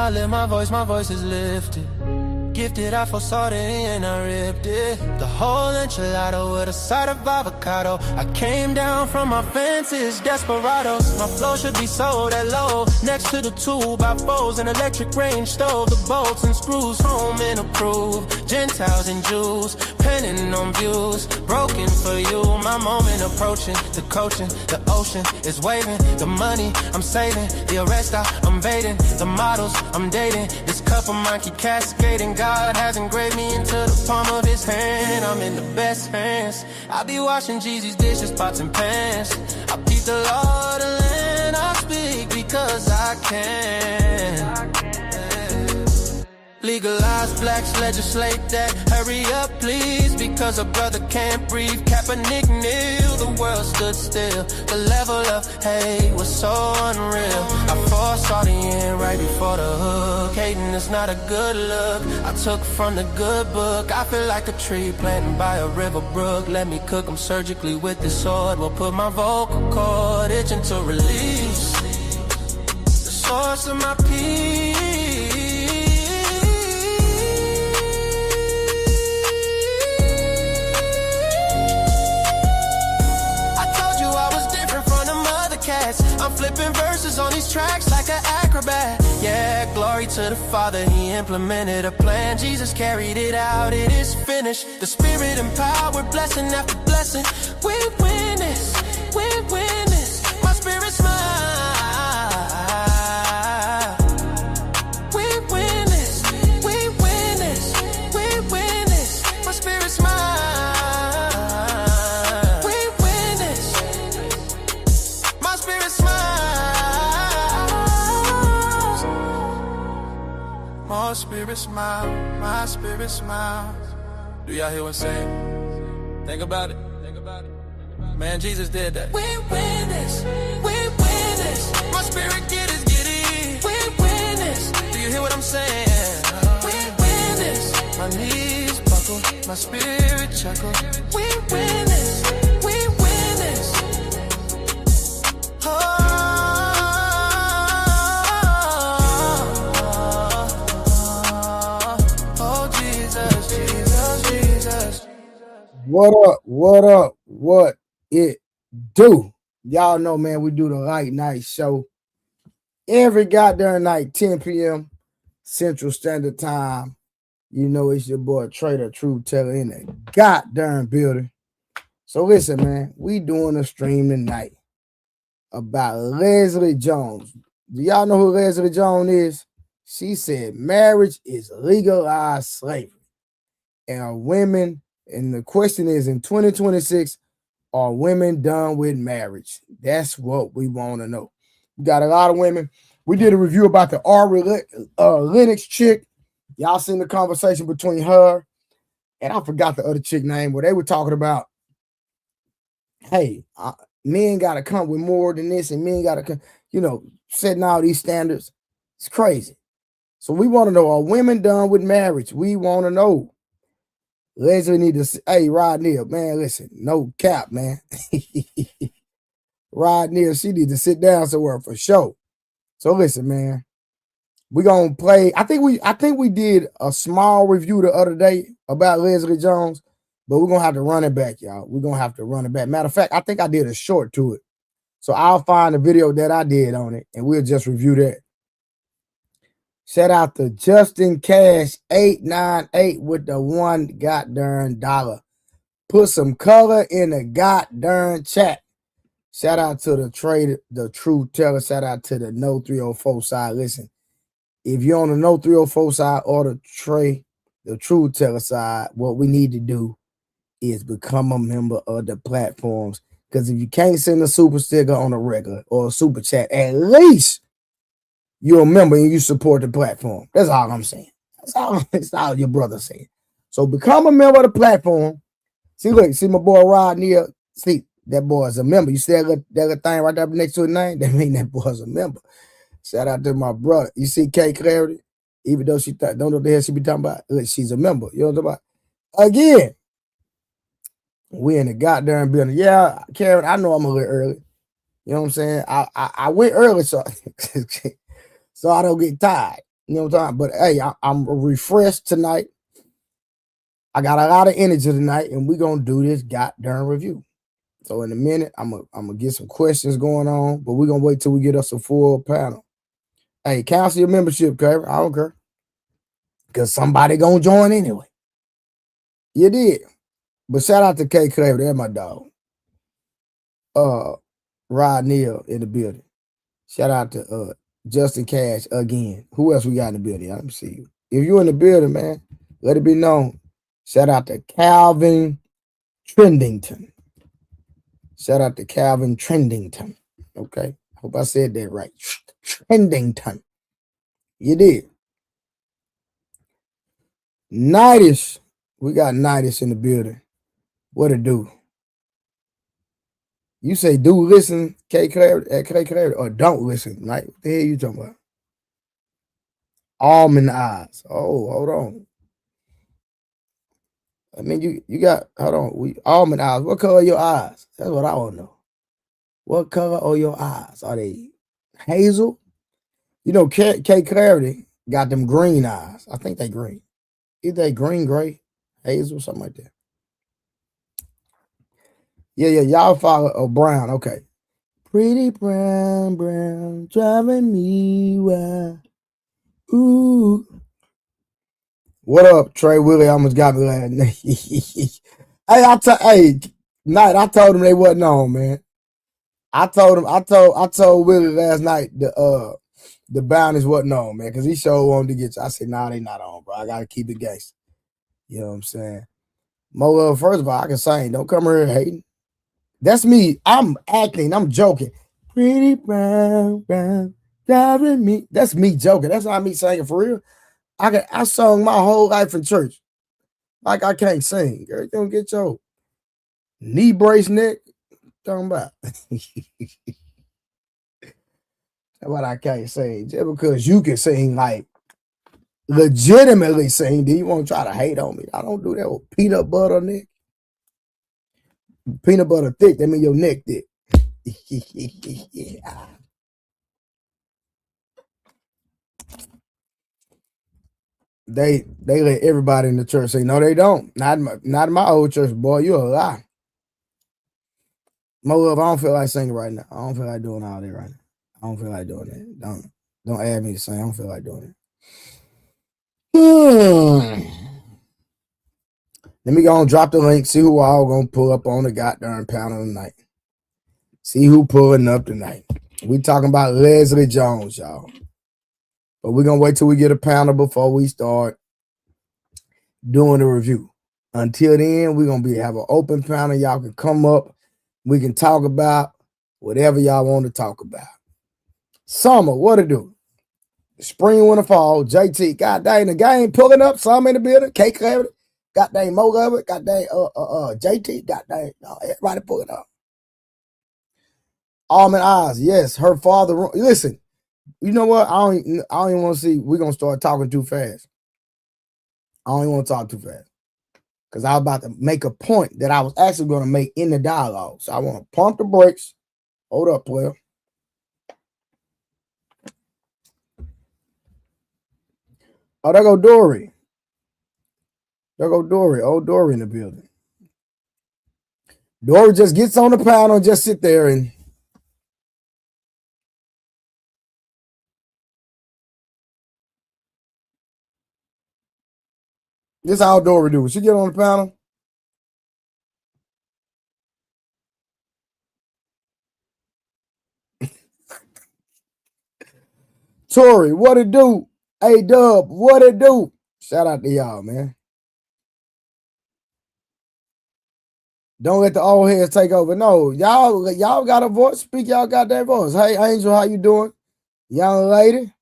I lift my voice is lifted. Gifted, I foresaw it and I ripped it. The whole enchilada with a side of avocado. I came down from my fences, desperados. My flow should be sold at low. Next to the 2x4s, an electric range stove. The bolts and screws, home and approved. Gentiles and Jews, penning on views. Broken for you, my moment approaching. The coaching, the ocean is waving. The money I'm saving, the arrest I'm evading. The models I'm dating, this cup of mine keep cascading. God has engraved me into the palm of his hand. I'm in the best hands. I be washing Jeezy's dishes, pots and pans. I beat the law, the land. I speak because I can. Legalized blacks, legislate that. Hurry up, please, because a brother can't breathe. Kaepernick kneel, the world stood still. The level of hate was so unreal. I foresaw the end right before the hook. Hating is not a good look. I took from the good book. I feel like a tree planted by a river brook. Let me cook them surgically with this sword. Will put my vocal cord itching to release the source of my peace. I'm flipping verses on these tracks like an acrobat. Yeah, glory to the Father, he implemented a plan. Jesus carried it out, it is finished. The Spirit empowered, blessing after blessing. We win this, we win this. My spirit's smile. We win this, we win this, we win this. My spirit's smile. My spirit smile, my spirit smiles. Do y'all hear what I'm saying? Think about it, think about it. Man, Jesus did that. We win this, we win this. My spirit get it. We win this. Do you hear what I'm saying? We win this. My knees buckle, my spirit chuckle. We win this, we win this. Oh. What up, what it do? Y'all know, man, we do the late night show every goddamn night, 10 p.m. Central Standard Time. You know, it's your boy Trader Truth Teller in the goddamn building. So listen, man, we doing a stream tonight about Leslie Jones. Do y'all know who Leslie Jones is? She said marriage is legalized slavery. And women, and the question is, in 2026, are women done with marriage? That's what we want to know. We got a lot of women. We did a review about the Lennox chick. Y'all seen the conversation between her and I forgot the other chick name, where they were talking about, hey, men got to come with more than this, and men got to come, setting all these standards. It's crazy. So we want to know, are women done with marriage? We want to know. Leslie need to, hey, Rod Neal, man, listen, no cap, man. Rod Neal, she need to sit down somewhere for sure. So listen, man, we're gonna play. I think we did a small review the other day about Leslie Jones, but we're gonna have to run it back, y'all. We're gonna have to run it back. Matter of fact, I think I did a short to it. So I'll find the video that I did on it, and we'll just review that. Shout out to Justin Cash 898 with the $1 goddamn dollar. Put some color in the goddamn chat. Shout out to the Truth Teller. Shout out to the No 304 side. Listen, if you're on the No 304 side or the Truth Teller side, what we need to do is become a member of the platforms. Because if you can't send a super sticker on a regular or a super chat, at least you're a member and you support the platform. That's all I'm saying. That's all your brother saying. So become a member of the platform. See my boy Rod Neal. See, that boy is a member. You see that little thing right there next to his name? That mean that boy's a member. Shout out to my brother. You see K Clarity? Even though she don't know what the hell she be talking about. Look, she's a member. You know what I'm talking about? Again, we in the goddamn building. Yeah, Karen, I know I'm a little early. You know what I'm saying? I went early so so I don't get tired. You know what I'm talking? But hey, I'm refreshed tonight. I got a lot of energy tonight, and we're gonna do this goddamn review. So in a minute, I'm gonna get some questions going on, but we're gonna wait till we get us a full panel. Hey, cancel your membership, Kevin. I don't care. Because somebody gonna join anyway. You did. But shout out to K Clever, that's my dog. Rod Neal in the building. Shout out to Justin Cash again. Who else we got in the building? Let me see you. If you're in the building, man, let it be known. Shout out to Calvin Trendington. Shout out to Calvin Trendington. Okay. Hope I said that right. Trendington. You did. Nightish. We got Nightish in the building. What it do? You say do listen, K Clarity, or don't listen. Like, what the hell you talking about? Almond eyes. Oh, hold on. I mean, you got, hold on. Almond eyes. What color are your eyes? That's what I want to know. What color are your eyes? Are they hazel? You know, K Clarity got them green eyes. I think they green. Either they green, gray, hazel, something like that. Yeah, y'all follow brown. Okay. Pretty brown, driving me wild. Ooh. What up, Trey Willie? Almost got me last night. Hey, Night, I told him they wasn't on, man. I told Willie last night the bounties wasn't on, man, because he sure wanted to get you. I said, nah, they not on, bro. I gotta keep it gangster. You know what I'm saying? Mo, first of all, I can sing. Don't come here hating. That's me. I'm acting. I'm joking. Pretty brown, driving me. That's me joking. That's not me singing for real. I sung my whole life in church. Like I can't sing. Girl, you don't get your knee brace neck. Talking about. That's what I can't sing. Just because you can sing, like legitimately sing, then you want to try to hate on me. I don't do that with peanut butter neck. Peanut butter thick, that mean your neck thick. Yeah. They let everybody in the church say, no, they don't. Not in my old church, boy. You a lie. My love, I don't feel like singing right now. I don't feel like doing all that right now. I don't feel like doing that. Don't add me to sing. I don't feel like doing it. Let me go and drop the link. See who all gonna pull up on the goddamn panel tonight. See who pulling up tonight. We talking about Leslie Jones, y'all. But we're gonna wait till we get a panel before we start doing the review. Until then, we're gonna have an open panel. Y'all can come up. We can talk about whatever y'all want to talk about. Summer, what to do? Spring, winter, fall. JT, god dang, the game pulling up. Summer in the building. K Clarity, god dang, Mo Lovett, god dang, JT, god dang, everybody pulling up. Almond eyes, yes. Her father. Listen, you know what? I don't even want to see. We're gonna start talking too fast. I don't even want to talk too fast. Because I was about to make a point that I was actually going to make in the dialogue. So I want to pump the brakes. Hold up, player. Oh, there go Dory. Old Dory in the building. Dory just gets on the panel and just sit there and this is how Dory do. She get on the panel. Tori, what it do? Hey, Dub, what it do? Shout out to y'all, man. Don't let the old heads take over. No, y'all got a voice. Speak y'all got that voice. Hey, Angel, how you doing? Young lady.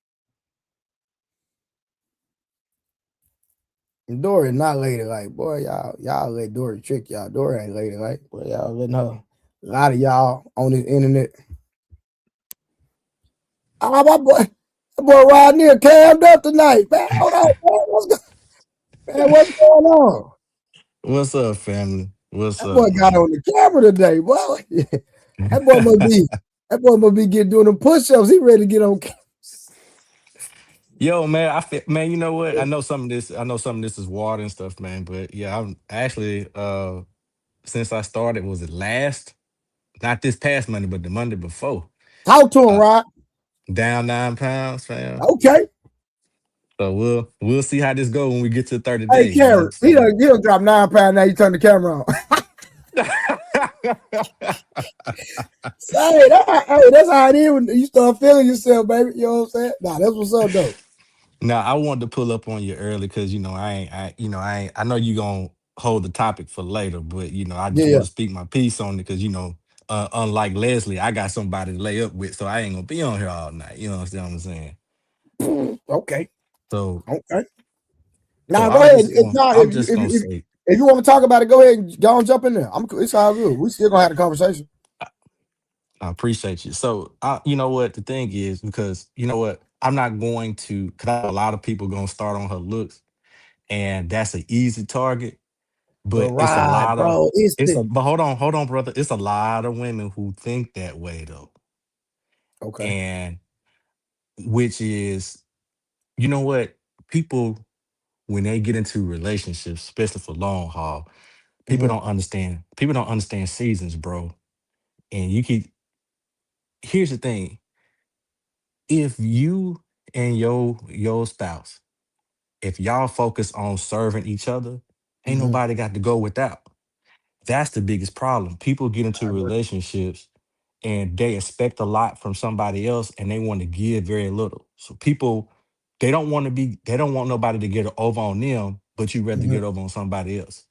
Dory not ladylike. Boy, y'all let Dory trick y'all. Dory ain't ladylike. Boy, y'all letting her. A lot of y'all on this internet. Oh, my boy. That boy Rodney cammed up tonight. Man, hold on, what's going on? What's up, family? What's That boy up, got man? on the camera today, boy. That boy must be doing them push-ups. He ready to get on camera. Yo, man, man, you know what? I know some of this is water and stuff, man. But yeah, I'm actually since I started, was it last? Not this past Monday, but the Monday before. Talk to him, Uh Rod. Down 9 pounds, fam. Okay. So we'll see how this go when we get to 30 Hey, days, man. Carrie, he So done drop 9 pounds. Now you turn the camera on. Hey, that's how it is when you start feeling yourself, baby. You know what I'm saying? Nah, that's what's up, though. now I wanted to pull up on you early because I know you gonna hold the topic for later, but I Yeah, just yeah. want to speak my piece on it because unlike Leslie, I got somebody to lay up with, so I ain't gonna be on here all night. You know what I'm saying? Okay, So okay. so Now go ahead. If not, I'm just gonna say, if you want to talk about it, go ahead and go and jump in there. It's all good. We still gonna have the conversation. I appreciate you. So you know what the thing is, because you know what, I'm not going to, because a lot of people gonna start on her looks, and that's an easy target. But But it's a right, lot of bro, it's it's the a but hold on, brother. It's a lot of women who think that way though. okay. And which is, you know what, people when they get into relationships, especially for long haul, Hmm. people don't understand seasons, bro. And you keep here's the thing. If you and your spouse, if y'all focus on serving each other, ain't Hmm. nobody got to go without. That's the biggest problem. People get I into agree. relationships and they expect a lot from somebody else and they want to give very little. So people, they don't want nobody to get over on them, but you rather Hmm. get over on somebody else.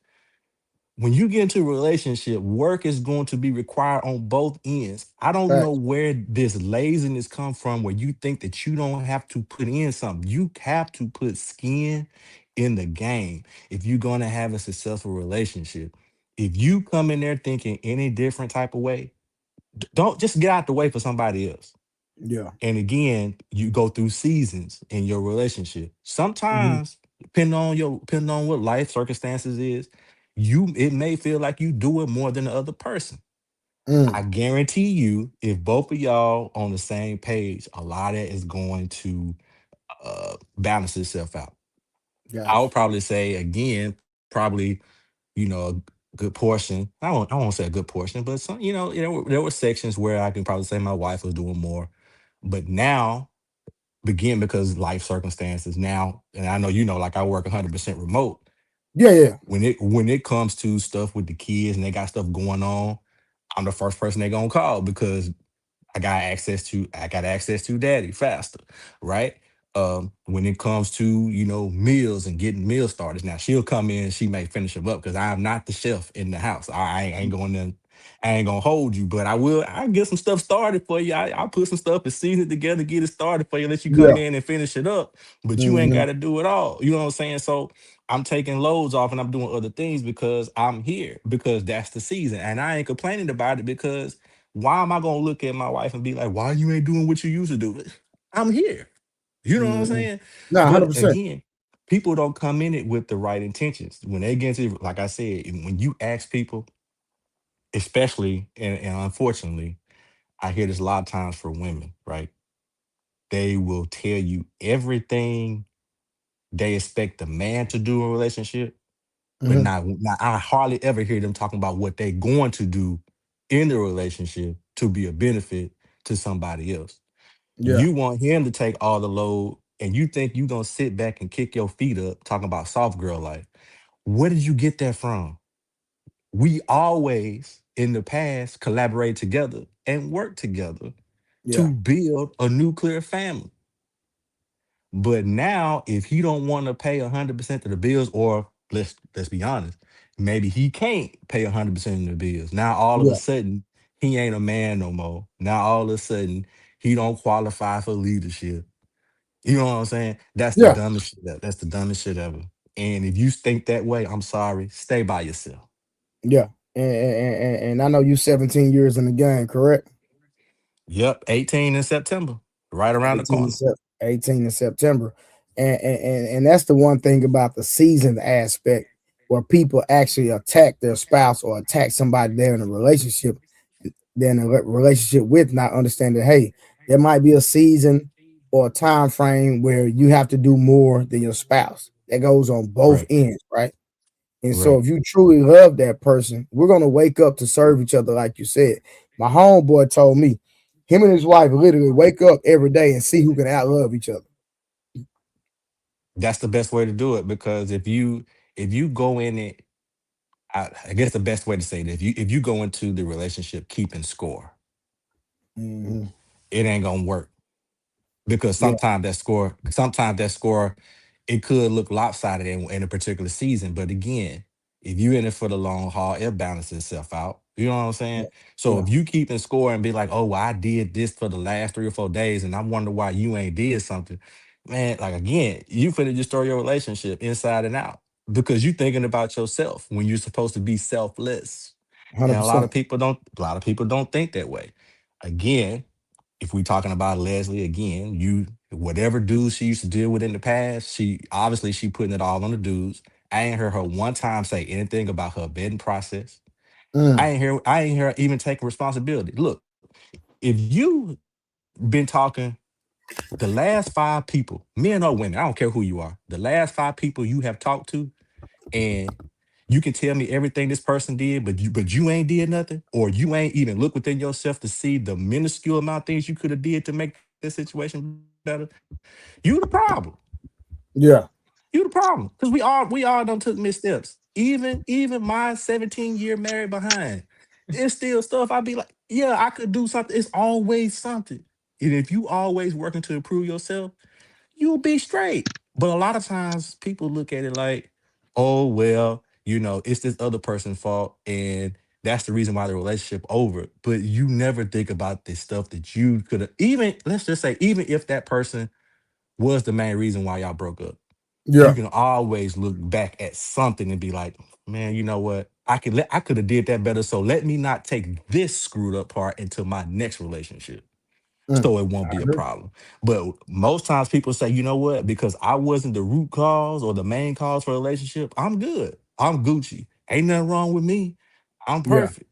When you get into a relationship, work is going to be required on both ends. I don't know Facts. where this laziness come from, where you think that you don't have to put in something. You have to put skin in the game if you're going to have a successful relationship. If you come in there thinking any different type of way, don't just get out the way for somebody else. Yeah. And again, you go through seasons in your relationship. Hmm. Sometimes, depending on what life circumstances is, it may feel like you do it more than the other person. Mm. I guarantee you, if both of y'all on the same page, a lot of it is going to balance itself out. I would Gotcha. probably say again, probably a good portion. I won't say a good portion, but some there were sections where I can probably say my wife was doing more, but now begin because life circumstances now, and I know like I work 100% remote. Yeah, yeah, When it comes to stuff with the kids and they got stuff going on, I'm the first person they gonna call because I got access to daddy faster, right? When it comes to meals and getting meal starters, now she'll come in, she may finish them up because I am not the chef in the house. I ain't going to, I ain't gonna hold you, but I'll get some stuff started for you. I'll put some stuff and season it together, get it started for you, let you come yeah. in and finish it up. But you ain't Hmm. gotta do it all. You know what I'm saying? So I'm taking loads off and I'm doing other things because I'm here, because that's the season. And I ain't complaining about it because why am I gonna look at my wife and be like, why you ain't doing what you used to do? I'm here. You know what I'm Hmm. saying? Nah, But 100%. again, people don't come in it with the right intentions. When they get into, like I said, when you ask people, especially and unfortunately, I hear this a lot of times for women, right? They will tell you everything they expect the man to do in a relationship, but Hmm. not I hardly ever hear them talking about what they going to do in the relationship to be a benefit to somebody else. Yeah, You want him to take all the load, and you think you gonna sit back and kick your feet up talking about soft girl life. Where did you get that from? We always in the past collaborate together and work together yeah, to build a nuclear family. But now, if he don't want to pay 100% of the bills, or let's be honest, maybe he can't pay 100% of the bills. Now, all of a yeah, sudden, he ain't a man no more. Now, all of a sudden, he don't qualify for leadership. You know what I'm saying? yeah, That's the dumbest shit ever. And if you think that way, I'm sorry. Stay by yourself. yeah. And I know you 17 years in the game, correct? Yep, 18 in September, right around the 18 in, corner. 18 in September. And that's the one thing about the season aspect where people actually attack their spouse or attack somebody they're in a relationship, they're in a relationship with, not understanding, hey, there might be a season. or a time frame where you have to do more than your spouse. That goes on both Right. ends, right? And so Right. if you truly love that person, we're gonna wake up to serve each other, like you said. My homeboy told me, him and his wife literally wake up every day and see who can outlove each other. That's the best way to do it because if you go in it, I guess the best way to say it, if you go into the relationship keeping score, Hmm. it ain't gonna work because Yeah, sometimes that score it could look lopsided in a particular season, but again, if you in it for the long haul, it balances itself out, you know what I'm saying? yeah, So yeah, if you keep in score and be like, oh well, I did this for the last 3 or 4 days and I wonder why you ain't did something, man, like again, you finna destroy your relationship inside and out because you thinking about yourself when you're supposed to be selfless. And 100%. a lot of people don't think that way. Again, if we talking about Leslie again, you whatever dudes she used to deal with in the past, she putting it all on the dudes. I ain't heard her one time say anything about her vetting process. Mm, I ain't hear her even taking responsibility. Look, if you been talking the last 5 people, men or women, I don't care who you are, the last 5 people you have talked to, and you can tell me everything this person did, but you ain't did nothing, or you ain't even look within yourself to see the minuscule amount of things you could have did to make this situation better. You the problem. yeah. You the problem. Because we all done took missteps. Even my 17-year married behind, it's still stuff I'd be like, yeah, I could do something. It's always something. And if you always working to improve yourself, you'll be straight. But a lot of times people look at it like, oh well, it's this other person's fault, and that's the reason why the relationship over. But you never think about this stuff that you could have, even let's just say, even if that person was the main reason why y'all broke up, you Yeah. can always look back at something and be like, man, you know what? I could have did that better. So let me not take this screwed up part into my next relationship Mm, so it won't I be a agree. problem. But most times people say, you know what? Because I wasn't the root cause or the main cause for a relationship, I'm good. I'm Gucci. Ain't nothing wrong with me. I'm Yeah. perfect.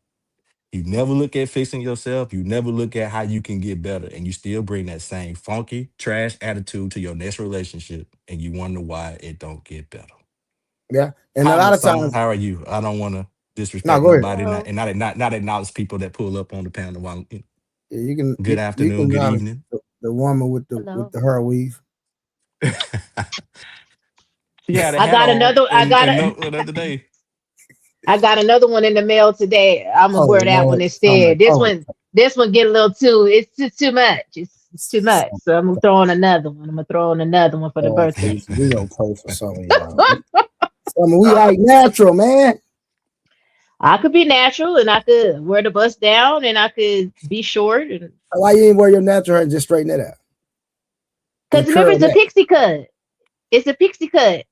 You never look at fixing yourself. You never look at how you can get better. And you still bring that same funky, trash attitude to your next relationship. And you wonder why it don't get better. Yeah. And a Hi, lot Miss of Summer. times, How are you? I don't want to no, disrespect go ahead. nobody, Hello. not acknowledge people that pull up on the panel. Yeah, you can Good you afternoon, can be good honest. evening. The woman with Hello. the hair weave. She had a I hat got on another. and no the other day. I got another one in the mail today. I'm gonna Oh wear that one Lord, oh my, instead. This oh, one. This one get a little too. It's just too much. It's too much. some, So I'm gonna throw on another one. I'm gonna throw on another one for the oh birthday. please, we gonna pray for some of y'all. Some of we like natural, man. I could be natural and I could wear the bust down and I could be short and Why you ain't wear your natural hair and just straighten it out because and remember curl it's a that? pixie cut. It's a pixie cut.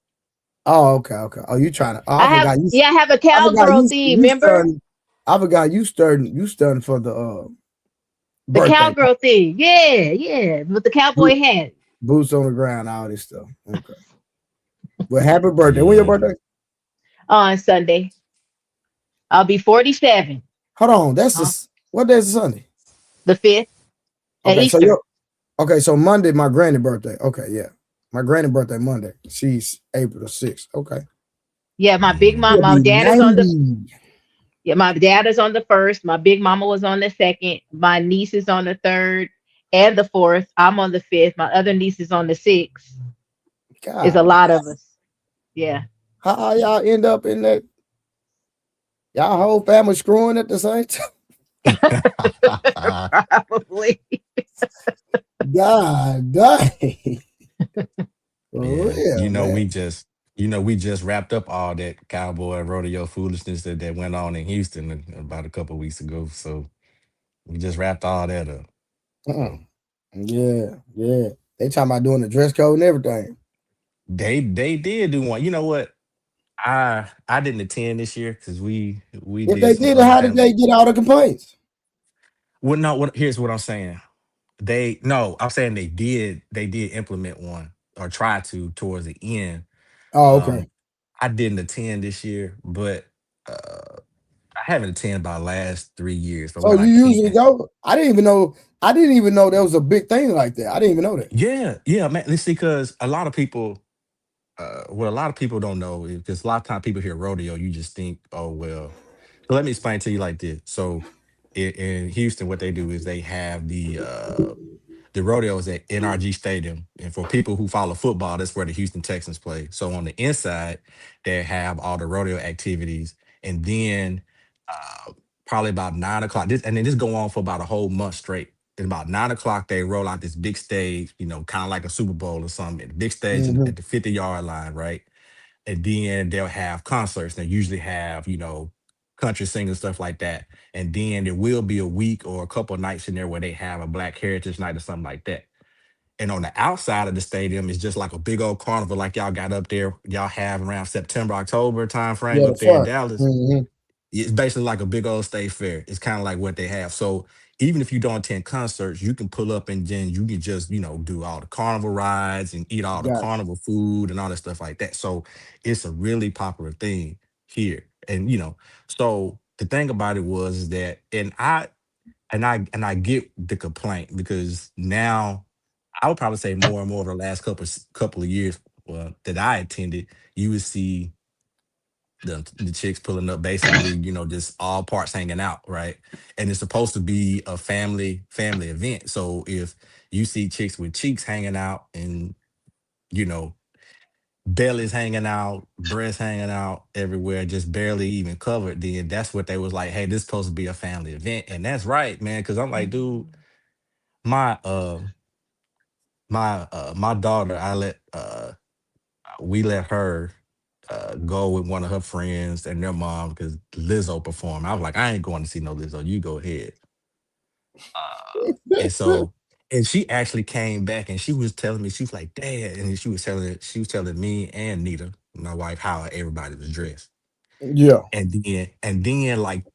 Oh, okay, okay. Oh, you trying to? Oh, I I have forgot you. yeah, I have a I forgot cowgirl you. theme, You remember? starting. I forgot you starting. You starting for the The birthday cowgirl theme. Yeah, yeah. With the cowboy Bo- hat boots on the ground, all this stuff. Okay. Well, happy birthday. When your Yeah. birthday? on Sunday. I'll be 47. Hold on. That's Huh? this. What day is Sunday? The 5th at Okay, so Easter. you okay. So Monday, my granny birthday. Okay, yeah, my granny birthday Monday. She's April 6th. Okay, Yeah, my big mom, she'll my be dad is on the 90. yeah, my dad is on the first. My big mama was on the second. My niece is on the third and the fourth. I'm on the fifth. My other niece is on the sixth. It's a God, lot of us. Yeah. how y'all end up in that? Y'all whole family screwing at the same time. Probably. God dang, for Yeah. real, man. We just wrapped up all that cowboy rodeo foolishness that went on in Houston about a couple weeks ago. So we just wrapped all that up. So Mm. Yeah, yeah. They talking about doing the dress code and everything. they did do one. You know what? I didn't attend this year because we If did they some did it, other how did family. they get all the complaints? Well, no, here's what I'm saying. I'm saying they did implement one or try to towards the end. Oh, okay. Um, I didn't attend this year, but uh, I haven't attended about the last 3 years, but So when I you usually can, go? I didn't even know. I didn't even know there was a big thing like that. I didn't even know that. yeah, yeah, man. Let's see, because a lot of people, what a lot of people don't know is because a lot of time people hear rodeo, you just think, oh well. So let me explain to you like this. So in Houston, what they do is they have the rodeo is at NRG Stadium, and for people who follow football, that's where the Houston Texans play. So on the inside, they have all the rodeo activities, and then probably about 9 o'clock. This and then this go on for about a whole month straight. Then about 9 o'clock, they roll out this big stage, kind of like a Super Bowl or something. The big stage Hmm. at the 50-yard line, right? And then they'll have concerts. They usually have, country singers, stuff like that. And then there will be a week or a couple of nights in there where they have a Black Heritage Night or something like that. And on the outside of the stadium is just like a big old carnival like y'all got up there, y'all have around September, October time frame Yeah, the up there in front. Dallas. Hmm. It's basically like a big old state fair. It's kind of like what they have. So even if you don't attend concerts, you can pull up and then you can just, do all the carnival rides and eat all the Gotcha. carnival food and all that stuff like that. So it's a really popular thing here. And so the thing about it was is that and I get the complaint because now I would probably say more and more over the last couple of years that I attended, you would see the chicks pulling up basically, just all parts hanging out, right? And it's supposed to be a family event. So if you see chicks with cheeks hanging out and, you know, bellies hanging out, breasts hanging out everywhere, just barely even covered, then that's what they was like, hey, this is supposed to be a family event. And that's right, man. Cause I'm like, dude, my my daughter, we let her go with one of her friends and their mom because Lizzo performed. I was like, I ain't going to see no Lizzo. You go ahead. And so, and she actually came back and she was telling me, she was like, Dad, and she was telling me and Nita, my wife, how everybody was dressed. Yeah. And then like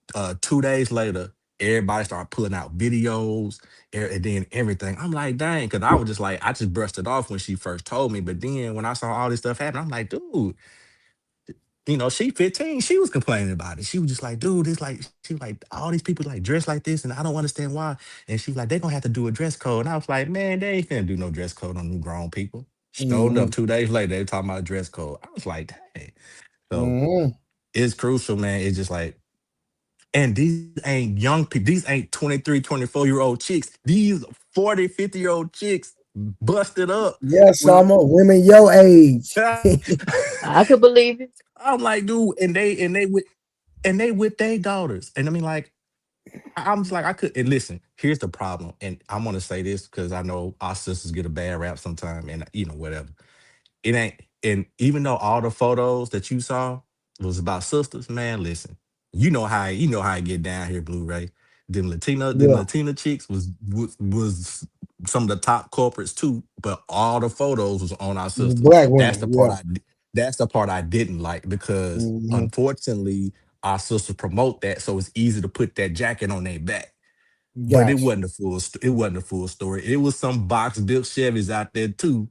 2 days later, everybody started pulling out videos and then everything. I'm like, dang, because I was just like, I just brushed it off when she first told me. But then when I saw all this stuff happen, I'm like, dude, she 15, she was complaining about it. She was just like, dude, it's like, she was like, all these people like dress like this, and I don't understand why. And she was like, they're gonna have to do a dress code. And I was like, man, they ain't finna do no dress code on them grown people. Sure enough, Hmm. 2 days later, they were talking about a dress code. I was like, dang. So Hmm. it's crucial, man. It's just like, and these ain't young people, these ain't 23, 24-year-old chicks. These 40, 50-year-old chicks busted up Yes, with some of women your age. I could believe it. I'm like, dude, and they with their daughters. And I mean, like, I'm just like, I could. And listen, here's the problem. And I'm gonna say this because I know our sisters get a bad rap sometime, and whatever. It ain't. And even though all the photos that you saw was about sisters, man, listen, you know how I get down here, Blu-ray. Them Yeah, Latina chicks was some of the top corporates too, but all the photos was on our the sisters. black That's women. the part Yeah. I didn't like because Hmm. unfortunately our sisters promote that, so it's easy to put that jacket on their back. But it Gotcha. wasn't a it wasn't a full story. It was some box built Chevys out there too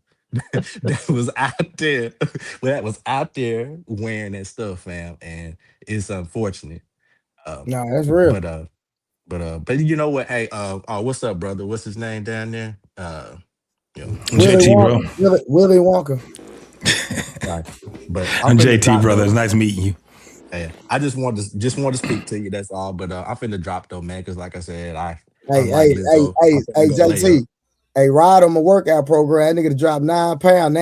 that was out there. Well, that was out there wearing that stuff, fam, and it's unfortunate. Um, No, that's real. but you know what? Hey, oh, what's up, brother? What's his name down there? Willy JT, bro. Wonka. Willy Wonka. Right. But I'm I'm finna JT, drop brother. though. It's nice meeting you. Hey, I just want to speak to you. That's all. But I'm finna drop though, man. Because like I said, Hey, unlike hey, hey, Lizzo, hey, I'm finna hey, go lay up. JT. Hey, Rod on my workout program. That nigga to drop 9 pounds.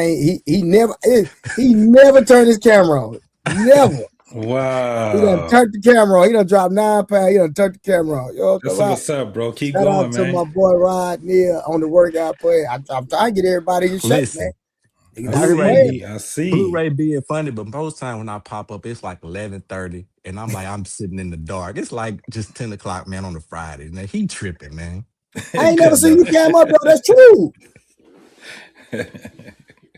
He never turned his camera on. Never. He done Wow. turned the camera on. He done dropped 9 pounds. He done turned the camera on. Yo, That's come out. what's up, bro. Keep Shout out going, to man. my boy Rod Neal on the workout play. I'm trying to get everybody in shape, man. Listen, Nigga I not Blu-ray playing. be see. I see. Blu-ray being funny, but most time when I pop up, it's like 11:30, and I'm like, I'm sitting in the dark. It's like just 10 o'clock, man, on a Friday. Now he tripping, man. I ain't never Cut seen up. you cam up though. That's true.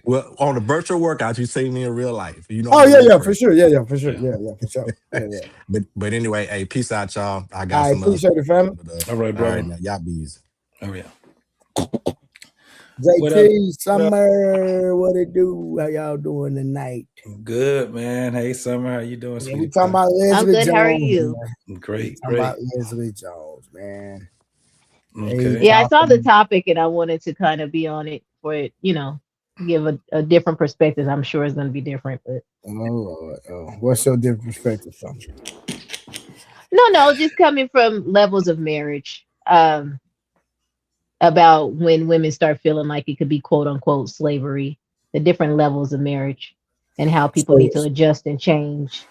Well, on the virtual workouts, you see me in real life. You know Oh I'm a yeah, real yeah, for person. sure. Yeah, yeah, for sure. Yeah. Yeah, yeah, for sure. Yeah, yeah. But anyway, hey, peace out, y'all. I got I some appreciate it, family. but All right, all right brother. now, y'all be easy. Oh yeah. What up? JT, Summer, what it do? How y'all doing tonight? Good, man. Hey, Summer, how you doing, Yeah, we sweetie talking pie? about I'm Leslie good. How are Jones, you? man. We Great, talking about great. Leslie Jones, man. They Okay. Yeah, I saw the talking. topic and I wanted to kind of be on it for it, give a different perspective. I'm sure it's going to be different, but Oh Lord, what's your different perspective, Summer? no, just coming from levels of marriage. About when women start feeling like it could be quote unquote slavery, the different levels of marriage, and how people So, need to adjust and change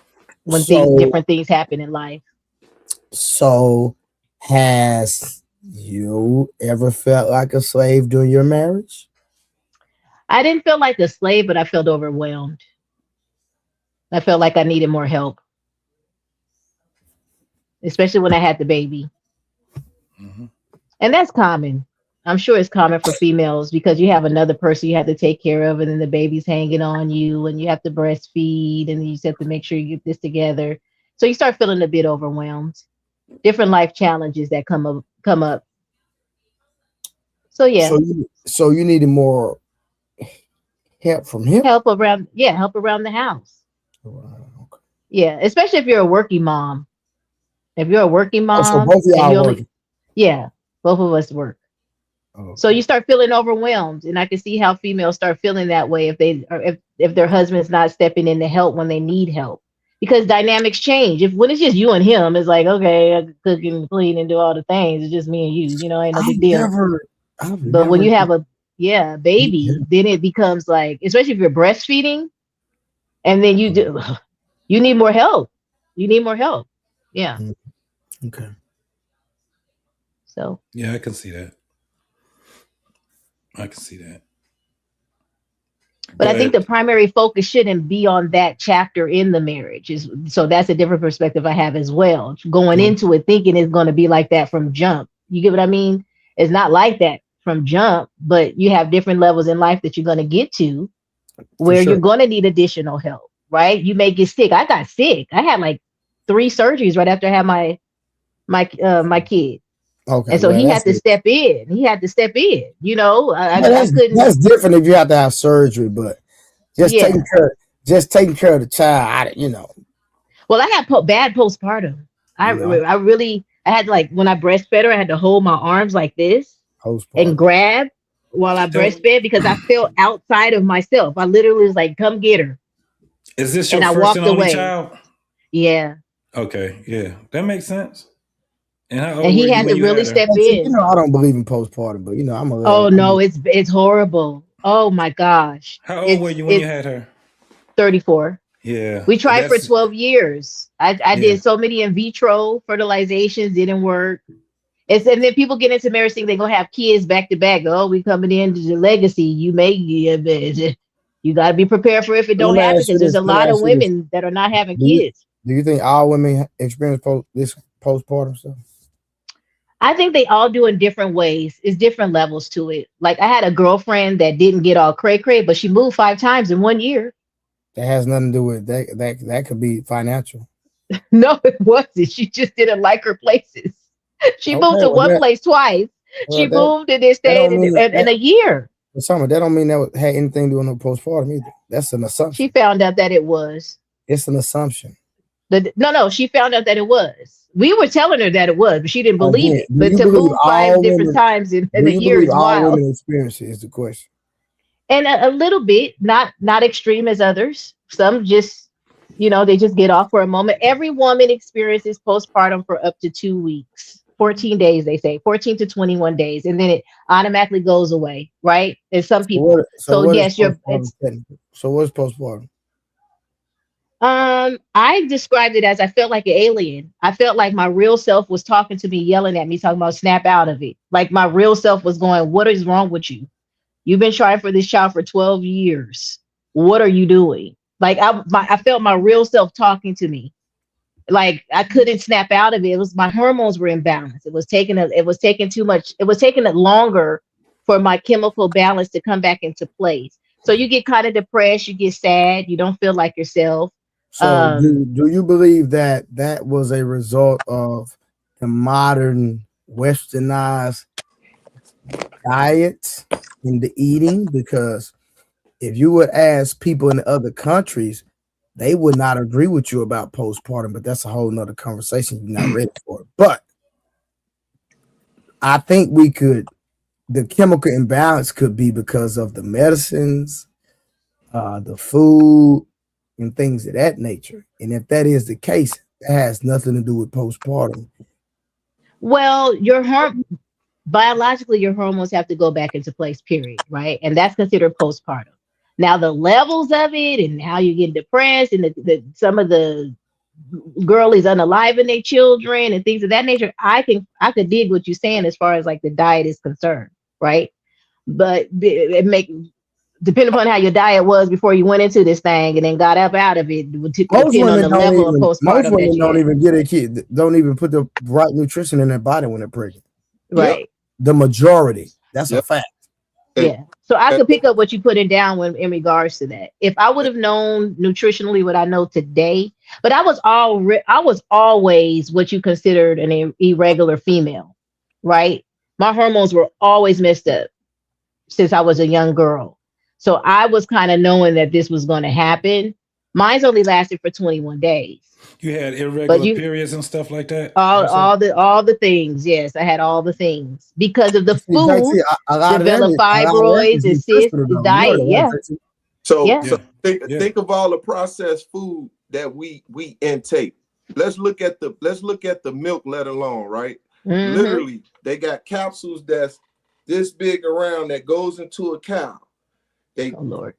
when so, different things happen in life. so, has you ever felt like a slave during your marriage? I didn't feel like a slave, but I felt overwhelmed. I felt like I needed more help, especially when I had the baby. Hmm. And that's common. I'm sure it's common for females because you have another person you have to take care of, and then the baby's hanging on you, and you have to breastfeed, and you just have to make sure you get this together. So you start feeling a bit overwhelmed. Different life challenges that come up. So yeah, So you needed more help from him. help around the house. Wow. Yeah, especially if you're a working mom. If you're a working Oh, so mom both of and y'all you only working. yeah, both of us work. So Okay. you start feeling overwhelmed, and I can see how females start feeling that way if they or if their husband's not stepping in to help when they need help. Because dynamics change. If when it's just you and him, it's like okay, I can cook and clean and do all the things. It's just me and you. Ain't no I've big deal. never, I've But when never. you have a baby, then it becomes like, especially if you're breastfeeding, and then you need more help. You need more help. Yeah. Okay. So, Yeah, I can see that. I can see that. but I think the But primary focus shouldn't be on that chapter in the marriage. Is so that's a different perspective I have as well. Going So, into it thinking it's going to be like that from jump. You get what I mean? It's not like that from jump, but you have different levels in life that you're going to get to for where you're sure. going to need additional help, right? You may get sick. I got sick. I had like 3 surgeries right after I had my kid, Okay. and so Well, he had that's to it. step in. He had to step in. Yeah, I couldn't. that's different if you have to have surgery, but just taking Yeah. care, just taking care of the child. Well, I had bad postpartum. Yeah, I had like when I breastfed her, I had to hold my arms like this and postpartum. grab while I so, breastfed because I felt outside of myself. I literally was like, "Come get her," is this and your I first and walked only away. child? Yeah, Okay, yeah, that makes sense. And how and old were he you had to when you really had her? step And see, in. I don't believe in postpartum, but I'm gonna let Oh it. no, it's horrible. Oh my gosh, How old were it's you when you it's had her? 34. Yeah, We tried for that's 12 years. I yeah. did so many in vitro fertilizations, didn't work. And then people get into marriage thinking they're gonna have kids back to back. Oh, we coming into the legacy. You may you got to be prepared for if it Let don't me happen ask you because there's this. a Let me lot of ask you this. women that are not having Do you kids. do you think all women experience this postpartum stuff? I think they all do in different ways. It's different levels to it. Like I had a girlfriend that didn't get all cray cray, but she moved 5 times in 1 year. That has nothing to do with that. That could be financial. No, it wasn't. She just didn't like her places. She Okay. moved to Well, one place twice. well She that moved and then that stayed don't mean in that. a year. Summer, that don't mean that had anything to do with no postpartum either. That's an She assumption. found out that it was. It's an assumption. No, she found out that it was. We were telling her that it was, but she didn't believe Again, it. But to move five different times in do a you year believe is all wild. women experience it is the question. And a little bit, not extreme as others. Some just, they just get off for a moment. Every woman experiences postpartum for up to 2 weeks, 14 days, they say, 14 to 21 days, and then it automatically goes away, right? And some people. So So what is yes, postpartum it's technically? So what's postpartum? I described it as I felt like an alien. I felt like my real self was talking to me, yelling at me, talking about snap out of it. Like my real self was going, "What is wrong with you? You've been trying for this child for 12 years. What are you doing?" Like I felt my real self talking to me. Like I couldn't snap out of it. It was my hormones were imbalanced. It was taking too much. It was taking it longer for my chemical balance to come back into place. So you get kind of depressed, you get sad, you don't feel like yourself. So Um, do you believe that that was a result of the modern westernized diet in the eating, because if you would ask people in other countries, they would not agree with you about postpartum, but that's a whole nother conversation you're not ready for. But I think the chemical imbalance could be because of the medicines, the food, and things of that nature. And if that is the case, it has nothing to do with postpartum. Well, biologically, your hormones have to go back into place, period, right? And that's considered postpartum. Now, the levels of it and how you get depressed and some of the girlies unaliving their children and things of that nature, I could dig what you're saying as far as like the diet is concerned, right? But depending upon how your diet was before you went into this thing and then got up out of it, would depend on the level of most postpartum that women you don't had. even get a kid, don't even put the right nutrition in their body when they're pregnant. Right. The majority. That's a Yep. fact. Yeah. So I could pick up what you put it down when in regards to that. If I would have known nutritionally what I know today, but I was always what you considered an irregular female, right? My hormones were always messed up since I was a young girl. So I was kind of knowing that this was going to happen. Mine's only lasted for 21 days. You had But irregular periods and stuff like that. all the things. Yes, I had all the things because of the See, JT, food. a lot of Develop that fibroids is and cysts, nutritional, though. diet. You know Yeah, that, JT? So yeah. so Yeah. think of all the processed food that we intake. Let's look at the milk, let alone, right? Mhm. Literally, they got capsules that's this big around that goes into a cow. They Oh Lord.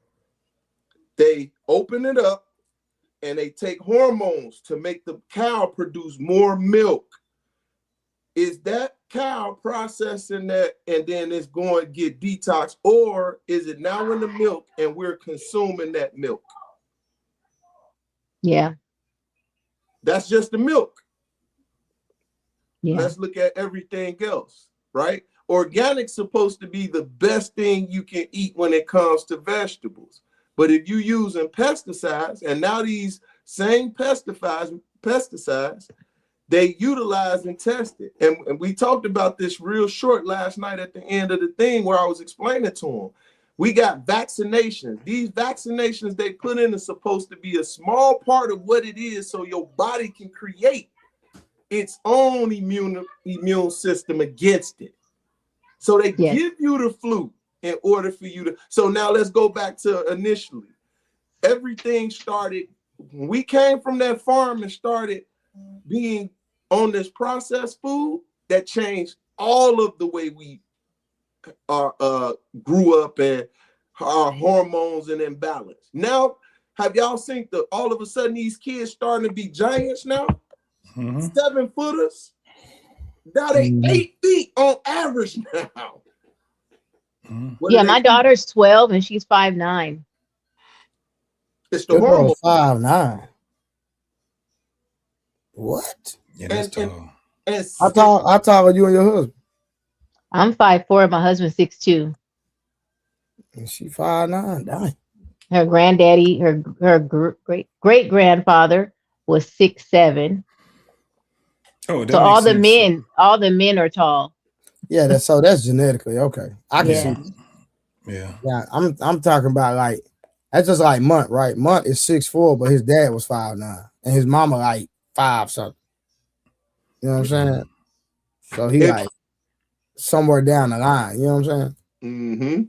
they open it up and they take hormones to make the cow produce more milk. Is that cow processing that and then it's going to get detox, or is it now in the milk and we're consuming that milk? Yeah, That's just the milk. yeah. Let's look at everything else, right? Organic's supposed to be the best thing you can eat when it comes to vegetables. But if you're using pesticides, and now these same pesticides, they utilize and test it. And we talked about this real short last night at the end of the thing where I was explaining to them. We got vaccinations. These vaccinations they put in are supposed to be a small part of what it is so your body can create its own immune system against it. So they Yes. give you the flu in order for you to. So now let's go back to initially. Everything started when we came from that farm and started being on this processed food. That changed all of the way we grew up and our hormones and imbalance. Now, have y'all seen all of a sudden these kids starting to be giants now? 7-footers. Now they 8 feet on average now. Yeah, my daughter's 12 and she's 5'9". It's the hormone. 5'9". What? Yeah, that's tall. How tall are you and your husband? I'm 5'4", my husband's 6'2". And she 5'9". Dang. Her granddaddy, her great grandfather was 6'7". Oh, that So makes all the sense. men are tall. Yeah, that's genetically okay. I can Yeah. see. Yeah. Yeah, I'm talking about like that's just like Munt, right? Munt is 6'4", but his dad was 5'9", and his mama like 5 something. You know what I'm saying? So he like somewhere down the line. You know what I'm saying? Mm-hmm.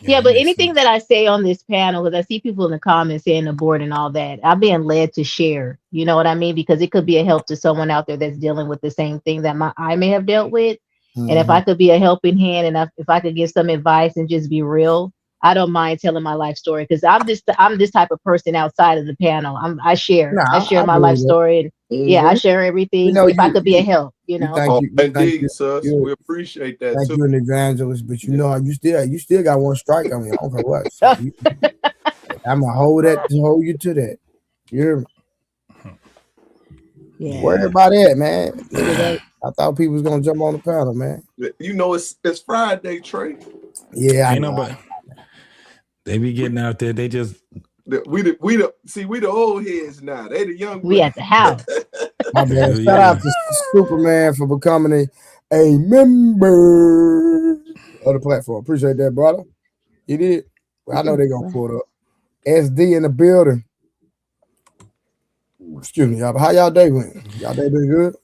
Yeah, that but makes anything sense. that I say on this panel, because I see people in the comments saying abort and all that, I'm being led to share. You know what I mean? Because it could be a help to someone out there that's dealing with the same thing that I may have dealt with. And if I could be a helping hand and if I could give some advice and just be real, I don't mind telling my life story because I'm this type of person outside of the panel. I share Nah, I my life believe it. story and yeah, I share everything. You know, if I could be a help, you know. think Indeed, sis. We appreciate that Thank too. you, an evangelist, but you know you still got one strike on you. I don't care what. So I'm gonna hold you to that. You hear me? Yeah. Worry about that, man. Niggas I thought people was gonna jump on the panel, man. You know, it's Friday, Trey. Yeah, Ain't nobody. They be getting out there. They just we the old heads now. They the young. We at the house. My bad. Shout out to Superman for becoming a member. the platform. Appreciate that, brother. You did. Well, I know they're gonna pull it up. SD in the building. Excuse me, y'all. But how y'all day went? Y'all day been good?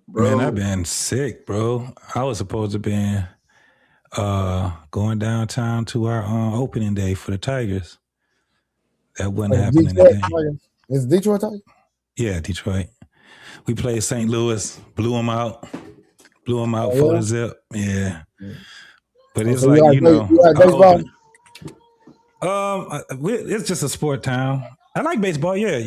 Bro. Man, I've been sick, bro. I was supposed to be going downtown to our opening day for the Tigers. That wasn't happening again. It's Detroit Tigers? Yeah, Detroit. We played St. Louis, blew them out Oh, for yeah? the zip. Yeah. But Oh, it's so like, you like baseball? It's just a sport town. I like baseball. Yeah.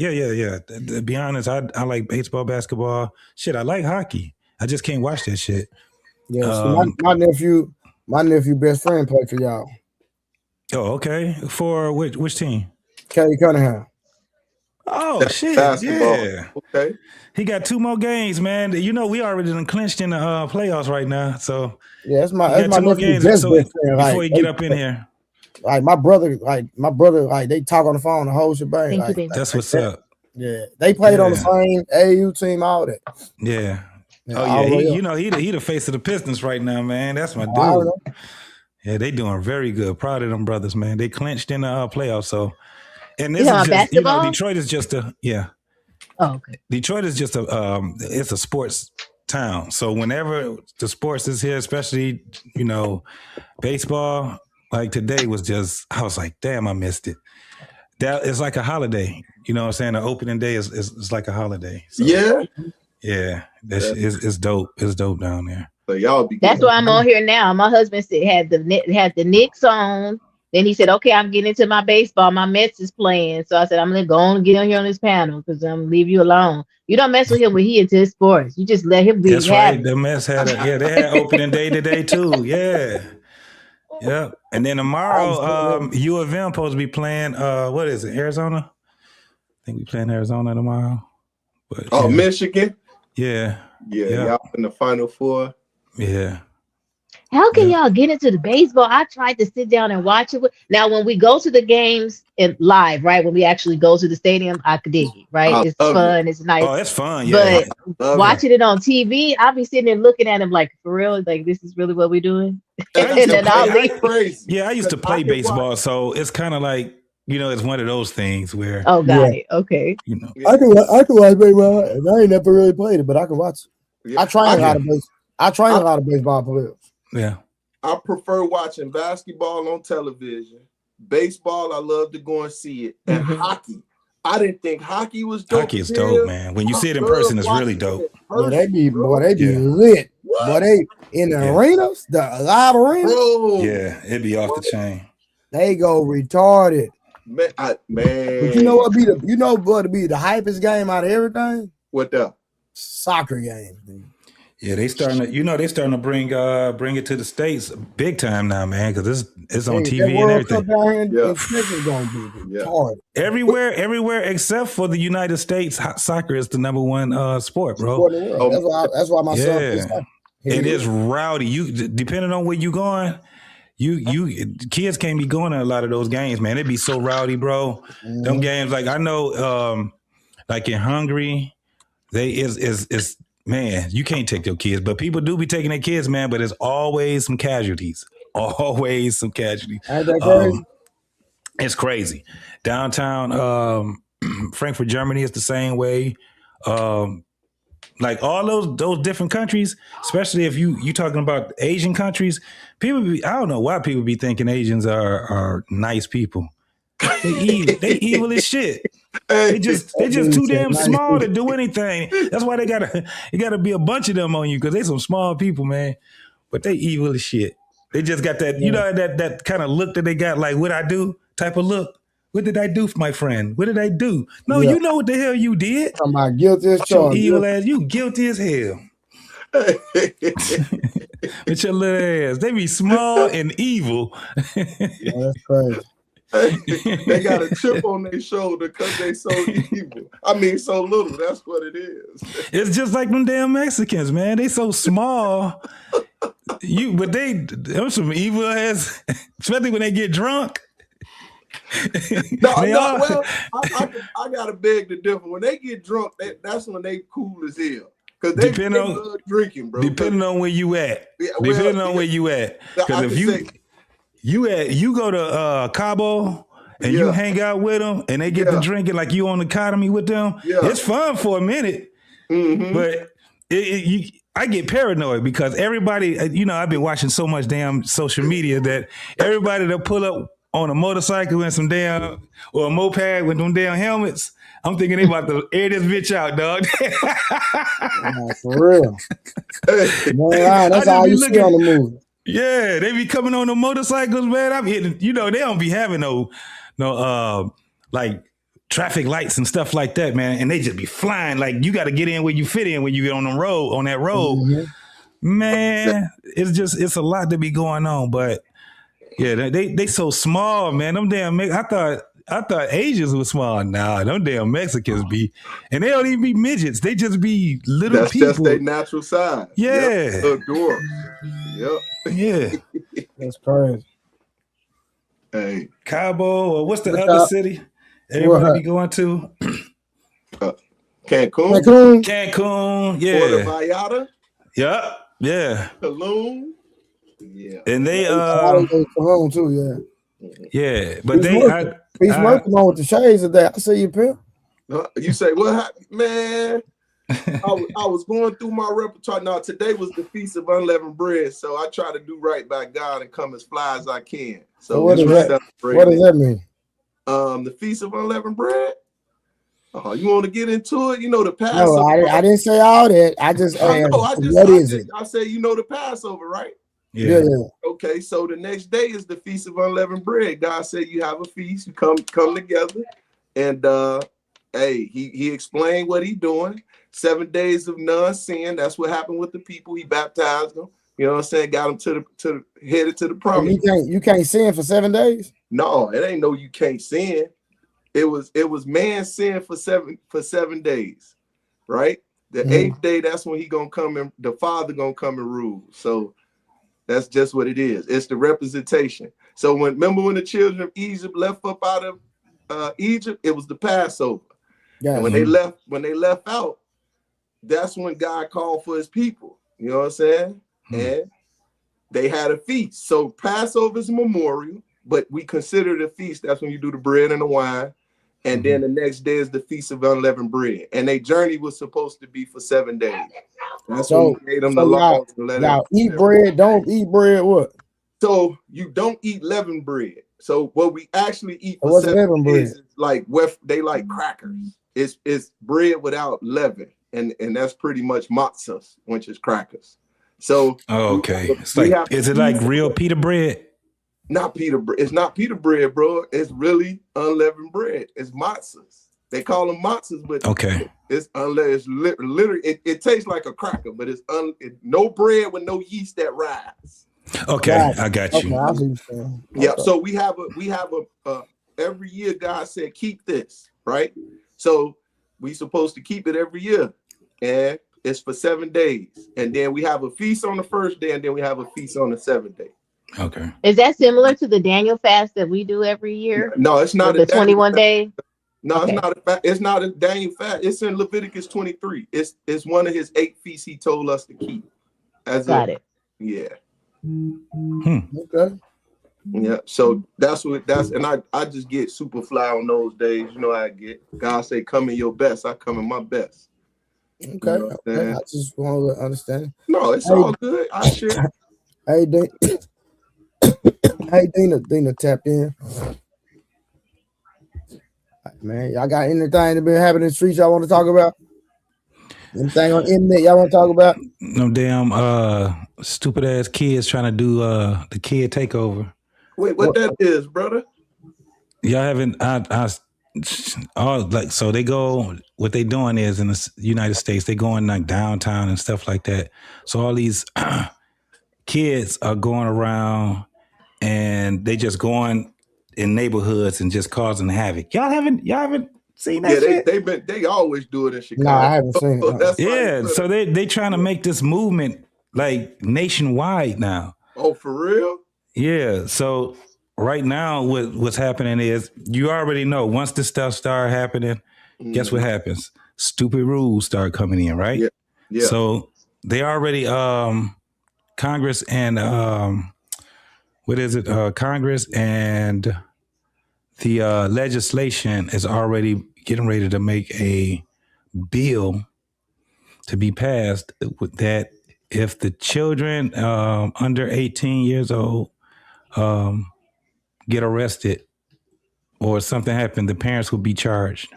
To be honest, I like baseball, basketball. Shit, I like hockey. I just can't watch that shit. Yeah, see, my nephew best friend played for y'all. Oh, okay. For which team? Kelly Cunningham. Oh, That's shit. basketball. Yeah. Okay. He got 2 more games, man. You know, we already done clinched in the playoffs right now. So yeah, that's my nephew nephew's best friend. Before you get up in here. Like my brother, they talk on the phone the whole shebang. Thank you, baby. That's what's up. Yeah, they played on the same AAU team, all that. Yeah. Yeah, he the face of the Pistons right now, man. That's my dude. Yeah, they doing very good. Proud of them brothers, man. They clinched in the playoffs. So, and this is just basketball? Detroit is just a Oh, okay. Detroit is just it's a sports town. So whenever the sports is here, especially baseball, like today was just, I was like, damn, I missed it. That it's like a holiday. You know what I'm saying? The opening day is like a holiday. So, yeah, it's dope. It's dope down there. So y'all be. That's why I'm on here now. My husband had the Knicks on. Then he said, "Okay, I'm getting into my baseball. My Mets is playing." So I said, "I'm gonna go on and get on here on this panel because I'm gonna leave you alone. You don't mess with him when he into his sports. You just let him be." That's right. The Mets had they had opening day today too. Yeah. Yep. And then tomorrow, U of M supposed to be playing. What is it? Arizona. I think we playing Arizona tomorrow. But, Michigan. Yeah. Y'all in the Final Four. Yeah. How can y'all get into the baseball? I tried to sit down and watch it. Now, when we go to the games live, right? When we actually go to the stadium, I could dig it, right? It's fun. It's nice. Oh, it's fun. Yeah. But watching it on TV, I'll be sitting there looking at him like, for real? Like, this is really what we're doing? And then I'll leave. Yeah, I used to play baseball, so it's kind of like, it's one of those things where. Oh, got it. Okay. I can watch baseball. I ain't never really played it, but I can watch it. Yeah. I train a lot of baseball players. Yeah. I prefer watching basketball on television. Baseball, I love to go and see it. And hockey. I didn't think hockey was dope. Hockey is dope, man. When you see it in person, it's really dope. Yeah, they be lit. Boy, they in the arenas, the live arenas. Yeah, it'd be off the chain. They go retarded. Man. But you know what be the hypest game out of everything? What the? Soccer games, dude. Yeah, they starting to bring it to the States big time now, man, because it's on TV and everything. Everywhere except for the United States, soccer is the number one sport, bro. That's why my son plays soccer. It is rowdy. You depending on where you going, you kids can't be going to a lot of those games, man. It'd be so rowdy, bro. Mm-hmm. Them games, like I know, like in Hungary, man, you can't take your kids, but people do be taking their kids, man. But there's always some casualties. Always some casualties. Ain't that crazy? It's crazy. Downtown Frankfurt, Germany is the same way. Like all those different countries, especially if you talking about Asian countries, I don't know why people be thinking Asians are nice people. They evil as shit. They just too damn small to do anything. That's why you gotta be a bunch of them on you because they some small people, man. But they evil as shit. They just got that, that kind of look that they got, like what I do type of look. What did I do, my friend? What did I do? No, you know what the hell you did. I'm about guilty as charged. Evil ass, you guilty as hell. With your little ass. They be small and evil. That's crazy. They got a chip on their shoulder because they so evil. I mean, so little. That's what it is. It's just like them damn Mexicans, man. They so small. But they're some evil ass, especially when they get drunk. I gotta beg to differ. When they get drunk, that's when they cool as hell. Because they love drinking, bro. Depending on where you at. Because You go to Cabo and you hang out with them and they get to drinking like you on the economy with them. Yeah. It's fun for a minute, but I get paranoid because everybody, I've been watching so much damn social media that everybody that pull up on a motorcycle and some damn or a moped with them damn helmets, I'm thinking they about to air this bitch out, dog. For real. Man, that's all you see on the movie. Yeah, they be coming on the motorcycles, man. I'm hitting, they don't be having no like traffic lights and stuff like that, man. And they just be flying. Like you got to get in where you fit in when you get on the road, on that road. Mm-hmm. Man, it's a lot to be going on. But yeah, they so small, man. Them damn, I thought Asians were small. Nah, them damn Mexicans be, and they don't even be midgets. They just be little people. That's just their natural size. Yeah. Adorable. Yep. Yeah. That's crazy. Hey. Cabo, or what's the other city everybody be going to? Cancun. Cancun, yeah. Puerto Vallarta. Yep. Yeah. Tulum. Yeah. And they Tulum too, yeah. Yeah, but Peace Murphy come on with the shades of that. I see you, Pimp. You say what happened, man? I was going through my repertoire. Now today was the Feast of Unleavened Bread, so I try to do right by God and come as fly as I can. So what does that mean? The Feast of Unleavened Bread. You want to get into it? You know the Passover. No, I didn't say all that. I just asked, what is it? I say you know the Passover, right? Yeah. Okay, so the next day is the Feast of Unleavened Bread. God said you have a feast, you come together, and he explained what he doing. 7 days of non-sin. That's what happened with the people. He baptized them. You know what I'm saying? Got them headed to the promise. You can't sin for 7 days? No, it ain't no you can't sin. It was man sin for 7 days, right? The 8th day, that's when he gonna come and the Father gonna come and rule. So that's just what it is. It's the representation. So remember when the children of Egypt left up out of Egypt, it was the Passover. Yeah. And when they left out, that's when God called for his people. You know what I'm saying? And they had a feast. So Passover is a memorial, but we consider it a feast. That's when you do the bread and the wine. And then the next day is the Feast of Unleavened Bread. And their journey was supposed to be for 7 days. That's when we gave them the laws. Y'all eat bread, don't eat bread, what? So you don't eat leavened bread. So what we actually eat for 7 days is like they like crackers. It's bread without leaven. And that's pretty much matzahs, which is crackers. So okay, it's like, is it like real pita bread? Not pita bread. It's not pita bread, bro. It's really unleavened bread. It's matzahs. They call them matzahs, but it's unleavened. It's literally it tastes like a cracker, but it's no bread with no yeast that rise. Okay, I got you. Yeah. So we have a every year God said keep this, right? So we supposed to keep it every year. And it's for 7 days. And then we have a feast on the first day, and then we have a feast on the 7th day. Okay. Is that similar to the Daniel fast that we do every year? No, it's not the 21 days. No, it's not a Daniel fast. It's in Leviticus 23. It's one of his 8 feasts he told us to keep. Got it. Yeah. Okay. Yeah. So that's and I just get super fly on those days. You know how I get. God say, come in your best. I come in my best. Okay. You know I just want to understand. No, it's all good. I share. Hey, Dina tapped in. Man, y'all got anything that been happening in the streets y'all want to talk about? Anything on the internet y'all want to talk about? No damn stupid ass kids trying to do the kid takeover. Wait, what that is, brother? Y'all haven't so they go, what they doing is in the United States, they going like downtown and stuff like that. So all these kids are going around and they just going in neighborhoods and just causing havoc. Y'all haven't seen that shit? They always do it in Chicago. No, I haven't seen it. So they trying to make this movement like nationwide now. Oh, for real? Yeah. So right now, what's happening is, you already know, once this stuff start happening, guess what happens? Stupid rules start coming in, right? Yeah. So they already Congress and what is it? Congress and the legislation is already getting ready to make a bill to be passed with that if the children under 18 years old get arrested or something happened, the parents will be charged.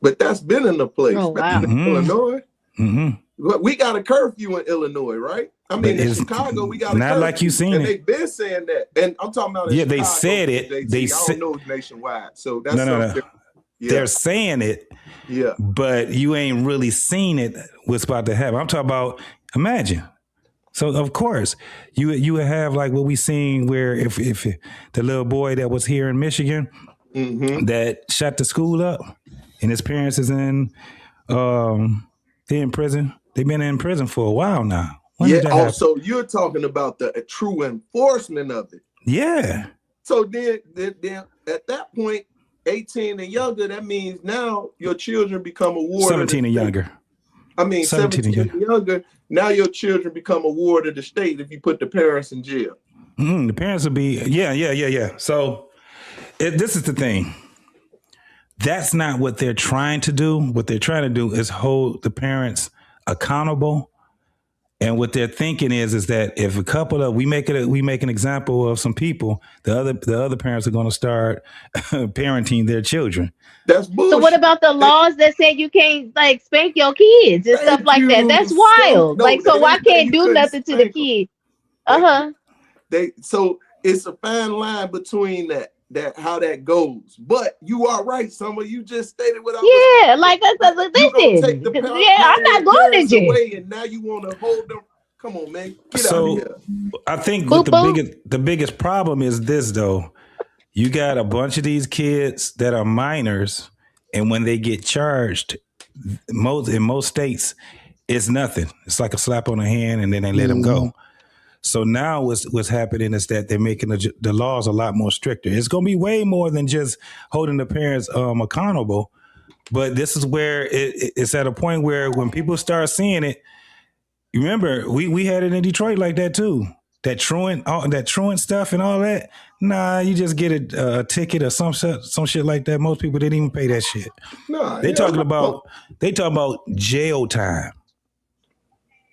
But that's been in the place. Oh wow. Mm-hmm. Illinois. Mm-hmm. We got a curfew in Illinois, right? I mean, in Chicago, we got a not curfew. like you seen and it. They've been saying that. And I'm talking about in Chicago, they said it. I don't know nationwide. So that's no. Yeah. They're saying it. Yeah. But you ain't really seen it, what's about to happen. I'm talking about, imagine. So of course, you would have like what we seen where if the little boy that was here in Michigan that shut the school up and his parents is in they're in prison. They've been in prison for a while now. When did that happen? So you're talking about the true enforcement of it. Yeah. So then at that point, 18 and younger, that means now your children become a ward 17 and younger. I mean, 17 and younger. Now your children become a ward of the state if you put the parents in jail. The parents will be, yeah. So this is the thing. That's not what they're trying to do. What they're trying to do is hold the parents accountable. And what they're thinking is that if a couple of we make an example of some people, the other parents are going to start parenting their children. That's bullshit. So what about the laws that say you can't like spank your kids and stuff like that? That's wild. So why can't do nothing to the kids? So it's a fine line between that how that goes. But you are right. Some of you just stated what I was like listen. I'm not going to jail. And now you want to hold them. Come on, man. Get out of here. I think the biggest problem is this though. You got a bunch of these kids that are minors, and when they get charged, in most states, it's nothing. It's like a slap on the hand, and then they let them go. So now what's happening is that they're making the laws a lot more stricter. It's going to be way more than just holding the parents accountable. But this is where it's at a point where when people start seeing it, you remember we had it in Detroit like that too. That truant stuff and all that. Nah, you just get a ticket or some shit like that. Most people didn't even pay that shit. Nah, they talking about jail time.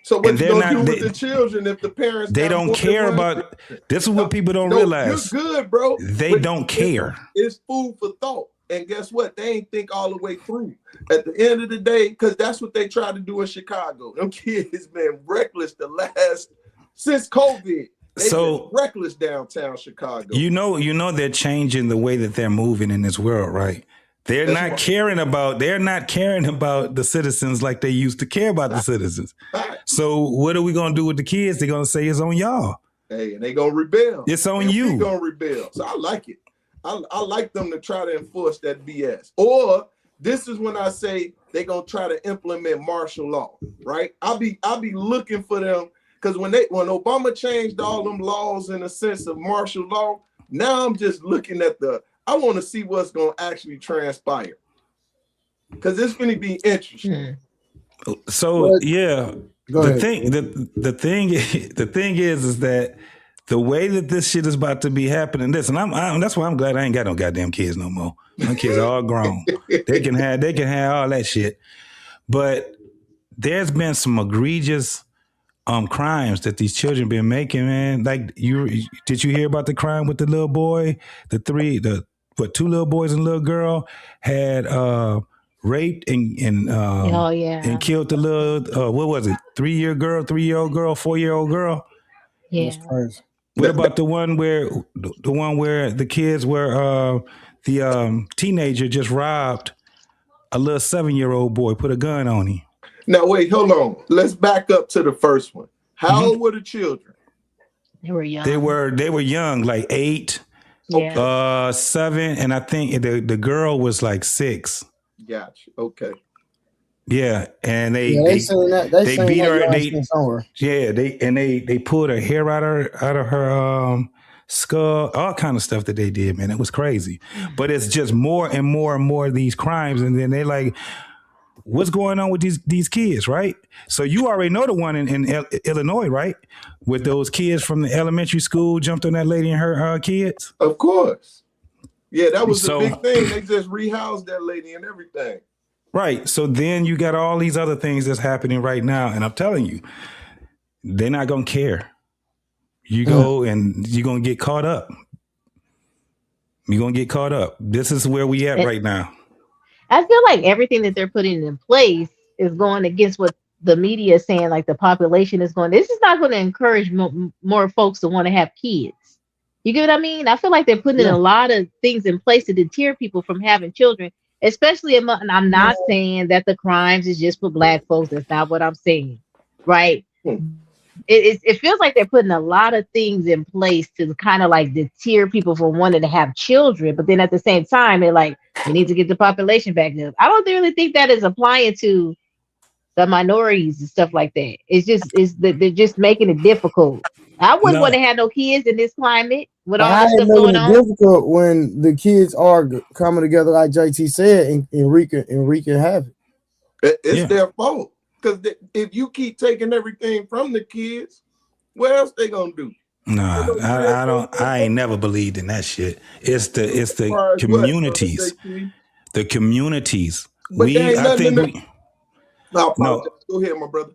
So what you gonna do with the children if the parents? They don't care about. This is what people don't realize. You're good, bro. They don't care. It's food for thought. And guess what? They ain't think all the way through. At the end of the day, because that's what they tried to do in Chicago. Them kids been reckless since COVID. They've been reckless downtown Chicago. You know they're changing the way that they're moving in this world, right? They're not caring about the citizens like they used to care about the citizens. So what are we gonna do with the kids? They're gonna say it's on y'all. Hey, and they gonna rebel. It's on you. They're gonna rebel. So I like it. I like them to try to enforce that BS. Or this is when I say they're gonna try to implement martial law, right? I'll be looking for them because when Obama changed all them laws in a sense of martial law, now I'm just looking at I want to see what's going to actually transpire because it's going to be interesting. So the thing is that the way that this shit is about to be happening, that's why I'm glad I ain't got no goddamn kids no more. My kids are all grown. They can have all that shit. But there's been some egregious crimes that these children been making, man. Like did you hear about the crime with the little boy? Two little boys and a little girl had raped and killed the little what was it? 3-year-old girl, 4-year-old girl. Yeah. That's crazy. What about the one where the kids were the teenager just robbed a little 7-year-old boy, put a gun on him. Now wait, hold on. Let's back up to the first one. How old were the children? They were young. They were young, like 8, 7, and I think the girl was like 6. Gotcha. Okay. Yeah, and they beat her. They pulled her hair out of her skull, all kind of stuff that they did, man. It was crazy. But it's just more and more and more of these crimes, and then they like, what's going on with these kids, right? So you already know the one in Illinois, right? With those kids from the elementary school jumped on that lady and her kids. Of course. Yeah, that was the So big thing. They just rehoused that lady and everything. right. So then you got all these other things that's happening right now, and I'm telling you, they're not gonna care. You go and you're gonna get caught up. You're gonna get caught up. This is where we at right now. I feel like everything that they're putting in place is going against what the media is saying. Like the population is going. This is not going to encourage more folks to want to have kids. You get what I mean? I feel like they're putting in a lot of things in place to deter people from having children, especially among. And I'm not saying that the crimes is just for Black folks. That's not what I'm saying, right? It feels like they're putting a lot of things in place to kind of like deter people from wanting to have children, but then at the same time, they're like, we need to get the population back up. I don't really think that is applying to the minorities and stuff like that. It's that they're just making it difficult. I wouldn't want to have no kids in this climate with all this stuff going on. It's difficult when the kids are coming together, like JT said, and wreaking havoc. It's their fault. Because if you keep taking everything from the kids, what else they gonna do? Nah, I ain't never believed in that shit. It's the communities. The communities. But I think no, go ahead, my brother.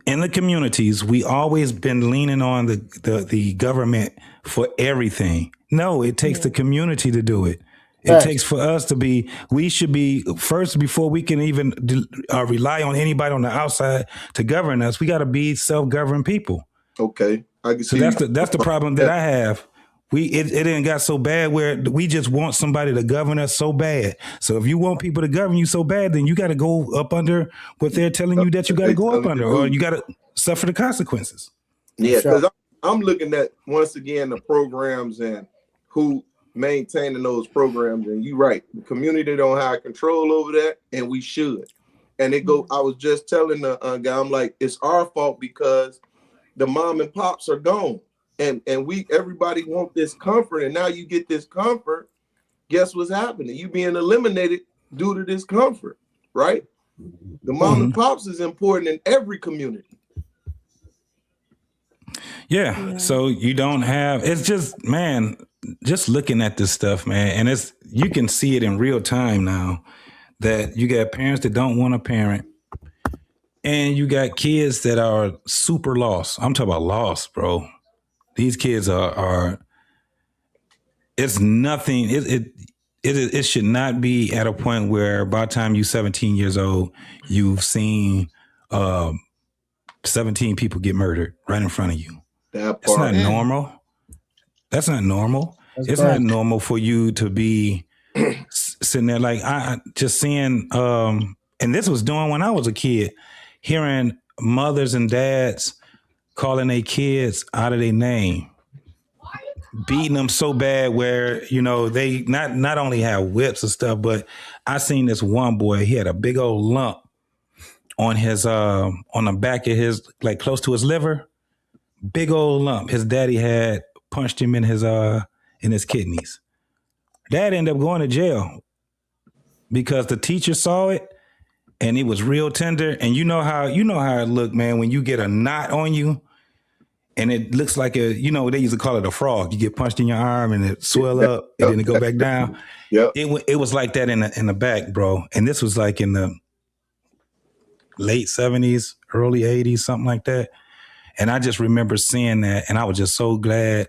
In the communities, we always been leaning on the government for everything. No, it takes the community to do it. It takes for us to be, we should be first before we can even rely on anybody on the outside to govern us. We got to be self-governed people. Okay. I can see that's the problem that I have. It didn't got so bad where we just want somebody to govern us so bad. So if you want people to govern you so bad, then you got to go up under what they're telling you that you got to go up under, or you got to suffer the consequences. Yeah, because I'm looking at, once again, the programs and who maintaining those programs, and you're right, the community don't have control over that, and we should. And I was just telling the guy, I'm like, it's our fault because the mom and pops are gone, and everybody want this comfort, and now you get this comfort. Guess what's happening? You being eliminated due to this comfort, right? The mom and pops is important in every community. Yeah. So you don't have, it's just, man, just looking at this stuff, man, and you can see it in real time now that you got parents that don't want a parent, and you got kids that are super lost. I'm talking about lost, bro. These kids are it's nothing. It should not be at a point where by the time you're 17 years old, you've seen 17 people get murdered right in front of you. That's not normal. That's not normal. It's not normal for you to be sitting there like I just seeing. And this was doing when I was a kid, hearing mothers and dads calling their kids out of their name, beating them so bad where they not only have whips and stuff, but I seen this one boy. He had a big old lump on his on the back of his, like close to his liver. Big old lump. His daddy had punched him in his kidneys. Dad ended up going to jail because the teacher saw it and it was real tender. And you know how it looked, man, when you get a knot on you and it looks like they used to call it a frog. You get punched in your arm and it swell up and then it go back down. Yeah. It was like that in the back, bro. And this was like in the late 70s, early 80s, something like that. And I just remember seeing that, and I was just so glad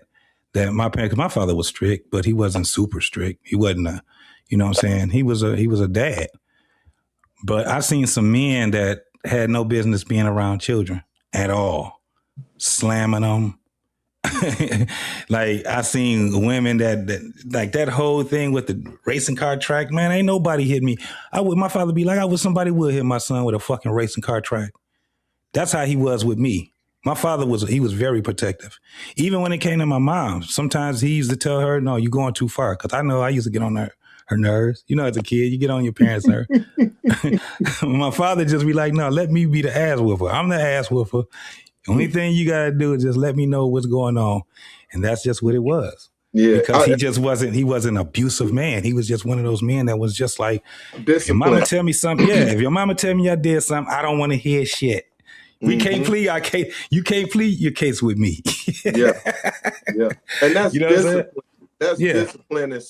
that my parents, because my father was strict, but he wasn't super strict. He wasn't you know what I'm saying? He was a dad. But I seen some men that had no business being around children at all, slamming them. Like I seen women that like that whole thing with the racing car track, man, ain't nobody hit me. My father be like, somebody would hit my son with a fucking racing car track. That's how he was with me. My father was very protective. Even when it came to my mom, sometimes he used to tell her, no, you're going too far. Because I know I used to get on her nerves. As a kid, you get on your parents' nerves. My father just be like, no, let me be the ass whooper. I'm the ass whooper. The only thing you got to do is just let me know what's going on. And that's just what it was. Yeah, because he wasn't an abusive man. He was just one of those men that was just like, if your mama tell me something, if your mama tell me I did something, I don't want to hear shit. We can't plead. You can't plead your case with me. Yeah. And that's discipline. That's discipline, and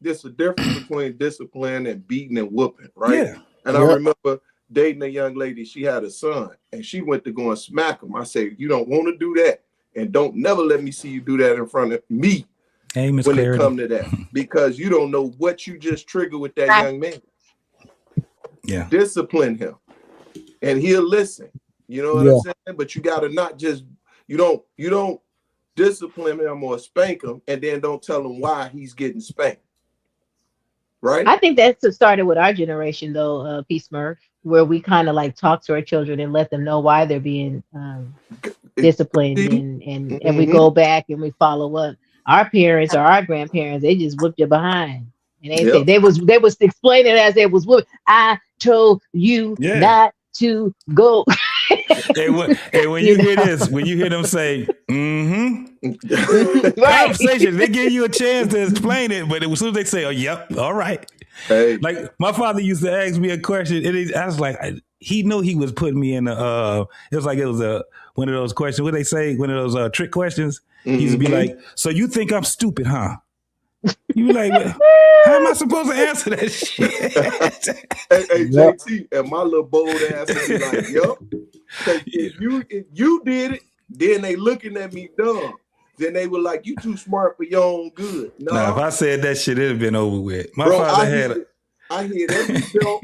there's a difference between discipline and beating and whooping, right? Yeah. And I remember dating a young lady. She had a son, and she went to go and smack him. I said, "You don't want to do that, and don't never let me see you do that in front of me." Hey, Miss when Clarity. it come to that, because you don't know what you just triggered with that young man. Yeah. Discipline him, and he'll listen. You know what I'm saying? But you gotta not just you don't discipline him or spank him and then don't tell him why he's getting spanked. Right? I think that's what started with our generation though, Peace Murph, where we kind of like talk to our children and let them know why they're being disciplined and we go back and we follow up. Our parents or our grandparents, they just whipped you behind. And they say they was explaining it as they was whooping. I told you not to go. Hey, when you hear this, when you hear them say, conversation, they give you a chance to explain it, but as soon as they say, oh, yep, all right. Hey. Like my father used to ask me a question, and I was like, he knew he was putting me in it was like it was one of those questions. What they say, one of those trick questions. He used to be like, so you think I'm stupid, huh? You be like, well, how am I supposed to answer that shit? hey, JT, and my little bold ass would be like, yup. If you did it, then they looking at me dumb. Then they were like, you too smart for your own good. Nah, if I said that shit, it'd have been over with. My Bro, father I hid every belt.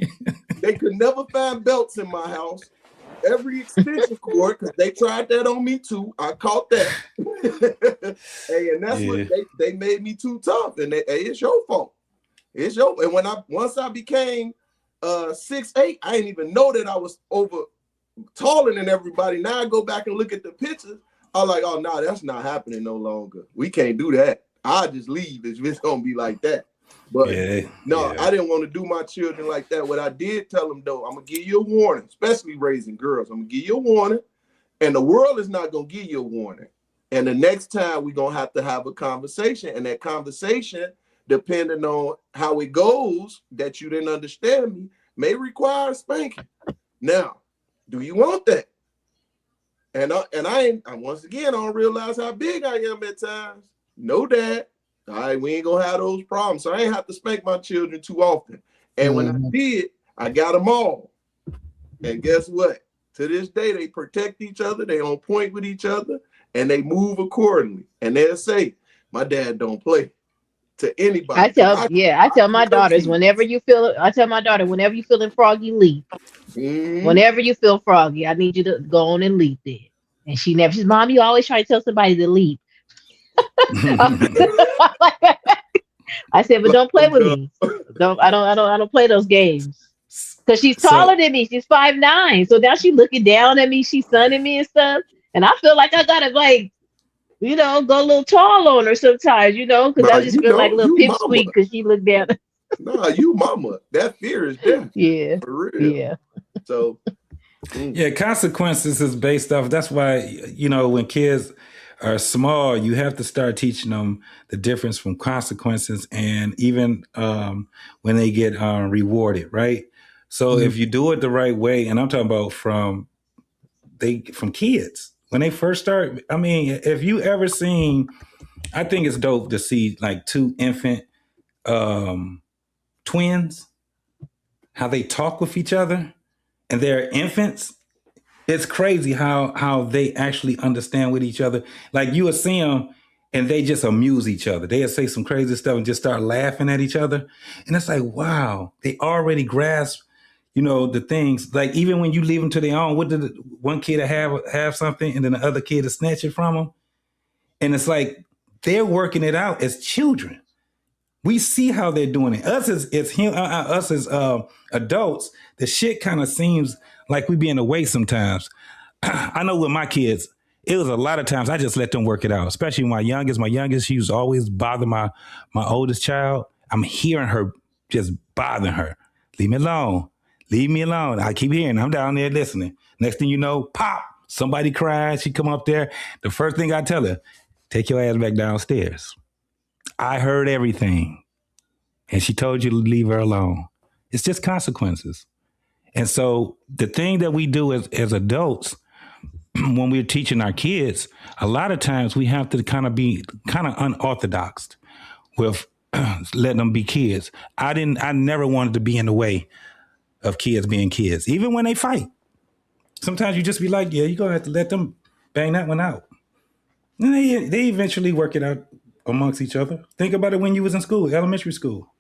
They could never find belts in my house. Every extension cord, because they tried that on me too. I caught that. Hey, and that's what they made me too tough. And it's your fault. It's your. And once I became 6'8", I didn't even know that I was taller than everybody. Now I go back and look at the pictures. I'm like, oh no, that's not happening no longer. We can't do that. I'll just leave if it's gonna be like that. But I didn't want to do my children like that. What I did tell them though, I'm gonna give you a warning, especially raising girls. I'm gonna give you a warning, and the world is not gonna give you a warning. And the next time we're gonna have a conversation, and that conversation, depending on how it goes, that you didn't understand me, may require spanking. Now, do you want that? And I once again, I don't realize how big I am at times. No, Dad. All right, we ain't gonna have those problems. So I ain't have to spank my children too often. And when I did, I got them all. And guess what? To this day, they protect each other. They on point with each other, and they move accordingly. And they'll say, "My dad don't play." To anybody. I tell my daughters whenever you feel. I tell my daughter whenever you feeling froggy, leap. Whenever you feel froggy, I need you to go on and leap there. And she's Mom, you always try to tell somebody to leap. I said, but don't play with me. I don't play those games. Because she's taller than me. She's 5'9". So now she's looking down at me, she's sunning me and stuff. And I feel like I gotta go a little tall on her sometimes, because I just feel like a little pipsqueak because she looked down. Nah, you mama. That fear is there. Yeah. For real. Yeah. So consequences is based off. That's why, when kids are small, you have to start teaching them the difference from consequences and even when they get rewarded, right? So if you do it the right way, and I'm talking about from kids, when they first start, I mean, if you ever seen, I think it's dope to see like two infant twins, how they talk with each other and they're infants. It's crazy how they actually understand with each other. Like you will see them and they just amuse each other. They'll say some crazy stuff and just start laughing at each other. And it's like, wow, they already grasp, the things. Like even when you leave them to their own, what did one kid have something and then the other kid to snatch it from them? And it's like they're working it out as children. We see how they're doing it. Us as adults, the shit kind of seems like we be in the way sometimes. I know with my kids, it was a lot of times I just let them work it out, especially my youngest. My youngest, she was always bothering my oldest child. I'm hearing her just bothering her. Leave me alone. Leave me alone. I keep hearing, I'm down there listening. Next thing you know, pop, somebody cries. She come up there. The first thing I tell her, take your ass back downstairs. I heard everything. And she told you to leave her alone. It's just consequences. And so the thing that we do as adults, when we're teaching our kids, a lot of times we have to be unorthodox with letting them be kids. I never wanted to be in the way of kids being kids, even when they fight. Sometimes you just be like, yeah, you're going to have to let them bang that one out. And they eventually work it out amongst each other. Think about it when you was in school, elementary school.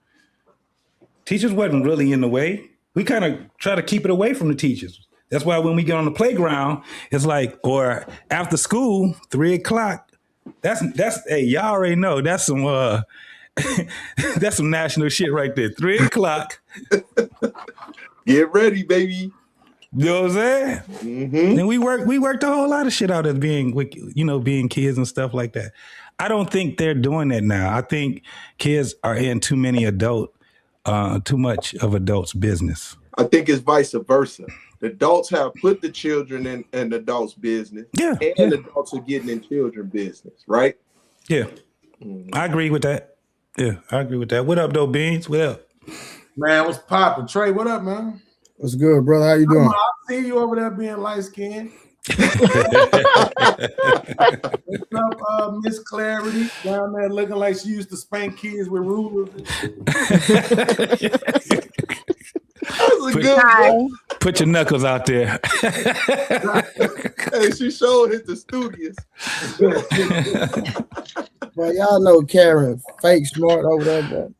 Teachers wasn't really in the way. We kind of try to keep it away from the teachers. That's why when we get on the playground, it's like, or after school, 3:00. That's hey, y'all already know that's some that's some national shit right there. 3:00. Get ready, baby. You know what I'm saying? Mm-hmm. And we worked a whole lot of shit out as being kids and stuff like that. I don't think they're doing that now. I think kids are in too much of adults' business. I think it's vice versa. The adults have put the children in the adults' business. Yeah. And adults are getting in children's business, right? Yeah. I agree with that. Yeah, I agree with that. What up, though, Beans? What up? Man, what's poppin'? Trey, what up, man? What's good, brother? How you doing? I see you over there being light skinned. What's up, Miss Clarity down there looking like she used to spank kids with rulers and shit. That was a good one. Put your knuckles out there. Hey, she showed it to studious. Well, y'all know Karen, fake smart over there, bro.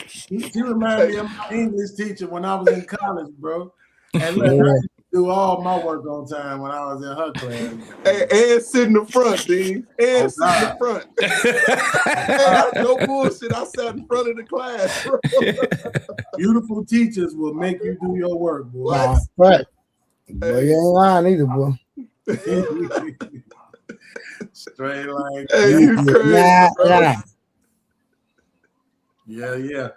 She reminded me of my English teacher when I was in college, bro. And let her do all my work on time when I was in her class. And sit in the front, Dean. And sit in the front. No bullshit. I sat in front of the class, bro. Beautiful teachers will make you do your work, boy. Nah, right. But you ain't lying either, boy. Straight like Hey, you crazy, bro. Yeah.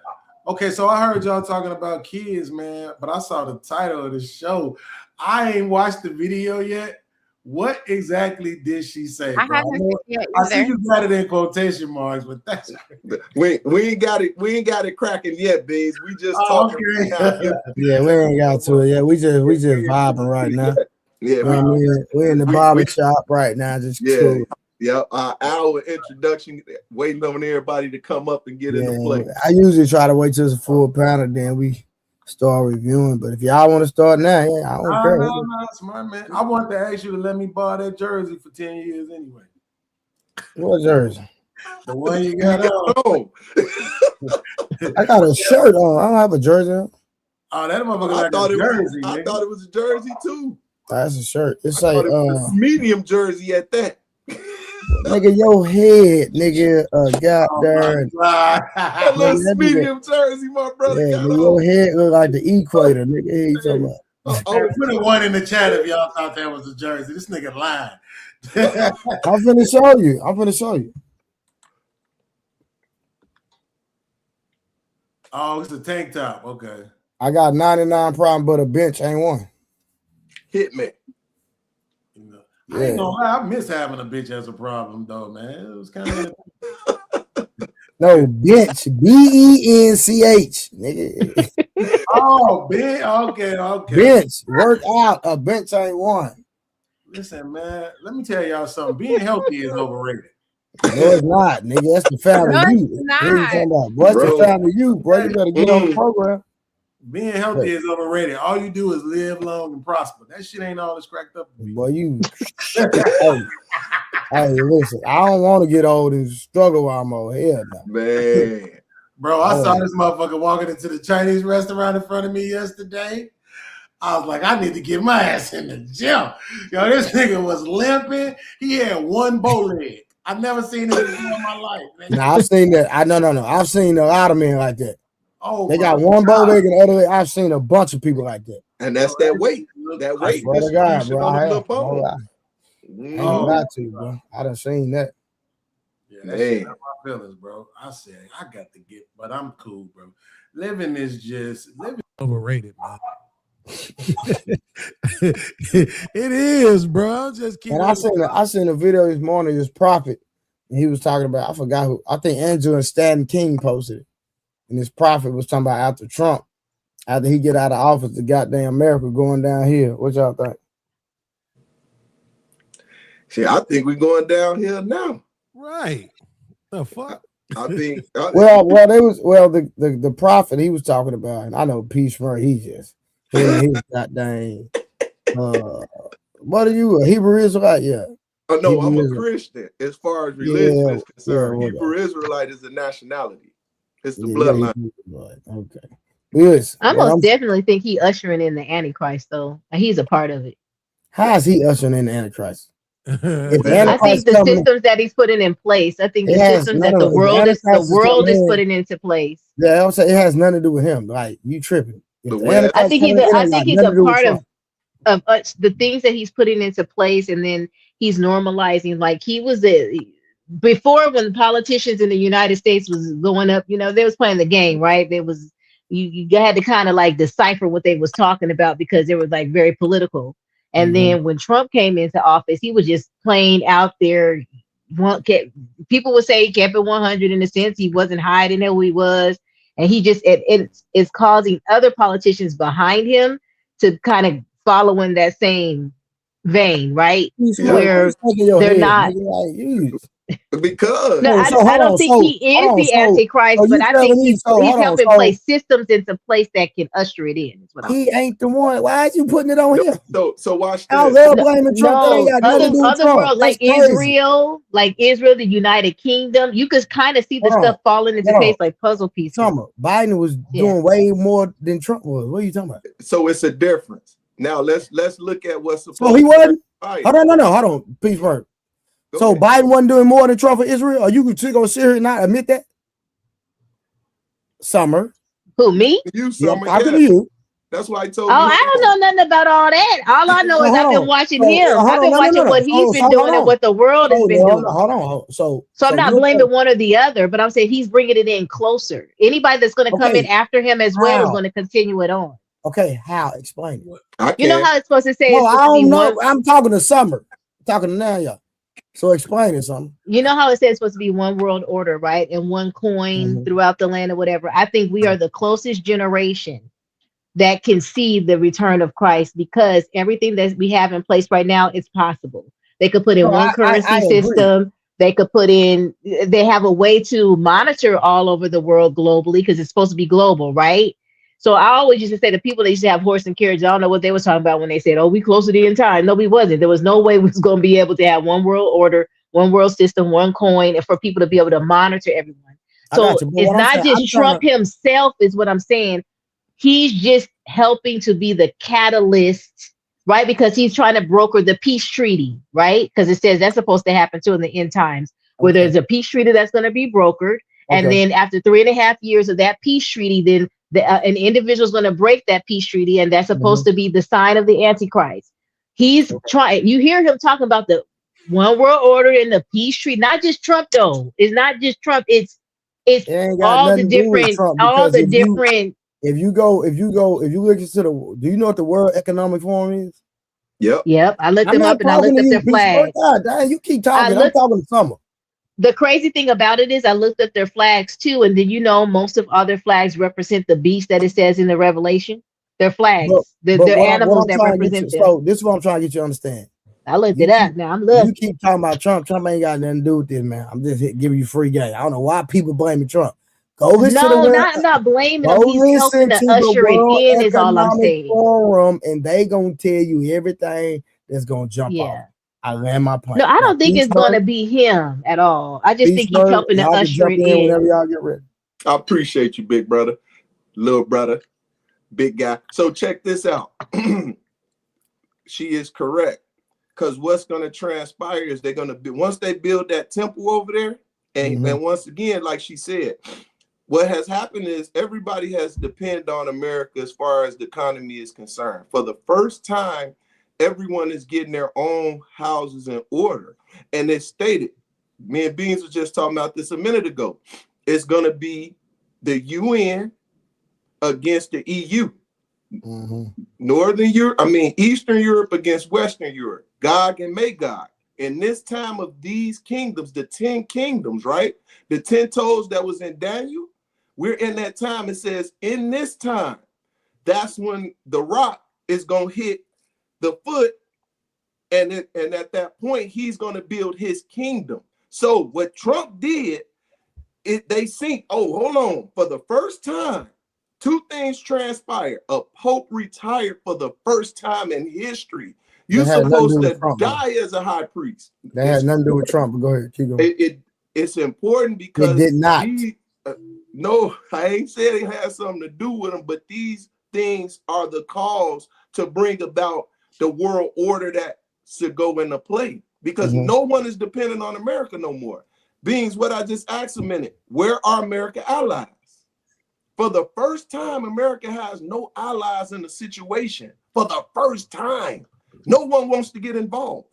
Okay, so I heard y'all talking about kids, man, but I saw the title of the show. I ain't watched the video yet. What exactly did she say? I haven't yet I see you got it in quotation marks, but that's we ain't got it cracking yet, Beans. We just talking. Okay. Yeah, we ain't got to it yet. We just vibing right now. Yeah, we're in the barber shop right now, just cool. Yeah, our introduction, waiting on everybody to come up and get into play. I usually try to wait till it's a full panel, then we start reviewing. But if y'all want to start now, I don't care. No, smart man. I want to ask you to let me borrow that jersey for 10 years anyway. What jersey? The one you got on. I got a shirt on. I don't have a jersey on. Oh, that motherfucker got a jersey. I thought it was a jersey too. That's a shirt. It's like a medium jersey at that. Nigga, your head, nigga, goddamn. That little medium jersey, my brother. Yeah, nigga, your head look like the equator, nigga. Hey, you talking about? Put a one in the chat if y'all thought that was a jersey. This nigga lying. I'm finna show you. Oh, it's a tank top. Okay. I got 99 problem, but a bench ain't one. Hit me. I ain't gonna lie, I miss having a bitch as a problem, though, man. It was kind of no bench, BENCH, nigga. Oh, bench. Okay. Bench, work out. A bench ain't one. Listen, man. Let me tell y'all something. Being healthy is overrated. No, it's not, nigga. That's the found of you. What are you talking about? What's the found of you, bro? You better get on the program. Being healthy is overrated. All you do is live long and prosper. That shit ain't all it's cracked up to be. Boy, you. hey, listen. I don't want to get old and struggle while I'm old. Hell no. Man. Bro, I saw this motherfucker walking into the Chinese restaurant in front of me yesterday. I was like, I need to get my ass in the gym. Yo, this nigga was limping. He had one bow leg. I've never seen it before in my life, man. Nah, I've seen that. No. I've seen a lot of men like that. Oh, they got one bow leg and the other leg. I've seen a bunch of people like that. And that's that weight. That weight. I swear to God, bro. I have. Oh, got to, bro. I done seen that. Yeah, that shit hurt my feelings, bro. I said, I got to get, but I'm cool, bro. Living is overrated, man. It is, bro. Just keep. And I seen a video this morning. This prophet He was talking about, I forgot who, I think Andrew and Stanton King posted it. And his prophet was talking about after he get out of office, the goddamn America going downhill. What y'all think? See, I think we're going downhill now. Right. The fuck? I think the prophet he was talking about, and I know Peace Murray, him and his goddamn what are you, a Hebrew Israelite? Yeah. Oh no, Hebrew I'm a Israelite. Christian as far as religion is concerned. Hebrew Israelite is the nationality. It's the bloodline. Okay. Yes. I most definitely think he ushering in the Antichrist, though. He's a part of it. How is he ushering in the Antichrist? I think the systems that he's putting in place. I think the systems that the world is putting into place. Yeah, I'm saying it has nothing to do with him. Like, you tripping. I think he's a part of the things that he's putting into place, and then he's normalizing. Like, he was before, when politicians in the United States was going up, they was playing the game, right? There was you had to kind of like decipher what they was talking about because they were like very political. And then when Trump came into office, he was just playing out there. People would say he kept it 100 in a sense. He wasn't hiding who he was. And he just, it's causing other politicians behind him to kind of follow in that same vein, right? Where they're not. Because I don't think he is the Antichrist, but I think he's helping place systems into place that can usher it in. He ain't the one. Why are you putting it on him? So watch this. I love blaming Trump. Other world like Israel, the United Kingdom, you could kind of see the stuff falling into place like puzzle pieces. Biden was doing way more than Trump was. What are you talking about? So it's a difference. Now let's look at what's supposed. So he wasn't. Hold on. Peace first. So Biden wasn't doing more than Trump for Israel? Are you going to sit here and not admit that? Summer. Who, me? You, Summer. I'm talking to you. That's why I told you. I don't know nothing about all that. All I know is I've been watching him. I've been watching what he's been doing and what the world has been doing. Hold on. So I'm not blaming one or the other, but I'm saying he's bringing it in closer. Anybody that's going to come in after him as well is going to continue it on. Okay, how? Explain it. You know how it's supposed to say? No, I don't know. I'm talking to Summer. I'm talking to now, y'all. So explain it, something. You know how it says it's supposed to be one world order, right? And one coin throughout the land or whatever. I think we are the closest generation that can see the return of Christ because everything that we have in place right now is possible. They could put in one currency system. They could put in, they have a way to monitor all over the world globally because it's supposed to be global, right? So I always used to say the people that used to have horse and carriage, I don't know what they were talking about when they said, oh, we close to the end time. No, we wasn't. There was no way we was going to be able to have one world order, one world system, one coin, and for people to be able to monitor everyone. So it's not just Trump himself is what I'm saying. He's just helping to be the catalyst, right? Because he's trying to broker the peace treaty, right? Because it says that's supposed to happen too in the end times, where there's a peace treaty that's going to be brokered. And then after 3.5 years of that peace treaty, then an individual is going to break that peace treaty, and that's supposed to be the sign of the Antichrist. He's trying. You hear him talking about the one world order and the peace treaty. Not just Trump, though. It's not just Trump. It's all the different. If you look into do you know what the World Economic Forum is? Yep. I looked them up and I looked up their flags. God, damn, you keep talking. I'm talking to Summer. The crazy thing about it is I looked up their flags too, and did you know most of other flags represent the beast that it says in the Revelation? Their flags, they're animals that represent them. So this is what I'm trying to get you to understand. I looked it up. Now I'm looking. You keep talking about Trump. Trump ain't got nothing to do with this, man. I'm just giving you free game. I don't know why people blaming Trump. I'm not blaming him. He's helping to usher it in. Is all I'm saying. Forum, and they gonna tell you everything that's gonna jump off. I land my plane. No, I don't think it's going to be him at all. I just think he's helping to usher it in. Whenever y'all get ready. I appreciate you, big brother, little brother, big guy. So check this out. She is correct. Because what's going to transpire is they're going to be, once they build that temple over there, and once again, like she said, what has happened is everybody has depended on America as far as the economy is concerned. For the first time, everyone is getting their own houses in order. And it's stated, me and Beans was just talking about this a minute ago, it's going to be the UN against the EU. Eastern Europe against Western Europe. Gog and Magog. in this time of these kingdoms, the 10 kingdoms, right? The 10 toes that was in Daniel, we're in that time. It says, in this time, that's when the rock is going to hit the foot. And at that point, he's going to build his kingdom. So what Trump did, they think, oh, hold on. For the first time, two things transpired. A pope retired for the first time in history. You're supposed to die as a high priest. That had nothing to do with Trump. But go ahead, keep going. It's important because it did not. No, I ain't said it has something to do with them, but these things are the cause to bring about the world order that should go into play, because no one is dependent on America no more. Beings, what I just asked a minute, where are America allies? For the first time, America has no allies in the situation. For the first time, no one wants to get involved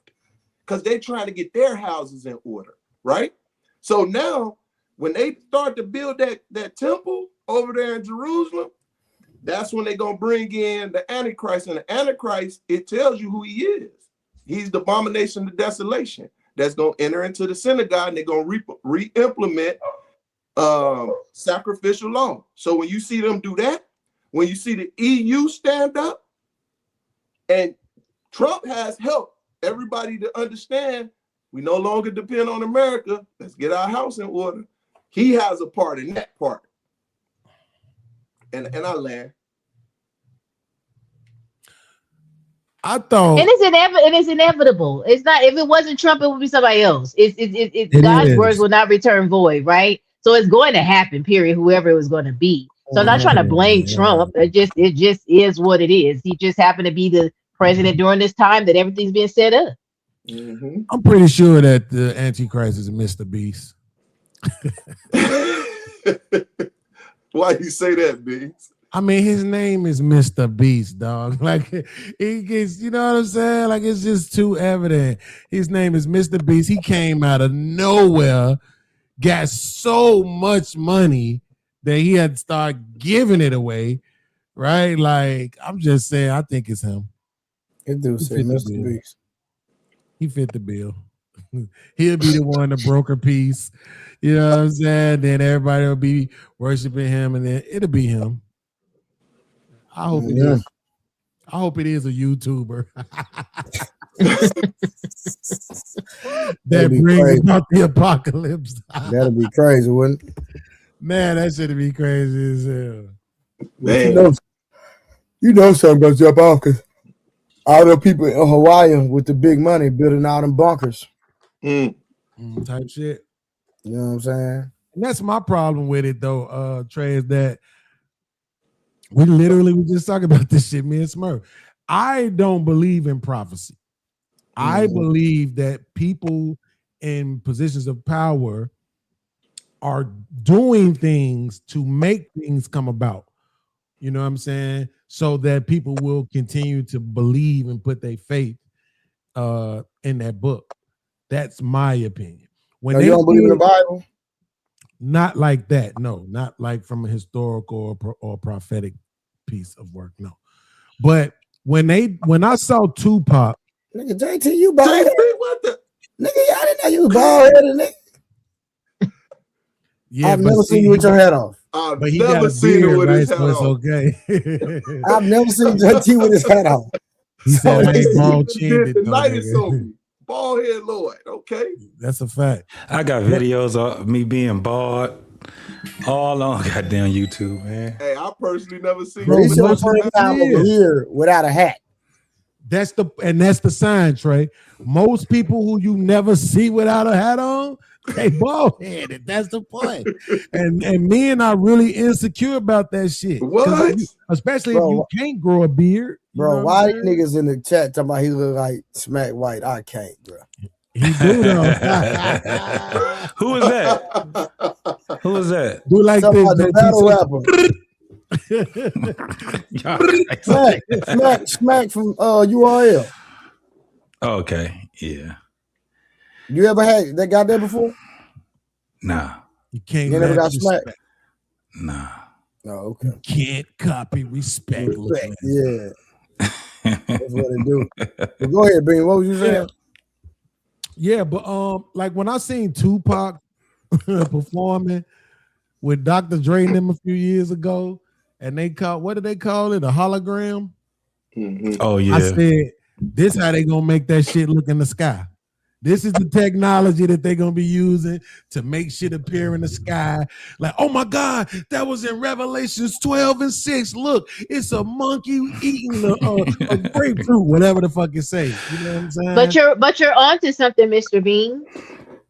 because they're trying to get their houses in order, right? So now, when they start to build that temple over there in Jerusalem, that's when they're going to bring in the Antichrist. And the Antichrist, it tells you who he is. He's the abomination of desolation that's going to enter into the synagogue, and they're going to re-implement sacrificial law. So when you see them do that, when you see the EU stand up, and Trump has helped everybody to understand we no longer depend on America. Let's get our house in order. He has a part in that part. And I land. I thought, and it's inevitable. It's not. If it wasn't Trump, it would be somebody else. It's God's words will not return void, right? So it's going to happen. Period. Whoever it was going to be. So I'm not trying to blame Trump. It just is what it is. He just happened to be the president during this time that everything's being set up. Mm-hmm. I'm pretty sure that the Antichrist is Mr. Beast. Why you say that, Beast? I mean, his name is Mr. Beast, dog. Like, he gets, you know what I'm saying? Like, it's just too evident. His name is Mr. Beast. He came out of nowhere, got so much money that he had to start giving it away, right? Like, I'm just saying, I think it's him. It do say Mr. Beast. He fit the bill. He'll be the one to broker peace. You know what I'm saying? Then everybody will be worshiping him, and then it'll be him. I hope it is. I hope it is a YouTuber that brings about the apocalypse. That'd be crazy, wouldn't it? Man, that should be crazy as hell. Man. You know something about jump off because all the people in Hawaii with the big money building all them bunkers. Type shit. You know what I'm saying? And that's my problem with it, though, Trey, is that we literally were just talking about this shit, me and Smurf. I don't believe in prophecy. I believe that people in positions of power are doing things to make things come about. You know what I'm saying? So that people will continue to believe and put their faith in that book. That's my opinion. When you don't believe in the Bible? Not like that. No, not like from a historical or prophetic piece of work. No. But when I saw Tupac, nigga, JT, you bald headed. What the nigga? I didn't know you was bald headed, nigga. Yeah, I've never seen you with your hat off. I've never seen him with his hat off. Okay. I've never seen JT with his hat off. He said, I ain't bald chinned. Bald head Lord, okay? That's a fact. I got videos of me being bald all on goddamn YouTube, man. Hey, I personally never seen him. It's your first time over here without a hat. That's the sign, Trey. Most people who you never see without a hat on, they bald headed. That's the point. and men are really insecure about that shit. What? Especially if you can't grow a beard. Bro, why niggas in the chat talking about he look like Smack White? I can't, bro. He do though. Who is that? Who is that? Do like this, the battle rapper. Smack from URL. Okay, yeah. You ever had that got there before? Nah. You can't. You never got smacked? Nah. No, okay. You can't copy respect. Yeah. That's what they do. But go ahead, Bean. What was you saying? Yeah, but like when I seen Tupac performing with Dr. Dre and them a few years ago, and they call what did they call it? A hologram. Oh I yeah. said, this how they gonna make that shit look in the sky. This is the technology that they're gonna be using to make shit appear in the sky. Like, oh my God, that was in Revelations 12 and 6. Look, it's a monkey eating a grapefruit, whatever the fuck it say. You know what I'm saying? But you're onto something, Mr. Bean,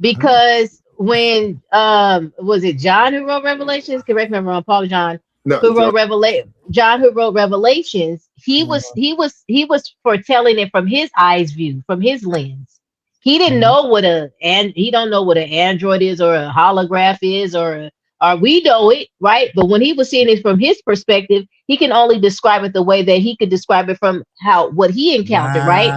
because when was it John who wrote Revelations? Correct me if I'm wrong, Paul John No, who John. wrote John who wrote Revelations, he was foretelling it from his eyes view, from his lens. He didn't know what he don't know what an android is or a holograph is or we know it, right? But when he was seeing it from his perspective, he can only describe it the way that he could describe it from what he encountered, right?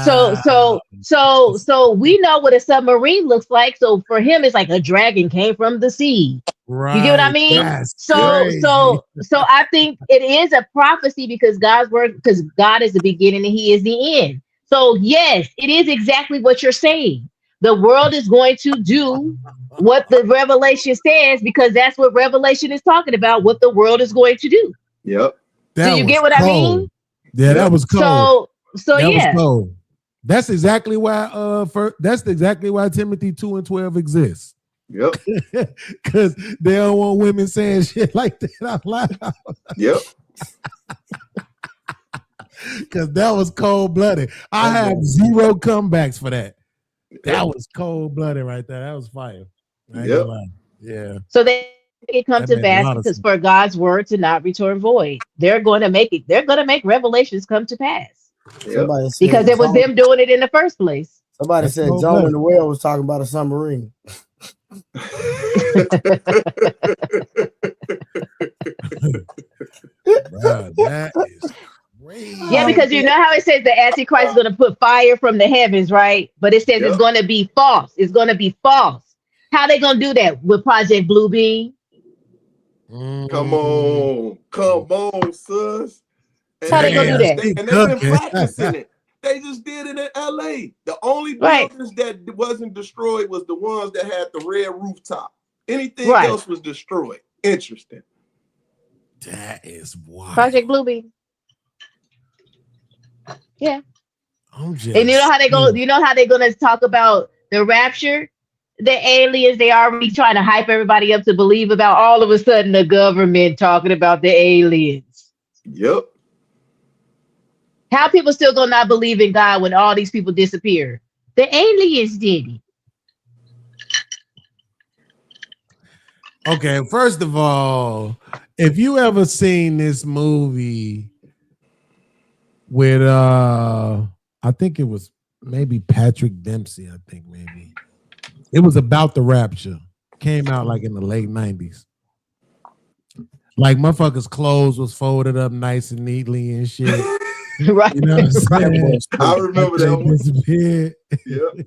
So Wow. so we know what a submarine looks like. So for him, it's like a dragon came from the sea. You get what I Right. mean? That's So crazy. I think it is a prophecy because because God is the beginning and He is the end. So yes, it is exactly what you're saying. The world is going to do what the Revelation says because that's what Revelation is talking about. What the world is going to do. Yep. Do That you was get what I cold. mean? Yeah, that Yep. was cold. So That was yeah. cold. That's exactly why that's exactly why Timothy 2 and 12 exists. Yep. Because they don't want women saying shit like that out loud. Yep. Because that was cold blooded. I have zero comebacks for that. That was cold blooded right there. That was fire. I ain't Yep. gonna lie. Yeah. So they it come That to made a pass lot of because sense. for God's word to not return void, they're going to make it. They're going to make revelations come to pass Yep. Somebody because said it was John. them doing it in the first place. Somebody That's said cold John in blooded. the well was talking about a submarine. Bro, that is crazy. Yeah, because you know how it says the Antichrist is going to put fire from the heavens, right? But it says it's Yep. going to be false. It's going to be false. How they going to do that with Project Bluebeam? Come Mm. on. Come on, sis. How they going to Damn, do that? she They've been cooking. practicing it. They just did it in LA. The only Right, buildings that wasn't destroyed was the ones that had the red rooftop. Anything right. else was destroyed. Interesting. That is wild. Project Bluebeam. Yeah. I'm just And you know how they go, you know how they're gonna talk about the rapture? The aliens, they already trying to hype everybody up to believe about all of a sudden the government talking about the aliens. Yep. How people still gonna not believe in God when all these people disappear? The aliens did it. Okay, first of all, if you ever seen this movie with I think it was maybe Patrick Dempsey, I think maybe. It was about the rapture. Came out like in the late 90s. Like motherfuckers' clothes was folded up nice and neatly and shit. Right. You know what I'm saying? I remember that one. Disappeared. Yep.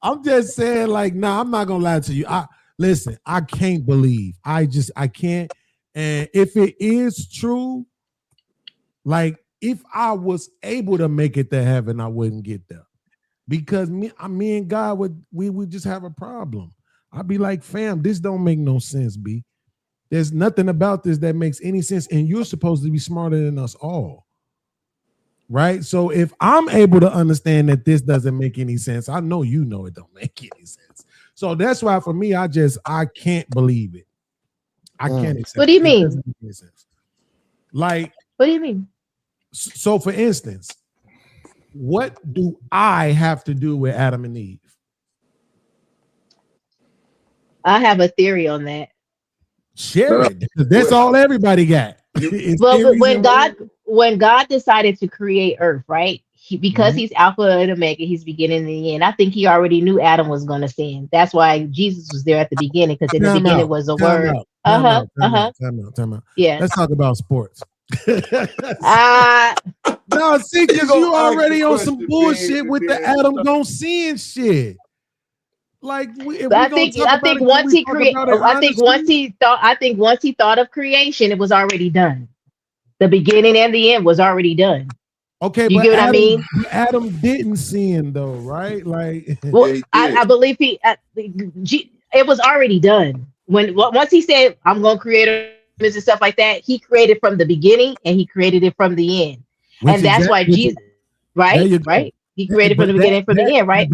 I'm just saying, like, nah, I'm not gonna lie to you. Listen, I can't believe. I can't. And if it is true, like if I was able to make it to heaven, I wouldn't get there. Because me and God would just have a problem. I'd be like, fam, this don't make no sense, B. There's nothing about this that makes any sense. And you're supposed to be smarter than us all. Right? So if I'm able to understand that this doesn't make any sense, I know you know it don't make any sense. So that's why for me, I can't believe it. I can't accept it. What do you It mean? doesn't make any sense. Like, What do you mean? so for instance, what do I have to do with Adam and Eve? I have a theory on that. Share it. That's all everybody got. Well, when God decided to create Earth, right? Because he's Alpha and Omega, he's beginning and the end. I think he already knew Adam was going to sin. That's why Jesus was there at the beginning, because in the beginning was a word. Time out. Yeah. Let's talk about sports. No, see, because gonna you ask already the on some question, bullshit man, with the man. Adam don't see and shit. Like, I think once he thought of creation, it was already done. The beginning and the end was already done. Okay, You but get what I mean? Adam didn't sin though, right? Like, Well, Yeah, he I did. believe it was already done when once he said, "I'm going to create humans and stuff like that." He created from the beginning and he created it from the end, which and that's exact, why which Jesus, there right, you go. right. He created from But the beginning and from the end, right?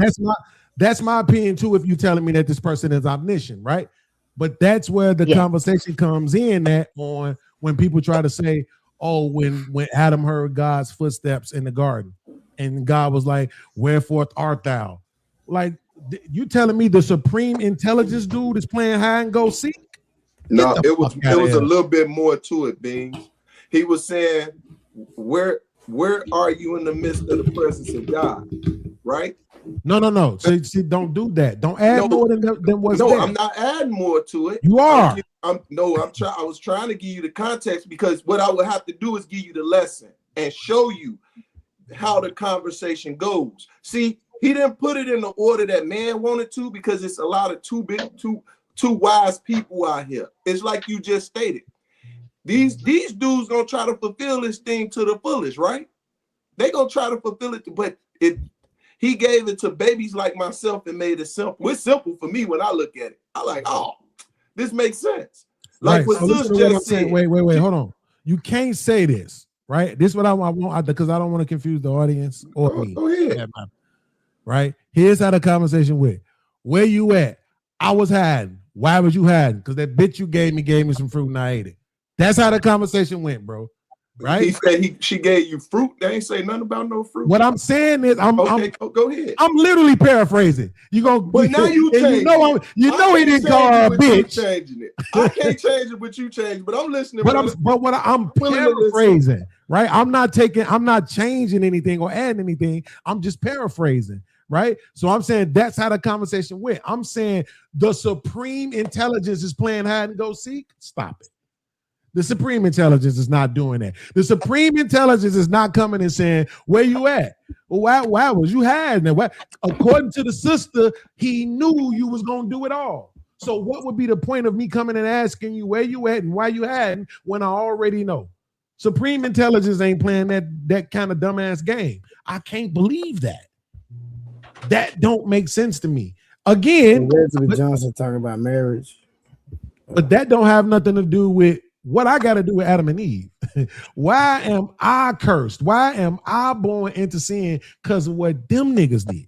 that's my opinion too. If you're telling me that this person is omniscient, right? But that's where the Yeah. conversation comes in that on when people try to say, "Oh, when Adam heard God's footsteps in the garden, and God was like, 'Wherefore art thou?'" Like you telling me the supreme intelligence dude is playing hide and go seek? Get No, the it fuck was out of a here. little bit more to it, Beans. He was saying, where are you in the midst of the presence of God? Right? No. See, don't do that. Don't add No, more than what's no, there. I'm not adding more to it. You are. I was trying to give you the context, because what I would have to do is give you the lesson and show you how the conversation goes. See, he didn't put it in the order that man wanted to, because it's a lot of too wise people out here. It's like you just stated. These dudes gonna try to fulfill this thing to the fullest, right? They gonna try to fulfill it, but he gave it to babies like myself and made it simple. It's simple for me when I look at it. I like, oh, this makes sense. Like Right. what So listen Sis to what I'm just saying. said. Wait, hold on. You can't say this, right? This is what I want, because I don't want to confuse the audience or me. Go ahead. Right? Here's how the conversation went. Where you at? I was hiding. Why was you hiding? Because that bitch you gave me some fruit and I ate it. That's how the conversation went, bro. Right? He said she gave you fruit. They ain't say nothing about no fruit. What I'm saying is, go ahead. I'm literally paraphrasing. You gonna, but now you change. You know he didn't call her a bitch. Changing it. I can't change it, but you change. But I'm listening. But I'm paraphrasing, right? I'm not changing anything or adding anything. I'm just paraphrasing, right? So I'm saying that's how the conversation went. I'm saying the supreme intelligence is playing hide and go seek. Stop it. The supreme intelligence is not doing that. The supreme intelligence is not coming and saying, "Where you at? Well, why was you hiding?" According to the sister, he knew you was gonna do it all. So what would be the point of me coming and asking you where you at and why you hiding when I already know? Supreme intelligence ain't playing that kind of dumbass game. I can't believe that. That don't make sense to me. Again, Johnson talking about marriage, but that don't have nothing to do with what I got to do with Adam and Eve. Why am I cursed? Why am I born into sin? Because of what them niggas did.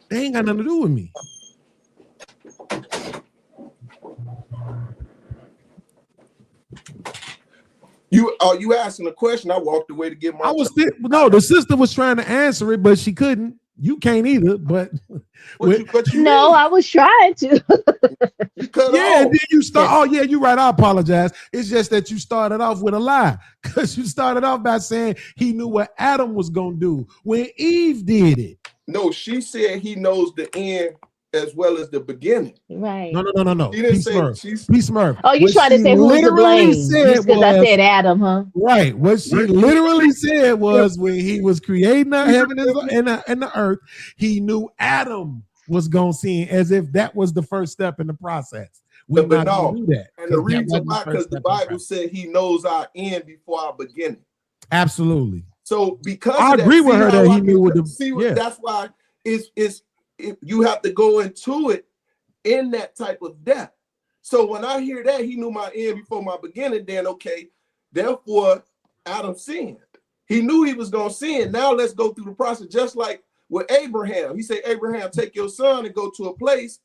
They ain't got nothing to do with me. You asking a question? I walked away to get my. The sister was trying to answer it, but she couldn't. You can't either. But no, I was trying to. And then you start. Oh yeah, you're right. I apologize. It's just that you started off with a lie, because you started off by saying he knew what Adam was gonna do when Eve did it. No, she said he knows the end as well as the beginning. Right. No. She didn't say Smurf. Oh, you trying to say who's to blame? Because I said Adam, huh? Right. What she literally said was when he was creating the heaven and the earth, he knew Adam was going to sin, as if that was the first step in the process. We're not going to do that. And the reason why, because the Bible said he knows our end before our beginning. Absolutely. So because I agree with her that he knew what that's why you have to go into it in that type of depth. So when I hear that he knew my end before my beginning, then okay, therefore Adam sinned. He knew he was going to sin. Now let's go through the process, just like with Abraham. He said, Abraham, take your son and go to a place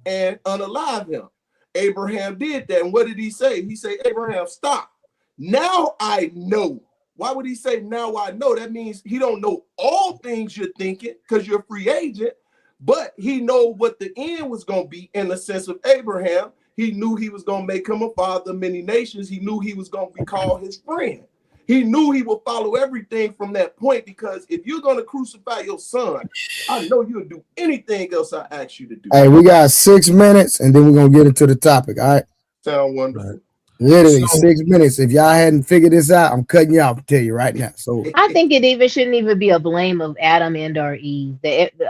and unalive him. Abraham did that. And what did he say? He said, Abraham, stop. Now I know. Why would he say, now I know? That means he don't know all things you're thinking, because you're a free agent, but he know what the end was going to be. In the sense of Abraham, he knew he was going to make him a father of many nations. He knew he was going to be called his friend. He knew he would follow everything from that point, because if you're going to crucify your son, I know you'll do anything else I ask you to do. Hey, we got 6 minutes and then we're going to get into the topic. All right. Sound wonderful. Literally 6 minutes. If y'all hadn't figured this out, I'm cutting you off to tell you right now. So I think it shouldn't even be a blame of Adam and or Eve.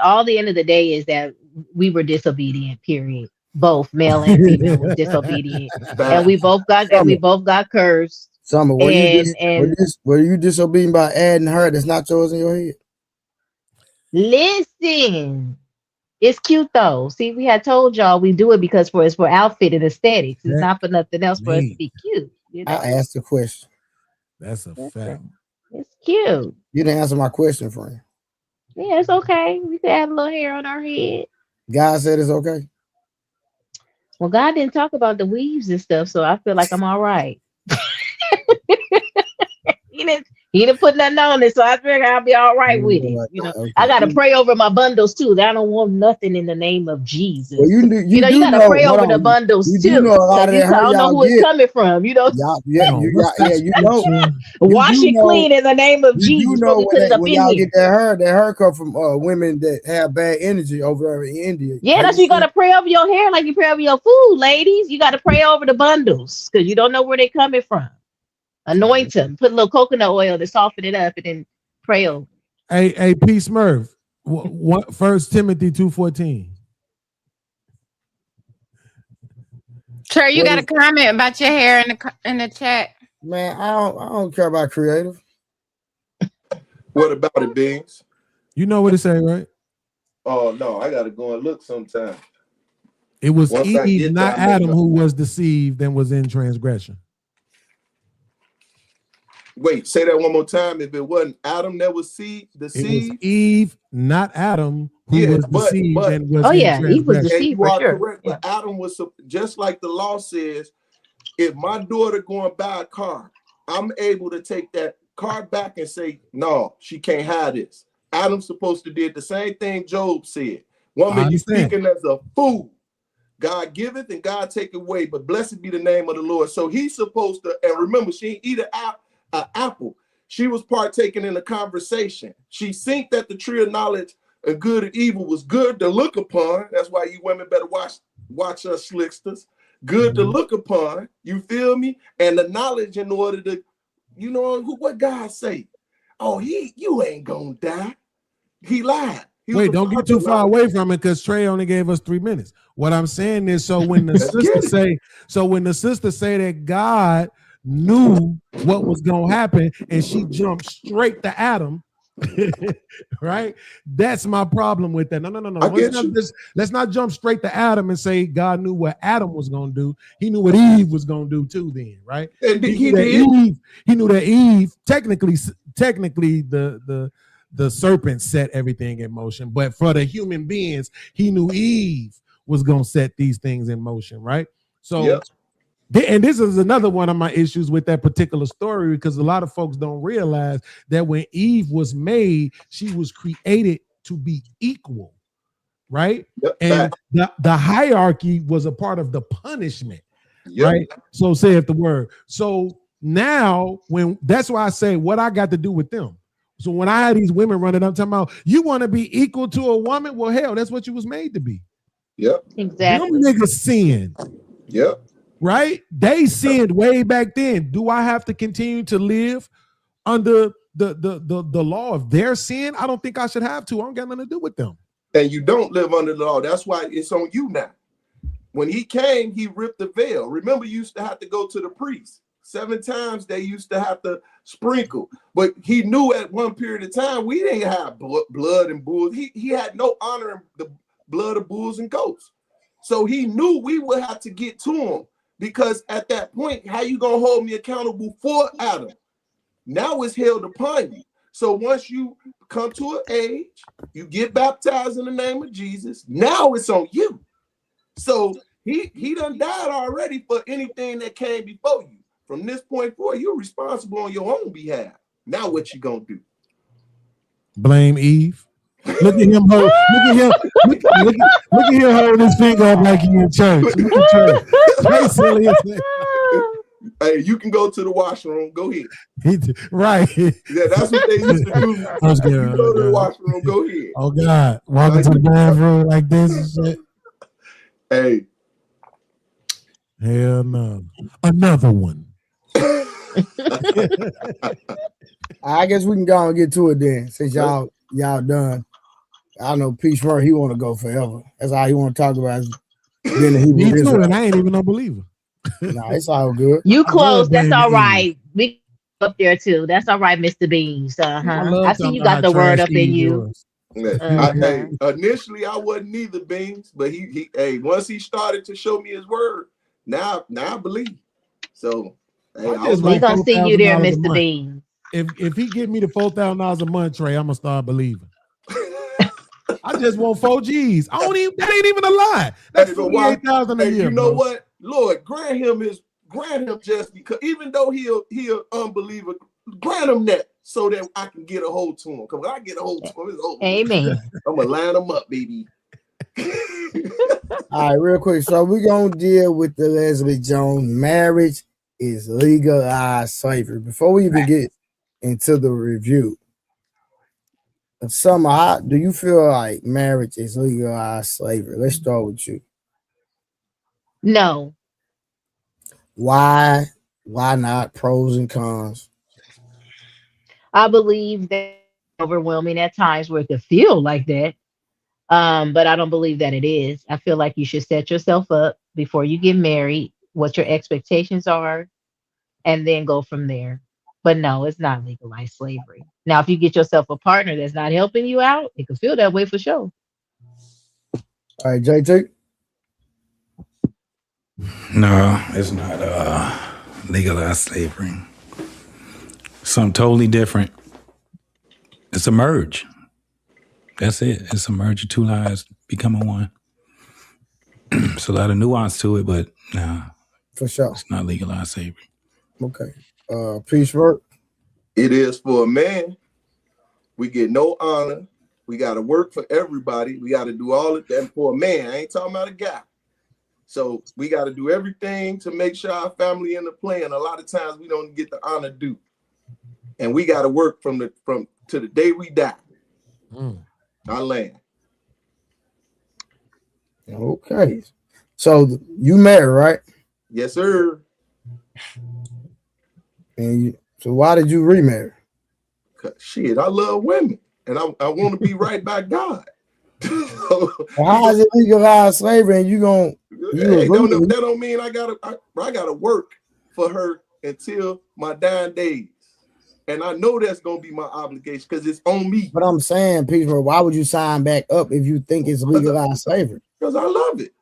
All the end of the day is that we were disobedient, period. Both male and female was disobedient. And we both got cursed. Summer, And were you disobedient by adding her that's not yours in your head? listen, it's cute though. See, we had told y'all we do it because it's for outfit and aesthetics. It's That not for nothing else for us to mean. be cute. You know, I asked the question. That's a fact. it's cute. You didn't answer my question, friend. Yeah, it's okay. We can add a little hair on our head. God said it's okay. Well, God didn't talk about the weaves and stuff, so I feel like I'm all right. He didn't put nothing on it, so I figure I'll be all right with it. You know, I Okay. gotta pray over my bundles too. I don't want nothing in the name of Jesus. Well, you gotta know, pray hold over the on. bundles You too. do know a lot of that I hurt don't know y'all who it's get. coming from. You know, You know. wash do it know- clean in the name of You do Jesus. know Before we put it up when in y'all here. get that hair come from women that have bad energy over there in India. Yeah, that's you gotta pray over your hair like you pray over your food, ladies. You gotta pray over the bundles because you don't know where they're coming from. Anoint them, put a little coconut oil to soften it up, and then pray over. Hey, P. Smurf. What 1 Timothy 2:14. Sure, you got a comment about your hair in the chat. Man, I don't care about creative. What about it, Beans? You know what it say, right? Oh no, I gotta go and look sometime. It was Once I Eve, get not there, I Adam, make who was deceived and was in transgression. Wait, say that one more time. If it wasn't Adam that was deceived, It was Eve, not Adam, who was deceived and was in transgression. Eve was and deceived you for are sure. correct. But Adam was just like the law says. If my daughter go and buy a car, I'm able to take that car back and say, no, she can't have this. Adam's supposed to did the same thing Job said. Woman, you speaking as a fool. God giveth and God take away, but blessed be the name of the Lord. So he's supposed to, and remember, she didn't eat an apple. She was partaking in a conversation. She seen that the tree of knowledge of good and evil was good to look upon. That's why you women better watch us slicksters. Good to look upon. You feel me? And the knowledge in order to, you know, what God say? Oh, you ain't gonna die. He lied. Wait, don't get too far away from it because Trey only gave us 3 minutes. What I'm saying is, so when the sister say that God knew what was gonna happen and she jumped straight to Adam, right? That's my problem with that. No. Let's not jump straight to Adam and say God knew what Adam was gonna do. He knew what Eve was gonna do too. Then, right? And he knew that Eve technically the serpent set everything in motion, but for the human beings, he knew Eve was going to set these things in motion, right? So, and this is another one of my issues with that particular story, because a lot of folks don't realize that when Eve was made, she was created to be equal, right? And the hierarchy was a part of the punishment, right? So saith the word. So now, that's why I say what I got to do with them. So when I had these women running up talking about you want to be equal to a woman, well, hell, that's what you was made to be. Yep. Exactly. Them niggas sinned. Yep. Right? They sinned way back then. Do I have to continue to live under the law of their sin? I don't think I should have to. I don't got nothing to do with them. And you don't live under the law. That's why it's on you now. When he came, he ripped the veil. Remember, you used to have to go to the priest. 7 times they used to have to sprinkle, but he knew at one period of time we didn't have blood and bulls. He had no honor in the blood of bulls and goats. So he knew we would have to get to him, because at that point, how you gonna hold me accountable for Adam? Now it's held upon you. So once you come to an age, you get baptized in the name of Jesus. Now it's on you. So he done died already for anything that came before you. From this point forward, you're responsible on your own behalf. Now what you gonna do? Blame Eve. Look at him hold. Look at him. Look at him holding his finger up like he in church. Look at church. Hey, you can go to the washroom. Go ahead. Right. Yeah, that's what they used to do. You go to the washroom. Go ahead. Oh God, walking to the bathroom like this and shit. Hey. Hell no. Another one. I guess we can go and get to it then, since y'all done. I know P. Smurf, he want to go forever. That's all he want to talk about. Me too, and I ain't even no believer. Nah, it's all good. You I love close. That's blaming all Eve. right. We up there too. That's all right, Mr. Beans. I I love see talking you about got how the word trash up in Eve you. was. Uh-huh. Initially I wasn't neither Beans, but he once he started to show me his word, now I believe. So I I was just We like, want gonna see you there, $4,000 a Mr. month. Beans. If he give me the $4,000 a month, Trey, I'm gonna start believing. I just want 4 G's. I don't even. That ain't even a lie. That's hey, but why? 48,000 a Hey, year, you know bro. what? Lord, grant him just because, even though he'll unbeliever, grant him that so that I can get a hold to him. Because when I get a hold to him, it's over. Amen. I'm gonna line him up, baby. All right, real quick. So we're gonna deal with the Leslie Jones marriage is legalized slavery. Before we even get into the review, Summer, how do you feel like marriage is legalized slavery? Let's start with you. No, Why? Why not? Pros and cons. I believe that overwhelming at times where it could feel like that. But I don't believe that it is. I feel like you should set yourself up before you get married, what your expectations are, and then go from there. But no, it's not legalized slavery. Now, if you get yourself a partner that's not helping you out, it could feel that way for sure. All right, JT. No, it's not legalized slavery. Something totally different. It's a merge. That's it. It's a merge of two lives becoming one. It's a lot of nuance to it, but nah, For sure. it's not legalized slavery. Okay. Peace work. It is for a man. We get no honor. We got to work for everybody. We got to do all of that for a man. I ain't talking about a guy. So we got to do everything to make sure our family in the play. And a lot of times we don't get the honor due. And we got to work from to the day we die. I land. Okay. So you married, right? Yes, sir. And so why did you remarry? Shit, I love women, and I want to be right by God. Well, how is it legalized slavery? And that don't mean I gotta work for her until my dying days, and I know that's gonna be my obligation because it's on me. But I'm saying, Peter, why would you sign back up if you think it's legalized slavery? Because I love it.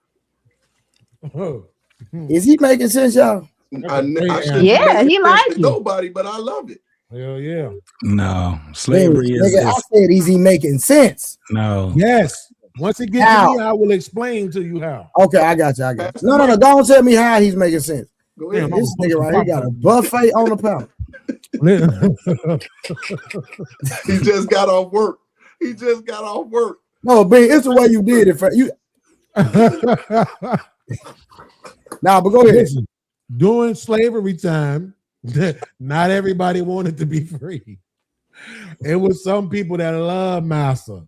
Is he making sense, y'all? I shouldn't Yeah, make he sense like to you. nobody, but I love it. Hell yeah. No, slavery is I said, is he making sense? no. Yes. Once it gets to me, I will explain to you how. Okay, I got you. No. Don't tell me how he's making sense. Go ahead. This nigga right here got a buffet on the panel. He just got off work. No, B, it's the way you did it. But go ahead. Listen, during slavery time, not everybody wanted to be free. It was some people that love massa.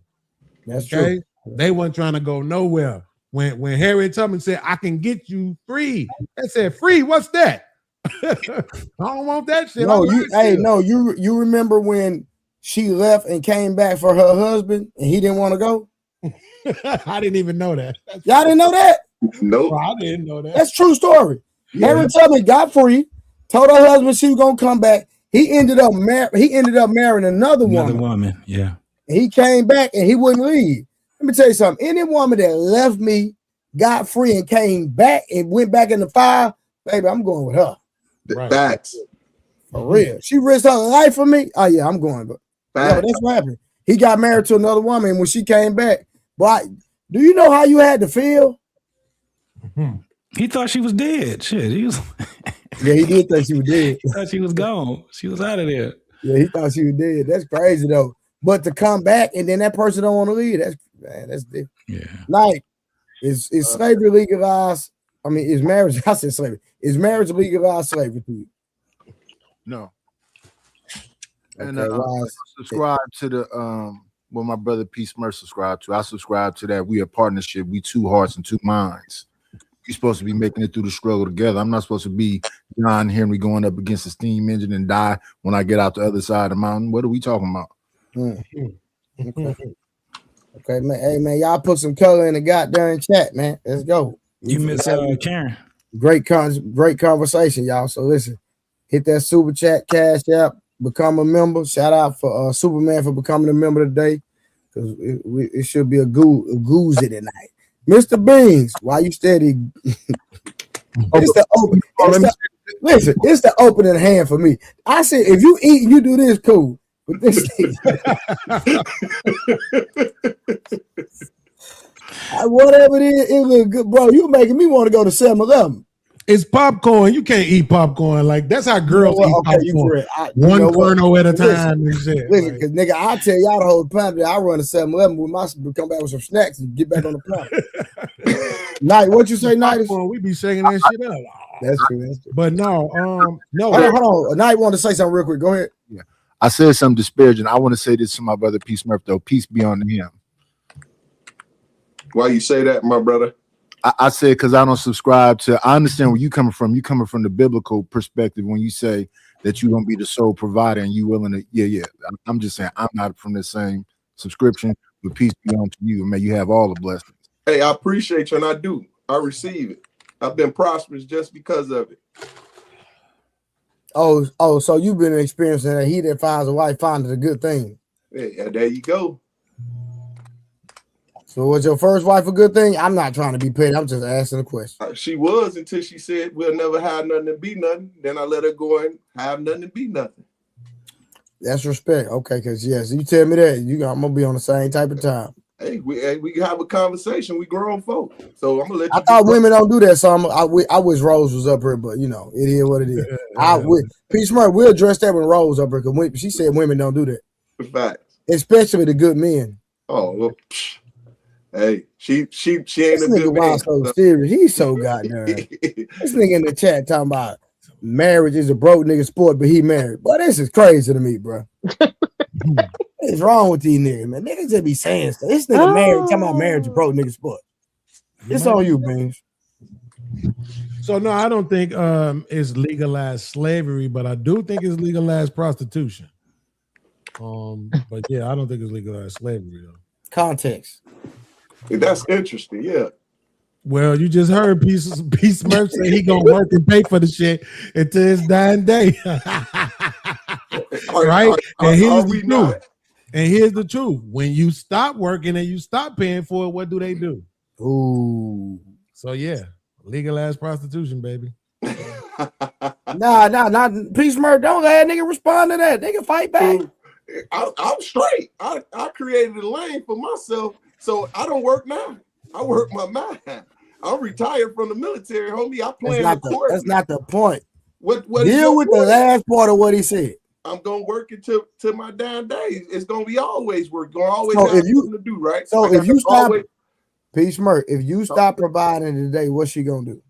That's true. They weren't trying to go nowhere. When Harriet Tubman said, "I can get you free," they said, "Free? What's that?" I don't want that shit. No, you remember when she left and came back for her husband and he didn't want to go? I didn't even know that. Y'all didn't know that? No, I didn't know that. That's true story. Yeah. Harriet Tubman got free, told her husband she was gonna come back. He ended up marrying another woman. Yeah. And he came back and he wouldn't leave. Let me tell you something. Any woman that left me, got free, and came back and went back in the fire, baby, I'm going with her. Right. Facts. For real. She risked her life for me. Oh, yeah, I'm going. But that's what happened. He got married to another woman. And when she came back, but do you know how you had to feel? He thought she was dead. Shit, he was. Yeah, he did think she was dead. He thought she was gone. She was out of there. Yeah, he thought she was dead. That's crazy though. But to come back and then that person don't want to leave, that's different. Yeah. Like, is slavery legalized? I mean, is marriage? I said slavery. Is marriage legalized slavery to you? No. Okay, And subscribe to the what my brother P. Smurf subscribed to. I subscribe to that. We a partnership. We two hearts and two minds. You're supposed to be making it through the struggle together. I'm not supposed to be John Henry going up against a steam engine and die when I get out the other side of the mountain. What are we talking about? Okay, man. Hey, man, y'all put some color in the goddamn chat, man. Let's go. You miss Karen. Great conversation, y'all. So listen, hit that super chat, cash app, become a member. Shout out for Superman for becoming a member today, because it should be a goozy tonight. Mr. Beans, why you steady? It's the open. Listen, it's the opening hand for me. I said, if you eat and you do this, cool. But this whatever it is, it look good, bro. You making me want to go to 7-Eleven. It's popcorn. You can't eat popcorn like that's how girls eat popcorn. One kernel at a time and shit. Listen, because nigga, I tell y'all the whole planet. I run a 7-Eleven with my come back with some snacks and get back on the planet. Night, what you say, Night? We be shaking that shit up. That's true. But no, no. Hold on. Night wanted to say something real quick. Go ahead. Yeah, I said something disparaging. I want to say this to my brother Peace Murphy, though. Peace be on him. Why you say that, my brother? I said because I don't subscribe to. I understand where you coming from. You coming from the biblical perspective when you say that you're gonna be the sole provider and you willing to. Yeah. I'm just saying I'm not from the same subscription. But peace be on to you, and may you have all the blessings. Hey, I appreciate you, and I do. I receive it. I've been prosperous just because of it. Oh, so you've been experiencing that he that finds a wife finds a good thing. Yeah, there you go. So was your first wife a good thing? I'm not trying to be petty. I'm just asking a question. She was until she said we'll never have nothing to be nothing. Then I let her go and have nothing to be nothing. That's respect. Okay, because yes, you tell me that I'm gonna be on the same type of time. Hey, we have a conversation. We grown folk, so I'm gonna let you. I thought women don't do that, so I wish Rose was up here, but you know it is what it is. Peace Smart, we'll address that when Rose up here because she said women don't do that. Facts. Especially the good men. Oh well. Hey, she ain't this a good man. So serious. He's so goddamn. This nigga in the chat talking about marriage is a broke nigga sport, but he married. But this is crazy to me, bro. What's wrong with these niggas, man? Niggas just be saying stuff. This nigga married, talking about marriage is a broke nigga sport. It's on you, Beans. So no, I don't think it's legalized slavery, but I do think it's legalized prostitution. But yeah, I don't think it's legalized slavery though. Context. That's interesting, yeah. Well, you just heard Peace Merch say he gonna work and pay for the shit until his dying day. Right? And here's the truth. And here's the truth. When you stop working and you stop paying for it, what do they do? Ooh. So yeah, legalized prostitution, baby. Nah. Peace Merch, don't let that nigga respond to that. They can fight back. I'm straight. I created a lane for myself. So I don't work now. I work my mind. I'm retired from the military, homie. I play in the court. That's not the point. What deal with the last part of what he said. I'm gonna work it to my damn days. It's gonna be always work. Gonna always have something to do, right? So if you stop, Peace Merc, if you stop providing today, what's she gonna do?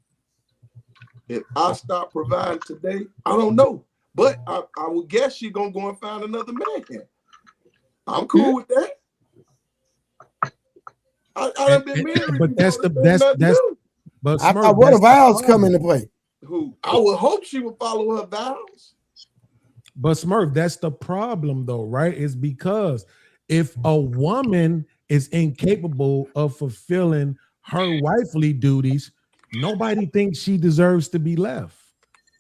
If I stop providing today, I don't know. But I would guess she's gonna go and find another man. I'm cool with that. I done been married. But that's but what if vows come into play? Who I would hope she would follow her vows. But Smurf, that's the problem though, right? It's because if a woman is incapable of fulfilling her wifely duties, nobody thinks she deserves to be left.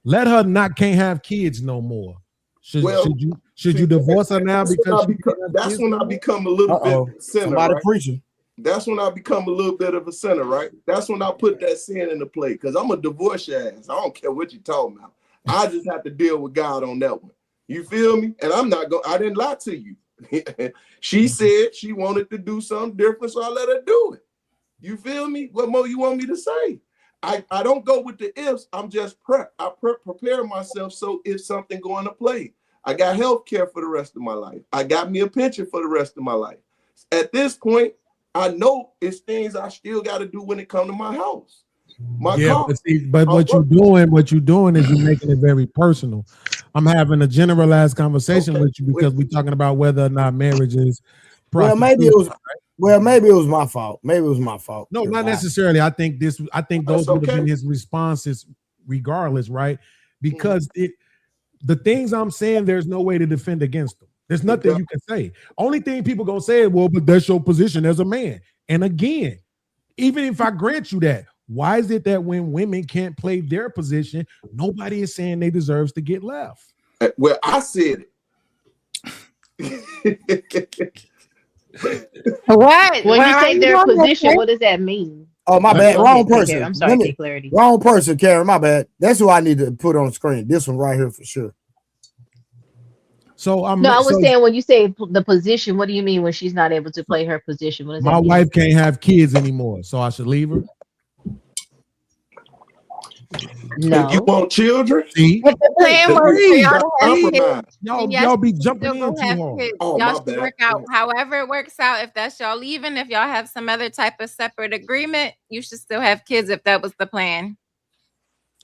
Let her can't have kids no more. Should you divorce her now because that's when I become a little bit sinner. Somebody preaching. That's when I become a little bit of a sinner, right? That's when I put that sin into play because I'm a divorce ass. I don't care what you're talking about. I just have to deal with God on that one. You feel me? And I didn't lie to you. She said she wanted to do something different, so I let her do it. You feel me? What more you want me to say? I don't go with the ifs. I'm just prep. I prepare myself so if something going to play. I got health care for the rest of my life. I got me a pension for the rest of my life. At this point, I know it's things I still got to do when it comes to my house. But what you're doing is you're making it very personal. I'm having a generalized conversation with you because we're talking about whether or not marriage is Well, maybe it was my fault. Maybe it was my fault. No, not necessarily. I think those would have been his responses regardless, right? Because the things I'm saying, there's no way to defend against them. There's nothing you can say. Only thing people gonna say is, well, but that's your position as a man. And again, even if I grant you that, Why is it that when women can't play their position, nobody is saying they deserves to get left? Well, I said it. What? When What you are say you their doing, position, Mister? what does that mean? Oh, my Let bad. Go Wrong ahead, K. person. I'm sorry, K. Clarity. Wrong person, Karen. My bad. That's who I need to put on the screen. This one right here for sure. So No, I was so saying when you say the position, what do you mean when she's not able to play her position? What does my that mean? wife can't have kids anymore, so I should leave her. And you No. want children? See, If the plan Then was you for hey, y'all got to have hey, kids, compromise. y'all then y'all be should jumping still in go too have hard. kids. Oh, Y'all my should bad. work out however it works out. If that's y'all leaving, if y'all have some other type of separate agreement, you should still have kids if that was the plan.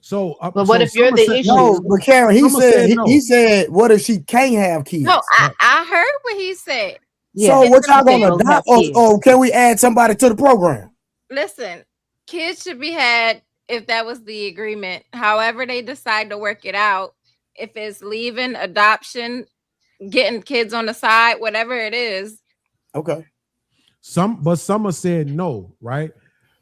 So, But what if you're Summer the said No, issue? but Karen, he Summer said said he no. said, what if she can't have No, kids? I heard what he said. So Yeah. what She y'all said gonna go have adopt, kids. or can we add somebody to the program? Listen, kids should be had if that was the agreement. However, they decide to work it out. If it's leaving, adoption, getting kids on the side, whatever it is. Okay. But Summer said no, right?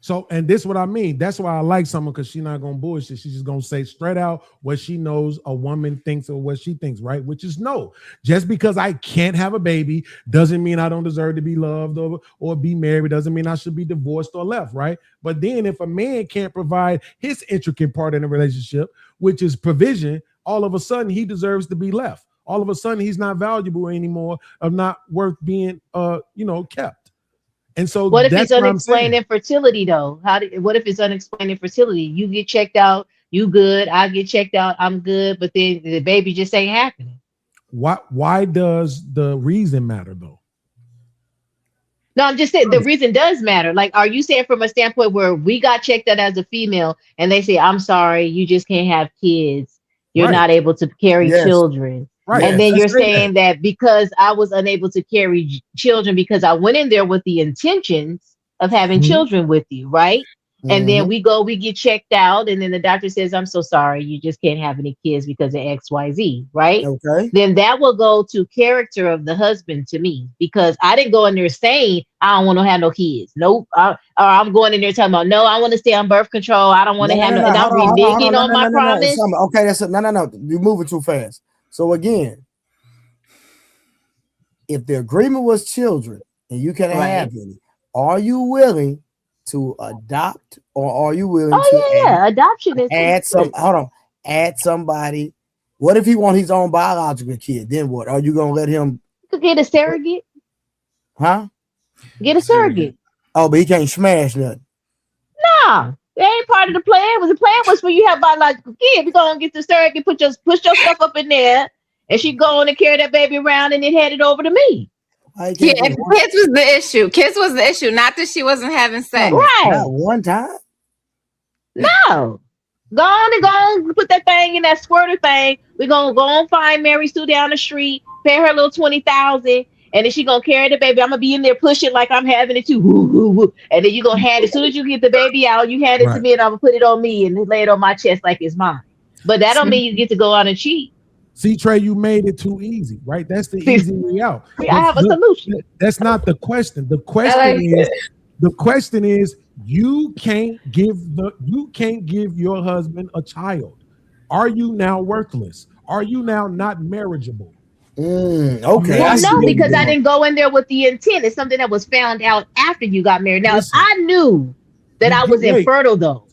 So, and this is what I mean. That's why I like Summer, because she's not gonna bullshit. She's just gonna say straight out what she knows a woman thinks or what she thinks, right? Which is no. Just because I can't have a baby doesn't mean I don't deserve to be loved or be married. Doesn't mean I should be divorced or left, right? But then if a man can't provide his intricate part in a relationship, which is provision, all of a sudden he deserves to be left. All of a sudden he's not valuable anymore, of not worth being kept. And so What if that's it's what I'm unexplained saying. infertility though? What if it's unexplained infertility? You get checked out, you good, I get checked out, I'm good, but then the baby just ain't happening. Why does the reason matter though? No, I'm just saying the reason does matter. Like, are you saying from a standpoint where we got checked out as a female and they say, I'm sorry, you just can't have kids. You're Right. not able to carry Yes. children. Right. And then Let's you're say saying that because I was unable to carry children because I went in there with the intentions of having Mhm. children with you, right? And then we get checked out, and then the doctor says, I'm so sorry, you just can't have any kids because of XYZ, right? Okay. Then that will go to character of the husband to me, because I didn't go in there saying I don't want to have no kids. Nope. Or I'm going in there talking about, no, I want to stay on birth control. I don't want No, to no, have no, no, no. and I'm Hold reneging on. No, on no, my no, no, no. It's promise. something. Okay, that's no. You're moving too fast. So again, if the agreement was children and you can Right. have any, are you willing to adopt, or are you willing to Oh yeah. Adoption is add some? Hold on, add somebody. What if he want his own biological kid? Then what? Are you gonna let him? You could get a surrogate. Huh? Get a surrogate. Oh, but he can't smash nothing. Nah, that ain't part of the plan. The plan was for you to have biological kids. We gonna get the surrogate, push your stuff up in there, and she go on and carry that baby around and then hand it over to me. I Yeah, can't get one. kids was the issue. Kids was the issue, not that she wasn't having sex. Right. Not one time. No. Go on and put that thing in that squirter thing. We're gonna go on find Mary Sue down the street, pay her a little 20,000, and then she gonna carry the baby. I'm gonna be in there pushing like I'm having it too. Woo, woo, woo. And then you gonna hand it as soon as you get the baby out, you hand it to Right. me and I'm gonna put it on me and lay it on my chest like it's mine. But that don't mean you get to go out and cheat. See, Trey, you made it too easy, right? That's the easy way out. I have a solution. That's not the question. The question is you can't give your husband a child. Are you now worthless? Are you now not marriageable? Okay. Well, no, because I didn't. didn't go in there with the intent. It's something that was found out after you got married. Now, Listen, if I knew that I was infertile though,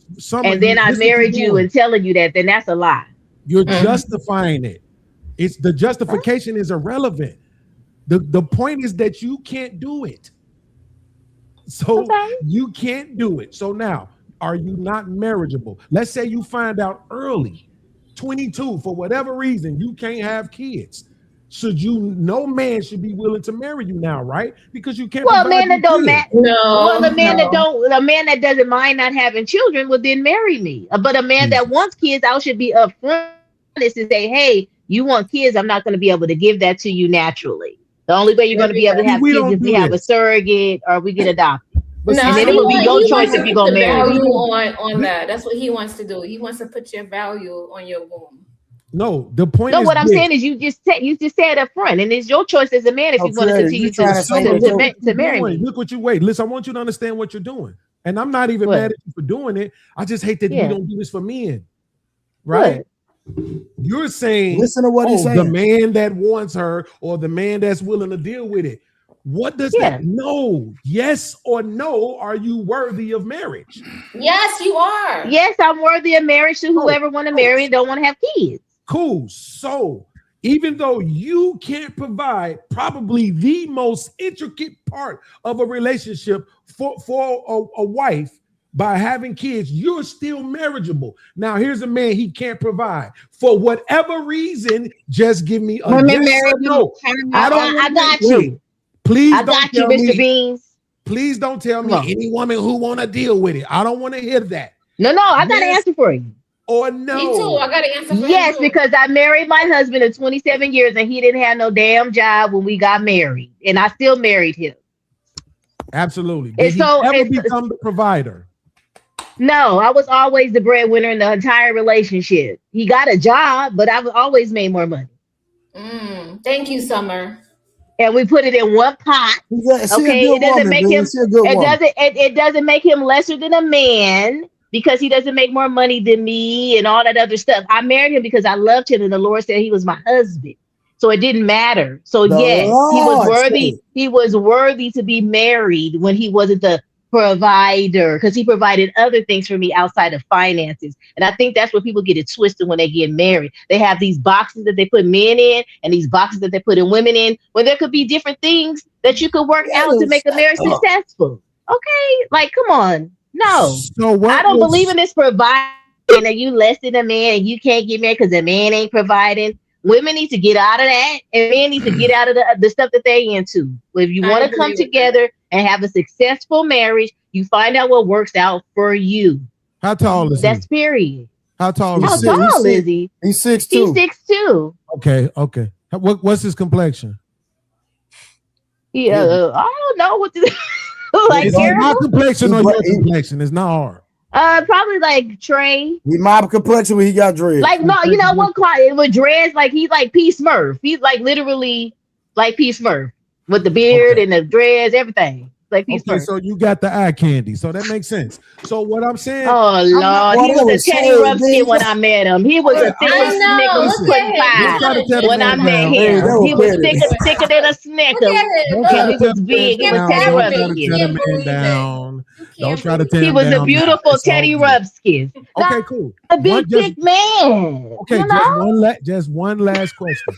and then I married you and telling you that, then that's a lie. You're justifying it. It's the justification is irrelevant. The point is that you can't do it. So you can't do it. So now, are you not marriageable? Let's say you find out early, 22, for whatever reason, you can't have kids. No man should be willing to marry you now, right? Because you can't. Well, a man that don't matter. well, a man that doesn't mind not having children would then marry me. But a man that wants kids, I should be upfront and say, hey, you want kids, I'm not going to be able to give that to you naturally. The only way you're going to be able to have kids is we have a surrogate or we get adopted. No, and then it will be your choice if you're going to marry value me. on that. That's what he wants to do. He wants to put your value on your womb. No, the point is what I'm saying is you just said up front, and it's your choice as a man if you want to continue to marry me. Look what you wait. Listen, I want you to understand what you're doing. And I'm not even What? mad at you for doing it. I just hate that we Yeah. don't do this for men. Right? What? You're saying, Listen to what he's the saying. man that wants her or the man that's willing to deal with it. What does Yeah. that? No. Yes or no, are you worthy of marriage? Yes, you are. Yes, I'm worthy of marriage to whoever want to marry and don't want to have kids. Cool. So even though you can't provide probably the most intricate part of a relationship for a wife by having kids, you're still marriageable. Now, here's a man he can't provide. For whatever reason, just give me a Women yes marry or no. I don't I got wait. you. Please I don't got you, tell Mr. me. Beans. Please don't tell Come me on. any woman who want to deal with it. I don't want to hear that. No, I got an Yes answer for you. or no. Me too. I got an answer for Yes, you. because I married my husband in 27 years and he didn't have no damn job when we got married. And I still married him. Absolutely. And Did he so ever become the provider? no, I was always the breadwinner in the entire relationship. He got a job, but I've always made more money. Thank you, Summer. And we put it in one pot. She Okay, a good it doesn't woman, make man. him. She a good woman. It doesn't make him lesser than a man because he doesn't make more money than me and all that other stuff. I married him because I loved him, and the Lord said he was my husband. So it didn't matter. So The yes, he was Lord worthy. said. He was worthy to be married when he wasn't the provider because he provided other things for me outside of finances. And I think that's where people get it twisted when they get married. They have these boxes that they put men in and these boxes that they put in women in, where there could be different things that you could work out to make a marriage successful. Okay, like come on, no. So what I don't believe in this providing that you less than a man and you can't get married because the man ain't providing. Women need to get out of that, and men need to get out of the stuff that they into. If you want to come together and have a successful marriage, you find out what works out for you. How tall is That's he? period. How tall How is he? tall is he? He's 6'2". He's 6'2". Okay. What's his complexion? Yeah, I don't know what to like. Is it my Terrible. complexion or your complexion? It's not hard. Probably like Trey. He my complexion when he got dreads. Like no, you know what? With dreads, like he's like P Smurf. He's like literally like P Smurf with the beard and the dreads, everything. Like P Smurf. So you got the eye candy. So that makes sense. So what I'm saying, oh Lord, he was a Teddy Ruxpin when I met him. He was a thick snicker pudding pie when I met him. He was thicker than a snicker. And he was big. He was Teddy Ruxpin. Don't try to tear him down. He was a beautiful Teddy Ruxpin. Okay, cool. A big thick man. Okay, just one last question.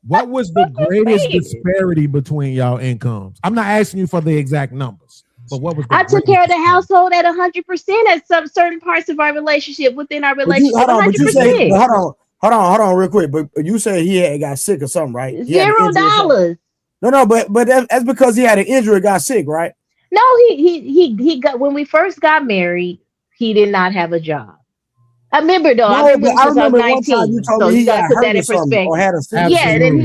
What was the greatest disparity between y'all incomes? I'm not asking you for the exact numbers, but what was I took care of the household at 100% at some certain parts of our relationship within our relationship. Hold on, real quick. But you said he had got sick or something, right? $0. No, but that's because he had an injury, got sick, right? No, he got when we first got married, he did not have a job. I remember though. I remember one time you told me he got hurt or something or had a sickness. Yeah, then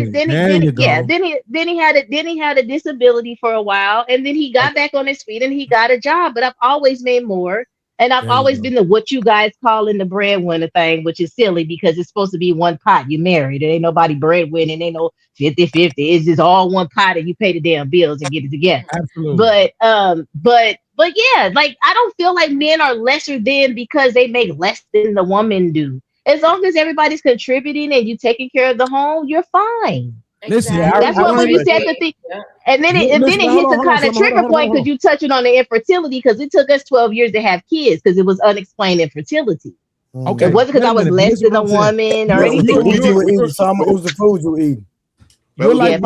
he had a disability for a while, and then he got back on his feet and he got a job. But I've always made more, and I've always been the what you guys call in the breadwinner thing, which is silly because it's supposed to be one pot. You married, there ain't nobody breadwinning, ain't no 50-50. It's just all one pot, and you pay the damn bills and get it together. Absolutely. But yeah, like I don't feel like men are lesser than because they make less than the woman do. As long as everybody's contributing and you taking care of the home, you're fine. Listen, that's what when you said the thing, and then it hits a kind of trigger point because you touching on the infertility because it took us 12 years to have kids because it was unexplained infertility. Okay, it wasn't because I was less than a woman or anything. It was the food you were eating. You're like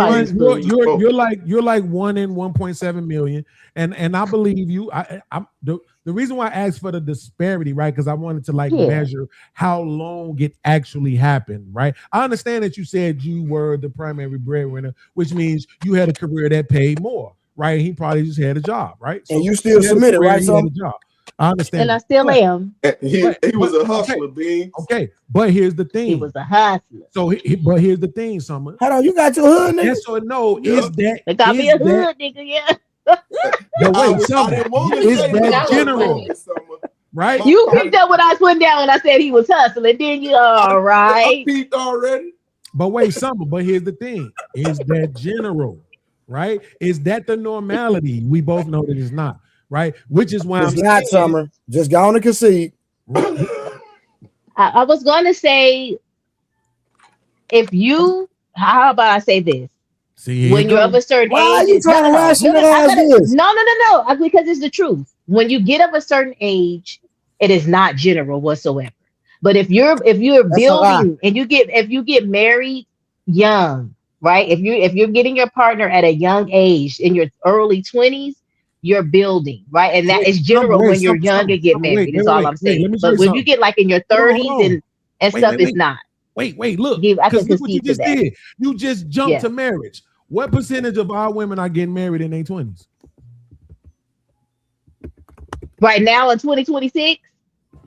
you're like 1 in 1.7 million, and I believe you. The reason why I asked for the disparity, right? Because I wanted to measure how long it actually happened, right? I understand that you said you were the primary breadwinner, which means you had a career that paid more, right? He probably just had a job, right? And you still submitted, right? So I understand, and I still am. He was a hustler, Beans. Okay, but here's the thing. He was a hustler. So, but here's the thing, Summer. Hold on, you got your hood, nigga? Yes or no? Yeah. Is that? They got me a hood, nigga. Yeah. The way, Summer, is that general? Right? You picked up what I was putting down when I said he was hustling. Then you all right? I peeped already. But wait, Summer. But here's the thing: is that general? Right? Is that the normality? We both know that it's not. right? Which is why It's I'm not saying, Summer. Just go on and concede. I was going to say, if you, how about I say this? see, here you When you're of go. a certain Why are age, you no, trying no, to no, no, no, rationalize this? because it's the truth. When you get of a certain age, it is not general whatsoever. But if you're That's a lie. building and if you get married young, right? If you're getting your partner at a young age in your early 20s, you're building, right? And that Wait, is Summer, general wait, when you're Summer, young Summer, and get Summer, wait, married, wait, is wait, all wait, I'm wait. Let saying. me show But you when you something. get like in your Hold on, 30s hold on. and Wait, stuff, wait, it's wait. not. Wait, look, I can because look what you concede to just that. did. You just jumped Yeah. to marriage. What percentage of our women are getting married in their 20s? Right now in 2026,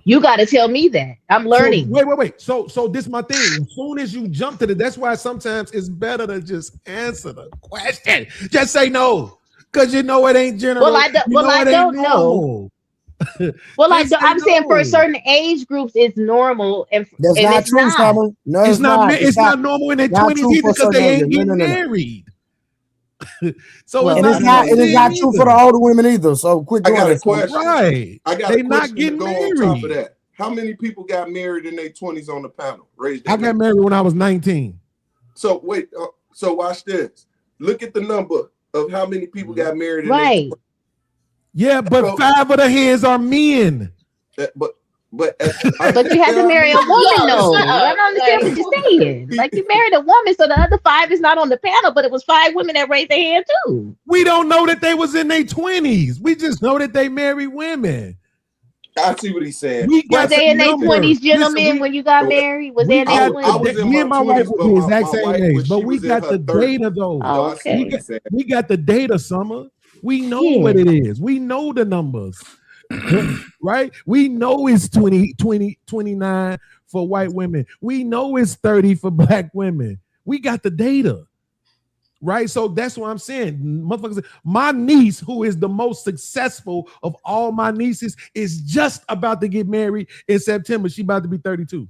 you got to tell me that. I'm So learning. wait. So this my thing. As soon as you jump to that's why sometimes it's better to just answer the question. Just say no. Because you know it ain't Well, general. I don't. You Well, know I it ain't don't know. normal. Well, Just say I'm saying for no. certain age groups, it's normal, That's and not it's true, not. Summer. No, It's it's not not. it's not normal in their not 20s true either for because certain they ages. ain't No, getting no. married. So it's Well, And not it's I don't not. know the It is either. not same true for the either. older women either. So quit I doing got a that, Summer. question. Right. I got They a not question to getting go on top of married. that. How many people got married in their 20s on the panel? Raise their I got hand. married when I was 19. So wait, so watch this. Look at the number of how many people got married in their Right. 20s. Yeah, but So, 5 of the hands are men. but But you had there to are marry a men in woman, Yo, the shut though. I up. don't understand what you're saying. Like you married a woman, so the other 5 is not on the panel, but it was 5 women that raised their hand too. We don't know that they was in their 20s. We just know that they married women. I see what he's saying. We Was got the they in their number. 20s, Listen, gentlemen, when you got married? Was they we in their got I the 20s? was in me my and my wife 20s, was but the my exact same wife age, was but she we was in got her the 30s. data though. So I see what Okay. he's saying. We got the data, Summer. We know what Yeah. it is. We know the numbers. Right? We know it's 20, 20, 29 for white women. We know it's 30 for black women. We got the data. Right? So that's what I'm saying. Motherfuckers, my niece, who is the most successful of all my nieces, is just about to get married in September. She about to be 32.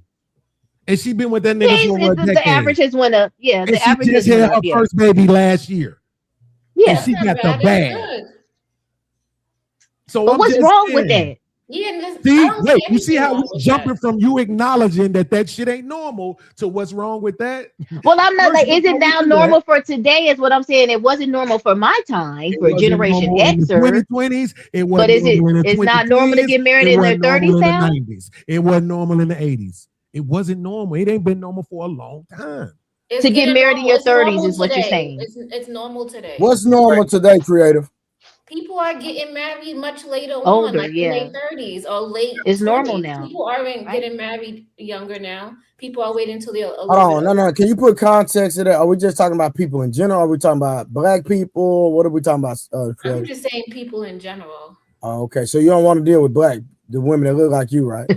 And she been with that nigga for over a The decade. average has went up. Yeah, And the she average just has went had up. her Yeah. first baby last year. And Yeah. That's she not got the bad. That's bag. good. So But I'm what's just wrong with saying. that? Yeah, I See, don't wait, see you see anything how we wrong with jumping that. from you acknowledging that shit ain't normal to what's wrong with that? Well, I'm not First, like, is it before we now do that, normal for today? Is what I'm saying. It wasn't normal for my time, it for wasn't Generation normal in the Xer, 2020s. It but wasn't normal in the it's not normal to 2010s. get married It in their wasn't normal 30s in the now? 90s. It wasn't normal in the 80s. It wasn't normal. It ain't been normal for a long time. It's To get getting married in normal. your It's 30s normal is what you're today. saying. It's normal today. What's normal today, creative? People are getting married much later on, Older, like in their yeah. 30s or late It's normal 20s. now. People aren't Right? getting married younger now. People are waiting until they're a Hold little bit on, older. no. Can you put context to that? Are we just talking about people in general? Are we talking about black people? What are we talking about? I'm Creative? just saying people in general. Oh, okay, so you don't want to deal with the women that look like you, right?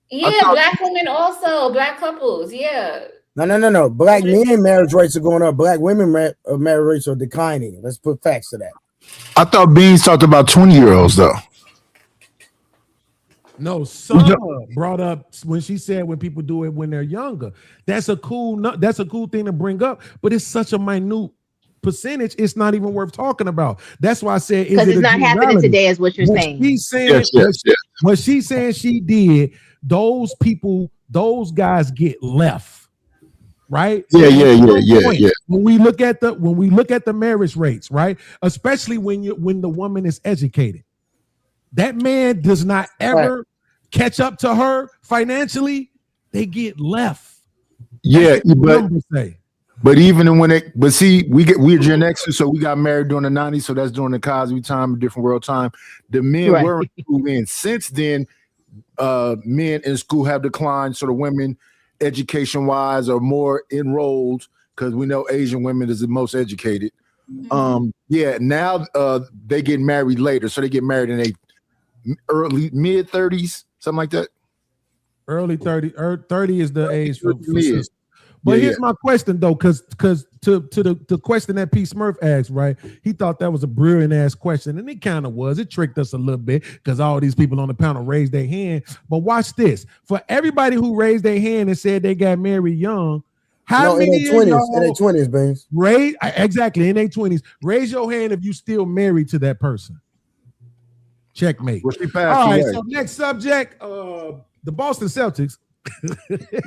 Yeah, black women also, black couples. Yeah. No. Black men marriage rates are going up. Black women marriage rates are declining. Let's put facts to that. I thought Beans talked about 20-year-olds though. No, Summer brought up when she said when people do it when they're younger. That's a cool thing to bring up, but it's such a minute percentage. It's not even worth talking about. That's why I said Because it's not happening today, is what you're saying. She's saying what she's saying she did. Those people, those guys get left. Right? Yeah. When we look at the marriage rates, right? Especially when the woman is educated, that man does not ever catch up to her financially. They get left. Yeah, but even when we're Gen Xers, so we got married during the 90s, so that's during the Cosby time, different world time. The men were in. Since then, men in school have declined, so the women education wise are more enrolled because we know Asian women is the most educated. Now they get married later, so they get married in a early mid 30s, something like that. Early 30 is the age for mid. But here's my question though, because to the question that P. Smurf asked, right? He thought that was a brilliant ass question, and it kind of was. It tricked us a little bit because all these people on the panel raised their hand. But watch this: for everybody who raised their hand and said they got married young, how many in their 20s, Beans? Exactly in their 20s. Raise your hand if you still married to that person. Checkmate. Well, she All passed right, away. so next subject, the Boston Celtics.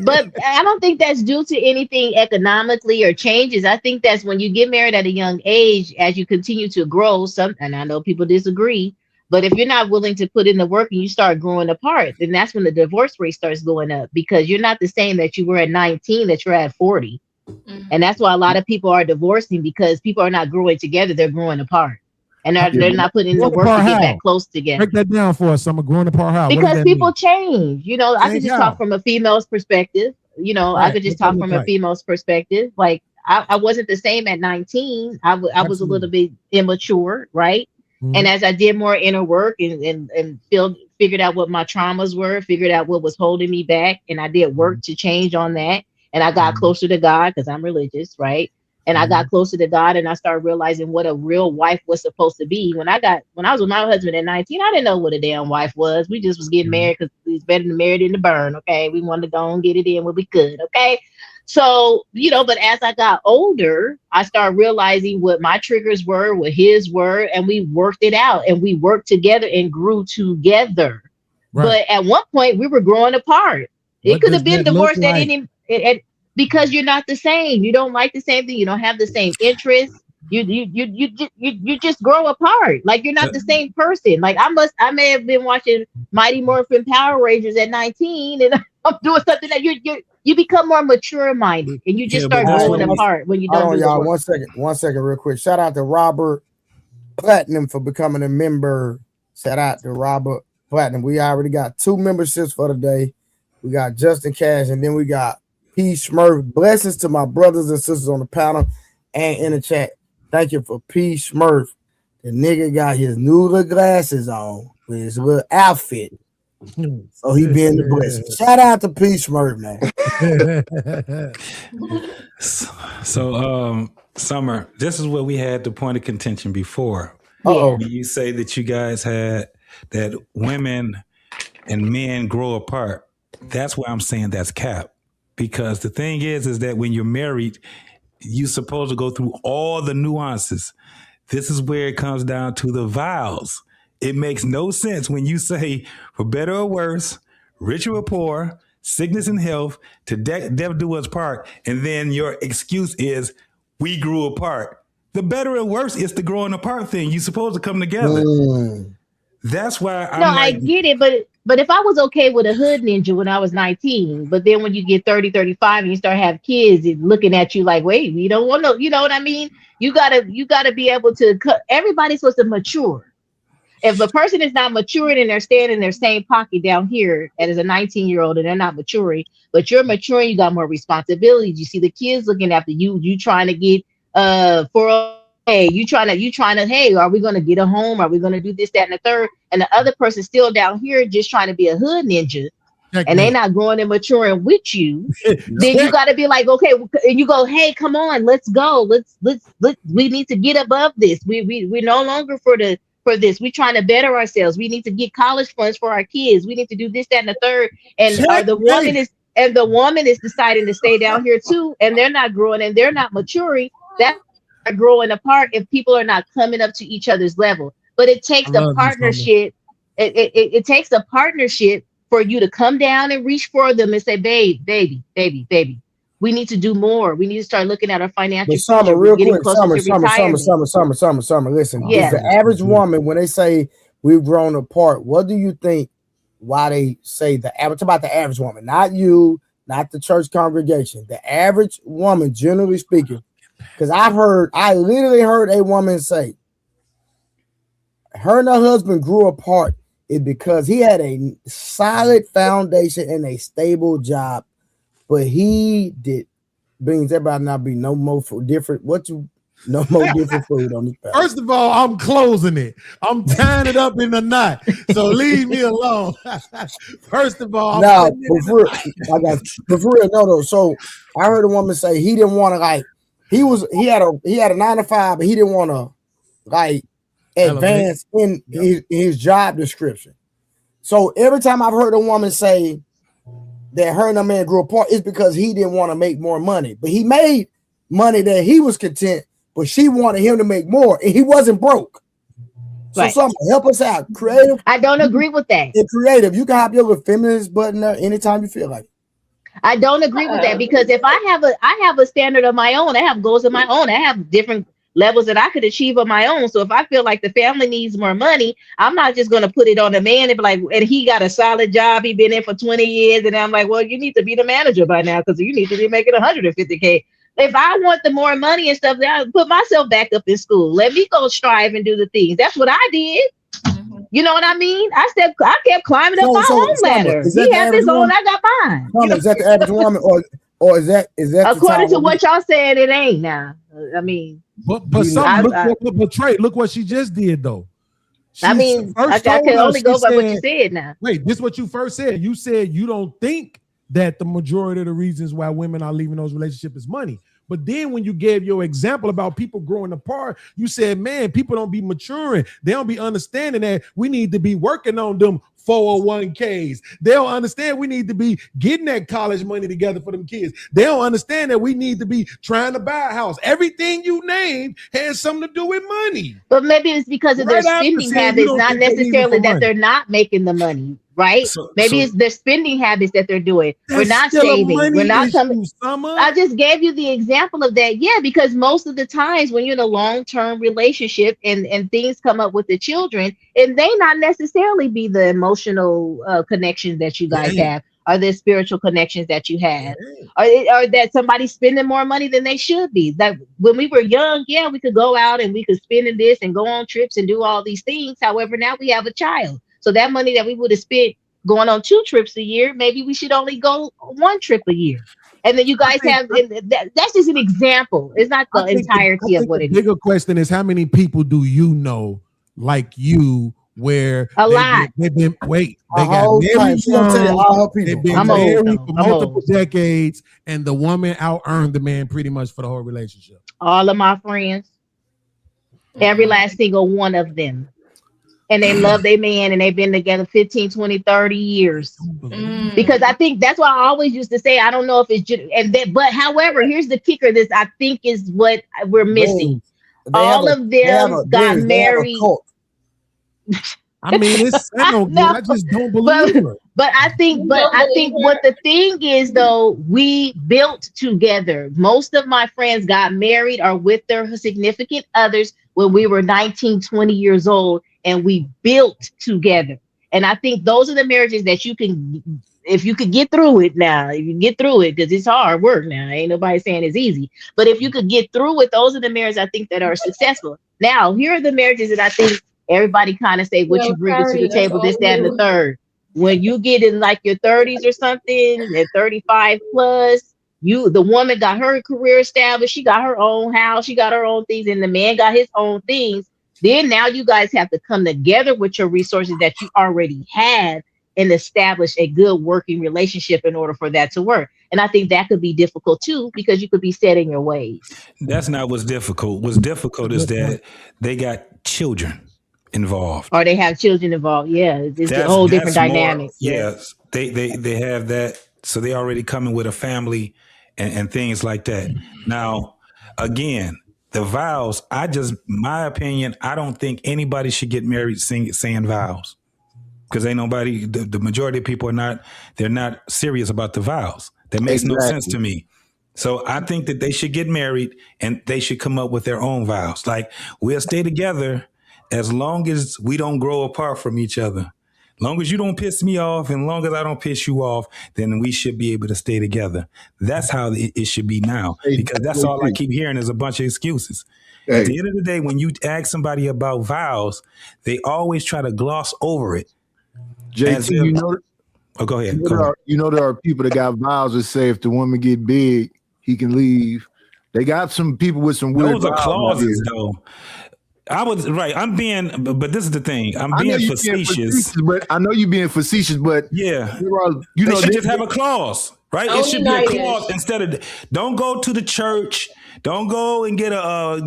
But I don't think that's due to anything economically or changes. I think that's when you get married at a young age, as you continue to grow. And I know people disagree, but if you're not willing to put in the work and you start growing apart, then that's when the divorce rate starts going up because you're not the same that you were at 19 that you're at 40. And that's why a lot of people are divorcing because people are not growing together; they're growing apart, and they're not putting in the Growing work apart to get how? back close together. Break that down for us. I'm growing apart how? What does Because that people mean? change. I could Change just how? talk from a female's perspective. I Right. could just What that talk look from a like? female's perspective. Like I wasn't the same at 19. I was a little Absolutely. bit immature, right? And Mhm. as I did more inner work and figured out what my traumas were, figured out what was holding me back, and I did work to change on that. And I got Mhm. closer to God because I'm religious, right? And I got Mhm. closer to God and I started realizing what a real wife was supposed to be. When I was with my husband at 19, I didn't know what a damn wife was. We just was getting Mhm. married because it's better than married than to burn. Okay. We wanted to go and get it in when we could. Okay. So, but as I got older, I started realizing what my triggers were, what his were, and we worked it out and we worked together and grew together. Right. But at one point we were growing apart. It What could does have been that look divorced like? because you're not the same. You don't like the same thing. You don't have the same interests. You just grow apart. Like you're not the same person. Like I may have been watching Mighty Morphin Power Rangers at 19, and I'm doing something that you become more mature minded, and you just Yeah, but start that's All right, what growing we. apart when you hold don't on, do the y'all. work. 1 second, real quick. Shout out to Robert Platinum for becoming a member. Shout out to Robert Platinum. We already got 2 memberships for the day. We got Justin Cash, and then we got P. Smurf. Blessings to my brothers and sisters on the panel and in the chat. Thank you for P. Smurf. The nigga got his new little glasses on with his little outfit. So he being the blessing. Shout out to P. Smurf, man. So, Summer, this is where we had the point of contention before. Uh-oh. Yeah. You say that you guys had that women and men grow apart. That's why I'm saying that's cap. Because the thing is that when you're married, you're supposed to go through all the nuances. This is where it comes down to the vows. It makes no sense when you say, for better or worse, rich or poor, sickness and health, to death do us part, and then your excuse is, we grew apart. The better or worse is the growing apart thing. You're supposed to come together. That's why No, I'm I like, get it, but if I was okay with a hood ninja when I was 19, but then when you get 30, 35 and you start have kids and looking at you like, wait, we don't want to, you know what I mean? You gotta be able to everybody's supposed to mature. If a person is not maturing and they're staying in their same pocket down here as a 19-year-old and they're not maturing, but you're maturing, you got more responsibilities. You see the kids looking after you, you trying to get for hey, you trying to, hey, are we gonna get a home? Are we gonna do this, that, and the third? And the other person still down here just trying to be a hood ninja and they Checkmate. not growing and maturing with you, then you Check. got to be like, okay, and you go, hey, come on, let's go, we need to get above this. We're no longer for this. We're trying to better ourselves. We need to get college funds for our kids. We need to do this, that, and the third. And Checkmate. the woman is deciding to stay down here too, and they're not growing and they're not maturing. That are growing apart if people are not coming up to each other's level. But it I takes a love you, Summer. partnership. It takes a partnership for you to come down and reach for them and say, baby, we need to do more. We need to start looking at our But financial Summer, future. We're real getting quick, closer Summer, to Summer, Summer, retirement. Summer, Summer, Summer, Summer. Listen, Yeah. is the average woman when they say we've grown apart? What do you think? Why they say the average? About the average woman, not you, not the church congregation. The average woman, generally speaking, because I literally heard a woman say, her and her husband grew apart is because he had a solid foundation and a stable job, but he did brings everybody not be no more for different. No more different food on this pallet. First of all, I'm closing it. I'm tying it up in a knot. So leave me alone. First of all, I'm putting it in a knot. But for real, no. So I heard a woman say he didn't want to he had a 9 to 5, but he didn't want to like advance in his job description. So every time I've heard a woman say that her and a man grew apart, it's because he didn't want to make more money, but he made money that he was content, but she wanted him to make more, and he wasn't broke. So Right. something help us out. Creative. I don't agree with that. It's creative. You can have your little feminist button there anytime you feel like it. I don't agree with that because if I have a standard of my own, I have goals of my own, I have different levels that I could achieve on my own. So if I feel like the family needs more money, I'm not just going to put it on the man and be like, and he got a solid job, he been in for 20 years, and I'm like, well, you need to be the manager by now because you need to be making 150K. If I want the more money and stuff, then I put myself back up in school. Let me go strive and do the things. That's what I did. You know what I mean? I kept climbing up my own ladder. Is that He the had average his own, woman? I got mine. Summer, is that the average woman, or is that the According type to of what y'all saying, it ain't now. I mean, But Yeah. some but Trey, look what she just did though. I mean, I told can us, only she go by what you said- said now. Wait, this is what you first said. You said you don't think that the majority of the reasons why women are leaving those relationships is money. But then when you gave your example about people growing apart, you said, man, people don't be maturing. They don't be understanding that we need to be working on them 401ks. They don't understand we need to be getting that college money together for them kids. They don't understand that we need to be trying to buy a house. Everything you named has something to do with money. But maybe it's because of their Right after spending saying you habits, don't not think they leaving necessarily for that money. they're not making the money, right? Maybe it's their spending habits that they're doing. We're That's not still a saving. We're money not coming. issue, Summer. I just gave you the example of that. Yeah, because most of the times when you're in a long-term relationship and things come up with the children, and they not necessarily be the emotional connections that you guys Yeah. have, or the spiritual connections that you have, Yeah. or that somebody's spending more money than they should be. That when we were young, yeah, we could go out and we could spend in this and go on trips and do all these things. However, now we have a child, so that money that we would have spent going on 2 trips a year, maybe we should only go 1 trip a year. And then you guys that's just an example. It's not the entirety of what the it is. bigger question is how many people do you know like you where A lot. they've been they A got whole time. married She gonna tell you young, all her people. they've been I'm old, married though. for I'm multiple old. decades, and the woman out earned the man pretty much for the whole relationship. All of my friends, every last single one of them. And they love their man and they've been together 15, 20, 30 years. Because I think that's why I always used to say, I don't know if it's but however, here's the kicker. This I think is what we're missing. All of them got married. I mean, it's no good. I just don't believe her. But I think what the thing is though, we built together. Most of my friends got married or with their significant others when we were 19, 20 years old, and we built together. And I think those are the marriages that you can, if you could get through it now, if you get through it, because it's hard work now. Ain't nobody saying it's easy. But if you could get through it, those are the marriages I think that are successful. Now, here are the marriages that I think everybody kind of say what you bring to the table, this, that, and the third. When you get in like your 30s or something, at 35 plus, the woman got her career established, she got her own house, she got her own things, and the man got his own things. Then now you guys have to come together with your resources that you already have and establish a good working relationship in order for that to work. And I think that could be difficult too, because you could be set in your ways. That's not what's difficult. What's difficult is that they got children involved. Or they have children involved. Yeah, it's a whole different dynamic. Yes, they have that. So they already coming with a family and things like that. Now, again, the vows, my opinion, I don't think anybody should get married saying vows. Because ain't nobody, the majority of people they're not serious about the vows. That makes no sense to me. So I think that they should get married and they should come up with their own vows. Like, we'll stay together as long as we don't grow apart from each other. Long as you don't piss me off and long as I don't piss you off, then we should be able to stay together. That's how it should be now. Because that's all I keep hearing is a bunch of excuses. At the end of the day, when you ask somebody about vows, they always try to gloss over it. JT, go ahead. There are people that got vows that say if the woman get big, he can leave. They got some people with some weird Those are clauses, though. I was right. But this is the thing. I'm being facetious. But I know you're being facetious, but yeah, they should just have a clause, right? It should be a clause instead of don't go to the church, don't go and get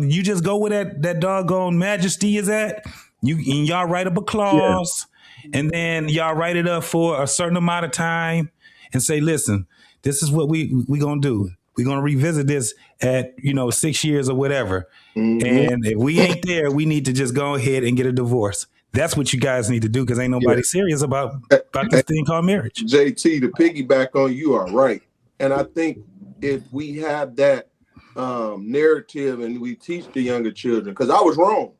you just go where that doggone majesty is at. And y'all write up a clause, and then y'all write it up for a certain amount of time and say, listen, this is what we gonna do. We're gonna revisit this at 6 years or whatever. And if we ain't there, we need to just go ahead and get a divorce. That's what you guys need to do because ain't nobody serious about this thing called marriage. JT, to piggyback on you are right. And I think if we have that narrative and we teach the younger children, because I was wrong.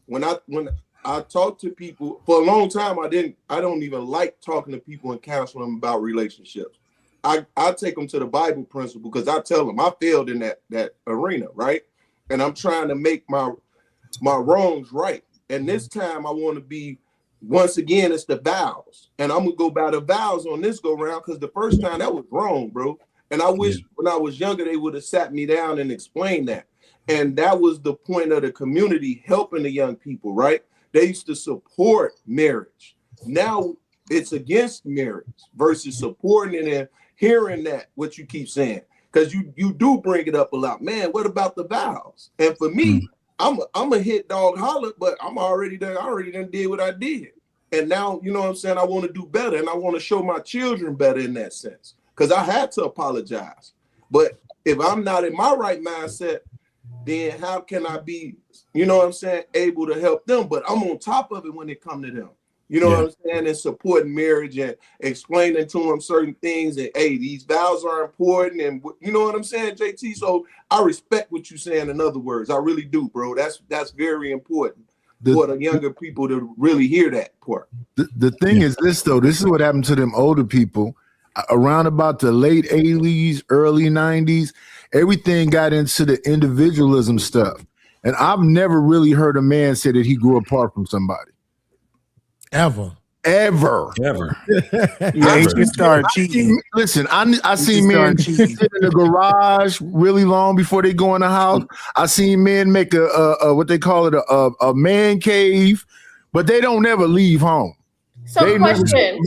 When I talk to people for a long time, I don't even like talking to people and counseling them about relationships. I take them to the Bible principle because I tell them I failed in that arena, right? And I'm trying to make my wrongs right. And this time I want to be, once again, it's the vows. And I'm going to go by the vows on this go round because the first time that was wrong, bro. And I wish when I was younger, they would have sat me down and explained that. And that was the point of the community helping the young people, right? They used to support marriage. Now it's against marriage versus supporting it and hearing that, what you keep saying. Because you do bring it up a lot. Man, what about the vows? And for me, I'm a hit dog holler, but I'm already done. I already done did what I did. And now, you know what I'm saying? I want to do better. And I want to show my children better in that sense. Because I had to apologize. But if I'm not in my right mindset, then how can I be, you know what I'm saying, able to help them? But I'm on top of it when it comes to them. You know what I'm saying? And supporting marriage and explaining to them certain things. And, hey, these vows are important. And you know what I'm saying, JT? So I respect what you're saying. In other words, I really do, bro. That's very important for the younger people to really hear that part. The thing is this, though. This is what happened to them older people. Around about the late 80s, early 90s, everything got into the individualism stuff. And I've never really heard a man say that he grew apart from somebody. Ever. Yeah, he just started cheating. Listen, I seen men sit in the garage really long before they go in the house. I seen men make a what they call it a man cave, but they don't never leave home. So question.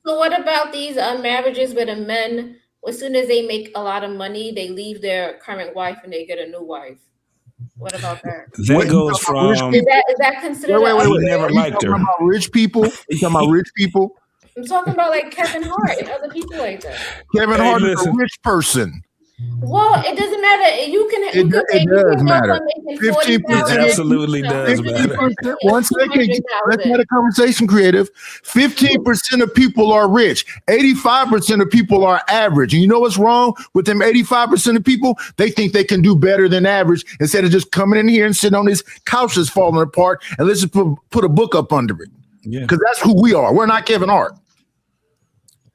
So what about these marriages where the men, as soon as they make a lot of money, they leave their current wife and they get a new wife? What about that? That goes from is that considered? Wait. He never liked her. About rich people? You talking about rich people? I'm talking about like Kevin Hart and other people like that. Kevin Hart is a rich person. Well, it doesn't matter. You can it does matter. 15% absolutely does matter. 1 second, let's have a conversation, creative. 15% of people are rich. 85% of people are average. And you know what's wrong with them 85% of people? They think they can do better than average instead of just coming in here and sitting on this couch that's falling apart and let's just put a book up under it. Yeah. Because that's who we are. We're not Kevin Hart.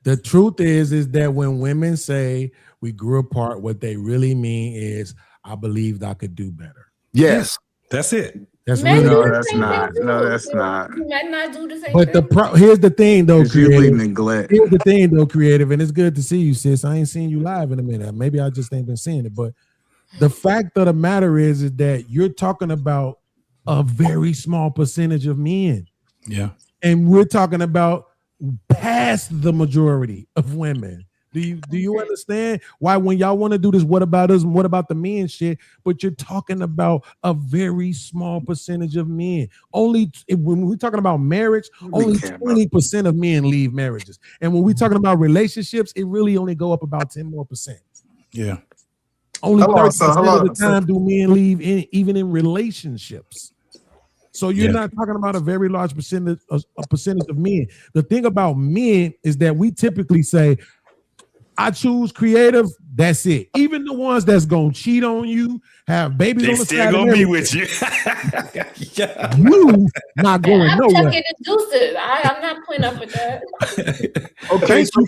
The truth is that when women say we grew apart, what they really mean is I believed I could do better. Yes. That's it. That's men really that's not. No, that's not. Men not do the same but thing. Here's the thing, though, it's usually neglect. Here's the thing, though, creative, and it's good to see you, sis. I ain't seen you live in a minute. Maybe I just ain't been seeing it, but the fact of the matter is that you're talking about a very small percentage of men. Yeah. And we're talking about past the majority of women. Do you understand why when y'all want to do this what about us and what about the men shit, but you're talking about a very small percentage of men. Only when we're talking about marriage, only 20% of men leave marriages. And when we're talking about relationships, it really only go up about 10 more percent. Yeah. Only 30% of the time do men leave even in relationships. So you're not talking about a very large percentage of men. The thing about men is that we typically say, I choose creative, that's it. Even the ones that's gonna cheat on you, have babies on the side. They still gonna be with you. You not going nowhere. I'm checking the deuces. I'm not putting up with that. Okay, so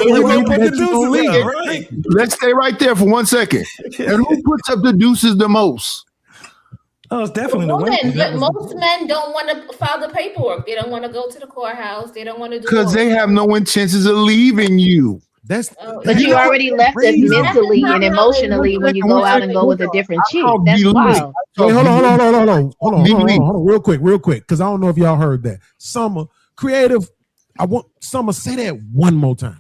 you're gonna put the deuces up, right? Let's stay right there for 1 second. And who puts up the deuces the most? Oh, it's definitely the women. But most men don't want to file the paperwork. They don't want to go to the courthouse. They don't want to do because they have no intentions of leaving you. But you already left us mentally and emotionally when you go out and go with a different chick. That's wild. Wait, hold on, real quick, because I don't know if y'all heard that. Summer, creative. I want Summer say that one more time.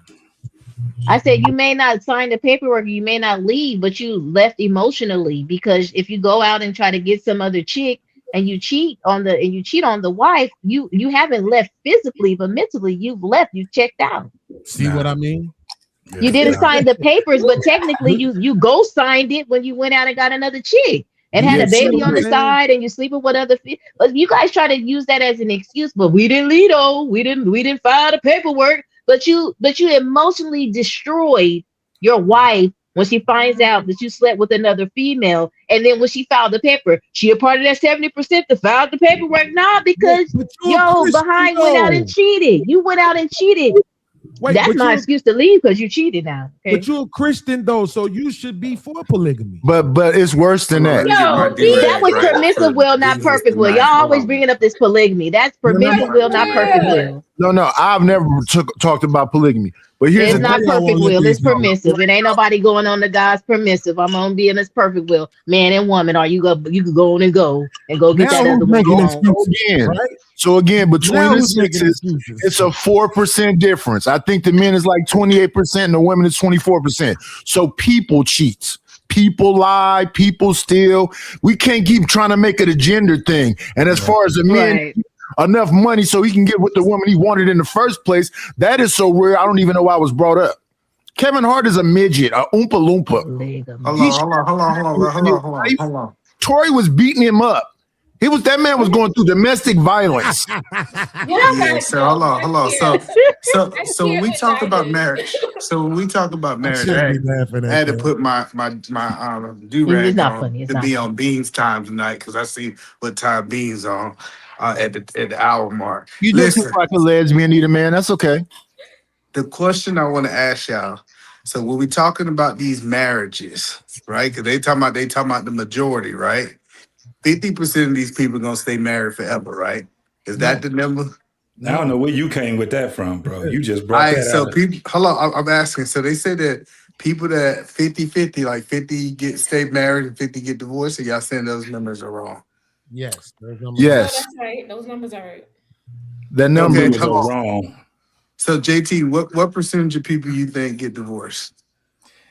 I said you may not sign the paperwork, you may not leave, but you left emotionally because if you go out and try to get some other chick and you cheat on the wife, you haven't left physically, but mentally you've left. You checked out. See what I mean? You didn't sign the papers, but technically you ghost signed it when you went out and got another chick and had Yeah, a baby true, on the man. side and you're sleeping with other. But you guys try to use that as an excuse. But we didn't lead. We didn't file the paperwork. But you emotionally destroyed your wife when she finds out that you slept with another female, and then when she filed the paper, she a part of that 70% that filed the paperwork. Nah, because But you a yo Christian behind went out and though. cheated. You went out and cheated. Wait, That's my excuse to leave because you cheated now. Okay. but you're a Christian though, so you should be for polygamy. But it's worse than Hold on, that. let me get my Yo, That do-rag was right permissive for will, not Jesus perfect will. Y'all tonight. Hold always on. bringing up this polygamy. That's permissive will, not perfect will. No, I've never talked about polygamy. But here's It's the not Why y'all perfect won't let will. It's these know? permissive. It ain't nobody going on the God's permissive. I'm gonna be in this perfect will, man and woman. Or you could go on and go get now that who's other one you making want. excuses again? Right? So again, between Now the who's making sexes, excuses? it's a 4% difference. I think the men is like 28% and the women is 24%. So people cheats. People lie, people steal. We can't keep trying to make it a gender thing. And as far as the men, Right. enough money so he can get with the woman he wanted in the first place, that is so rare. I don't even know why I was brought up. Kevin Hart is a midget, a oompa loompa. Hold on. Tori was beating him up. That man was going through domestic violence. Yeah, so hold on. So when we talk about marriage, I shouldn't be laughing I at had to that. put my It's do-rag not on funny. It's to not be funny. on Beans time tonight because I see what time Beans on at the hour mark. You just look Listen, like a lesbian, either man. That's okay. the question I want to ask y'all. So when we talking about these marriages, right? Because they talking about the majority, right? 50% of these people gonna stay married forever, right? Is that the number? I don't know where you came with that from, bro. You just All brought right, that so out. people, hello, I'm asking. So they say that people that 50-50, like 50 stay married and 50 get divorced, so y'all saying those numbers are wrong. Yes. No, Yes, that's right. Those numbers are right. that number. Okay, Numbers come are on. wrong. So JT, what percentage of people you think get divorced?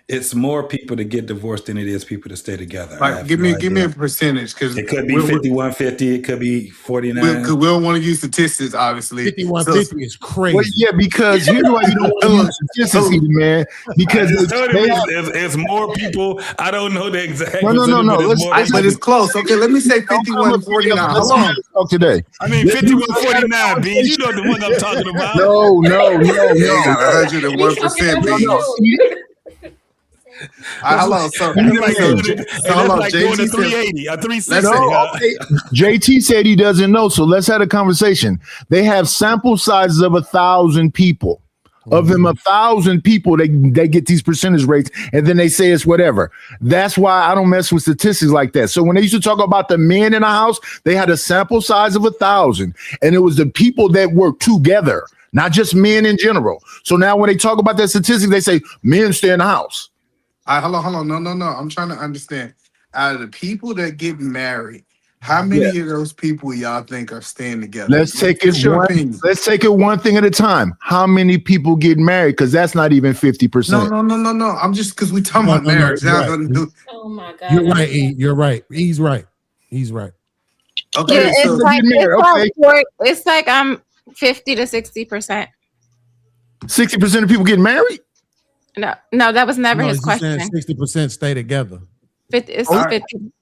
It's more people to get divorced than it is people to stay together. I Like, have give no me a idea. percentage because It could be 51-50. It could be 49. we don't want to use statistics, obviously. So 5150 is crazy. Well, yeah, because here's why you don't want to use statistics, either man. I Because just told him they have, it's more people. I don't know the exact no. percentage, but it's more but people. it's close. Okay, let me say don't come up here 51-49. let's Hold on. talk today. I mean, Let's have a 51-49, B. You know the one I'm talking about. No. Yeah, you got He's 101% talking B. about you. Hello. So That's like hold doing a JT 380, a 360. No, okay. JT said he doesn't know, so let's have a conversation. They have sample sizes of 1,000 people. Of them, 1,000 people, they get these percentage rates, and then they say it's whatever. That's why I don't mess with statistics like that. So when they used to talk about the men in the house, they had a sample size of 1,000, and it was the people that work together, not just men in general. So now when they talk about that statistic, they say men stay in the house. Hold on. No. I'm trying to understand. Out of the people that get married, how many of those people y'all think are staying together? Let's take it your one. opinion. Let's take it one thing at a time. How many people get married? Because that's not even 50%. No. I'm just because we talking about marriage. Oh my God. You're right, E. You're right. He's right. Okay, Yeah, so it's like 50 to 60%. 60% of people get married? No, that was never his question. 60% stay together. 50, it's All right. 50.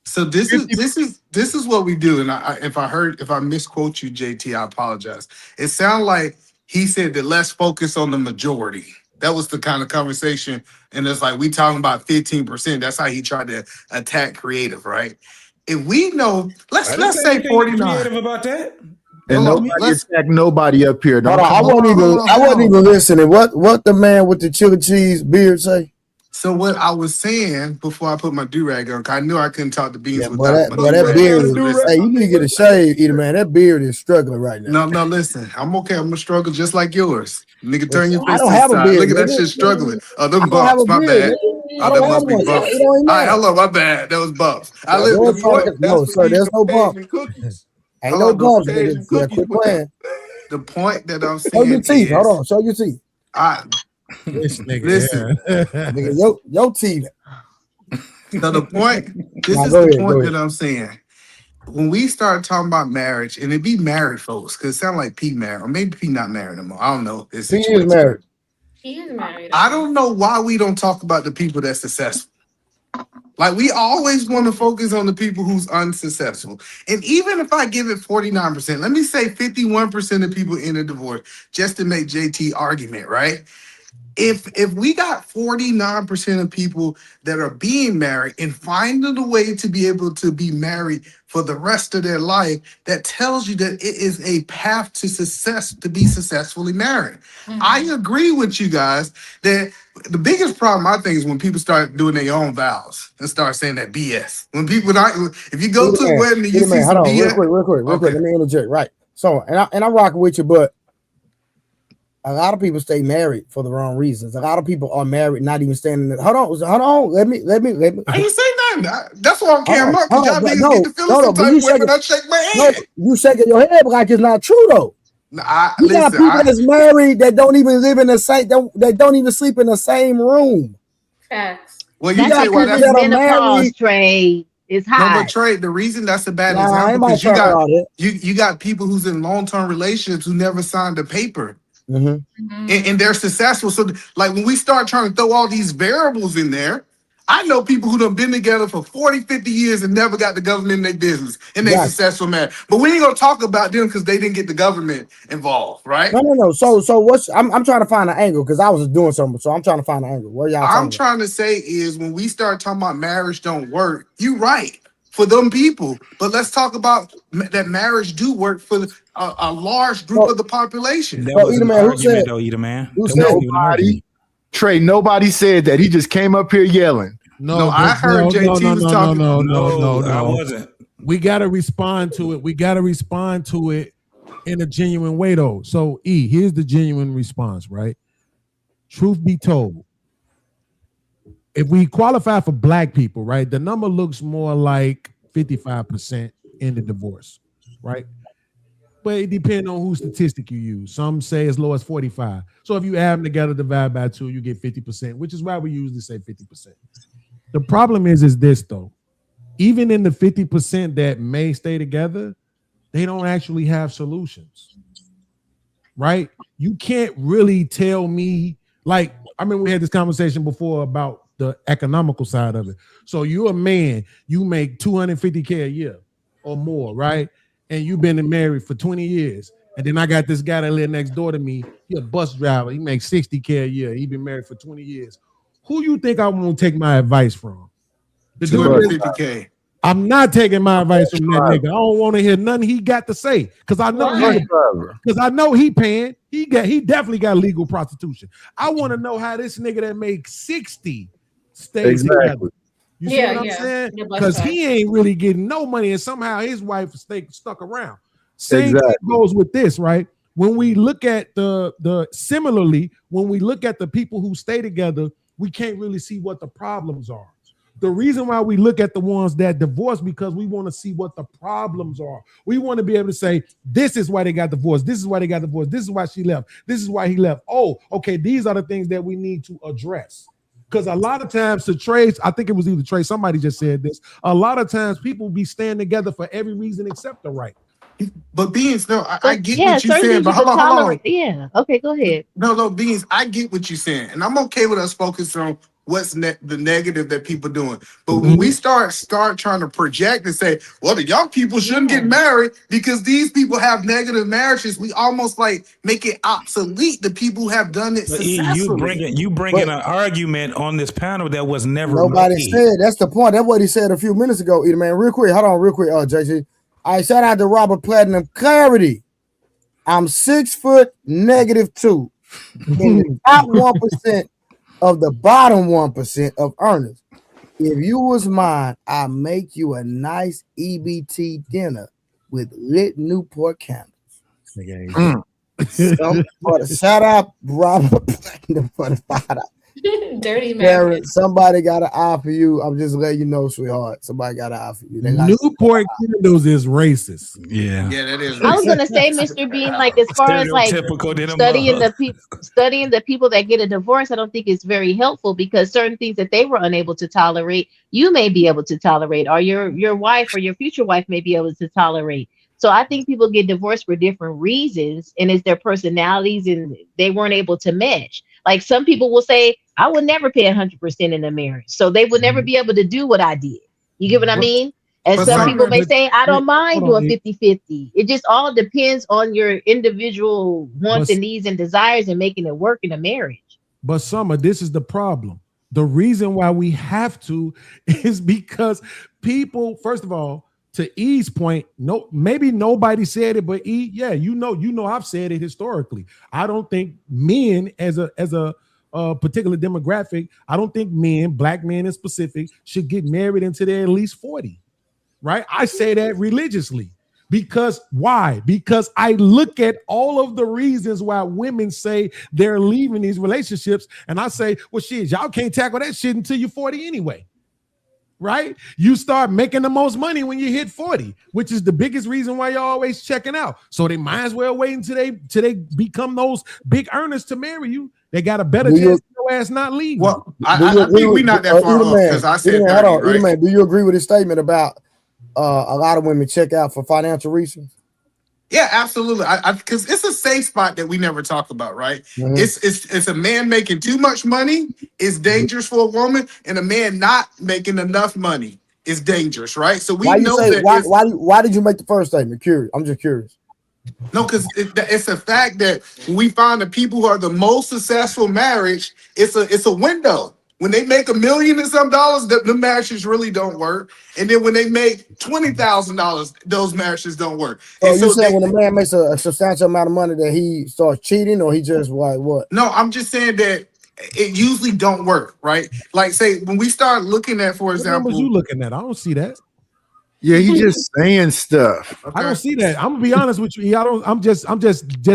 So this is what we do. And if I misquote you, JT, I apologize. It sounded like he said that let's focus on the majority. That was the kind of conversation. And it's like we talking about 15%. That's how he tried to attack creative, right? If we know, let's say 49. Creative about that. And nobody attack nobody up here. Hold on, I wasn't even listening. What the man with the chili cheese beard say? So what I was saying before I put my do-rag on, 'cause I knew I couldn't talk to Beans But without that beard is, hey, you need to get a shave, either man. That beard is struggling right now. No, listen. I'm okay. I'm gonna struggle just like yours. Nigga, turn your I face don't to the have a side. beard. Look at that nigga. shit struggling. Oh, them I don't have bumps. a My beard. bad. nigga. I Oh, don't that have must be one. bumps. It don't even All right, matter. hello, my bad. That was bumps. No, sir, there's no bump. Ain't no bumps, nigga. Yeah, quit playing. The point that I'm Show your saying teeth. is, Hold on. Show your teeth. This nigga. listen. Nigga, your teeth. So the point, this Nah, is go the ahead, point that I'm saying. When we start talking about marriage, and it be married folks, because it sound like P married, or maybe P not married no more. I don't know. He is married. He is married. I don't know why we don't talk about the people that's successful. Like we always want to focus on the people who's unsuccessful. And even if I give it 49%, let me say 51% of people in a divorce, just to make JT argument, right? If we got 49% of people that are being married and finding a way to be able to be married for the rest of their life, that tells you that it is a path to success to be successfully married. I agree with you guys that the biggest problem I think is when people start doing their own vows and start saying that BS. When people not, if you go to a wedding and you see some hold on, BS, real quick. Let me interject. Right. So, and I'm rocking with you, but a lot of people stay married for the wrong reasons. A lot of people are married, not even standing. Hold on. Let me. I ain't say nothing. That's why I'm carrying up because y'all niggas get to feeling some type of way when I shake my hand. You shaking your head like it's not true though. You got people that's married that don't even live in the same that don't even sleep in the same room. Facts. Well, you say why that's menopause, Trey. It's hot. No, but Trey, the reason that's a bad example because you got people who's in long-term relationships who never signed a paper. And they're successful. So like when we start trying to throw all these variables in there, I know people who done been together for 40, 50 years and never got the government in their business and they successful man. But we ain't gonna talk about them because they didn't get the government involved, right? No. So what's I'm trying to find an angle because I was doing something. So I'm trying to find an angle. What y'all I'm trying to say is when we start talking about marriage don't work, you right for them people. But let's talk about that marriage do work for a large group of the population. That was an argument, though, Eater Man. Nobody, Trey, nobody said that. He just came up here yelling. No, I heard JT was talking. No, I wasn't. We got to respond to it. We got to respond to it in a genuine way, though. So, E, here's the genuine response, right? Truth be told, if we qualify for black people, right, the number looks more like 55% in the divorce, right? But it depends on whose statistic you use. Some say as low as 45. So if you add them together, divide by 2, you get 50%, which is why we usually say 50%. The problem is this, though. Even in the 50% that may stay together, they don't actually have solutions, right? You can't really tell me, like, I mean, we had this conversation before about the economical side of it. So you're a man, you make $250K a year or more, right? And you've been married for 20 years. And then I got this guy that live next door to me. He a bus driver. He makes $60K a year. He been married for 20 years. Who you think I want to take my advice from? The $250K. I'm not taking my advice from that nigga. I don't want to hear nothing he got to say because I know he paying. He definitely got legal prostitution. I want to know how this nigga that makes 60 stays together. You see what I'm saying? Because he ain't really getting no money, and somehow his wife stuck around. Same thing goes with this, right? When we look at similarly, when we look at the people who stay together, we can't really see what the problems are. The reason why we look at the ones that divorce because we want to see what the problems are. We want to be able to say, this is why they got divorced. This is why they got divorced. This is why she left. This is why he left. Oh, okay. These are the things that we need to address. Because a lot of times the trades, I think it was either Trey, somebody just said this. A lot of times people be staying together for every reason except the right. But Beans, no, I get what you're saying. But hold on. Yeah. Okay, go ahead. No, Beans, I get what you're saying. And I'm okay with us focusing on what's the negative that people doing. But when we start trying to project and say, well, the young people shouldn't get married because these people have negative marriages, we almost like make it obsolete the people who have done it successfully. You bringing an argument on this panel that was never nobody said. That's the point. That's what he said a few minutes ago, Eater Man. Real quick, JC. All right, shout out to Robert Platinum Clarity. I'm 6 foot -2 in the top 1% of the bottom 1% of earners. If you was mine, I'd make you a nice EBT dinner with lit Newport candles. Shout out Robert Platinum for the $5. Dirty man. Somebody got an eye for you. I'm just letting you know, sweetheart. Somebody got an eye for you. Newport candles is racist. Yeah, that is racist. I was gonna say, Mr. Bean, like as far as like studying the people that get a divorce, I don't think it's very helpful because certain things that they were unable to tolerate, you may be able to tolerate, or your wife or your future wife may be able to tolerate. So I think people get divorced for different reasons, and it's their personalities, and they weren't able to match. Like some people will say, I would never pay 100% in a marriage. So they would never be able to do what I did. You get what I mean? And But some some people may But say, I don't mind hold on, doing 50-50. It just all depends on your individual wants but and needs and desires and making it work in a marriage. But Summer, this is the problem. The reason why we have to is because people, first of all, to E's point, no, maybe nobody said it, but E, yeah, you know, I've said it historically. I don't think men as a particular demographic, I don't think men, black men in specific, should get married until they're at least 40. Right? I say that religiously. Because why? Because I look at all of the reasons why women say they're leaving these relationships, and I say, well, shit, y'all can't tackle that shit until you're 40 anyway. Right? You start making the most money when you hit 40, which is the biggest reason why you're always checking out. So they might as well wait until they become those big earners to marry you. They got a better chance of your ass not leaving. Well, I think we're not that far off because I said 30, hold on, right? man, do you agree with his statement about a lot of women check out for financial reasons? Yeah, absolutely. Because it's a safe spot that we never talk about, right? Mhm. It's a man making too much money is dangerous for a woman, and a man not making enough money is dangerous, right? So we know that. Why did you make the first statement? Curious. I'm just curious. No, because it's a fact that when we find the people who are the most successful marriage, it's a window. When they make $1 million and some dollars, the marriages really don't work. And then when they make $20,000, those marriages don't work. So And you so saying when a man makes a substantial amount of money that he starts cheating, or he just like what? No, I'm just saying that it usually don't work, right? Like say when we start looking at, for What numbers example, you looking at? I don't see that. Yeah, he just saying stuff. I don't see that. I'm gonna be honest with you. I don't. I'm just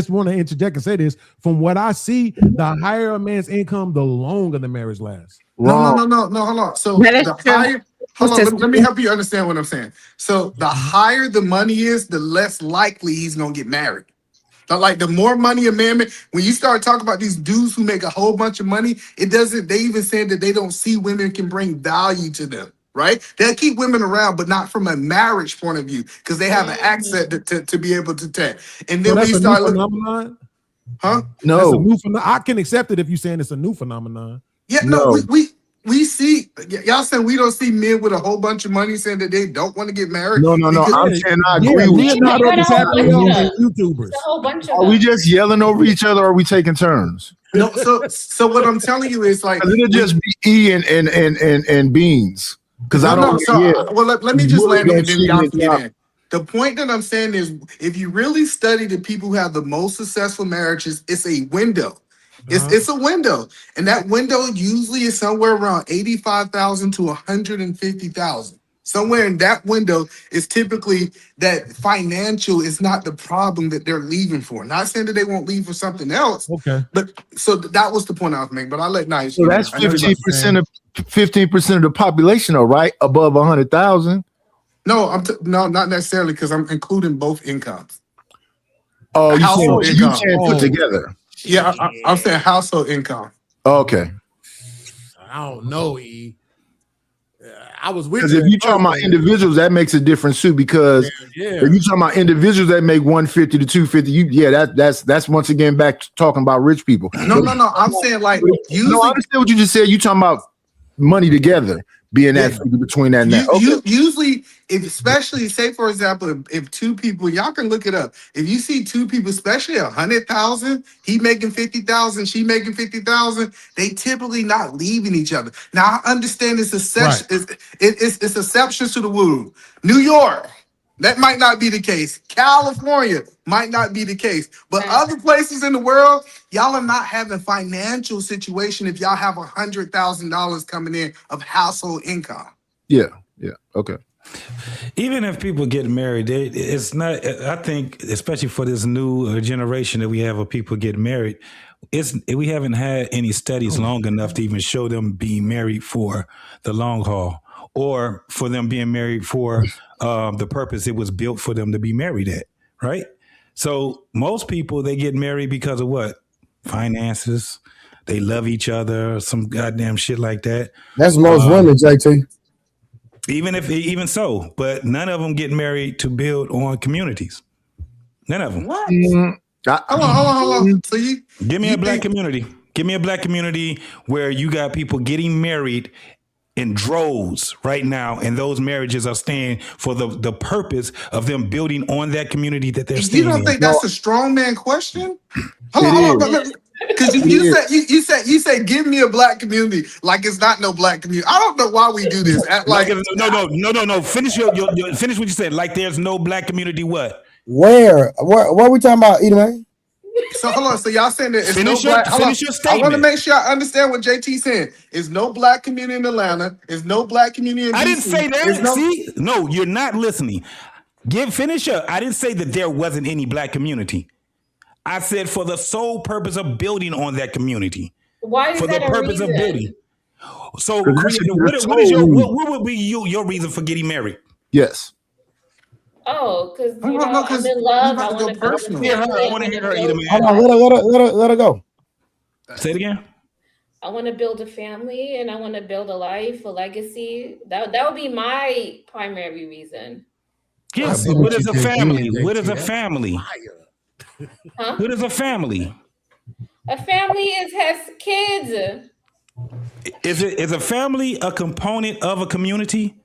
want to interject and say this. From what I see, the higher a man's income, the longer the marriage lasts. No, hold on. So That is the true. higher, hold on, let me help you understand what I'm saying. So the higher the money is, the less likely he's gonna get married. But like the more money a man make, when you start talking about these dudes who make a whole bunch of money, it doesn't. They even said that they don't see women can bring value to them. Right? They'll keep women around, but not from a marriage point of view, because they have an access to be able to take. And then So when that's you a start new looking, phenomenon. huh? No, That's a new phenomenon. I can accept it if you're saying it's a new phenomenon. Yeah, no, we see y'all saying we don't see men with a whole bunch of money saying that they don't want to get married. no. I'm saying I agree with you. Leonardo But a whole bunch DiCaprio of and them. YouTubers. It's a whole bunch of Are we them. just yelling over each other, or are we taking turns? No, so what I'm telling you is like It'll just be E and beans. Because I don't. well, let me just Bully land it don't and then see y'all me can get now. in. The point that I'm saying is if you really study the people who have the most successful marriages, it's a window. It's a window. And that window usually is somewhere around 85,000 to 150,000. Somewhere in that window is typically that financial is not the problem that they're leaving for. Not saying that they won't leave for something else. Okay. But so that was the point I was making. But I'll let Nice. So that's 15% of 15% of the population, though, right? Above 100,000. No, no, not necessarily, because I'm including both incomes. Oh, you income. can't put together. Yeah, I'm saying household income. Okay. I don't know, E. I was with Because you. if you talking about individuals, that makes a difference too. Because if you talking about individuals that make 150 to 250, that's once again back to talking about rich people. No. I'm saying like usually. No, I understand what you just said. You talking about money together being that figure between that and that. Usually, especially say for example, if two people, y'all can look it up. If you see two people, especially 100,000, he making 50,000, she making 50,000, they typically not leaving each other. Now I understand it's it's exceptions to the rule. New York, that might not be the case. California might not be the case. But other places in the world, y'all are not having financial situation if y'all have $100,000 coming in of household income. Yeah. Okay. Even if people get married, it's not. I think, especially for this new generation that we have of people getting married, we haven't had any studies long enough to even show them being married for the long haul, or for them being married for the purpose it was built for them to be married at. Right. So most people, they get married because of what? Finances. They love each other, some goddamn shit like that. That's most women, JT. Even so, but none of them get married to build on communities. None of them. What? Hold on. So give me a black community. Give me a black community where you got people getting married in droves right now, and those marriages are staying for the purpose of them building on that community that they're You staying don't in. think that's a strong man question? Hold It on. is. Because you said give me a black community like it's not no black community. I don't know why we do this. No. Finish finish what you said. Like there's no black community. What? Where are we talking about, Edom? So hold on. So y'all saying that it's Finish no your- black? Hold finish on. your I want to statement. make sure I understand what JT's saying. It's no black community in Atlanta. It's no black community in I DC. didn't say that. It's no- See, no, you're not listening. Finish up. I didn't say that there wasn't any black community. I said for the sole purpose of building on that community. Why is For that the a purpose reason? of building. So, Because that's Creator, your what is sole reason. what would be your reason for getting married? Yes. Oh, because No, I'm in we love. about I to go want to build a personal. family. I want to hear her, Edom. Hold on, let her go. Say it again. I want to build a family and I want to build a life, a legacy. That would be my primary reason. Yeah, I see but what what you is a did family? then, What is a JT. family? Huh? What is a family? A family has kids. Is a family a component of a community?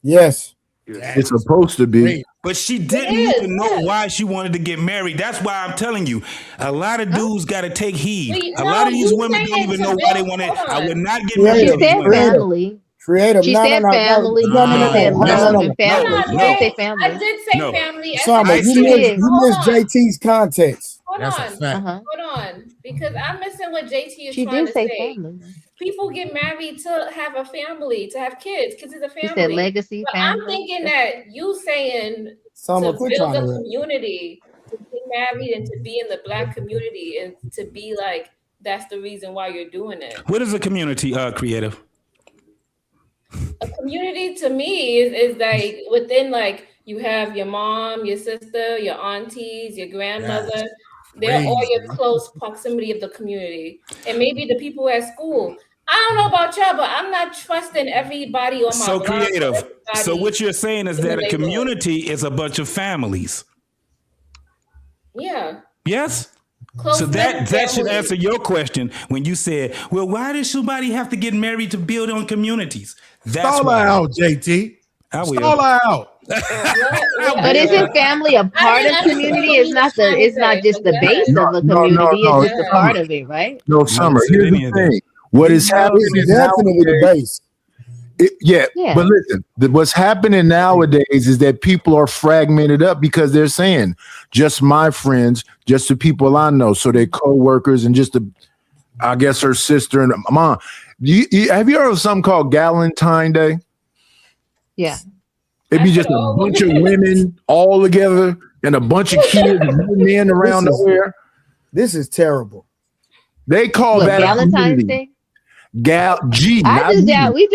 Yes. It's supposed to be. Great. But she didn't is, even know yes. why she wanted to get married. That's why I'm telling you, a lot of dudes got to take heed. But A lot of no, these you women don't saying even to know why they build- want it. hold I would on. not get She married to Creative, these said women. family. Creative. She No, said no. family. No, She said love and family. No, She no. didn't say I family. did say No. family. Summer, I you said- missed Hold on. JT's context. Hold That's a on. fact. Hold on. Because I'm missing what JT is She trying did to say say. family. People get married to have a family, to have kids. Kids is a She family. said legacy, But family. I'm thinking that you saying Summer, to quit build trying a to. community, to get married and to be in the black community and to be like, that's the reason why you're doing it. What is a community, Creative? A community to me is like within, like, you have your mom, your sister, your aunties, your grandmother. Yes. They're all your Crazy. close proximity of the community. And maybe the people at school. I don't know about y'all, but I'm not trusting everybody on my So block. or Creative. So everybody what you're saying is in the that a neighborhood. community is a bunch of families. Yeah. Yes? Close So that should family. answer your question when you said, well, why does somebody have to get married to build on communities? That's Stall her why. out, JT. I will. Stall her out. But isn't family a part of didn't community? understand what It's he not was just the trying to base say, of a No, community. It's just a Yeah. part of it, right? No, Summer. said Here's any the of that. thing. What is happening It's definitely the nowadays? base. Yeah, Yeah. but listen, what's happening nowadays is that people are fragmented up because they're saying just my friends, just the people I know, so their co-workers and just I guess her sister and mom. Have you heard of something called Galentine Day? Yeah. It'd be just a bunch of women all together and a bunch of kids and no men around This is- nowhere. This is terrible. They call What, that a Valentine's community. Day? G. We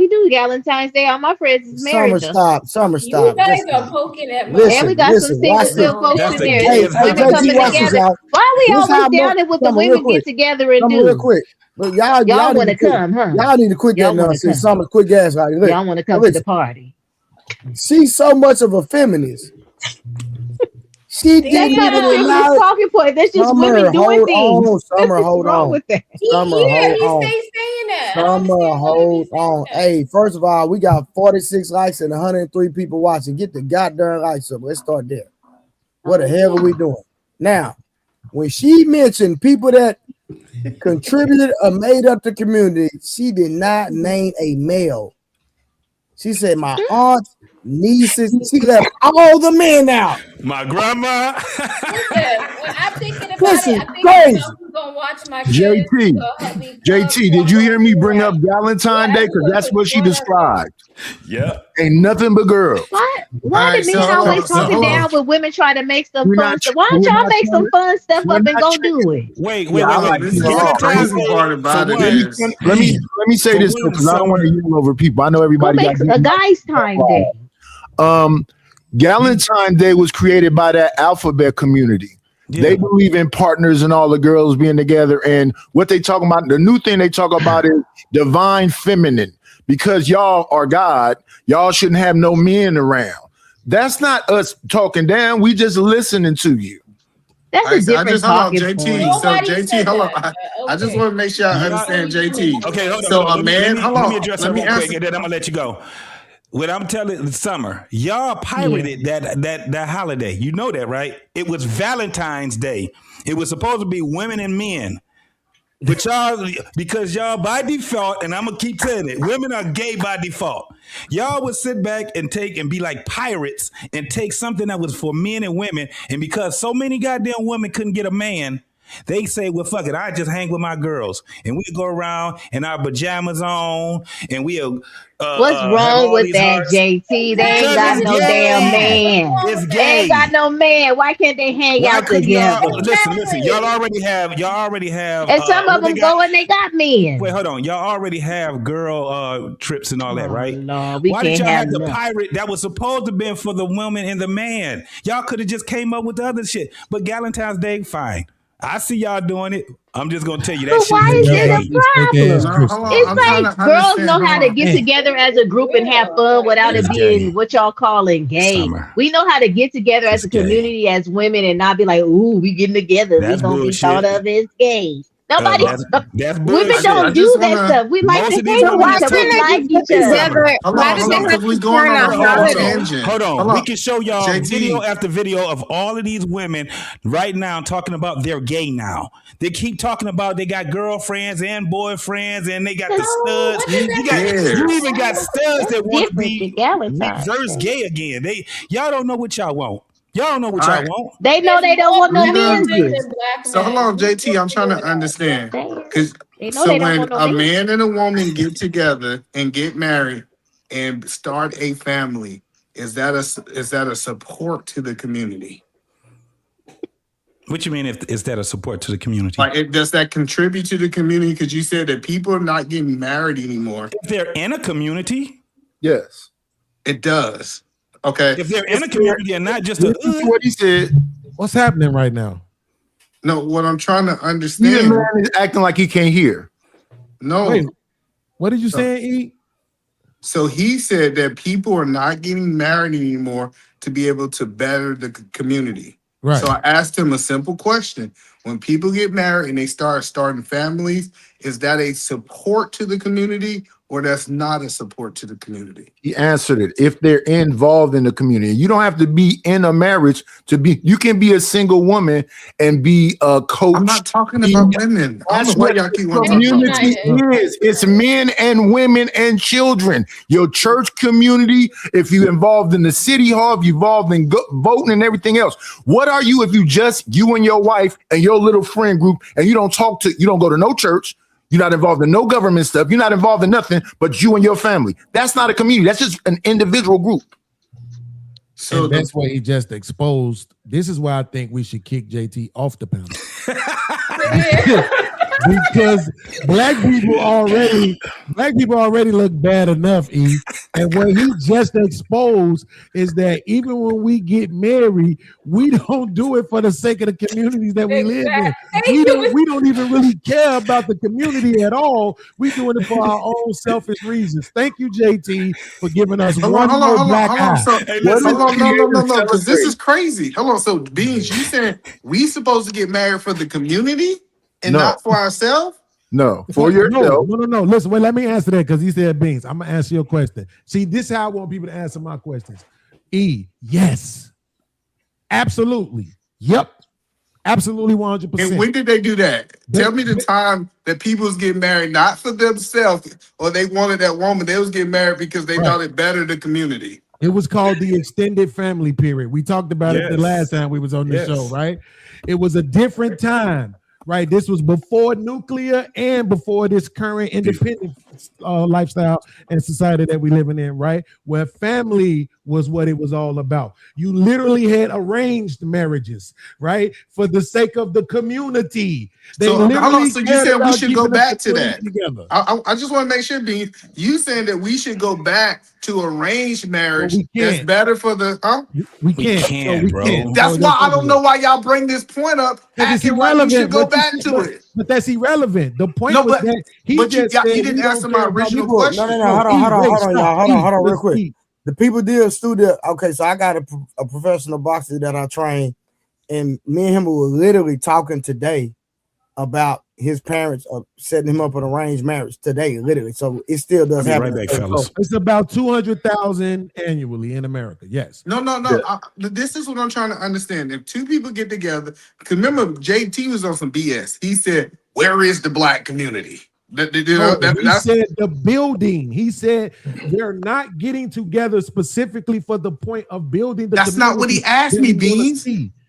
do Valentine's Day. All my friends is married. Summer, You stop. guys Just are stop. poking at my Listen, And we got listen, some single watch still this. folks That's in the there. gayest Hey, Women JT, coming watch this, together. y'all. Why we This how always I'm down gonna- at what the Summer, real women quick. get together and Summer, real do? quick. But y'all Y'all need want to come, huh? Y'all need to quit Y'all that wanna nonsense. come. Summer, quit gaslighting. Look, Y'all want to come to the listen, party. she's so much of a feminist. She didn't That's not a even feminist acknowledge. talking point. That's just Summer, women doing hold things. on. Summer, What's hold wrong on. with that? Summer, he hold on. stays saying that. I don't Summer, understand why hold he's saying on. that. Hey, first of all, we got 46 likes and 103 people watching. Get the goddamn likes up. Let's start there. What the hell are we doing? Now, when she mentioned people that contributed or made up the community, she did not name a male. She said my aunt, nieces. She left all the men out. My grandma. Listen, when I'm thinking about This is it, I'm thinking crazy. about who's gonna watch my kids. JT, who's gonna help me cook, did you hear me bring up like, Valentine Day? Because that's what she described. Yeah. Ain't nothing but girls. Why All do right, men so always hold talking on. down when women try to make some We're fun not- stuff? Why we're don't y'all not make some fun stuff we're up and not go trying- do it? Wait. This is Valentine's the Day. part about for it one, is- Let me say For this one, because I don't want to Summer- yell over people. I know Go everybody make got a guy's time day. Galentine Day was created by that alphabet community. Yeah. They believe in partners and all the girls being together. And what they talk about, the new thing they talk about is divine feminine. Because y'all are God, y'all shouldn't have no men around. That's not us talking down. We just listening to you. That's All a right, so I different just hold on, talking JT. point. So Nobody JT, said hold on. that. I just Okay. want to make sure I That's understand what we doing. JT. Okay, hold on. So Hold on. a man, hold Let me on. address Let her me real quick, answer. and then I'm gonna let you go. What I'm telling Summer, y'all Yeah. pirated that holiday. You know that, right? It was Valentine's Day. It was supposed to be women and men. But y'all, because y'all by default, and I'm gonna keep saying it, women are gay by default. Y'all would sit back and take and be like pirates and take something that was for men and women, and because so many goddamn women couldn't get a man, they say, well, fuck it, I just hang with my girls, and we go around in our pajamas on, and we'll What's have wrong all with these that, hearts JT? They ain't because got it's no damn gay. What's man. wrong It's with They ain't that? got gay. no man. Why can't they hang Why out couldn't y'all together? listen? Y'all Exactly. already have And some of what they them got. go and they got Wait, men. hold on. Y'all already have girl trips and all that, Oh right? Lord, we Why did can't y'all have have the nothing. pirate that was supposed to be for the woman and the man? Y'all could have just came up with the other shit. But Valentine's Day, fine. I see y'all doing it. I'm just gonna tell you that But shit why is And is yell it about a gay. this fake ass No, problem? hold Christmas. on. It's I'm trying to like girls understand. know Hold how to on. get Man, together as a group and have fun without It's it gay. being what y'all calling gay. Summer. We know how to get together as It's a gay. community as women and not be like, ooh, we getting together. We That's gonna be thought bullshit. of as gay. Nobody, That's women I bullshit. don't just do want that to stuff. We like Most to of these hang So women why with is each other. can't We talking. they like just get each Hey, other. Summer. together? Why does hold it on, have because to we going turn on a a Hold on, whole hold on, holiday? tangent. hold on. Hold We on, can show y'all video JT. after video of all of these women right now talking about they're gay now. They keep talking about they got girlfriends and boyfriends and they got the So studs. what does Who that have to do You with cares? even got studs That's that want to different than be Valentine's reverse Day. gay again. Y'all don't know what y'all want. Y'all don't know what All y'all right. want. They know There's they don't more want no We black done. women men's. than black So hold men. on, We JT. supposed I'm to be trying to doing that. understand. Cause They know so they don't when want no a men. man and a woman get together and get married and start a family, is that a support to the community? What you mean if is that a support to the community? Like, does that contribute to the community? Because you said that people are not getting married anymore. If they're in a community, Yes, it does. Okay. if they're in If a they're, community and not just a Listen to hood, what he said. what's happening right now? no, what I'm trying to The man understand. is acting like he can't hear. Wait, No. what did you no. say, E? So he said that people are not getting married anymore to be able to better the community. Right. So I asked him a simple question. When people get married and they start starting families, is that a support to the community or that's not a support to the community? He answered it. If they're involved in the community, you don't have to be in a marriage to be. You can be a single woman and be a coach. I'm not talking about women. I don't know That's why what y'all keep want to talk about community women. is. It's men and women and children. Your church community, if you're involved in the city hall, if you're involved in voting and everything else. What are you if you and your wife and your little friend group and you don't go to no church, you're not involved in no government stuff, you're not involved in nothing but you and your family. That's not a community. That's just an individual group. So And that's what he just exposed. This is why I think we should kick JT off the panel. Because black people already look bad enough, E. And what he just exposed is that even when we get married, we don't do it for the sake of the communities that we live in. We don't even really care about the community at all. We're doing it for our own selfish reasons. Thank you, JT, for giving us hold one more black on. eye. So, hey, hold listen. on, no, because this is crazy. Hold on. So, Beans, you saying we supposed to get married for the community and No, not for ourselves? no, for yourself. No. Listen, wait, let me answer that because he said beans. I'm gonna answer your question. See, this is how I want people to answer my questions. E, yes, absolutely, yep, absolutely, 100%. And when did they do that? Tell me the time that people was getting married, not for themselves, or they wanted that woman. They was getting married because they thought it bettered the community. It was called the extended family period. We talked about it the last time we was on the show, right? It was a different time, right? This was before nuclear and before this current independent lifestyle and society that we living in, right? Where family was what it was all about. You literally had arranged marriages, right? For the sake of the community. They So, hold on. literally So you cared said we about should go keeping the back to community that. together. I just want to make sure, Bean, you saying that we should go back to arranged marriage we that's can't. better for the We can't. So we can't. That's So why I don't know why y'all bring this point up, because it's acting like we should irrelevant. go back to it. But that's irrelevant. The point No, was that he but just you said didn't we don't answer my care about original people. question. No. Hold on, Stop. y'all. Hold on, real Let's quick. eat. The people did studio. Okay, so I got a professional boxer that I train, and me and him were literally talking today about his parents setting him up an arranged marriage today, literally. So it still I'll does be happen. right back, fellas. It's about 200,000 annually in America. Yes. No. This is what I'm trying to understand. If two people get together, because remember, JT was on some BS. He said, "Where is the black community?" He said the building. He said they're not getting together specifically for the point of building the That's not what he asked me, Beans.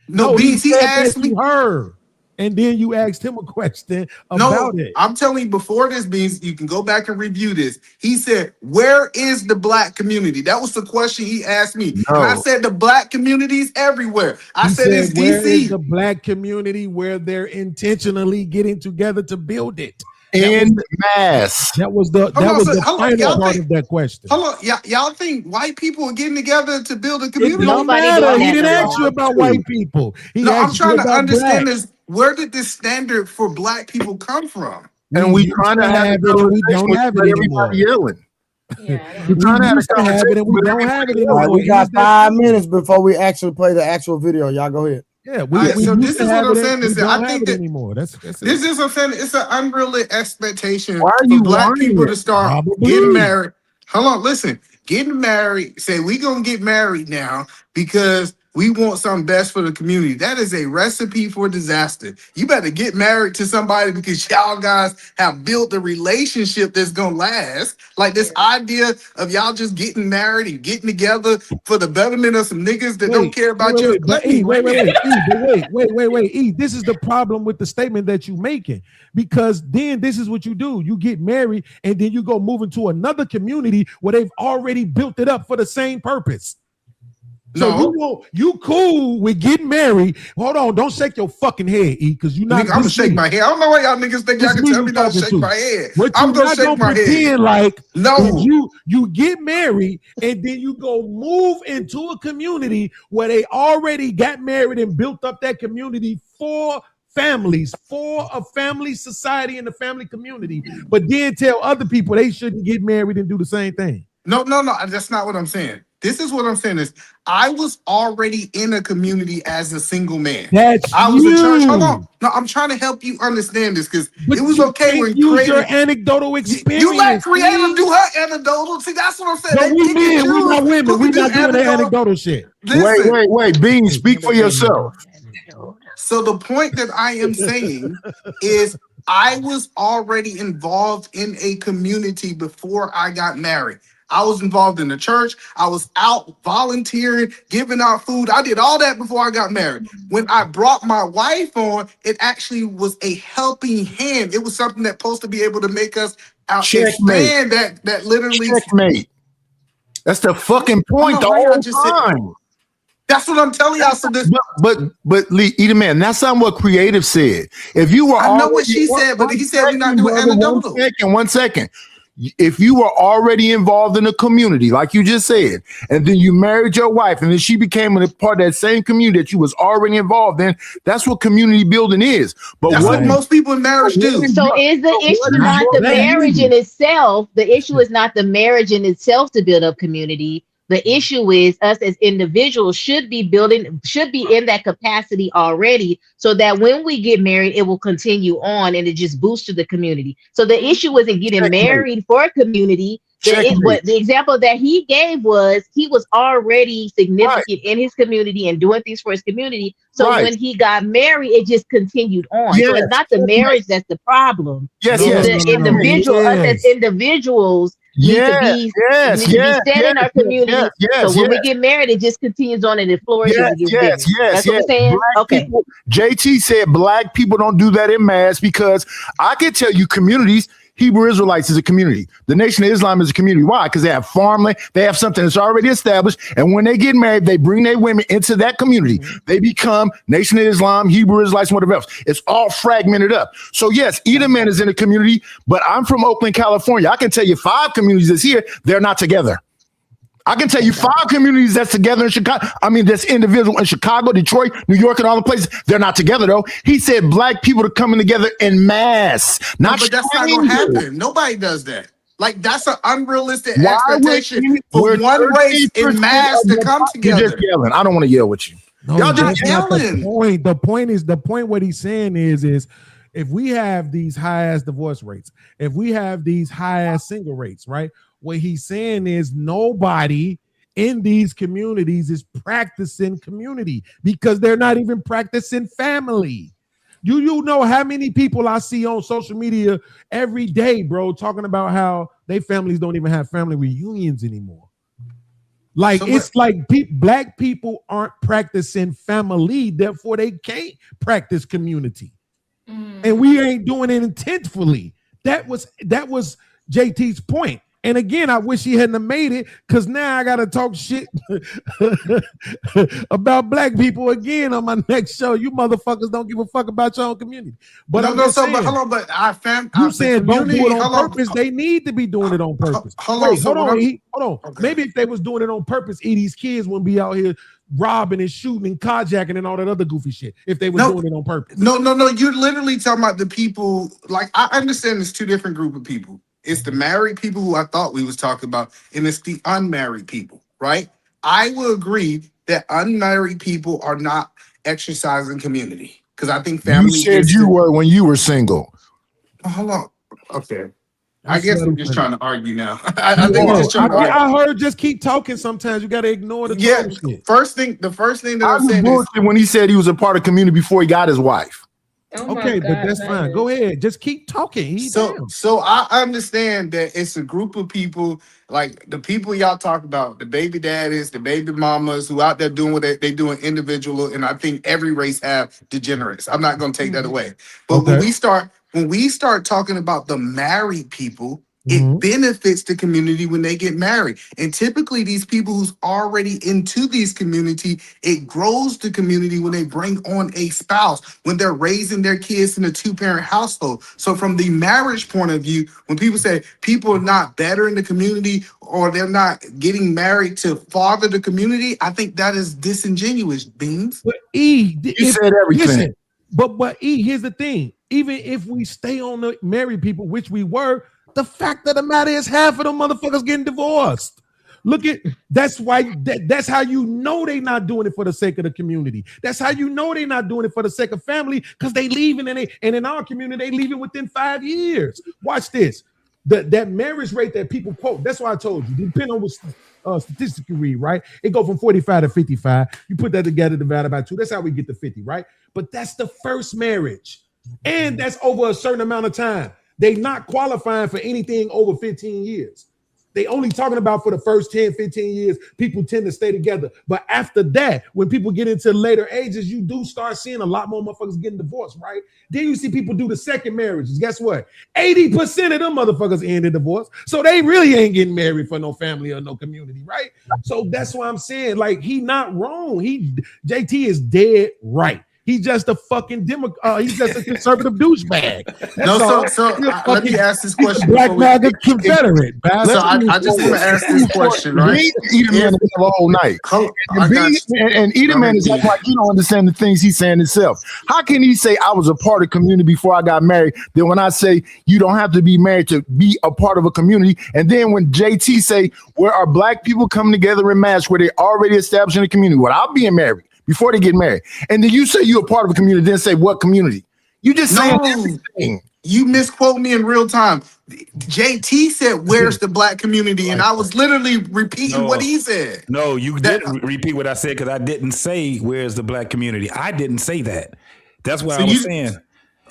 No, Beans, he asked me her. And then you asked him a question about it. I'm telling you, before this, Beans, you can go back and review this. He said, "Where is the black community?" That was the question he asked me. No. And I said, the black community is everywhere. I said, it's where DC. is the black community where they're intentionally getting together to build it? In mass. That was the final part of that question. Hold on, y'all think white people are getting together to build a community? It don't matter. He didn't ask you about white people. I'm trying to understand this. Where did this standard for black people come from? And we trying to have it, and we don't have it anymore. Yelling. Yeah, We're trying to have it, and we don't have it anymore. We got 5 minutes before we actually play the actual video. Y'all go ahead. Yeah, so this is what I'm saying. Is that I think that anymore. That's this is what I'm saying. It's an unrealistic expectation for black people to start getting married. Hold on, listen. Getting married, say we gonna get married now because we want something best for the community. That is a recipe for disaster. You better get married to somebody because y'all guys have built a relationship that's gonna last. Like this idea of y'all just getting married and getting together for the betterment of some niggas that don't care about you. Wait. This is the problem with the statement that you're making, because then this is what you do. You get married and then you go move into another community where they've already built it up for the same purpose. So you cool with getting married. Hold on, don't shake your fucking head, E, because you're not. I'm gonna shake my head. I don't know why y'all niggas think y'all can tell me not to shake my head. I'm gonna shake my head. Like you get married and then you go move into a community where they already got married and built up that community for families, for a family society and a family community, but then tell other people they shouldn't get married and do the same thing. No, that's not what I'm saying. This is what I'm saying is I was already in a community as a single man. I was in church. Hold on. No, I'm trying to help you understand this because it was okay when use your anecdotal experience. You let Creator do her anecdotal. See, that's what I'm saying. We're not women. We're not doing the anecdotal shit. Listen. Wait. Bean, speak for yourself. So the point that I am saying is I was already involved in a community before I got married. I was involved in the church. I was out volunteering, giving out food. I did all that before I got married. When I brought my wife on, it actually was a helping hand. It was something that's supposed to be able to make us expand that literally. Checkmate. That's the fucking point the whole time. That's what I'm telling y'all. So this, but Lee, eat a man. That's not what Creative said. If you were, I know what she said, but he said we're not doing anecdotal. One second. If you were already involved in a community, like you just said, and then you married your wife, and then she became a part of that same community that you was already involved in, that's what community building is. But that's what most people in marriage do. So is the issue not the marriage in itself? The issue is not the marriage in itself to build up community. The issue is us as individuals should be in that capacity already, so that when we get married, it will continue on and it just boosts to the community. So the issue isn't getting married for a community. But the example that he gave was he was already significant in his community and doing things for his community. So when he got married, it just continued on. So it's not the marriage that's the problem. Yes, it's the individual. Us as individuals need to be set in our community. So when we get married, it just continues on and it flourishes. That's what I'm saying. People, JT said black people don't do that in mass because I can tell you communities. Hebrew Israelites is a community. The Nation of Islam is a community. Why? Because they have farmland. They have something that's already established. And when they get married, they bring their women into that community. They become Nation of Islam, Hebrew Israelites, whatever else. It's all fragmented up. So yes, Edomman is in a community, but I'm from Oakland, California. I can tell you 5 communities that's here. They're not together. I can tell you 5 communities that's together in Chicago. I mean, that's individual in Chicago, Detroit, New York, and all the places. They're not together, though. He said black people are coming together in mass. But that's not going to happen. Nobody does that. Like, that's an unrealistic expectation for one race in mass to come together. You're just yelling. I don't want to yell with you. No, Y'all just that's not the yelling. point. The point what he's saying is if we have these high ass divorce rates, if we have these high ass single rates, right? What he's saying is nobody in these communities is practicing community because they're not even practicing family. You know how many people I see on social media every day, bro, talking about how they families don't even have family reunions anymore. Like, so, it's like black people aren't practicing family, therefore they can't practice community. And we ain't doing it intentfully. That was JT's point. And again, I wish he hadn't made it because now I got to talk shit about black people again on my next show. You motherfuckers don't give a fuck about your own community. But but hold on, but our family, you saying don't do it on purpose. They need to be doing it on purpose. Hold on. Okay. Maybe if they was doing it on purpose, these kids wouldn't be out here robbing and shooting and carjacking and all that other goofy shit if they were doing it on purpose. No. You're literally talking about the people. Like, I understand there's two different group of people. It's the married people who I thought we was talking about, and it's the unmarried people, right? I will agree that unmarried people are not exercising community because I think family. You said you were when you were single. Oh, hold on. Okay. I guess I'm just trying to argue now. I think I'm just trying to argue. I heard just keep talking. Sometimes you got to ignore the shit. The first thing that I'm saying is when he said he was a part of community before he got his wife. Oh okay, but that's fine. Go ahead. Just keep talking. So I understand that it's a group of people, like the people y'all talk about, the baby daddies, the baby mamas who out there doing what they doing individual, and I think every race have degenerates. I'm not going to take that away. But when we start talking about the married people, it benefits the community when they get married. And typically these people who's already into these community, it grows the community when they bring on a spouse, when they're raising their kids in a two-parent household. So from the marriage point of view, when people say people are not better in the community or they're not getting married to father the community, I think that is disingenuous, Beans. But you said everything. Listen, but here's the thing. Even if we stay on the married people, which we were, the fact of the matter is half of them motherfuckers getting divorced. Look at that's why that's how you know they not doing it for the sake of the community. That's how you know they not doing it for the sake of family because they leaving and in our community they leaving within 5 years. Watch this. That marriage rate that people quote. That's why I told you. Depending on what statistic you read, right? It go from 45 to 55. You put that together, divided by 2. That's how we get to 50, right? But that's the first marriage, and that's over a certain amount of time. They not qualifying for anything over 15 years. They only talking about for the first 10, 15 years, people tend to stay together. But after that, when people get into later ages, you do start seeing a lot more motherfuckers getting divorced, right? Then you see people do the second marriages. Guess what? 80% of them motherfuckers end in divorce. So they really ain't getting married for no family or no community, right? So that's why I'm saying, like, he not wrong. JT is dead right. He's just a fucking he's just a conservative douchebag. Let me ask this question. Black MAGA Confederate. So I just want to ask this question, right? Edelman have a whole night. And Edelman is like you don't understand the things he's saying himself. How can he say I was a part of community before I got married? Then when I say you don't have to be married to be a part of a community, and then when JT say where are black people coming together in mass where they already established in a community without being married? Before they get married. And then you say you're a part of a community, then say what community? You just saying everything. You misquote me in real time. JT said, where's the black community? And I was literally repeating what he said. No, you didn't repeat what I said because I didn't say where's the black community. I didn't say that. That's what I was saying.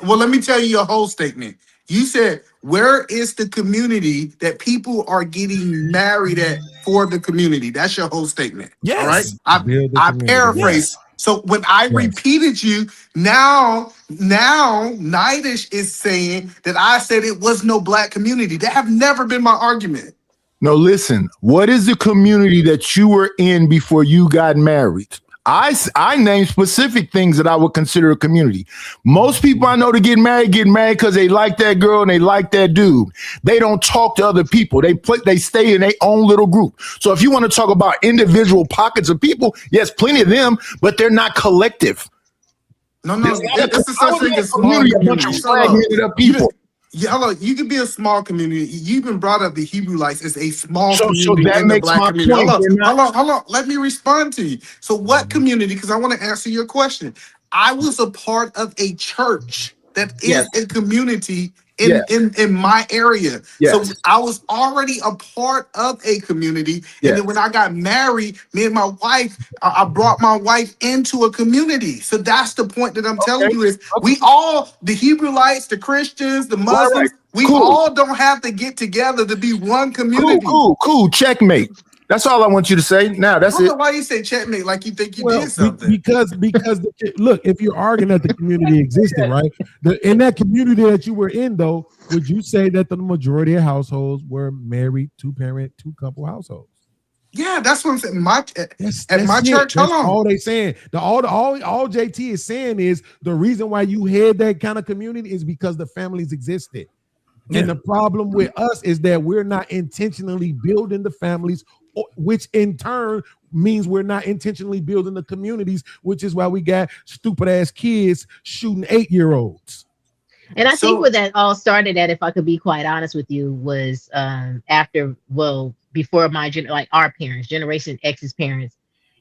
Well, let me tell you your whole statement. You said, where is the community that people are getting married at for the community? That's your whole statement. Yes. All right. I paraphrase. Yes. So when I repeated you, now Nidish is saying that I said it was no black community. That have never been my argument. No, listen. What is the community that you were in before you got married? I name specific things that I would consider a community. Most people I know to get married because they like that girl and they like that dude. They don't talk to other people. They stay in their own little group. So if you want to talk about individual pockets of people, yes, plenty of them, but they're not collective. No, this is such thing as small community, a bunch of fragmented up people. Yeah, look, you could be a small community. You even brought up the Hebrewites as a small So community that in the makes black my community. point. They're not. Hold on. Let me respond to you. So, what community? Because I want to answer your question. I was a part of a church that is Yes. a community Yes. in my area. So Yes. I was already a part of a community. And then Yes. when I got married, me and my wife, I brought my wife into a community. So that's the point that I'm telling Okay. you is we all, the Hebrewites, the Christians, the Right. Muslims, we Cool. all don't have to get together to be one community. Cool. Checkmate. That's all I want you to say. Now I that's don't it. know why you say checkmate like you think you Well, did something. because look, if you're arguing that the community existed, right? In that community that you were in, though, would you say that the majority of households were married, two-parent, two-couple households? Yeah, that's what I'm saying. My That's church, That's hold on. all they saying. All JT is saying is the reason why you had that kind of community is because the families existed. Yeah. And the problem with us is that we're not intentionally building the families, which in turn means we're not intentionally building the communities, which is why we got stupid ass kids shooting 8-year-olds. And I think where that all started at, if I could be quite honest with you, was before like our parents, Generation X's parents.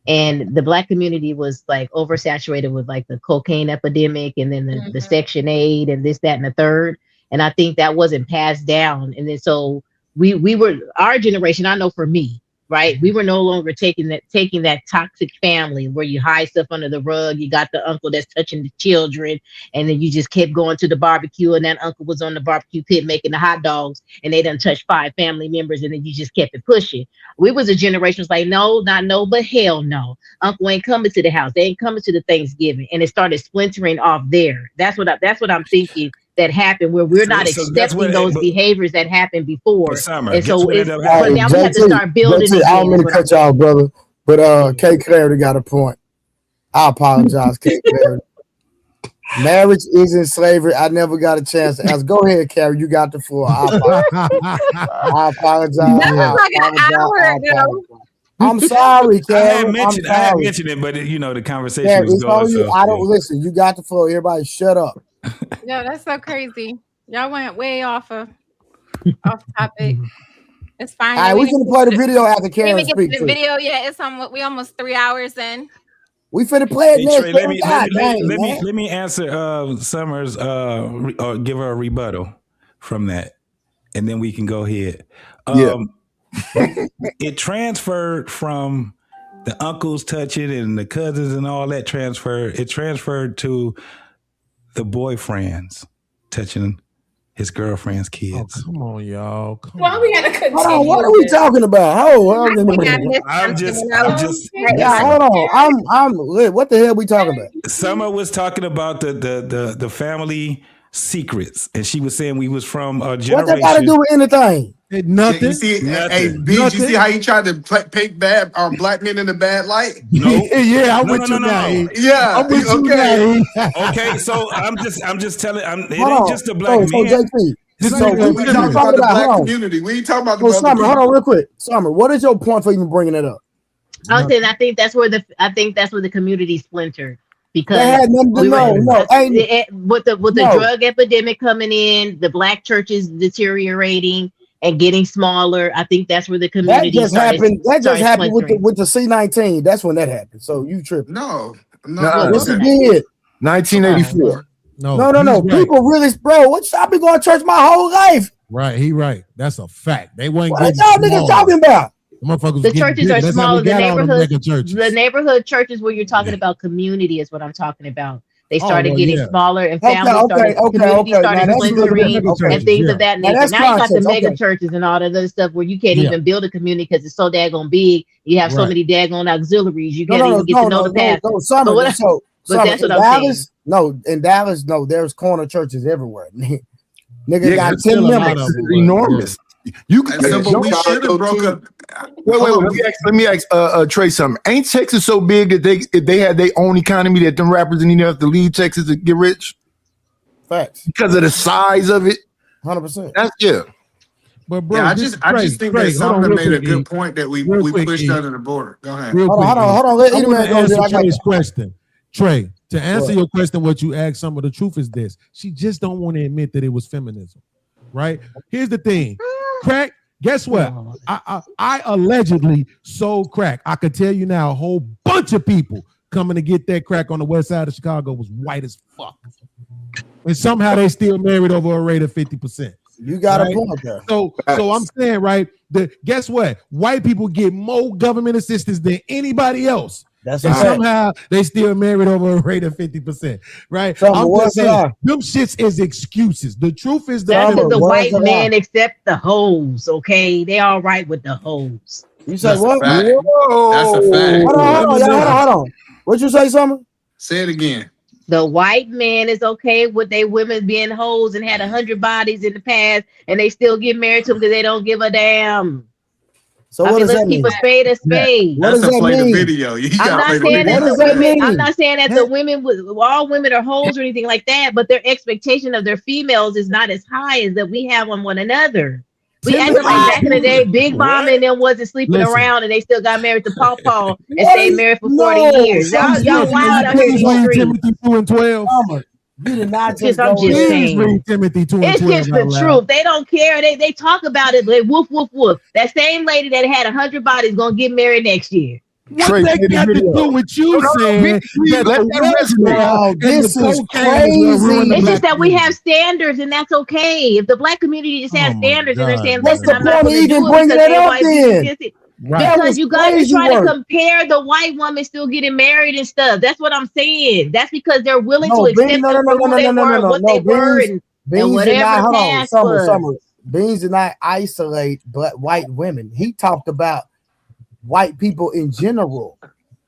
And the black community was like oversaturated with like the cocaine epidemic and then the Section 8 and this, that, and the third. And I think that wasn't passed down. And then so we were, our generation, I know for me, right? We were no longer taking that toxic family where you hide stuff under the rug. You got the uncle that's touching the children, and then you just kept going to the barbecue, and that uncle was on the barbecue pit making the hot dogs, and they done touched 5 family members, and then you just kept it pushing. We was a generation was like, no, not no, but hell no. Uncle ain't coming to the house. They ain't coming to the Thanksgiving, and it started splintering off there. That's what I'm thinking that happened, where we're not accepting those behaviors that happened before. And so it's, but now we have to start building again. I don't mean to cut y'all, brother, but K Clarity got a point. I apologize, K Clarity. Marriage isn't slavery. I never got a chance to ask. Go ahead, Carrie. You got the floor. I apologize. That was like an hour ago. I'm sorry, Carrie. I had mentioned it, but the conversation Carrie, was going. you. I don't listen. You got the floor. Everybody, shut up. No, that's so crazy. Y'all went way off topic. It's fine. All right, we finna play the video after Karen speaks. We didn't get the video yet. It's we almost 3 hours in. We finna play it next. Trey, let me answer Summers or give her a rebuttal from that, and then we can go ahead. It transferred from the uncles touching and the cousins and all that It transferred to the boyfriends touching his girlfriend's kids. Oh, come on, y'all. Why we gotta continue? Hold on, what are we talking about? Hold on. What the hell are we talking about? Summer was talking about the family secrets, and she was saying we was from a generation. What that got to do with anything? Nothing. You see, hey, B, you see how he tried to paint bad black men in a bad light? No. Yeah, I'm with you now. Yeah, I'm with you now. Okay, so I'm just telling. It ain't just the black men. So JP, we talking about the black community. We ain't talking about the Summer. Hold on, real quick. Summer, what is your point for even bringing it up? I was saying, I think that's where the community splintered. Because with the drug epidemic coming in, the black churches deteriorating and getting smaller, I think that's where the community happened. That just happened with the C-19. That's when that happened. So you tripping? No. Yes, it did. 1984. No. People really, bro. I've been going to church my whole life. Right, he right. That's a fact. They weren't. What y'all niggas talking about? The churches are smaller. The neighborhood churches where you're talking about community is what I'm talking about. They started getting smaller, and families started splintering and things of that nature. Now you got the mega churches and all that other stuff where you can't even build a community because it's so daggone big. You have so many daggone auxiliaries. You can't even get to know the pastor. But that's what I'm saying. No, in Dallas, there's corner churches everywhere. Nigga got 10 members. Enormous. You can we should have broke up. Wait. Let me ask Trey something. Ain't Texas so big that they had their own economy that them rappers didn't even have to leave Texas to get rich? Facts. Because of the size of it. 100%. But bro, I just think that Summer made a good point that we pushed under the border. Go ahead. Hold on. Let Eddie answer Trey's question. Trey, to answer your question, what you asked Summer, the truth is this: she just don't want to admit that it was feminism. right? Here's the thing. Crack, guess what? I allegedly sold crack. I could tell you now, a whole bunch of people coming to get that crack on the west side of Chicago was white as fuck. And somehow they still married over a rate of 50%. You got a point there. So I'm saying, right, guess what? White people get more government assistance than anybody else. That's and right. Somehow they still married over a rate of 50%, right? I'm just saying, them shits is excuses. The truth is that's because the white men accept the hoes, okay? They all right with the hoes. You say what? Whoa. That's a fact. Hold on. What you say, Summer? Say it again. The white man is okay with they women being hoes and had 100 bodies in the past, and they still get married to them because they don't give a damn. So what does that mean? Let's keep a spade a spade. What does that mean? The video. I'm not saying that the women. I'm not saying that the women, all women are hoes or anything like that, but their expectation of their females is not as high as that we have on one another. We acted like back in the day, Big Mama and them wasn't sleeping around, and they still got married to Paw Paw and stayed married for 40 years. Y'all wild out here in these streets. Timothy 2 and 12. You did not just I'm just saying. Timothy 2 and 12. It's just the truth. They don't care. They talk about it. Like, woof, woof, woof. That same lady that had 100 bodies gonna get married next year. What that got to do with you saying that this is crazy? It's just that we have standards, and that's okay. If the black community just has standards and they're saying, what's listen, the I'm point of even bringing it up then? Right. Because you guys are trying to compare the white woman still getting married and stuff. That's what I'm saying. That's because they're willing to accept what they were and whatever past was. Beans did not isolate white women. He talked about white people in general,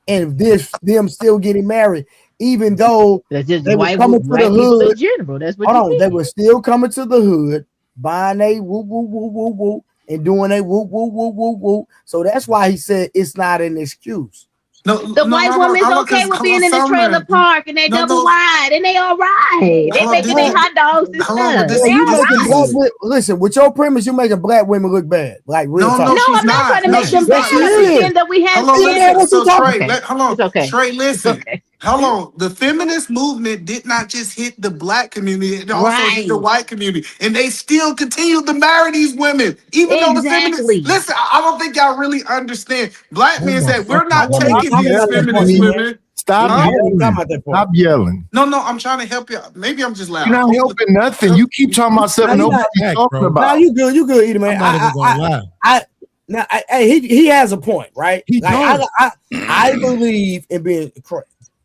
and them still getting married, even though they were coming to the hood. In general, that's what hold on, they were still coming to the hood, buying a woo woo woo woo woo, and doing a woo woo woo woo woo. So that's why he said it's not an excuse. The white woman's okay with being in the trailer park and they double wide and they all right. They making their hot dogs and stuff. Listen, with your premise, you're making black women look bad. Like real talk. No, I'm not trying to make them bad. I'm that we have hold on. Trey, listen. Hold on. The feminist movement did not just hit the black community, it also hit the white community. And they still continue to marry these women. Even though the feminists, listen, I don't think y'all really understand. Black men said, we're not taking these feminist women. Stop yelling. No, I'm trying to help you. Maybe I'm just loud. You're not helping nothing. You keep talking about something nobody's talking about. Nah, you good, either man. He has a point, right? I believe in being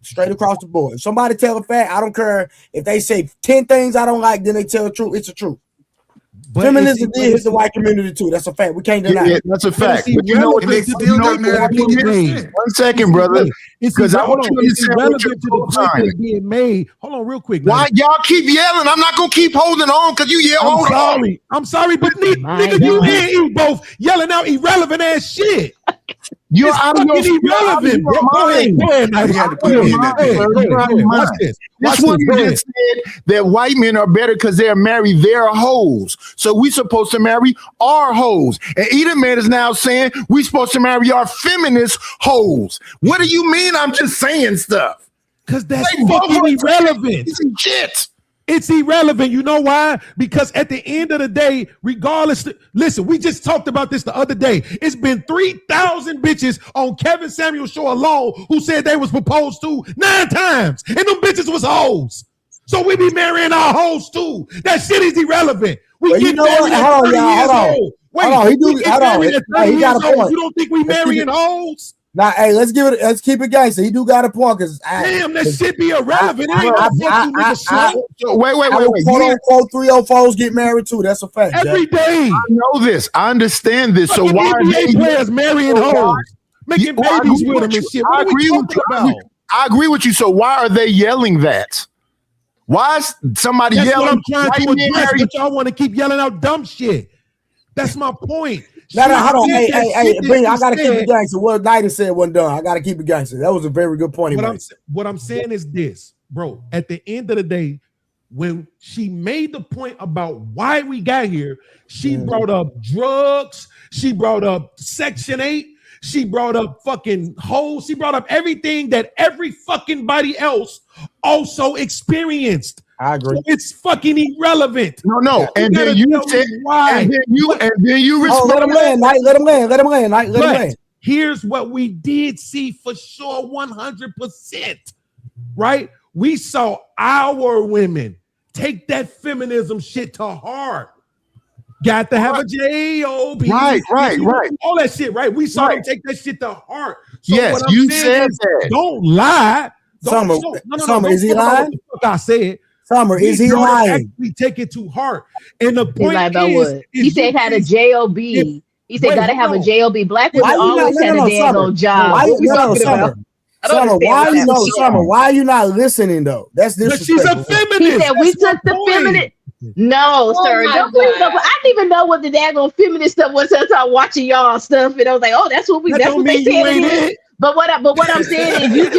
straight across the board. If somebody tell a fact, I don't care if they say 10 things I don't like, then they tell the truth. It's the truth. But feminism did hit the white community too. That's a fact. We can't deny it. That's a fact. But you know what? They still got married. 1 second, brother. Because I want you to understand what you're being made. Hold on, real quick. Why y'all keep yelling? I'm not gonna keep holding on because you yell. I'm sorry, but nigga, you and you both yelling out irrelevant ass shit. You're out of your irrelevant. Go ahead. Watch this. This one just said that white men are better because they're married their hoes. So we supposed to marry our hoes. And Edom man is now saying we supposed to marry our feminist hoes. What do you mean? I'm just saying stuff. Because that's fucking irrelevant. Shit. It's irrelevant. You know why? Because at the end of the day, regardless, listen, we just talked about this the other day. It's been 3,000 bitches on Kevin Samuel's show alone who said they was proposed to 9 times. And them bitches was hoes. So we be marrying our hoes too. That shit is irrelevant. We get married at 30 years old. Wait, he got a point. You don't think we marrying hoes? Now, hey, let's keep it gangster. He do got a point because damn, that shit be irrelevant. Wait. Quote unquote 304s get married too. That's a fact. Every day. I know this. I understand this. So why are NBA players marrying hoes, making babies with them and shit? What are we talking about? I agree with you. So why are they yelling that? Why is somebody yelling? What I'm trying to address, but y'all want to keep yelling out dumb shit. That's my point. No, hold on. Hey, Bing, I gotta keep it gangster. What Nida said wasn't done. I gotta keep it gangster. That was a very good point. What I'm saying is this, bro. At the end of the day, when she made the point about why we got here, she brought up drugs, she brought up Section 8, she brought up fucking hoes, she brought up everything that every fucking body else also experienced. I agree. So it's fucking irrelevant. No. And then you said why. And then you Oh, let him land, Knight. Let him land. Let him land, Knight. Let him land. Here's what we did see for sure, 100%. Right? We saw our women take that feminism shit to heart. Got to have a J-O-B. Right. All that shit, right? We saw them take that shit to heart. So yes, what I'm you saying said is, that. don't lie. Summer, Summer, is he lying? I said. Summer, is he lying? We take it to heart. And the He's point lying about is, what? He said had a J-O-B. He said gotta have a J-O-B. Black women always had a daggone job. Why What we talking Summer? about? Summer, why are you not listening though? That's disrespectful. She's a feminist. He said we took the feminine. No, sir. Don't please don't. I didn't even know what the daggone feminist stuff was until I watching y'all stuff, and I was like, oh, that's what they said it is. But what I'm saying is, you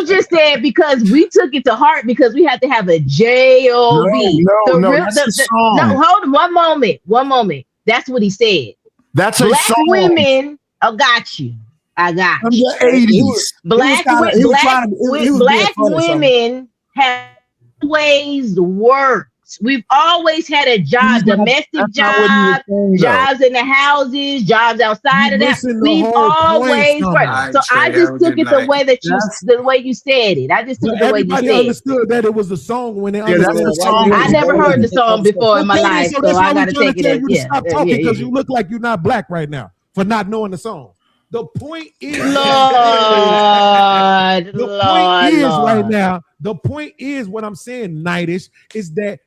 just said because we took it to heart because we had to have a J-O-B. No, that's a song. No, hold on, one moment. That's what he said. That's a Black song. women. I got you. From the 80s. Black women have always worked. We've always had a job, domestic jobs, jobs in the houses, jobs outside of that. We've always worked. So I just took it the way that the way you said it. I just took it the way you said it. Everybody understood that it was a song when they understood. I never heard the song before in my life, so I got to take it as stop talking because you look like you're not black right now for not knowing the song. The point is, the point is what I'm saying, Nightish, is that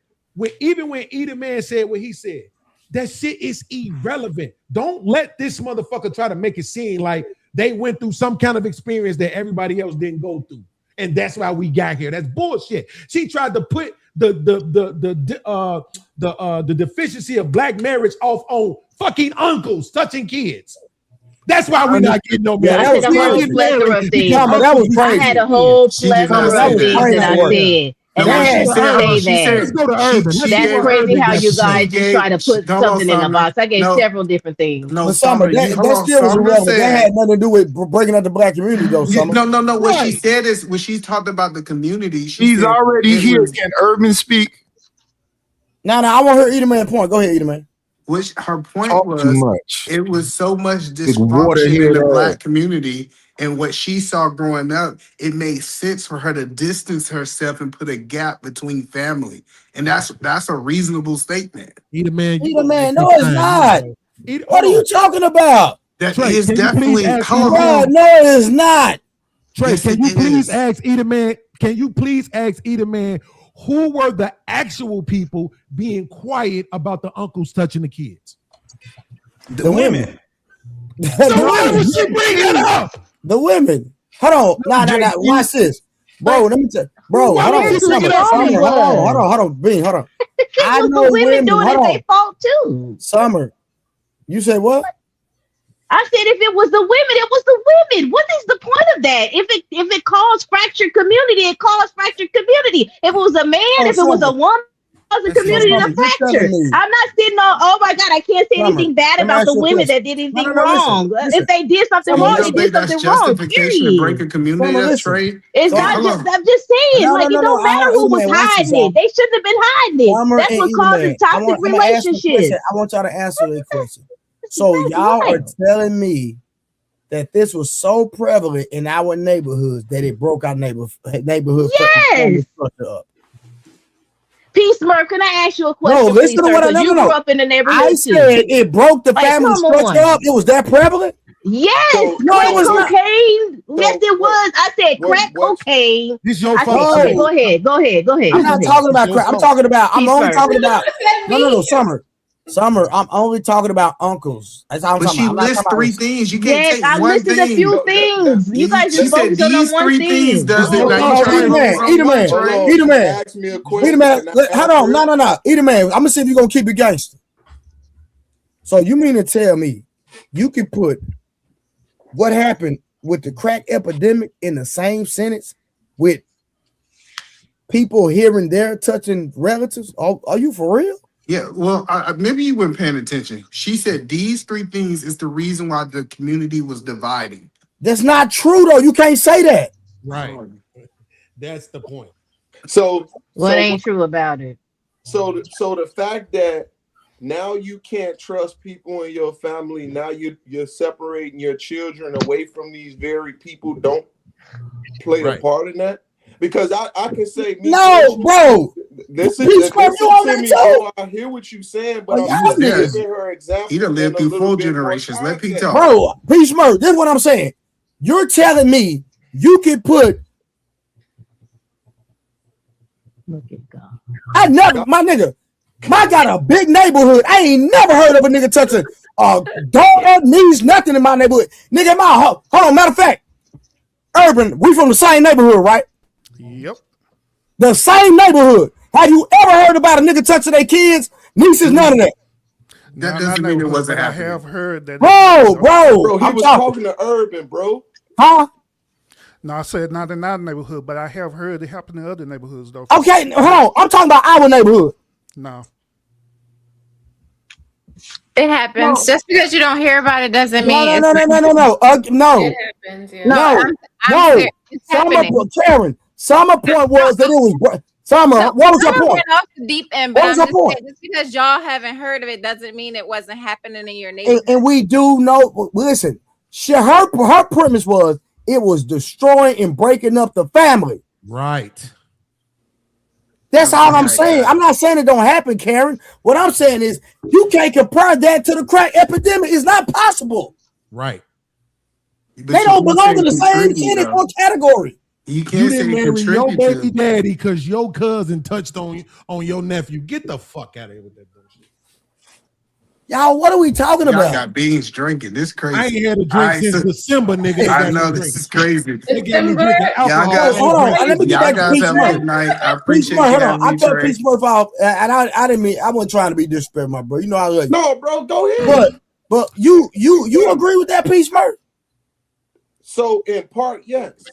even when Eda Man said what he said, that shit is irrelevant. Don't let this motherfucker try to make it seem like they went through some kind of experience that everybody else didn't go through, and that's why we got here. That's bullshit. She tried to put the deficiency of black marriage off on fucking uncles touching kids. That's why we're not getting no marriage. I had a whole plethora of things. That was crazy. I had a whole plethora of things that I said. And I had to say that. Let's go to Urban. That's crazy how you guys just try to put something in the box. I gave several different things. No, Summer, that still was irrelevant. That had nothing to do with breaking up the black community, though, Summer. No. What she said is, when she talked about the community, she's already here. Can Urban speak? No, I want her Eda Man point. Go ahead, Eda Man. Which her point was, it was so much dysfunction in the black community, and what she saw growing up, it made sense for her to distance herself and put a gap between family, and that's a reasonable statement. Eda Man, no, it's not. What are you talking about? That is definitely. No, it's not. Trey, can you please ask Eda Man? Can you please ask Eda Man? Who were the actual people being quiet about the uncles touching the kids? The women. So why did she bring it up? The women. Hold on. Nah. Watch this. Bro, let me tell you. Bro, hold on. Hold on. Bean, hold on. I know the women doing it, they fault too. Summer. You said what? I said if it was the women, it was the women. What is the point of that? If it caused fractured community, it caused fractured community. If it was a man, if it was a woman, it was a community to fracture. I'm not sitting on, oh my God, I can't say anything bad about the women that did anything wrong. If they did something wrong, they did something wrong. Period. To break a community, that's trade. It's not just, I'm just saying, like, it don't matter who was hiding it. They shouldn't have been hiding it. That's what causes toxic relationships. I want y'all to answer that question. So y'all are telling me that this was so prevalent in our neighborhoods that it broke our neighborhood. Yes. Up. Peace, Murph. Can I ask you a question? No, listen to what I know. You grew up in the neighborhood. I said it broke the family structure up. It was that prevalent. Yes, crack cocaine. Yes, it was. I said crack cocaine. This your fault. Okay, go ahead. I'm not talking about crack. I'm only talking about. No, Summer, I'm only talking about uncles. That's all I'm talking about. But she lists three things. You can't take I one listed thing. A few things. You guys just focus on one thing. Things does it. Eda Man. Ask me a question. Eda Man. Hold on. No. Eda Man. I'm gonna see if you're gonna keep it gangster. So you mean to tell me you can put what happened with the crack epidemic in the same sentence with people here and there touching relatives? Are you for real? Yeah, well, maybe you weren't paying attention. She said these three things is the reason why the community was dividing. That's not true, though. You can't say that. Right. That's the point. What ain't true about it? So the fact that now you can't trust people in your family, now you're separating your children away from these very people, don't play a part in that. Because I can say me bro. Listen to me, bro. I hear what you're saying, but I'm just giving her example. He done lived through 4 generations. Let Pete talk. Bro, Peace Murray, this is what I'm saying. You're telling me you can put. Look at God. I never, my nigga. I got a big neighborhood. I ain't never heard of a nigga touching a daughter, niece, nothing in my neighborhood. Nigga, hold on. Matter of fact, Urban, we from the same neighborhood, right? Yep. The same neighborhood. Have you ever heard about a nigga touching their kids, nieces, none of that? That doesn't mean it wasn't happening. I have heard that. Bro, he was talking to Urban, bro. Huh? No, I said not in our neighborhood, but I have heard it happen in other neighborhoods, though. Okay, hold on. I'm talking about our neighborhood. No. It happens. No. Just because you don't hear about it doesn't mean No. It happens, yeah. No. Karen, Summer point was that it was. Summer, what was your point? Went off the deep end, but What was your point? just because y'all haven't heard of it doesn't mean it wasn't happening in your neighborhood. And we do know. Listen, her premise was it was destroying and breaking up the family. Right. That's all I'm saying. I'm not saying it don't happen, Karen. What I'm saying is you can't compare that to the crack epidemic. It's not possible. Right. They don't belong in the same category. You didn't marry your baby daddy because your cousin touched on your nephew. Get the fuck out of here with that bullshit. Y'all, what are we talking about? I got beans drinking. This crazy. I ain't had a drink since December, nigga. I know this is crazy. Hold on. Let me get back to Peace Murphy. I appreciate you. Hold on. I cut Peace Murphy off, and I didn't mean. I wasn't trying to be disrespectful, my bro. You know I love you. No, bro, go ahead. But you agree with that, Peace Murphy? So in part, yes.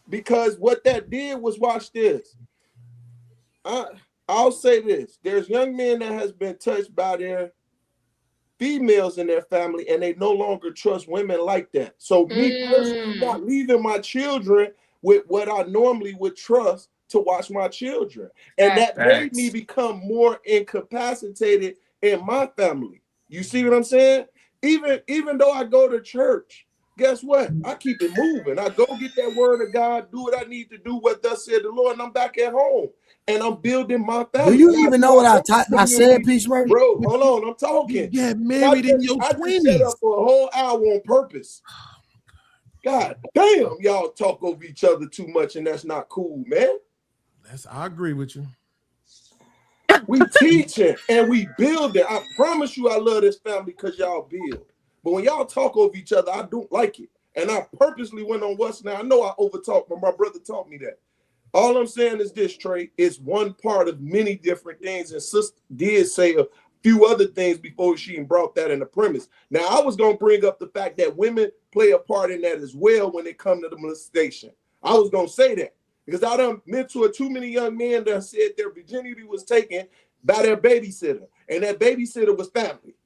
Because what that did was, watch this. I'll say this. There's young men that has been touched by their females in their family, and they no longer trust women like that. So me personally not leaving my children with what I normally would trust to watch my children. And that made me become more incapacitated in my family. You see what I'm saying? Even though I go to church, guess what? I keep it moving. I go get that word of God, do what I need to do, what thus said the Lord, and I'm back at home. And I'm building my family. Do you even know what I said, Peace Murphy? Bro, hold on, I'm talking. You got married in your 20s. I just set up for a whole hour on purpose. God damn, y'all talk over each other too much, and that's not cool, man. I agree with you. We teaching and we building. I promise you I love this family because y'all build. But when y'all talk over each other, I don't like it. And I purposely went on what's now. I know I overtalked, but my brother taught me that. All I'm saying is this, Trey, it's one part of many different things. And sister did say a few other things before she even brought that in the premise. Now, I was going to bring up the fact that women play a part in that as well when it comes to the molestation. I was going to say that because I done mentored too many young men that said their virginity was taken by their babysitter. And that babysitter was family.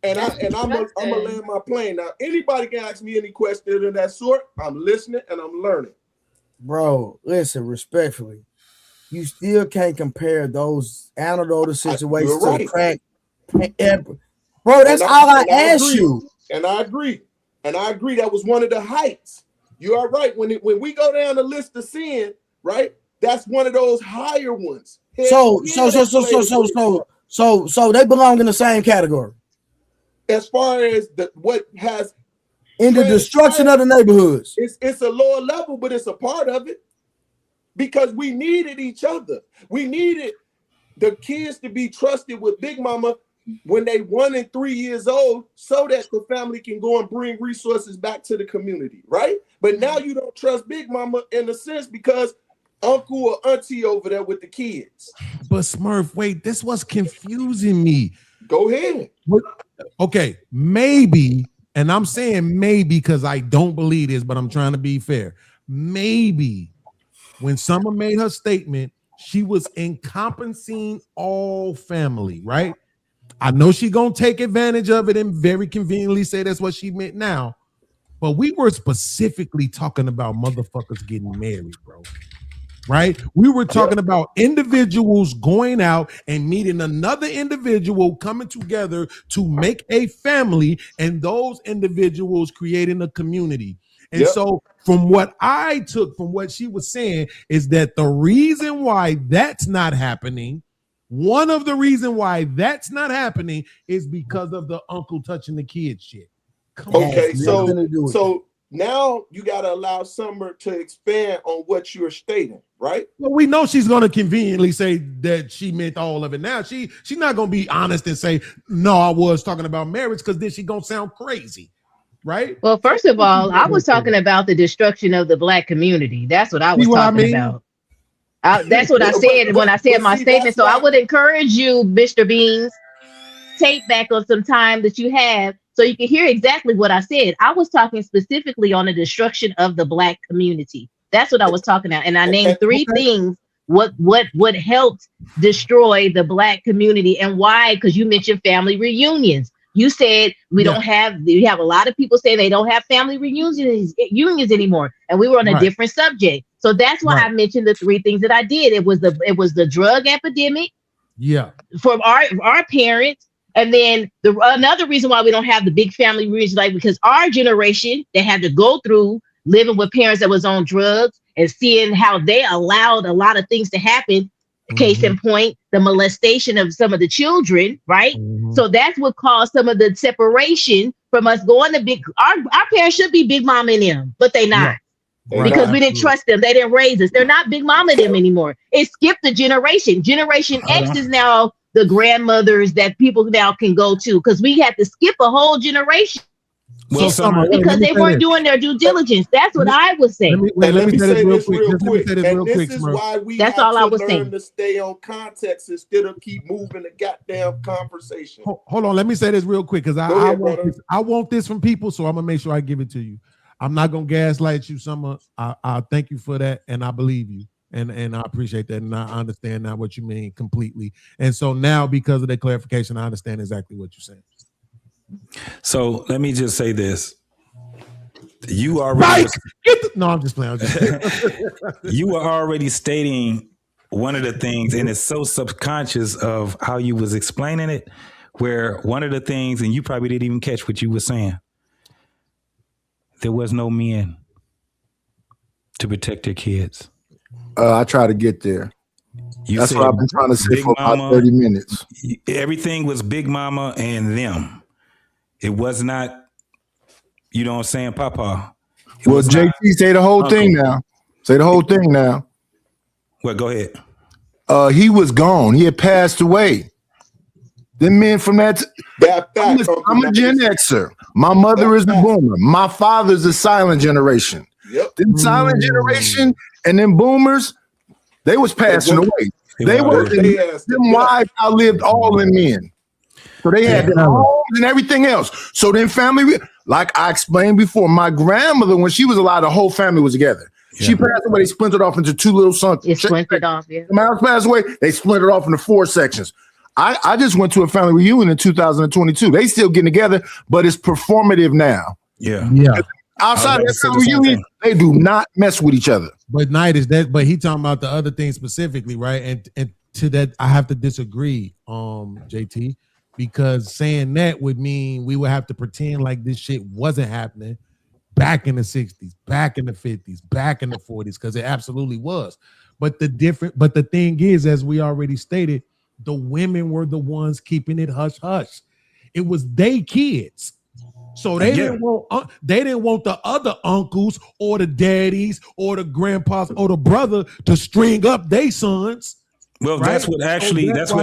And I'm gonna land my plane. Now, anybody can ask me any question of that sort. I'm listening and I'm learning. Bro, listen, respectfully, you still can't compare those anecdotal situations to the crack. Bro, that's all I asked you. And I agree. That was one of the heights. You are right. When we go down the list of sin, right? That's one of those higher ones. So they belong in the same category. As far as what has in the destruction of the neighborhoods, it's a lower level, but it's a part of it because we needed each other. We needed the kids to be trusted with Big Mama when they 1 and 3 years old, so that the family can go and bring resources back to the community, right? But now you don't trust Big Mama in a sense because uncle or auntie over there with the kids. But Smurf, wait, this was confusing me. Go ahead. Okay, maybe, and I'm saying maybe because I don't believe this, but I'm trying to be fair. Maybe when Summer made her statement, she was encompassing all family, right? I know she gonna take advantage of it and very conveniently say that's what she meant now, but we were specifically talking about motherfuckers getting married, bro. right? We were talking about individuals going out and meeting another individual, coming together to make a family, and those individuals creating a community. And so from what I took from what she was saying is that the reason why that's not happening, one of the reasons why that's not happening is because of the uncle touching the kid shit. Okay, so now you got to allow Summer to expand on what you're stating, right? Well, we know she's going to conveniently say that she meant all of it. Now she's not going to be honest and say, no, I was talking about marriage, because then she's going to sound crazy, right? Well, first of all, I was talking about the destruction of the black community. That's what I was talking about. That's what I said when I said my statement. So I would encourage you, Mr. Beans, tape back on some time that you have so you can hear exactly what I said. I was talking specifically on the destruction of the black community. That's what I was talking about. And I named three things what helped destroy the black community and why, because you mentioned family reunions. You said we have a lot of people say they don't have family reunions anymore. And we were on a different subject. So that's why I mentioned the three things that I did. It was the drug epidemic. Yeah. For our parents. And then another reason why we don't have the big family reunions, like because our generation, they had to go through living with parents that was on drugs and seeing how they allowed a lot of things to happen. Case in point, the molestation of some of the children, right? So that's what caused some of the separation from us going to our parents should be big mama and them, but they not. Because we didn't trust them. They didn't raise us. They're not big mama and them anymore. It skipped a generation. Generation X is now the grandmothers that people now can go to, because we had to skip a whole generation. Well, because they weren't doing their due diligence. That's what I was saying. Let me say this real quick. And this is why we have to learn to stay on context instead of keep moving the goddamn conversation. Hold on. Let me say this real quick, because I want this from people, so I'm going to make sure I give it to you. I'm not going to gaslight you, Summer. I thank you for that, and I believe you. And I appreciate that, and I understand now what you mean completely. And so now, because of that clarification, I understand exactly what you're saying. So let me just say this: you already no, I'm just playing. You were already stating one of the things, and it's so subconscious of how you was explaining it. Where one of the things, and you probably didn't even catch what you were saying. There was no men to protect their kids. I try to get there. That's what I've been trying to say for about 30 minutes. Everything was Big Mama and them. It was not, you know what I'm saying, Papa. Well, JT, say the whole thing now. Say the whole thing now. Well, go ahead. He was gone. He had passed away. The men from I'm a Gen Xer. My mother is a boomer. My father's a silent generation. The silent generation and then boomers, they was passing away. Them wives outlived all the men. So they had their homes and everything else. So then family, like I explained before, my grandmother, when she was alive, the whole family was together. She passed away, they splintered off into two little sons. It splintered off, yeah. My house passed away, they splintered off into 4 sections. I just went to a family reunion in 2022. They still getting together, but it's performative now. Yeah. Outside of that family reunion, they do not mess with each other. But Knight is that, but he talking about the other thing specifically, right? And to that, I have to disagree, JT, because saying that would mean we would have to pretend like this shit wasn't happening back in the 60s, back in the 50s, back in the 40s, because it absolutely was. But the thing is, as we already stated, the women were the ones keeping it hush hush. It was they kids. So they didn't want the other uncles or the daddies or the grandpas or the brother to string up their sons. Well, right? that's what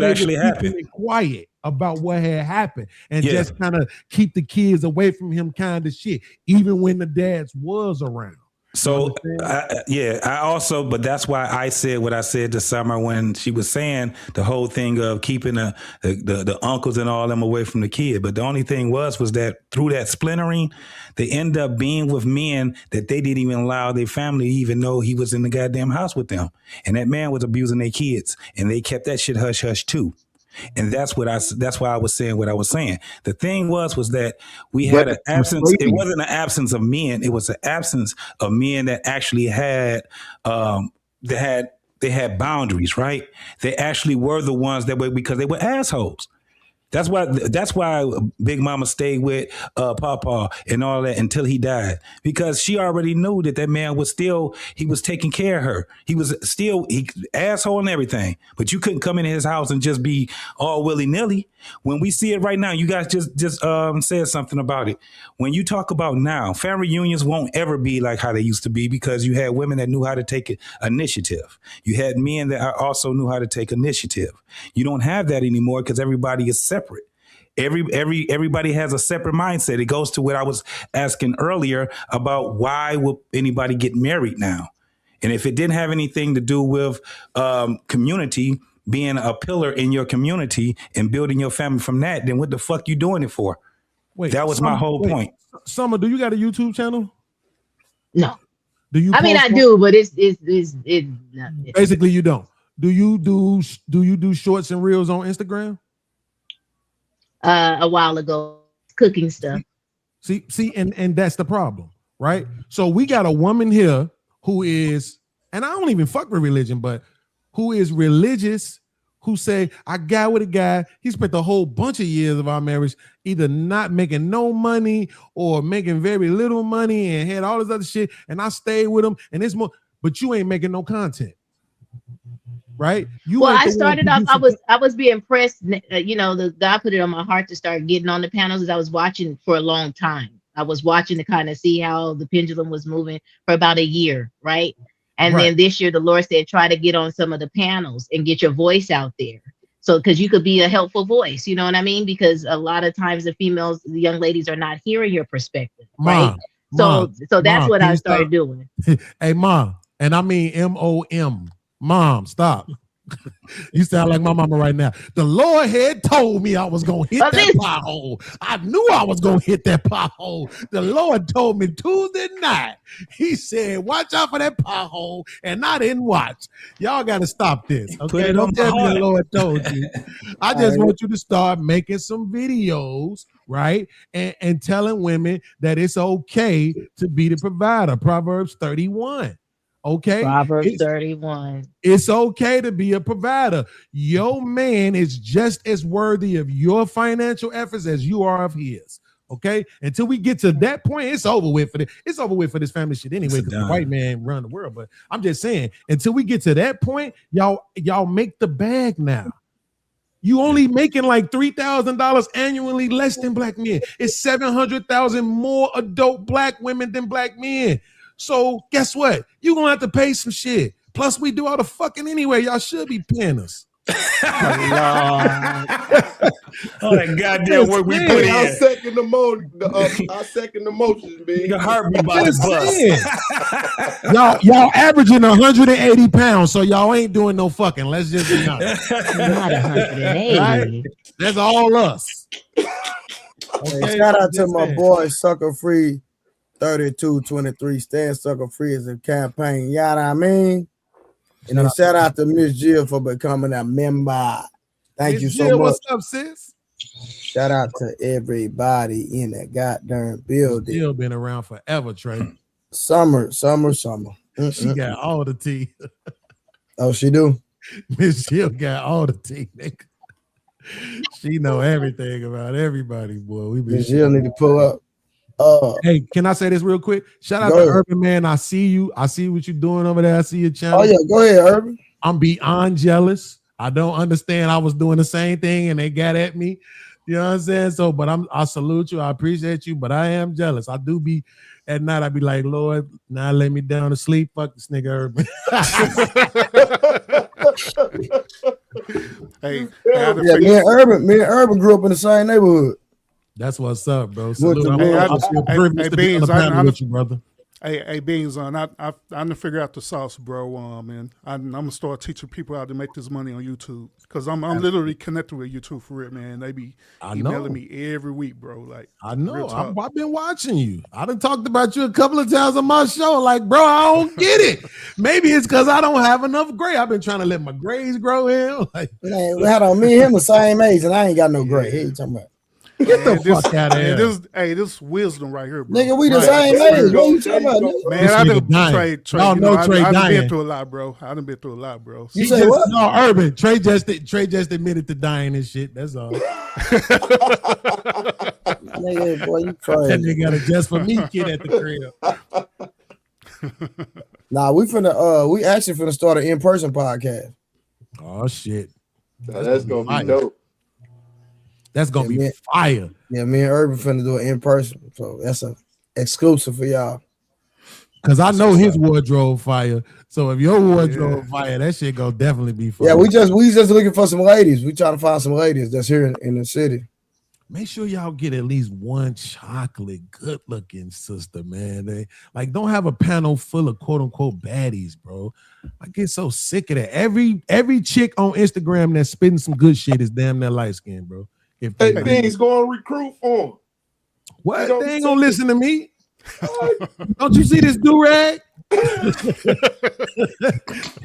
actually happened. Quiet about what had happened and just kind of keep the kids away from him, kind of shit, even when the dads was around. So I also, but that's why I said what I said to Summer when she was saying the whole thing of keeping the uncles and all them away from the kid. But the only thing was that through that splintering, they end up being with men that they didn't even allow their family to even know he was in the goddamn house with them. And that man was abusing their kids, and they kept that shit hush hush too. And that's why I was saying what I was saying. The thing was that we had an absence. It wasn't an absence of men. It was an absence of men that actually had they had boundaries, right? They actually were the ones that were, because they were assholes. That's why Big Mama stayed with Papa and all that until he died, because she already knew that man was he was taking care of her. He was still asshole and everything, but you couldn't come into his house and just be all willy nilly. When we see it right now, you guys just said something about it. When you talk about now, family reunions won't ever be like how they used to be, because you had women that knew how to take initiative. You had men that also knew how to take initiative. You don't have that anymore because everybody is separate. Everybody has a separate mindset. It goes to what I was asking earlier about why would anybody get married now? And if it didn't have anything to do with community, being a pillar in your community and building your family from that, then what the fuck you doing it for? Wait, that was my whole point. Summer, do you got a YouTube channel? No. Do you? I mean, I do, but it's basically you don't. Do you do shorts and reels on Instagram? A while ago, cooking stuff. See, and that's the problem, right? So we got a woman here who is, and I don't even fuck with religion, but who is religious, who say, I got with a guy, he spent a whole bunch of years of our marriage either not making no money or making very little money and had all this other shit, and I stayed with him, and it's more, but you ain't making no content. Right? I started off. I was being pressed. The God put it on my heart to start getting on the panels, as I was watching for a long time. I was watching to kind of see how the pendulum was moving for about a year, right? And then this year, the Lord said, try to get on some of the panels and get your voice out there. So, because you could be a helpful voice, you know what I mean? Because a lot of times the young ladies are not hearing your perspective, right? So that's what I started doing. Hey, Mom, and I mean MOM. Mom, stop. You sound like my mama right now. The Lord had told me I was going to hit that pothole. I knew I was going to hit that pothole. The Lord told me Tuesday night. He said, watch out for that pothole, and I didn't watch. Y'all got to stop this. Okay, don't tell me the Lord told you. I just want you to start making some videos, right? And telling women that it's okay to be the provider. Proverbs 31. Okay. Proverbs 31. It's okay to be a provider. Your man is just as worthy of your financial efforts as you are of his. Okay. Until we get to that point, it's over with for this family shit anyway, because the white man run the world. But I'm just saying, until we get to that point, y'all make the bag now. You only making like $3,000 annually less than black men. It's 700,000 more adult black women than black men. So guess what? You're going to have to pay some shit. Plus, we do all the fucking anyway. Y'all should be paying us. All that goddamn work we put in. I second the motion, man. Your heart be about to bust. Y'all averaging 180 pounds, so y'all ain't doing no fucking. Let's just be honest. Not 180. Right? That's all us. Okay, shout out to my boy Sucker Free 3223. Stand Sucker Free as a campaign. You know what I mean? And then shout out to Miss Jill for becoming a member. Thank you so much. What's up, sis? Shout out to everybody in that goddamn building. Jill been around forever, Trey. Summer. She got all the tea. Oh, she do? Miss Jill got all the tea, nigga. She know everything about everybody, boy. Miss Jill need to pull up. Hey, can I say this real quick? Shout out to Urban Man. I see you. I see what you're doing over there. I see your channel. Oh yeah, go ahead, Urban. I'm beyond jealous. I don't understand. I was doing the same thing and they got at me. You know what I'm saying? So, but I salute you. I appreciate you, but I am jealous. I do be at night. I be like, Lord, now lay me down to sleep. Fuck this nigga Urban. Hey, me and Urban grew up in the same neighborhood. That's what's up, bro. Beans, with you, brother. Hey, Beans, I done figure out the sauce, bro. Man, I'm gonna start teaching people how to make this money on YouTube, because I'm literally connected with YouTube for it, man. They be emailing me every week, bro. Like, I know. I've been watching you. I done talked about you a couple of times on my show. Like, bro, I don't get it. Maybe it's because I don't have enough gray. I've been trying to let my grays grow in. Like, me and him the same age, and I ain't got no gray. Hey, you talking about? Get the fuck out of here. This wisdom right here, bro. Nigga, we the Right. same age. What you talking about? Nigga? Man, I done Trey. Y'all know Trey I done been dying. through a lot, bro. I done been through a lot, bro. You say what? No, Urban. Trey just admitted to dying and shit. That's all. Nigga, boy, you crazy. That nigga got a just for me kid at the crib. Nah, we actually finna start an in-person podcast. Oh shit. That's gonna be dope. That's gonna be fire. Yeah, me and Urban finna do it in person. So that's a exclusive for y'all. Cause I know his wardrobe fire. So if your wardrobe fire, that shit gonna definitely be fire. Yeah, we just looking for some ladies. We trying to find some ladies that's here in the city. Make sure y'all get at least one chocolate, good-looking sister, man. They don't have a panel full of quote-unquote baddies, bro. I get so sick of that. Every chick on Instagram that's spitting some good shit is damn near light skinned, bro. If Hey, things going to recruit for him. What? They ain't gonna listen to me. Don't you see this do-rag?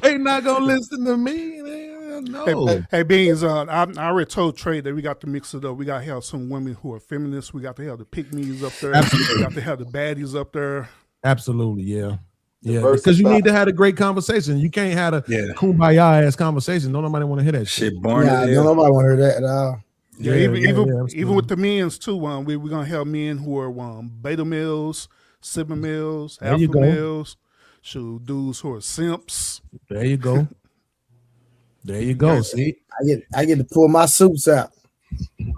They not gonna listen to me. No. Hey, Beans, I already told Trey that we got to mix it up. We got to have some women who are feminists. We got to have the pick-me's up there. Absolutely. We got to have the baddies up there. Absolutely, yeah. Yeah, because you need to have a great conversation. You can't have a kumbaya ass conversation. Don't nobody want to hear that shit. Don't nobody want to hear that at all. Yeah, even with the men's too. We're gonna have men who are beta males, sigma males, alpha males. Shoot, dudes who are simps. There you go. There you go. See, I get to pull my suits out.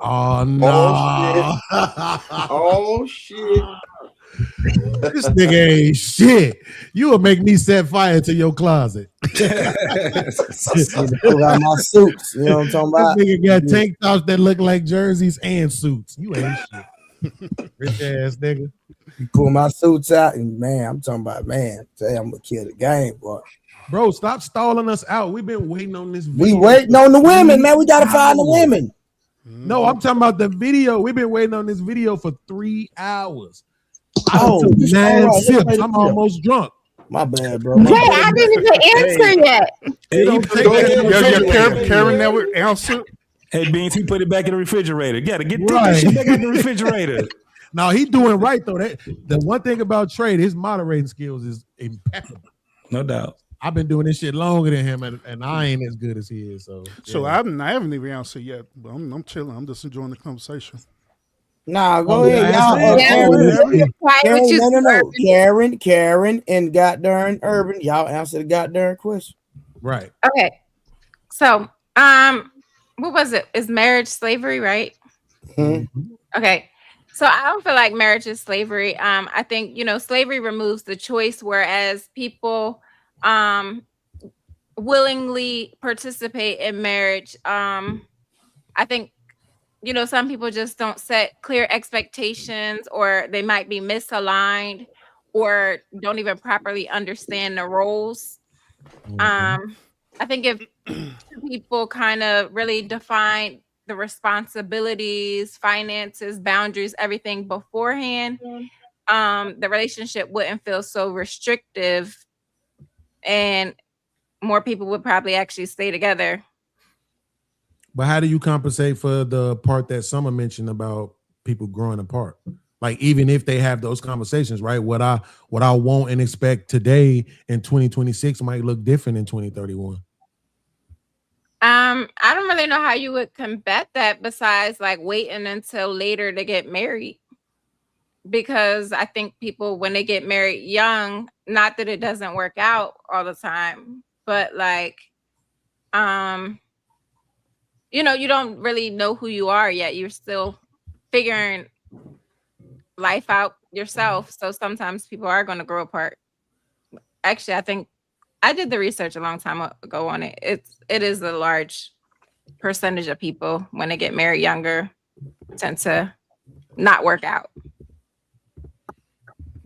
Oh no! Oh shit! This nigga ain't shit. You will make me set fire to your closet. Pull out my suits. You know what I'm talking about? This nigga got tank tops that look like jerseys and suits. You ain't shit. Rich ass nigga. You pull my suits out, and man, I'm talking about say I'm gonna kill the game, boy. Bro, stop stalling us out. We've been waiting on this video. We waiting on the women, man. We gotta find the women. No, I'm talking about the video. We've been waiting on this video for 3 hours. Oh, 9 sips. I'm almost drunk. My bad, bro. Wait, I didn't even answer yet. Karen never answered. Hey, Beans, he put it back in the refrigerator. You gotta get this shit back in the refrigerator. No, he doing right though. The one thing about Trey, his moderating skills is impeccable. No doubt. I've been doing this shit longer than him, and I ain't as good as he is. So I haven't even answered yet, but I'm chilling. I'm just enjoying the conversation. Nah, go ahead. Y'all, Karen, and goddamn Urban. Y'all answer the goddamn question. Right. Okay. So, what was it? Is marriage slavery, right? Mm-hmm. Okay. So I don't feel like marriage is slavery. I think, slavery removes the choice, whereas people willingly participate in marriage. I think, some people just don't set clear expectations, or they might be misaligned, or don't even properly understand the roles. I think if people kind of really define the responsibilities, finances, boundaries, everything beforehand, the relationship wouldn't feel so restrictive, and more people would probably actually stay together. But how do you compensate for the part that Summer mentioned about people growing apart? Like, even if they have those conversations, right? What I want and expect today in 2026 might look different in 2031. I don't really know how you would combat that besides like waiting until later to get married. Because I think people, when they get married young, not that it doesn't work out all the time, but like, you don't really know who you are yet. You're still figuring life out yourself. So sometimes people are going to grow apart. Actually, I think I did the research a long time ago on it. It is a large percentage of people when they get married younger tend to not work out.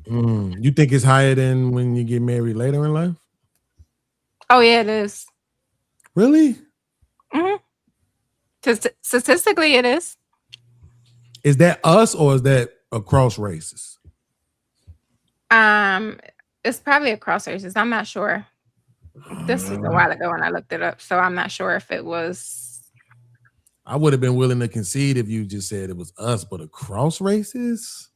You think it's higher than when you get married later in life? Oh yeah, it is. Really? Mm-hmm. Statistically, it is. Is that us or is that across races? It's probably across races. I'm not sure. This is a while ago when I looked it up, so I'm not sure if it was I would have been willing to concede if you just said it was us, but across races,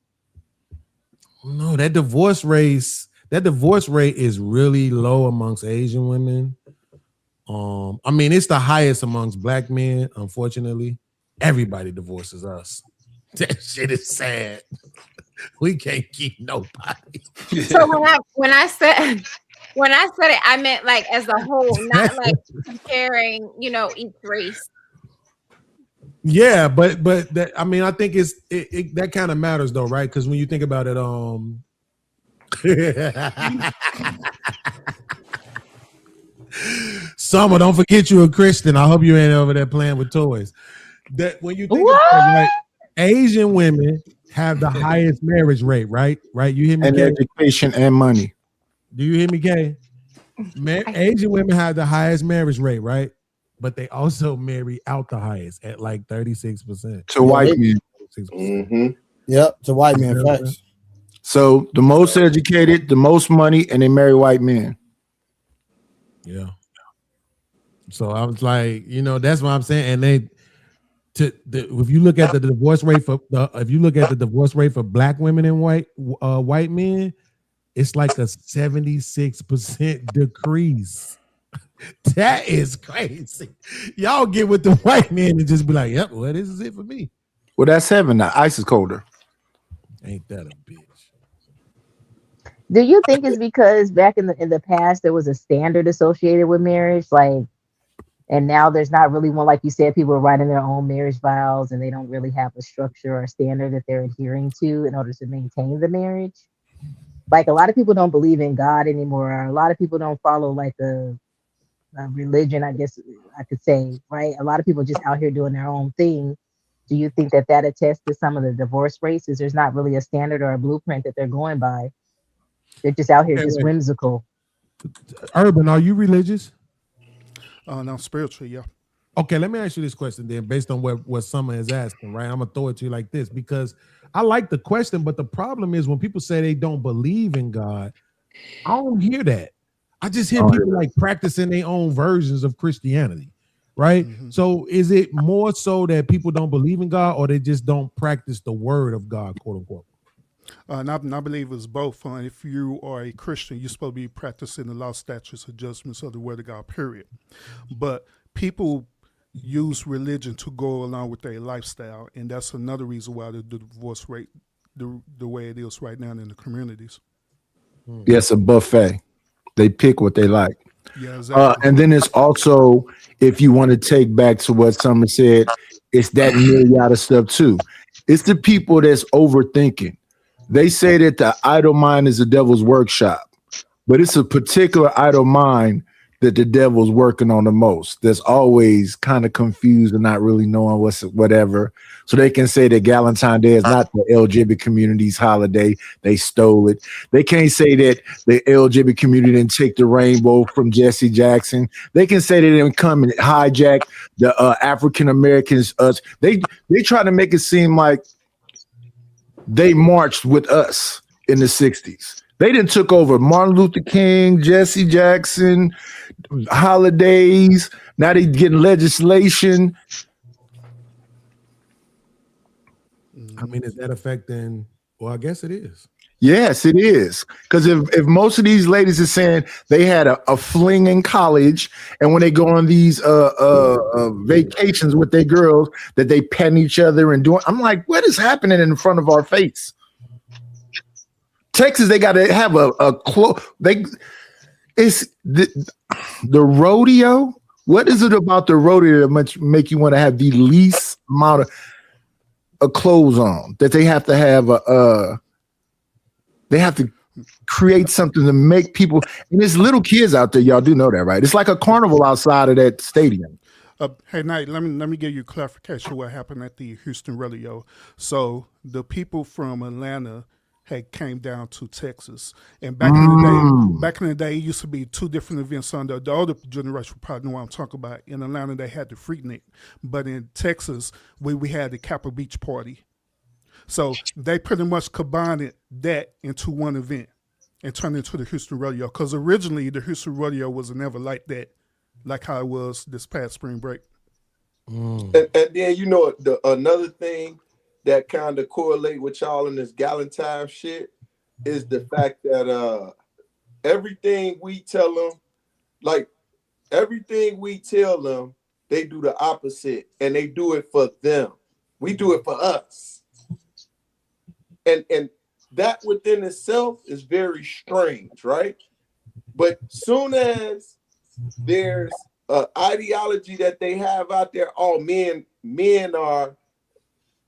no. That divorce rate is really low amongst Asian women. I mean, it's the highest amongst black men. Unfortunately, everybody divorces us. That shit is sad. We can't keep nobody. So when I said it, I meant like as a whole, not like comparing, each race. Yeah, but that, I mean, I think it that kind of matters though, right? Because when you think about it, Summer, don't forget you're a Christian. I hope you ain't over there playing with toys. That when you think about it, right, Asian women have the highest marriage rate, right? Right? You hear me, And Kay? education and money. Do you hear me, Kay? Asian women have the highest marriage rate, right? But they also marry out the highest at like 36%. To white men. Mm-hmm. Yep, to white men. Facts. So the most educated, the most money, and they marry white men. Yeah. So I was like, that's what I'm saying. And if you look at the divorce rate for black women and white men, it's like a 76% decrease. That is crazy. Y'all get with the white men and just be like, yep, well, this is it for me. Well, that's heaven now. Ice is colder. Ain't that a bitch? Do you think it's because back in the past there was a standard associated with marriage, and now there's not really one, like you said, people are writing their own marriage vows and they don't really have a structure or a standard that they're adhering to in order to maintain the marriage? Like a lot of people don't believe in God anymore. Or a lot of people don't follow like a religion, I guess I could say, right? A lot of people just out here doing their own thing. Do you think that attests to some of the divorce rates? Is there's not really a standard or a blueprint that they're going by? They're just out here just whimsical. Urban, are you religious? No, spiritual, yeah. Okay, let me ask you this question then, based on what Summer is asking, right? I'm gonna throw it to you like this because I like the question, but the problem is when people say they don't believe in God, I don't hear that. I just hear people like practicing their own versions of Christianity, right? Mm-hmm. So is it more so that people don't believe in God, or they just don't practice the word of God, quote unquote? And I believe it's both. If you are a Christian, you're supposed to be practicing the law, statutes, and judgments of the word of God, period. But people use religion to go along with their lifestyle, and that's another reason why the divorce rate the way it is right now in the communities. Yes, a buffet. They pick what they like. Yeah, exactly. And then it's also, if you want to take back to what Summer said, it's that myriad of stuff too. It's the people that's overthinking. They say that the idle mind is the devil's workshop, but it's a particular idle mind that the devil's working on the most. That's always kind of confused and not really knowing whatever. So they can say that Valentine's Day is not the LGBT community's holiday. They stole it. They can't say that the LGBT community didn't take the rainbow from Jesse Jackson. They can say they didn't come and hijack the African Americans. They try to make it seem like they marched with us in the 60s. They didn't took over Martin Luther King, Jesse Jackson, holidays. Now they getting legislation. I mean, is that affecting? Well, I guess it is. Yes, it is. Because if most of these ladies are saying they had a fling in college, and when they go on these vacations with their girls, that they petting each other and doing, I'm like, what is happening in front of our face? Texas, they got to have it's the rodeo. What is it about the rodeo that make you want to have the least amount of clothes on? That they have to have they have to create something to make people, and there's little kids out there. Y'all do know that, right? It's like a carnival outside of that stadium. Hey, Knight, let me give you clarification what happened at the Houston rodeo. So the people from Atlanta had came down to Texas, and back in the day, it used to be two different events. On the older generation will probably know what I'm talking about. In Atlanta, they had the Freaknik, but in Texas, we had the Capitol Beach party. So they pretty much combined that into one event and turned it into the Houston rodeo. Because originally the Houston rodeo was never like that, like how it was this past spring break. And then another thing that kind of correlate with y'all in this Galentine shit is the fact that everything we tell them, they do the opposite, and they do it for them. We do it for us, and that within itself is very strange, right? But soon as there's an ideology that they have out there, all men are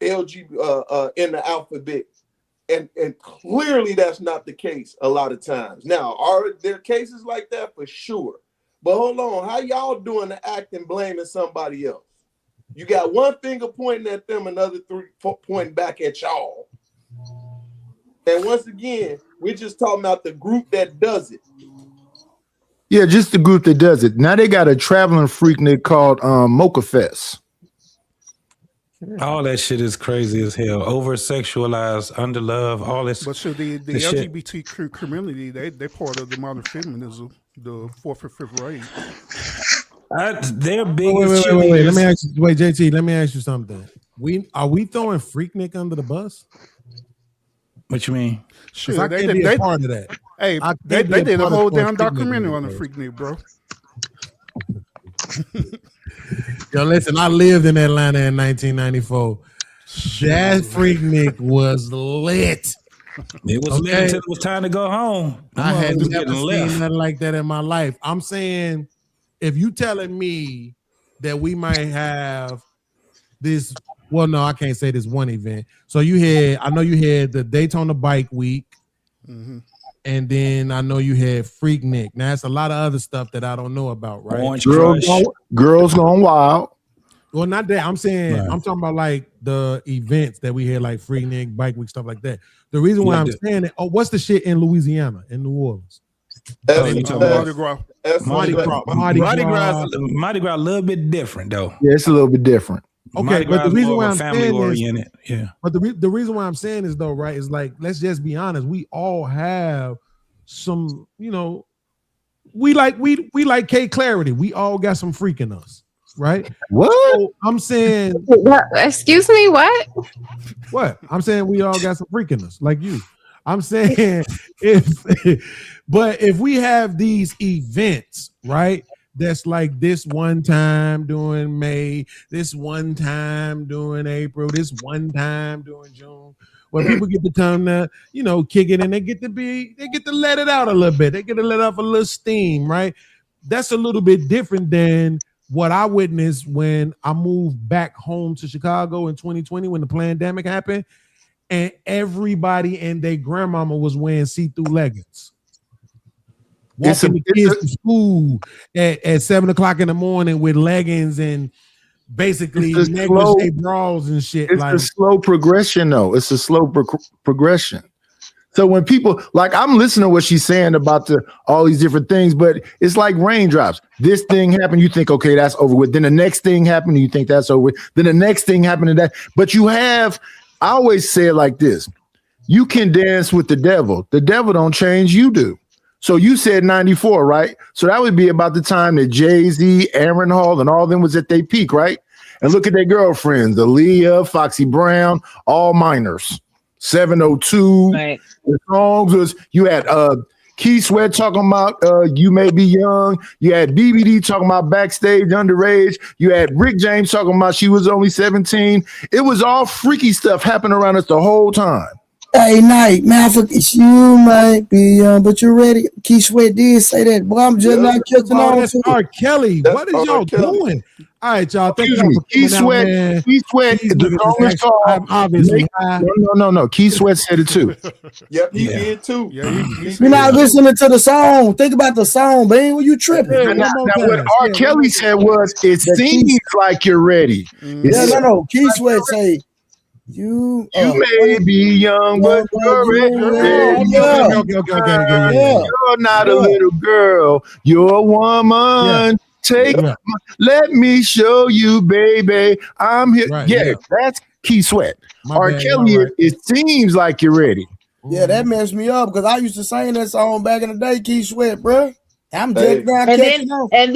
LGBT in the alphabet, and clearly that's not the case a lot of times. Now, are there cases like that? For sure. But hold on, how y'all doing the acting blaming somebody else? You got one finger pointing at them, another three pointing back at y'all. And once again, we're just talking about the group that does it. Yeah, just the group that does it. Now they got a traveling freaknik called Mocha Fest. All that shit is crazy as hell. Over sexualized, under love, all this. But so the LGBTQ community, they part of the modern feminism, the 4th and 5th rate. They're big. Wait. Let me ask you. Wait, JT. Let me ask you something. Are we throwing Freaknik under the bus? What you mean? Sure, I can't be a part of that. Hey, they did a whole damn documentary on the Freaknik, bro. Yo, listen, I lived in Atlanta in 1994. That Freaknik was lit. It was lit until it was time to go home. I had never seen nothing like that in my life. I'm saying, if you telling me that we might have this, well, no, I can't say this one event. So I know you had the Daytona Bike Week, and then I know you had Freaknik. Now, that's a lot of other stuff that I don't know about, right? Girls Gone Wild. Well, not that. I'm saying, right. I'm talking about like the events that we had, like Freaknik, Bike Week, stuff like that. The reason why I'm saying it, what's the shit in Louisiana, in New Orleans? Mardi Gras. Mardi Gras a little bit different, though. Yeah, it's a little bit different. Okay, but the reason why I'm family oriented, But the reason why I'm saying is though, right, is like, let's just be honest. We all have some, we like K Clarity. We all got some freak in us, right? What? So I'm saying, excuse me, what? What? I'm saying we all got some freak in us, like you. I'm saying if we have these events, right? That's like this one time during May, this one time during April, this one time during June, where people get to come to, kick it, and they get to let it out a little bit. They get to let off a little steam, right? That's a little bit different than what I witnessed when I moved back home to Chicago in 2020 when the pandemic happened, and everybody and their grandmama was wearing see-through leggings. Walking the kids to school at 7:00 in the morning with leggings and basically negligee bras and shit. It's a slow progression, though. It's a slow progression. So when people, like, I'm listening to what she's saying about all these different things, but it's like raindrops. This thing happened, you think, okay, that's over with. Then the next thing happened, you think that's over with. Then the next thing happened, and that. But I always say it like this: you can dance with the devil. The devil don't change, you do. So you said 94, right? So that would be about the time that Jay-Z, Aaron Hall, and all of them was at their peak, right? And look at their girlfriends, Aaliyah, Foxy Brown, all minors. 702. Right. The songs was, you had Keith Sweat talking about You May Be Young. You had BBD talking about Backstage, Underage. You had Rick James talking about She Was Only 17. It was all freaky stuff happening around us the whole time. Hey, Night, man, you might be young, but you're ready. Keith Sweat did say that. Boy, I'm just not catching on. That's R. Kelly. What is y'all doing? All right, y'all. Thank you. Keith Sweat, the longest song. Obviously. No. Keith Sweat said it too. Yep, he did too. Yeah, you're not listening to the song. Think about the song, man. When you tripping? Now what R. Kelly said was, it seems like you're ready. No. Keith Sweat say, You may be young, but you're ready. You're not a little girl. You're a woman. Let me show you, baby. I'm here. That's Keith Sweat. R. Kelly, it seems like you're ready. Yeah, that messed me up because I used to sing that song back in the day, Keith Sweat, bro. I'm just now catching on. And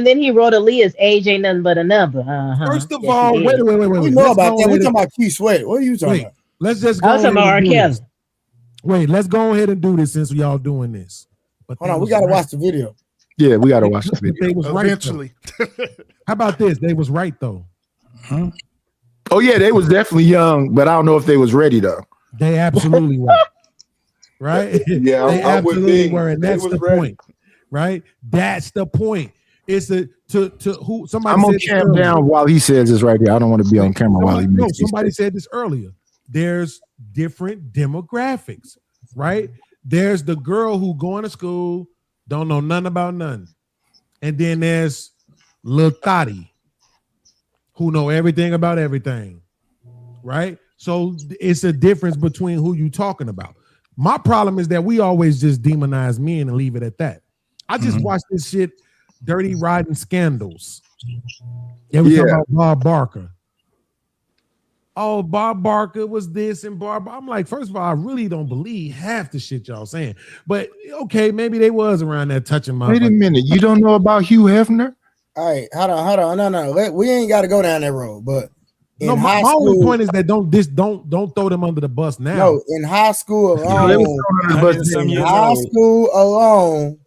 then he wrote Aaliyah's age ain't nothing but a number. First of Yes, all, wait. We know about that. We talking about Keith Sweat. What are you talking about? Let's just I go was ahead talking about and R. do Kelly. this. Wait, let's go ahead and do this since we all doing this. But hold on, we gotta watch the video. Yeah, we gotta watch the video. They was Eventually. Right, how about this? They was right though. Huh? Oh yeah, they was definitely young, but I don't know if they was ready though. They absolutely were. Right? Yeah, they absolutely were, and that's the ready. point. Right? That's the point. It's to who somebody. I'm gonna calm down while he says this right here. I don't want to be on camera while he makes this. Somebody said this earlier. There's different demographics, right? There's the girl who going to school, don't know nothing about nothing, and then there's Lil Thotty, who know everything about everything, right? So it's a difference between who you talking about. My problem is that we always just demonize men and leave it at that. I just watched this shit, Dirty Riding Scandals. They were talking about Bob Barker. Oh, Bob Barker was this and Bob. I'm like, first of all, I really don't believe half the shit y'all saying. But okay, maybe they was around there touching my. Wait a minute, you don't know about Hugh Hefner? All right, hold on. No. We ain't got to go down that road. But no, my only point is that don't throw them under the bus now. No, in high school alone,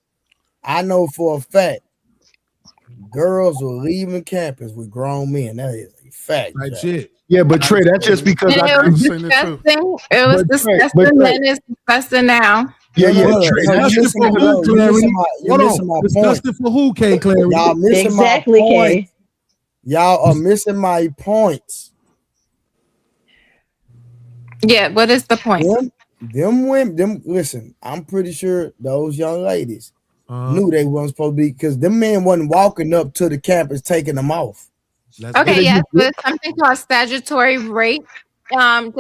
I know for a fact girls were leaving campus with grown men. That is a fact. Right shit. Yeah, but Trey, that's just because it was disgusting. It was disgusting then. It's disgusting now. Yeah. Disgusting for who, Clarity? Hold on. Disgusting for who, K. Clarity? Y'all missing my point. Y'all are missing my points. Yeah, what is the point? Them women, listen, I'm pretty sure those young ladies knew they weren't supposed to be, because them men wasn't walking up to the campus taking them off. Okay, yes, but it's something called statutory rape. No,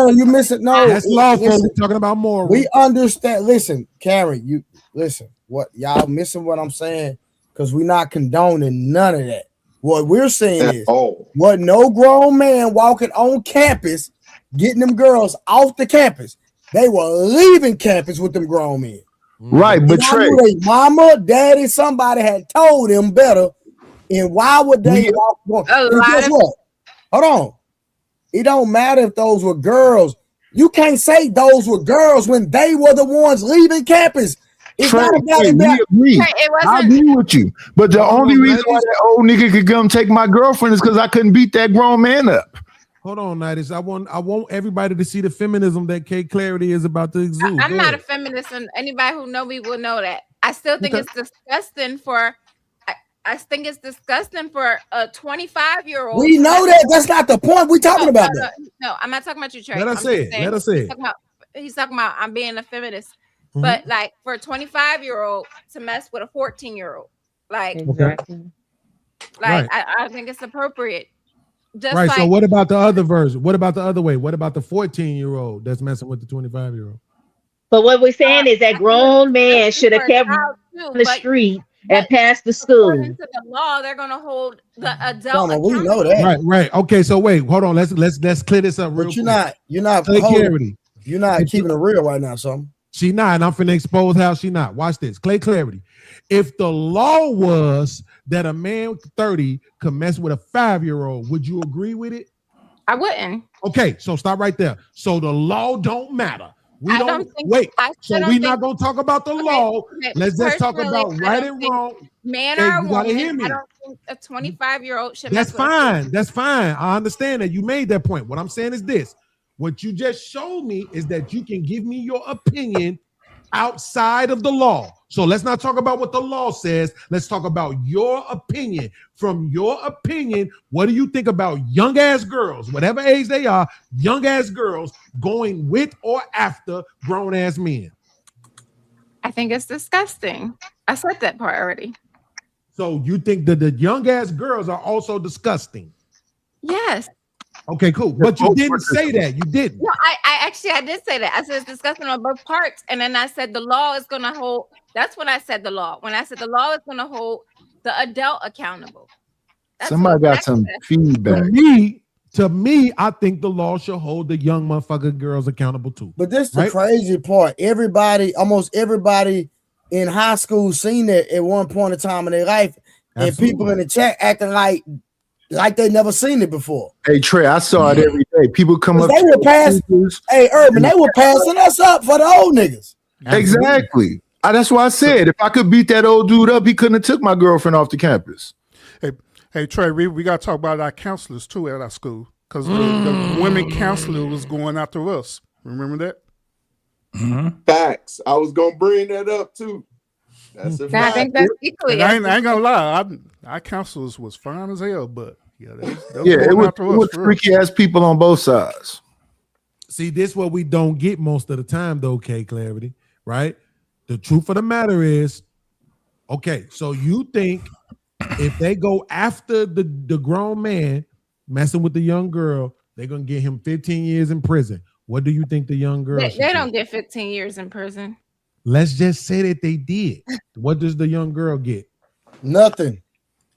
you missing. No, that's lawful. We're talking about moral. We understand. Listen, Karen, you listen. What y'all missing? What I'm saying, because we're not condoning none of that. What we're saying is, what no grown man walking on campus, getting them girls off the campus. They were leaving campus with them grown men. Right, but Trey, mama, daddy, somebody had told them better. And why would they walk? Guess what? Hold on. It don't matter if those were girls. You can't say those were girls when they were the ones leaving campus. It's Trey, not about we agree. I agree with you. But the only reason why that old nigga could come take my girlfriend is because I couldn't beat that grown man up. Hold on, Nidus. I want everybody to see the feminism that K. Clarity is about to exude. I'm not a feminist, and anybody who know me will know that. I still think it's disgusting for. I think it's disgusting for a 25-year-old. We know that. That's not the point. We're talking about that. No, I'm not talking about you, Trey. Let us say it. Let us say it. He's talking about I'm being a feminist. But like for a 25-year-old to mess with a 14-year-old, like, I think it's appropriate. Just right. Like, so what about the other version? What about the other way? What about the 14-year-old that's messing with the 25-year-old? But what we're saying is that grown man should have kept on the street and passed the school. According to the law, they're gonna hold the adult. We know that. Right. Okay. So wait, hold on. Let's clear this up real quick. You're not clarity. You're not keeping it real right now, son. She not, and I'm finna expose how she not. Watch this. Clay Clarity. If the law was that a man 30 could mess with a 5-year-old, would you agree with it? I wouldn't. Okay, so stop right there. So the law don't matter. We're not gonna talk about the law. Okay, let's just talk about right and wrong. Man or woman, I don't think a 25-year-old should. That's fine. That's fine. I understand that you made that point. What I'm saying is this. What you just showed me is that you can give me your opinion outside of the law. So let's not talk about what the law says. Let's talk about your opinion. From your opinion, what do you think about young ass girls, whatever age they are, young ass girls going with or after grown ass men? I think it's disgusting. I said that part already. So you think that the young ass girls are also disgusting? Yes. Okay, cool. But you didn't say that. You didn't. No, I did say that. I said it's disgusting on both parts. And then I said the law is going to hold. That's when I said the law. When I said the law is going to hold the adult accountable. Somebody got some feedback. To me, I think the law should hold the young motherfucking girls accountable too. But this is the crazy part. Almost everybody in high school seen it at one point in time in their life, and people in the chat acting like they never seen it before. Hey Trey, I saw it every day. People come up. They were passing. Hey, Urban, they were passing us up for the old niggas. Exactly. That's why I said if I could beat that old dude up, he couldn't have took my girlfriend off the campus. Hey Trey, we got to talk about our counselors too at our school because the women counselor was going after us. Remember that? Mm-hmm. Facts. I was gonna bring that up too. That's a fact. I think that's equally. I ain't gonna lie. Our counselors was fine as hell, but they it was freaky ass people on both sides. See, this what we don't get most of the time, though. K Clarity, right? The truth of the matter is, okay. So you think if they go after the grown man messing with the young girl, they're gonna get him 15 years in prison? What do you think the young girl? They don't get 15 years in prison. Let's just say that they did. What does the young girl get? Nothing.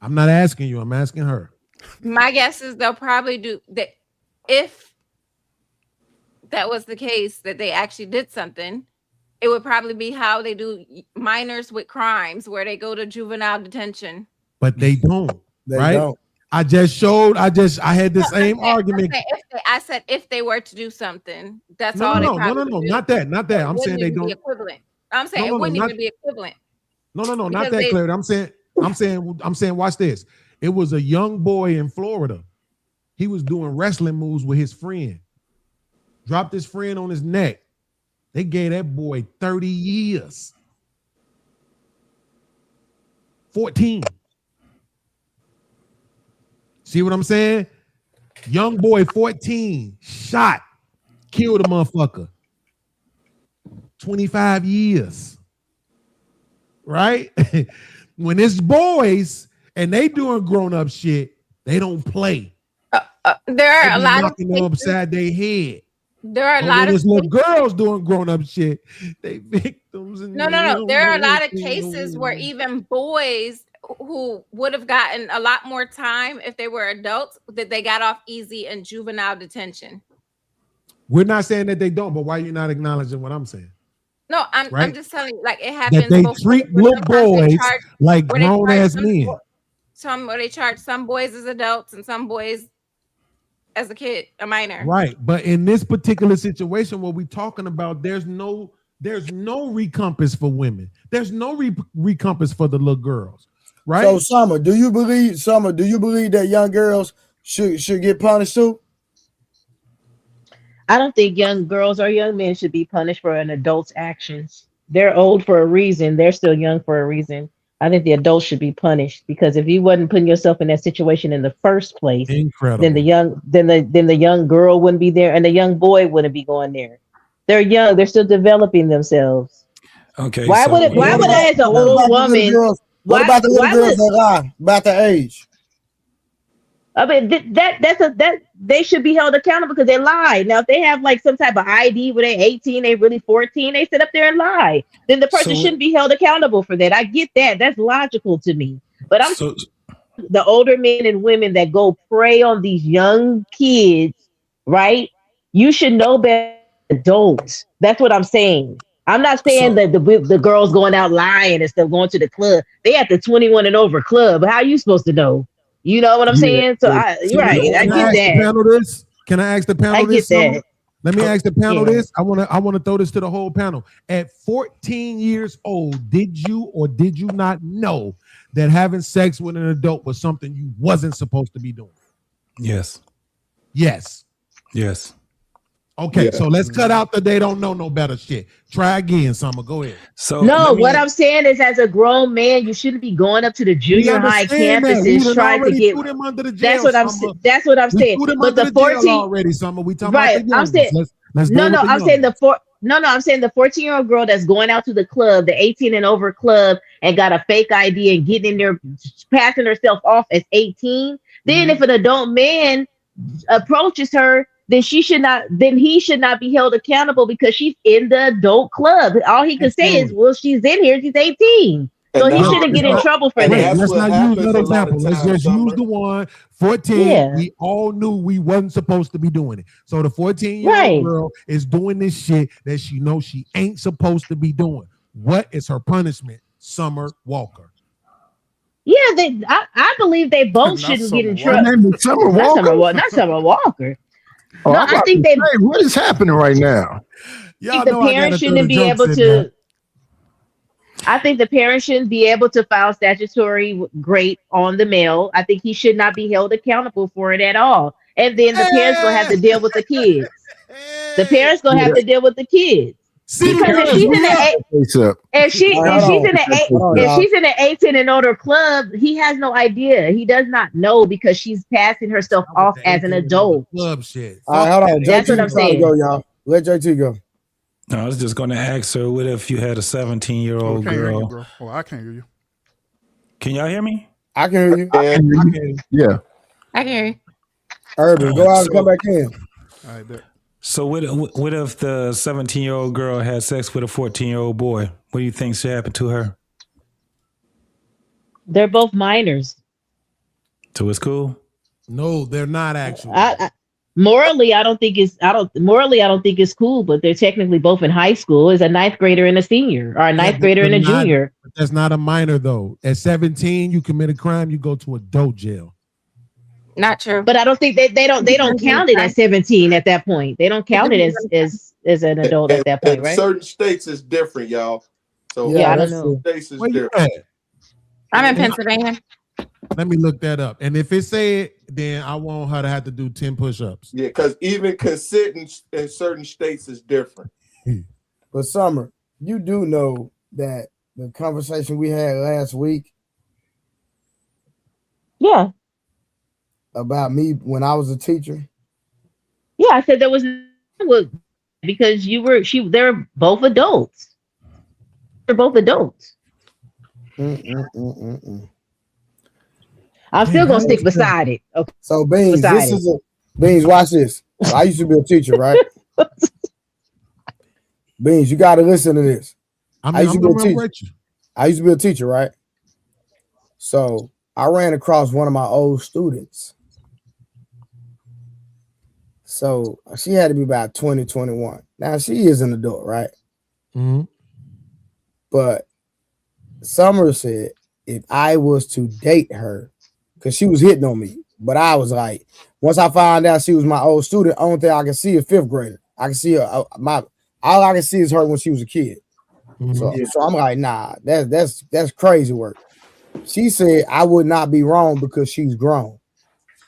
I'm not asking you. I'm asking her. My guess is they'll probably do that. If that was the case, that they actually did something, it would probably be how they do minors with crimes, where they go to juvenile detention. But they don't. They don't. I had the same argument. I said if they were to do something, that's no, all. No, not that. I'm saying they don't. Equivalent. I'm saying it wouldn't even be equivalent. No, not that clear. I'm saying, watch this. It was a young boy in Florida. He was doing wrestling moves with his friend. Dropped his friend on his neck. They gave that boy 30 years. 14. See what I'm saying? Young boy, 14, shot, killed a motherfucker. 25 years. Right? When it's boys and they doing grown-up shit, they don't play. There are a lot of them upside their head. There are a lot of little girls doing grown-up shit. They victims. No. There are a lot of cases where even boys who would have gotten a lot more time if they were adults, that they got off easy in juvenile detention. We're not saying that they don't, but why are you not acknowledging what I'm saying? No, I'm just telling you, like it happens. That they treat little boys like grown ass men. Where they charge some boys as adults and some boys as a minor. Right, but in this particular situation, what we're talking about, there's no recompense for women. There's no recompense for the little girls. Right. So Summer, do you believe that young girls should get punished too? I don't think young girls or young men should be punished for an adult's actions. They're old for a reason. They're still young for a reason. I think the adults should be punished, because if you wasn't putting yourself in that situation in the first place, then the young girl wouldn't be there and the young boy wouldn't be going there. They're young. They're still developing themselves. Okay. Why would I, as an old woman? What about the little girls that lie about their age? I mean, that they should be held accountable because they lied. Now, if they have like some type of ID where they're 18, they really 14, they sit up there and lie, then the person shouldn't be held accountable for that. I get that. That's logical to me. But the older men and women that go prey on these young kids, right? You should know better than adults. That's what I'm saying. I'm not saying that the girls going out lying and stuff, going to the club. They at the 21 and over club. How are you supposed to know? You know what I'm saying? So you're right. I get that. Can I ask the panel this? Let me ask the panel this. I want to throw this to the whole panel. At 14 years old, did you or did you not know that having sex with an adult was something you wasn't supposed to be doing? Yes. Okay, so let's cut out the they don't know no better shit. Try again, Summer. Go ahead. So what I'm saying is, as a grown man, you shouldn't be going up to the junior high campuses trying to get. Them under the jail, that's what I'm saying. That's what I'm saying. But the 14 already, Summer. We talking right. about the I'm saying I'm saying I'm saying the 14-year-old girl that's going out to the club, the 18 and over club, and got a fake ID and getting in there, passing herself off as 18. Then if an adult man approaches her, then he should not be held accountable because she's in the adult club. All he can say is, well, she's in here, she's 18. So he shouldn't get in trouble for that. Let's not use that example. Let's just use the one 14. Yeah. We all knew we wasn't supposed to be doing it. So the 14-year-old girl is doing this shit that she knows she ain't supposed to be doing. What is her punishment? Summer Walker. Yeah, I believe they both shouldn't get in trouble. Her name is Summer Walker. Not Summer Walker. Oh, No, I think they. What is happening right now? Y'all the parents shouldn't be able to. I think the parents shouldn't be able to file statutory rape on the male. I think he should not be held accountable for it at all. And then the parents gonna have to deal with the kids. The parents gonna have to deal with the kids. Because if she's in an 18 and older club, he has no idea. He does not know because she's passing herself off as an adult. Club shit. All right, hold on. That's what I'm saying. Go, y'all. Let JT go. No, I was just going to ask her, what if you had a 17-year-old girl? Bro. Oh, I can't hear you. Can y'all hear me? I can hear you. Yeah. I can hear you. Urban, go out and come back in. All right, bet. So what if the 17-year-old girl had sex with a 14-year-old boy? What do you think should happen to her? They're both minors. So it's cool? No, they're not actually. Morally, I don't think it's cool, but they're technically both in high school. Is a ninth grader and a senior, or a ninth grader and a junior. But that's not a minor though. At 17, you commit a crime, you go to adult jail. Not true. But I don't think they don't count it at 17 at that point. They don't count it as an adult at that point, right? Certain states is different, y'all. So yeah, I don't know. States is Where you different. at? I'm in Pennsylvania. Let me look that up. And if it say it, then I want her to have to do 10 push-ups. Yeah, because even consent in certain states is different. But Summer, you do know that the conversation we had last week. Yeah. About me when I was a teacher. Yeah, I said there was because they're both adults. They're both adults. I'm still gonna stick beside it. Okay. So Beans, Beans, watch this. I used to be a teacher, right? Beans, you gotta listen to this. I used to be a teacher. I used to be a teacher, right? So I ran across one of my old students. So she had to be about 20, 21. Now she is an adult, right? Mm-hmm. But Summer said if I was to date her, because she was hitting on me, but I was like, once I found out she was my old student, only thing I can see is fifth grader. I can see her. All I can see is her when she was a kid. Mm-hmm. So I'm like, nah, that's crazy work. She said I would not be wrong because she's grown.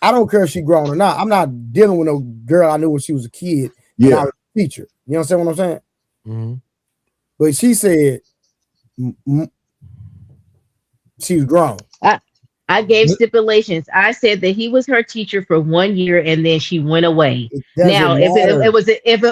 I don't care if she's grown or not. I'm not dealing with no girl I knew when she was a kid. Yeah, I was a teacher. You understand what I'm saying? Mm-hmm. But she said she's grown. I gave stipulations. I said that he was her teacher for 1 year and then she went away. Now, if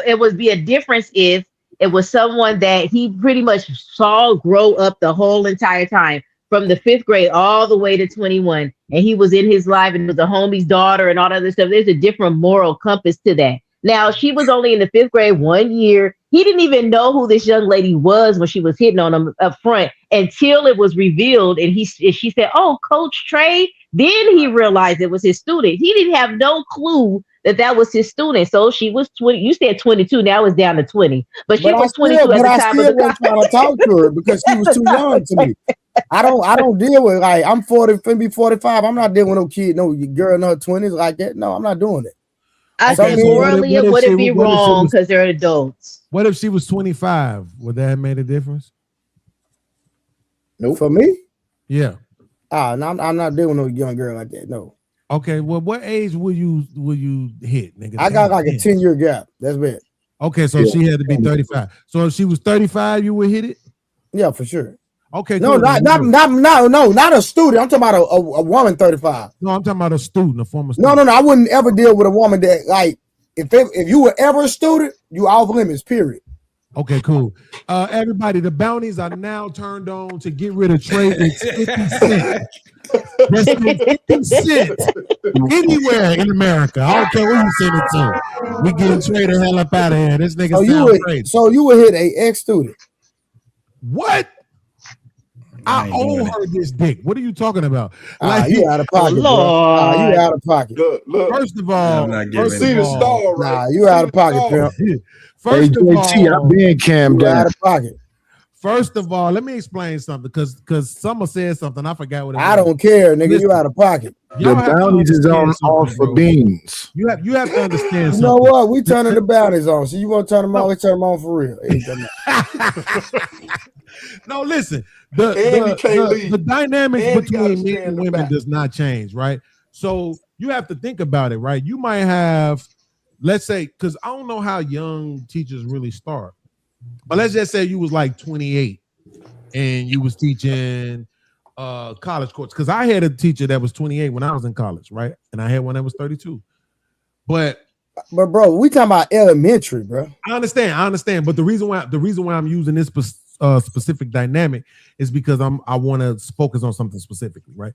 it would be a difference if it was someone that he pretty much saw grow up the whole entire time from the 5th grade all the way to 21, and he was in his life and was a homie's daughter and all that other stuff. There's a different moral compass to that. Now, she was only in the 5th grade 1 year. He didn't even know who this young lady was when she was hitting on him up front until it was revealed. And she said, "Oh, Coach Trey." Then he realized it was his student. He didn't have no clue that was his student. So she was 20. You said 22. Now it's down to 20. But she was 22 at the time of the conversation. Trying to talk to her because she was too young to me. I don't deal with, like, I'm 40, finna be 45. I'm not dealing with no kid, no girl in her 20s like that. No, I'm not doing it. I said morally it wouldn't be wrong because they're adults. What if she was 25? Would that have made a difference? Nope. For me? Yeah. No, I'm not dealing with no young girl like that. No. Okay. Well, what age will you hit, nigga? I got like a 10-year gap. That's it. Okay, so she had to be 35. So if she was 35, you would hit it? Yeah, for sure. Okay. No, cool. not a student. I'm talking about a woman 35. No, I'm talking about a student, a former student. No. I wouldn't ever deal with a woman that, like, if you were ever a student, you off limits, period. Okay, cool. Everybody, the bounties are now turned on to get rid of Trey. It's 50 cents. That's 50 cents anywhere in America. I don't care where you send it to. We getting Trey the hell up out of here. This nigga sound crazy. So you would hit a ex-student. What? I owe her this dick. What are you talking about? Like, you out of pocket, Lord. You out of pocket. Look. First of all, you out of pocket, pimp. First of all, I've been cammed down. Out of pocket. First of all, let me explain something because someone said something. I forgot what it was. I don't care, nigga. Listen, you out of pocket. The bounties is on off for beans. You have to understand You something. know what? We turning the bounties on. So you want to turn them on? Let's turn them on for real. No, listen. The dynamics between men and women does not change, right? So you have to think about it, right? You might have, let's say, because I don't know how young teachers really start, but let's just say you was like 28 and you was teaching college course. Because I had a teacher that was 28 when I was in college, right? And I had one that was 32. But bro, we talking about elementary, bro. I understand. But the reason why I'm using this specific dynamic is because I want to focus on something specifically, right?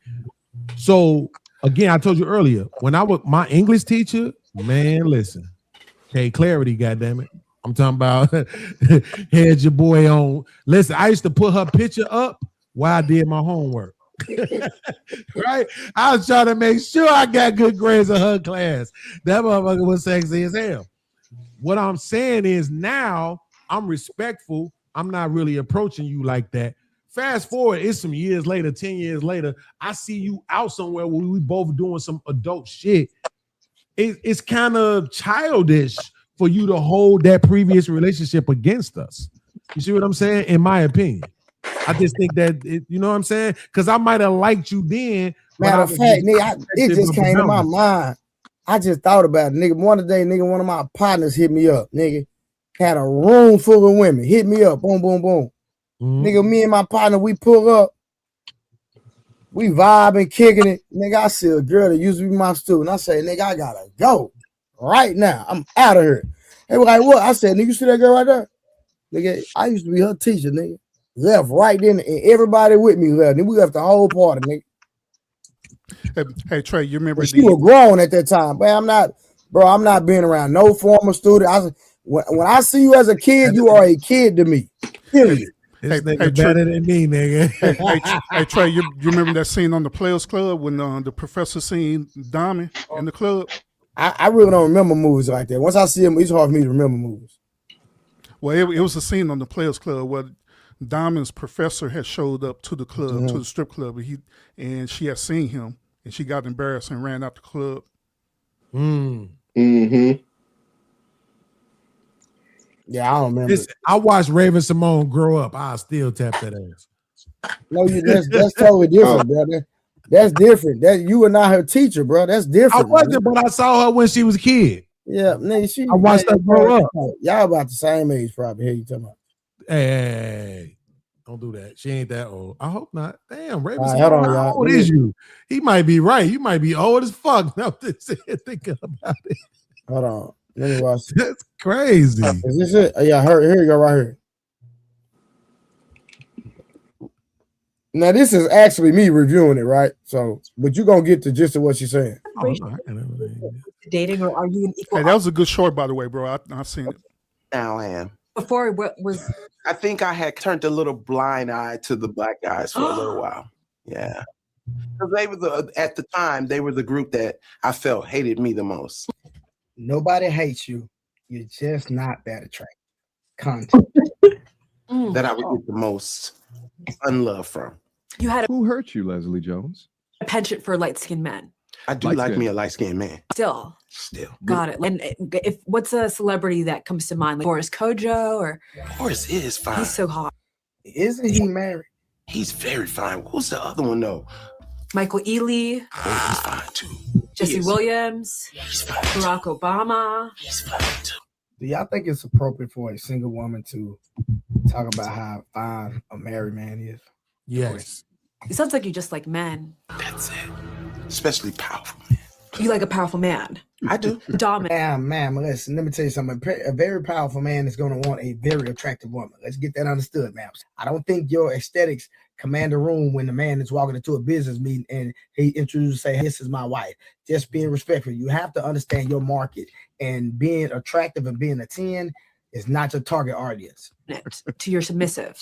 So again, I told you earlier, when I was my English teacher, man, listen, hey, clarity, goddammit. I'm talking about had your boy on. Listen, I used to put her picture up while I did my homework. Right? I was trying to make sure I got good grades in her class. That motherfucker was sexy as hell. What I'm saying is now I'm respectful. I'm not really approaching you like that. Fast forward, it's some years later, 10 years later, I see you out somewhere where we both doing some adult shit. It's kind of childish for you to hold that previous relationship against us. You see what I'm saying? In my opinion. I just think that, you know what I'm saying? Because I might have liked you then. Matter of fact, nigga, it just came to my mind. I just thought about it, nigga. One day, nigga, one of my partners hit me up, nigga. Had a room full of women. Hit me up. Boom, boom, boom. Mm-hmm. Nigga, me and my partner, we pull up. We vibing, kicking it. Nigga, I see a girl that used to be my student. I say, nigga, I gotta go right now. I'm out of here. They were like, what? I said, nigga, you see that girl right there? Nigga, I used to be her teacher, nigga. Left right then, and everybody with me left. And we left the whole party, nigga. Hey Trey, you remember she was grown at that time, but I'm not being around no former student. When I see you as a kid, you are a kid to me. Period. This nigga better than me, nigga. Hey Trey, you remember that scene on the Players Club when the professor seen Diamond in the club? I really don't remember movies like that. Once I see them, it's hard for me to remember movies. Well, it was a scene on the Players Club where Diamond's professor had showed up to the club, to the strip club, and she had seen him, and she got embarrassed and ran out the club. Yeah, I don't remember. Listen, I watched Raven Simone grow up. I still tap that ass. No, that's totally different, brother. That's different. That you were not her teacher, bro. That's different. I wasn't, but I saw her when she was a kid. Yeah, nigga, I watched her grow up. Y'all about the same age, probably. Here you talking about? Hey, don't do that. She ain't that old. I hope not. Damn, Raven. Right, hold on, y'all. How old is you? He might be right. You might be old as fuck. Now thinking about it. Hold on. Let me watch. That's crazy. Is this it? Yeah, here you go, right here. Now this is actually me reviewing it, right? So, but you're gonna get the gist of what she's saying. Dating, or are you an equal? Hey, that was a good short, by the way, bro. I've seen it. Now I am. Before what was? I think I had turned a little blind eye to the black guys for a little while. Yeah, because they were at the time they were the group that I felt hated me the most. Nobody hates you. You're just not that attractive. Content that I would get the most unlove from. You had who hurt you, Leslie Jones? A penchant for light-skinned men. I do like me a light-skinned man. Still. Got it. And if what's a celebrity that comes to mind? Like Boris Kojo or Boris is fine. He's so hot. Isn't he married? He's very fine. Who's the other one though? Michael Ealy. He's fine too. Jesse Williams. He's fine. Barack Obama. He's fine too. Do y'all think it's appropriate for a single woman to talk about how fine a married man is? Yes. It sounds like you just like men. That's it. Especially powerful men. You like a powerful man. I do. Dominant. Man, listen, let me tell you something. A very powerful man is going to want a very attractive woman. Let's get that understood, man. I don't think your aesthetics command a room when the man is walking into a business meeting and he introduces, say, this is my wife. Just being respectful. You have to understand your market, and being attractive and being a 10 is not your target audience. To your submissive.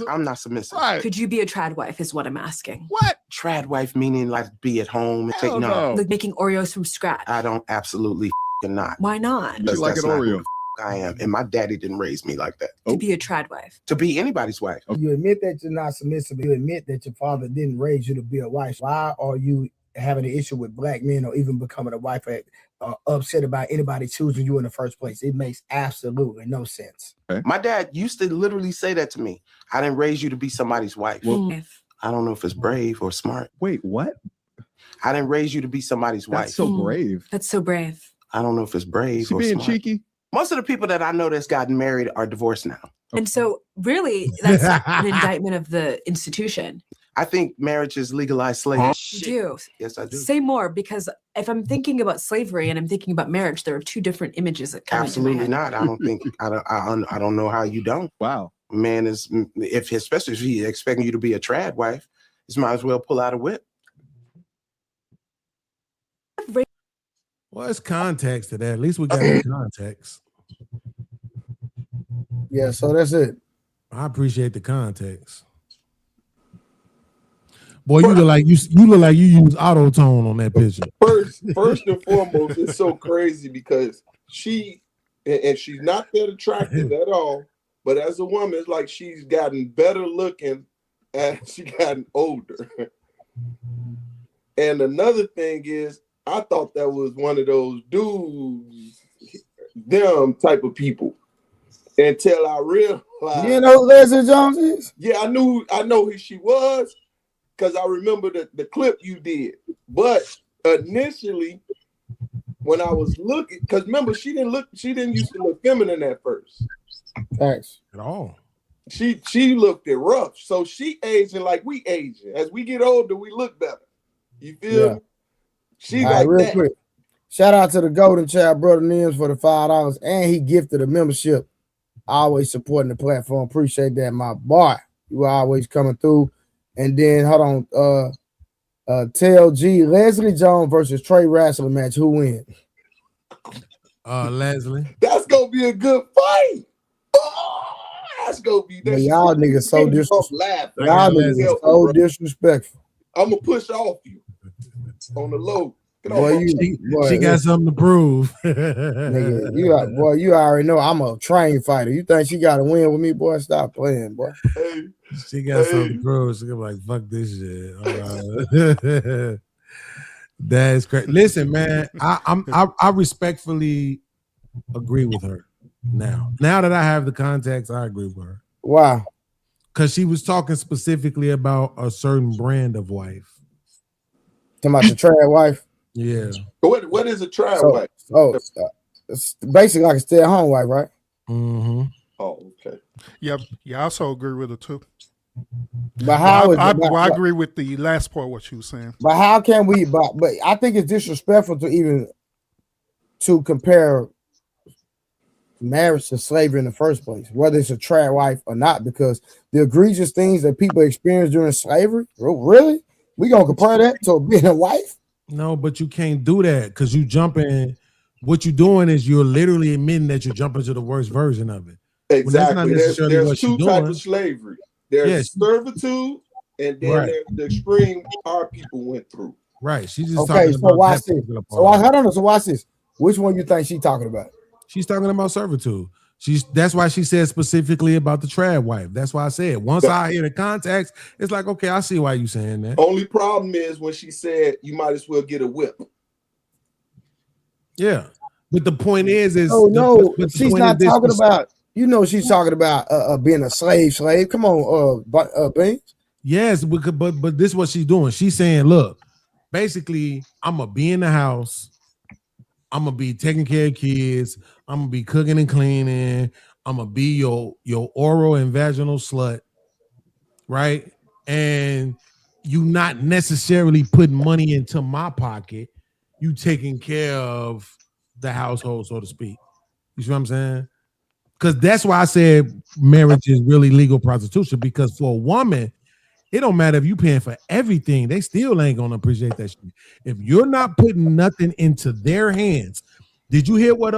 I'm not submissive. Right. Could you be a trad wife is what I'm asking. What? Trad wife meaning like be at home and take no. Like making Oreos from scratch. I don't absolutely not. Why not? You like an Oreo? I am. And my daddy didn't raise me like that. To be a trad wife. To be anybody's wife. You admit that you're not submissive. You admit that your father didn't raise you to be a wife. Why are you having an issue with black men or even becoming a wife upset about anybody choosing you in the first place? It makes absolutely no sense. Okay. My dad used to literally say that to me. I didn't raise you to be somebody's wife. Well, I don't know if it's brave or smart. Wait, what? I didn't raise you to be somebody's wife. That's so brave. That's so brave. I don't know if it's brave She or being smart. cheeky? Most of the people that I know that's gotten married are divorced now. And so really that's an indictment of the institution. I think marriage is legalized slavery. You do. Yes, I do. Say more, because if I'm thinking about slavery and I'm thinking about marriage, there are two different images that come Absolutely into my head. not. I don't think I don't know how you don't. Wow. Man is especially if he's expecting you to be a trad wife, you might as well pull out a whip. Well, it's context to that. At least we got the context. Yeah, so that's it. I appreciate the context. Boy, you look like you use auto tone on that picture. First and foremost, it's so crazy because she's not that attractive at all. But as a woman, it's like she's gotten better looking as she gotten older. And another thing is, I thought that was one of those dudes, them type of people, until I realized. You know who Leslie Jones is? Yeah, I know who she was because I remember the clip you did. But initially, when I was looking, because remember she didn't used to look feminine at first. Thanks. At all. She looked it rough. So she aging like we aging. As we get older, we look better. You feel me? She all like right, real that. quick. Shout out to the Golden Child, Brother Nims, for the $5. And he gifted a membership. Always supporting the platform. Appreciate that, my boy. You always coming through. And then hold on. Tell G, Leslie Jones versus Trey wrestling match. Who win? Leslie. That's gonna be a good fight. Oh, that's gonna be that. Y'all niggas so disrespectful. Y'all niggas are so disrespectful. I'm gonna push off you on the low. Boy, she got something to prove. Nigga, you already know I'm a trained fighter. You think she got to win with me, boy? Stop playing, boy. She got something to prove. She gonna be like, fuck this shit. All right. That is crazy. Listen, man, I respectfully agree with her now. Now that I have the context, I agree with her. Wow. Because she was talking specifically about a certain brand of wife. Talking about the trad wife? Yeah. What is a trad wife? It's basically like a stay-at-home wife, right? Mm-hmm. Oh, okay. Yeah, I also agree with it too. But how I agree with the last part what you were saying. But how can we? But I think it's disrespectful to even to compare marriage to slavery in the first place, whether it's a trad wife or not, because the egregious things that people experience during slavery, really, we gonna compare that to being a wife? No, but you can't do that because you jump in. What you're doing is you're literally admitting that you're jumping to the worst version of it. Exactly. There's two types of slavery. There's servitude, and then there's the extreme our people went through. Right. She's just okay. talking So about watch that this. particular part. So hold on. So watch this. Which one you think she's talking about? She's talking about servitude. That's why she said specifically about the trad wife. That's why I said once I hear the context, it's like, okay, I see why you saying that. Only problem is when she said you might as well get a whip. Yeah, but the point is no, she's not talking about. You know, she's talking about being a slave. Come on, Beans. Yes, but this is what she's doing. She's saying, look, basically, I'm gonna be in the house. I'm gonna be taking care of kids. I'm gonna be cooking and cleaning. I'm gonna be your oral and vaginal slut, right? And you not necessarily putting money into my pocket. You taking care of the household, so to speak. You see what I'm saying? Because that's why I said marriage is really legal prostitution. Because for a woman, it don't matter if you paying for everything, they still ain't gonna appreciate that shit. If you're not putting nothing into their hands, did you hear what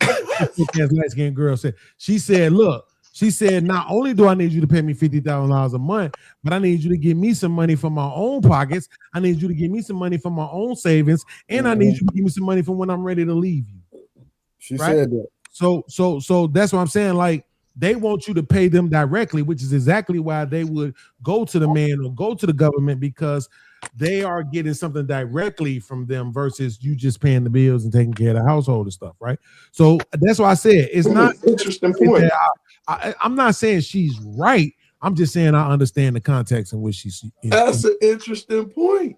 light-skinned girl said? She said, look, she said, not only do I need you to pay me $50,000 a month, but I need you to give me some money from my own pockets. I need you to give me some money from my own savings, and I need you to give me some money from when I'm ready to leave you. She right? said that. So that's what I'm saying. Like, they want you to pay them directly, which is exactly why they would go to the man or go to the government, because they are getting something directly from them versus you just paying the bills and taking care of the household and stuff, right? So that's why I said it's not interesting point. I'm not saying she's right. I'm just saying I understand the context in which she's. That's an interesting point.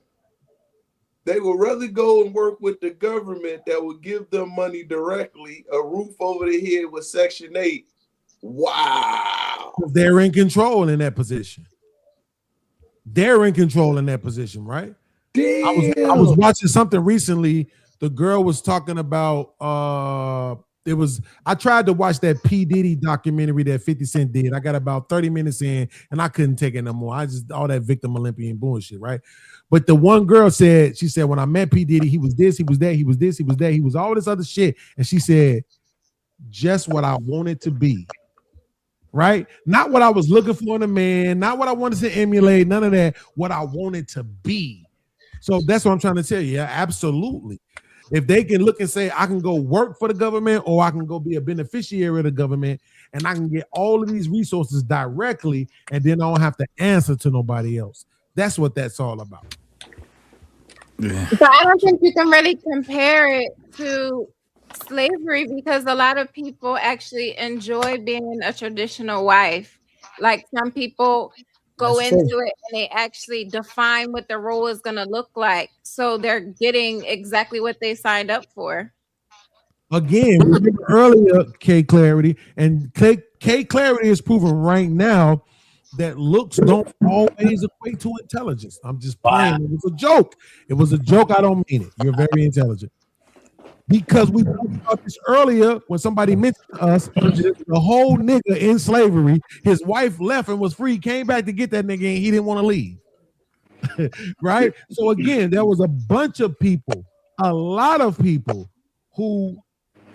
They would rather go and work with the government that would give them money directly, a roof over their head with Section 8. Wow. They're in control in that position. They're in control in that position, right? Damn. I was watching something recently. The girl was talking about I tried to watch that P. Diddy documentary that 50 Cent did. I got about 30 minutes in and I couldn't take it no more. I just all that victim Olympian bullshit, right? But the one girl said, she said, when I met P. Diddy, he was this, he was that, he was this, he was that, he was all this other shit. And she said, just what I wanted to be. Right? Not what I was looking for in a man, not what I wanted to emulate, none of that, what I wanted to be. So that's what I'm trying to tell you. Yeah, absolutely. If they can look and say, I can go work for the government or I can go be a beneficiary of the government and I can get all of these resources directly and then I don't have to answer to nobody else. That's what that's all about. Yeah. But I don't think you can really compare it to slavery because a lot of people actually enjoy being a traditional wife. Like some people go That's into true. it and they actually define what the role is going to look like. So they're getting exactly what they signed up for. Again, remember earlier, K Clarity, and K Clarity is proven right now that looks don't always equate to intelligence. I'm just playing. It was a joke. It was a joke. I don't mean it. You're very intelligent. Because we talked about this earlier when somebody mentioned to us the whole nigga in slavery, his wife left and was free, came back to get that nigga and he didn't want to leave. Right? So again, there was a bunch of people, a lot of people who,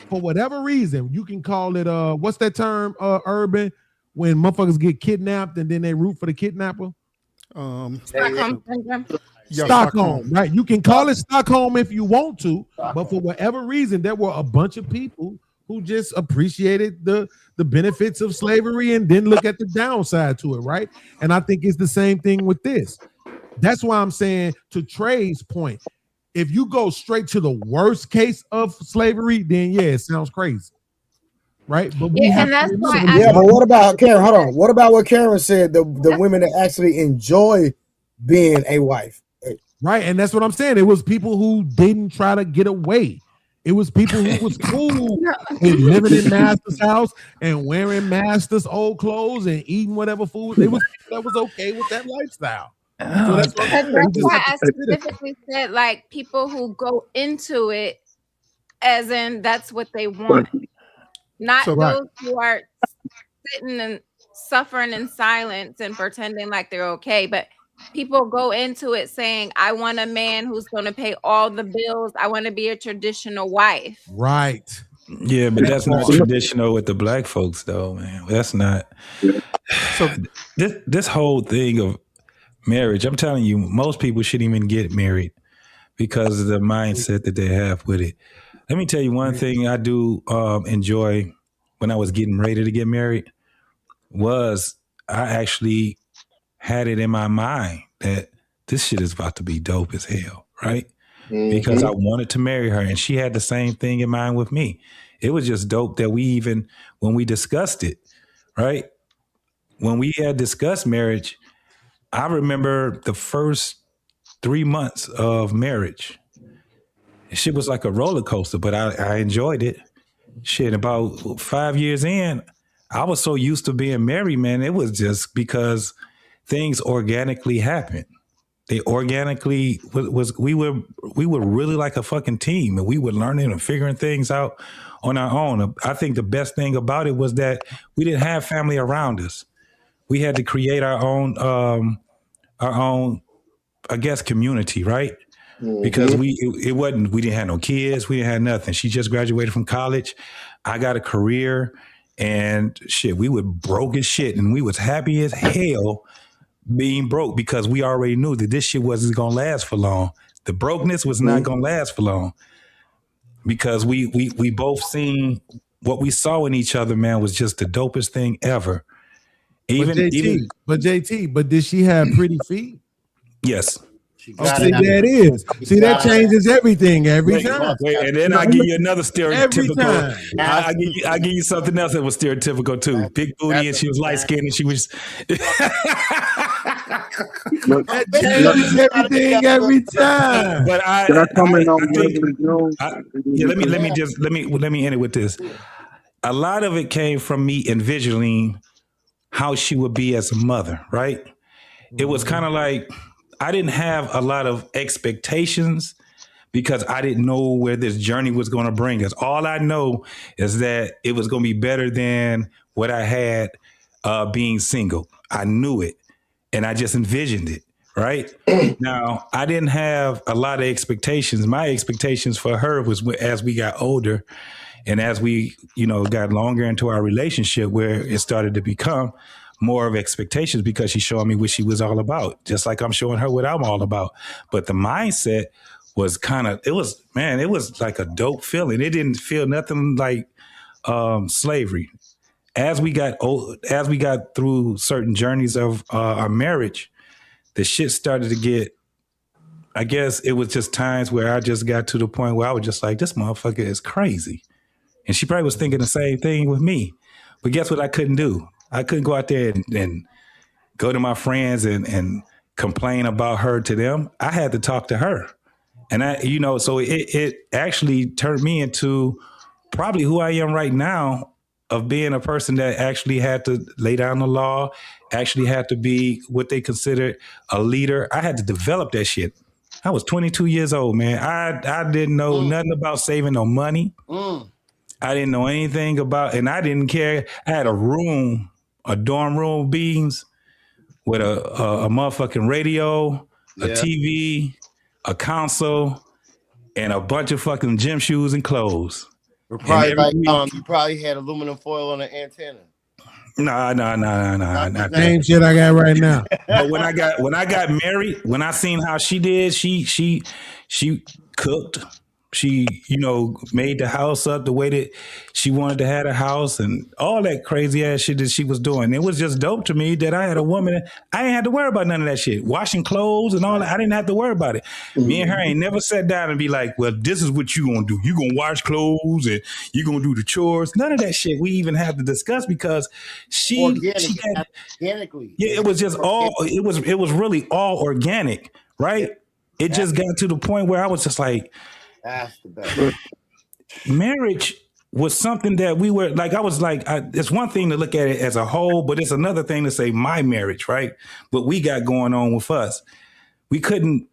for whatever reason, you can call it what's that term, urban, when motherfuckers get kidnapped and then they root for the kidnapper? Stockholm syndrome. Stockholm, right? You can call it Stockholm if you want to, but for whatever reason, there were a bunch of people who just appreciated the benefits of slavery and didn't look at the downside to it, right? And I think it's the same thing with this. That's why I'm saying, to Trey's point, if you go straight to the worst case of slavery, then yeah, it sounds crazy. Right? But we have to but what about Karen? Hold on. What about what Karen said? The women that actually enjoy being a wife. Right. And that's what I'm saying. It was people who didn't try to get away. It was people who was cool with living in master's house and wearing master's old clothes and eating whatever food. They was that was okay with that lifestyle. So that's why I specifically said like people who go into it as in that's what they want. Not those who are sitting and suffering in silence and pretending like they're okay, but people go into it saying, I want a man who's going to pay all the bills. I want to be a traditional wife. Right. Yeah, but that's not traditional with the black folks, though, man. That's not. So this whole thing of marriage, I'm telling you, most people shouldn't even get married because of the mindset that they have with it. Let me tell you one thing I do enjoy when I was getting ready to get married was I actually had it in my mind that this shit is about to be dope as hell, right? Mm-hmm. Because I wanted to marry her and she had the same thing in mind with me. It was just dope that we even, when we discussed it, right? When we had discussed marriage, I remember the first 3 months of marriage. Shit was like a roller coaster, but I enjoyed it. Shit, about 5 years in, I was so used to being married, man. It was just because things organically happened. They organically we were really like a fucking team, and we were learning and figuring things out on our own. I think the best thing about it was that we didn't have family around us. We had to create our own, I guess, community, right? Mm-hmm. Because we didn't have no kids, we didn't have nothing. She just graduated from college. I got a career, and shit, we were broke as shit, and we was happy as hell being broke because we already knew that this shit wasn't gonna last for long. The brokenness was not gonna last for long. because we both seen what we saw in each other, man, was just the dopest thing ever. But did she have pretty feet? Yes. See, that changes everything every time. Wait, and then I give you another stereotypical. I give you something else that was stereotypical too. Big booty, and she was light skinned, and she was. That changes everything every time. But Can I comment on let me end it with this. A lot of it came from me envisioning how she would be as a mother, right? It was kind of like I didn't have a lot of expectations because I didn't know where this journey was going to bring us. All I know is that it was going to be better than what I had being single. I knew it, and I just envisioned it, right? Now, I didn't have a lot of expectations. My expectations for her was as we got older and as we, got longer into our relationship, where it started to become more of expectations because she's showing me what she was all about, just like I'm showing her what I'm all about. But the mindset was it was like a dope feeling. It didn't feel nothing like slavery. As we got through certain journeys of our marriage, the shit started to get, I guess it was just times where I just got to the point where I was just like, this motherfucker is crazy. And she probably was thinking the same thing with me. But guess what I couldn't do? I couldn't go out there and go to my friends and complain about her to them. I had to talk to her. And so it actually turned me into probably who I am right now, of being a person that actually had to lay down the law, actually had to be what they considered a leader. I had to develop that shit. I was 22 years old, man. I didn't know nothing about saving no money. I didn't know anything about, and I didn't care. I had a dorm room beans with a motherfucking radio, a TV, a console, and a bunch of fucking gym shoes and clothes. You probably had aluminum foil on the antenna. No. Same shit I got right now. But when I got married, when I seen how she did, she cooked. She, made the house up the way that she wanted to have a house and all that crazy ass shit that she was doing. It was just dope to me that I had a woman. I didn't have to worry about none of that shit. Washing clothes and all that. I didn't have to worry about it. Me and her ain't never sat down and be like, well, this is what you gonna do. You gonna wash clothes and you gonna do the chores. None of that shit we even have to discuss because organically. Yeah, it was just it was really all organic, right? It just got to the point where I was just like, that's the best. Marriage was something that we were like, I was like, it's one thing to look at it as a whole, but it's another thing to say my marriage, right? What we got going on with us. We couldn't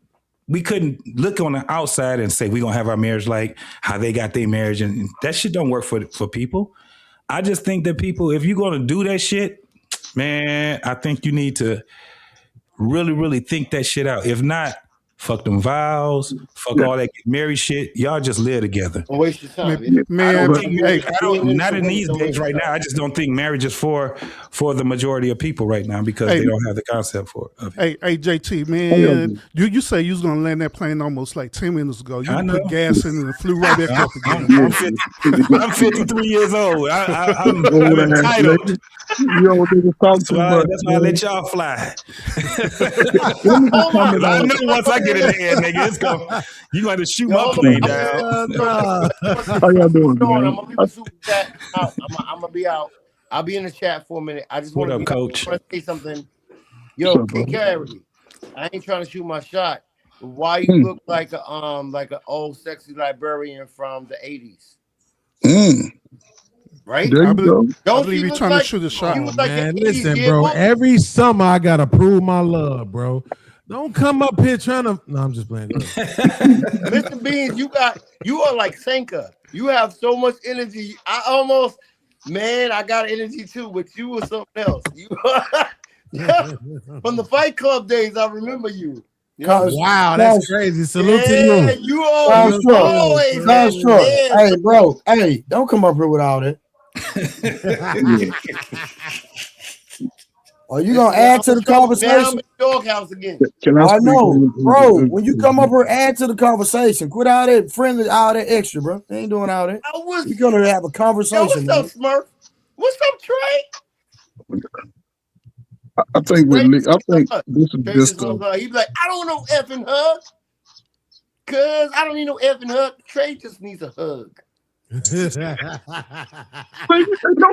look on the outside and say we're gonna have our marriage like how they got their marriage, and that shit don't work for people. I just think that people, if you're gonna do that shit, man, I think you need to really, really think that shit out. If not, fuck them vows, fuck all that married shit. Y'all just live together. Don't waste your time. Not in these days right now. I just don't think marriage is for the majority of people right now because they don't have the concept for it. Hey, JT, man, you say you was gonna land that plane almost like 10 minutes ago. You put gas in it and flew right back up again. I'm 53 years old. I'm entitled. That's why I let y'all fly. I know once I get in the air, nigga, you got to shoot my plane down. How y'all doing, man? I'm gonna be out. I'll be in the chat for a minute. I just want to Coach? say something. Yo, King Carey, I ain't trying to shoot my shot. But why you look like an old sexy librarian from the 80s? Right? I believe you're trying to shoot a shot. Man, listen, bro. Every summer I gotta prove my love, bro. Don't come up here trying to. No, I'm just playing. Mr. Beans, you are like Senka. You have so much energy. I got energy too, but you were something else. You from the Fight Club days, I remember you. Wow, that's crazy. Salute to you. You always. Hey, bro. Hey, don't come up here with all that. Are you gonna add to the Now I'm conversation? in the doghouse again. Can I I speak? know, bro. When you come up here, add to the conversation. Quit all that friendly, all that extra, bro. They ain't doing all that. You're gonna have a conversation. Yo, what's up, Smurf? What's up, Trey? I think this is Trey just just woke up. He be like, I don't know effing hug. Cause I don't need no effing hug. Trey just needs a hug. no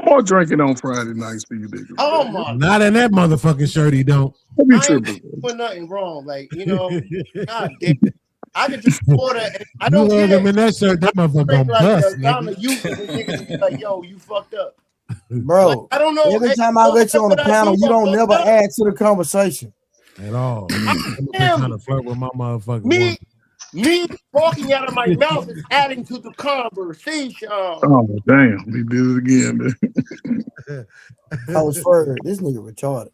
more drinking on Friday nights for you niggas. Oh my! Not in that motherfucking shirt. He don't. I ain't doing nothing wrong. Like God damn. I can drink water. And I don't hug care. him in that shirt. That motherfucker gonna bust. Nigga. Be like, yo, you fucked up, Bro. Like, I don't know. Every time I let you on the panel, you don't never add to the conversation at all. I'm trying to flirt with my motherfucking woman. Me talking out of my mouth is adding to the conversation. Oh damn, he did it again, man. I was further. This nigga retarded.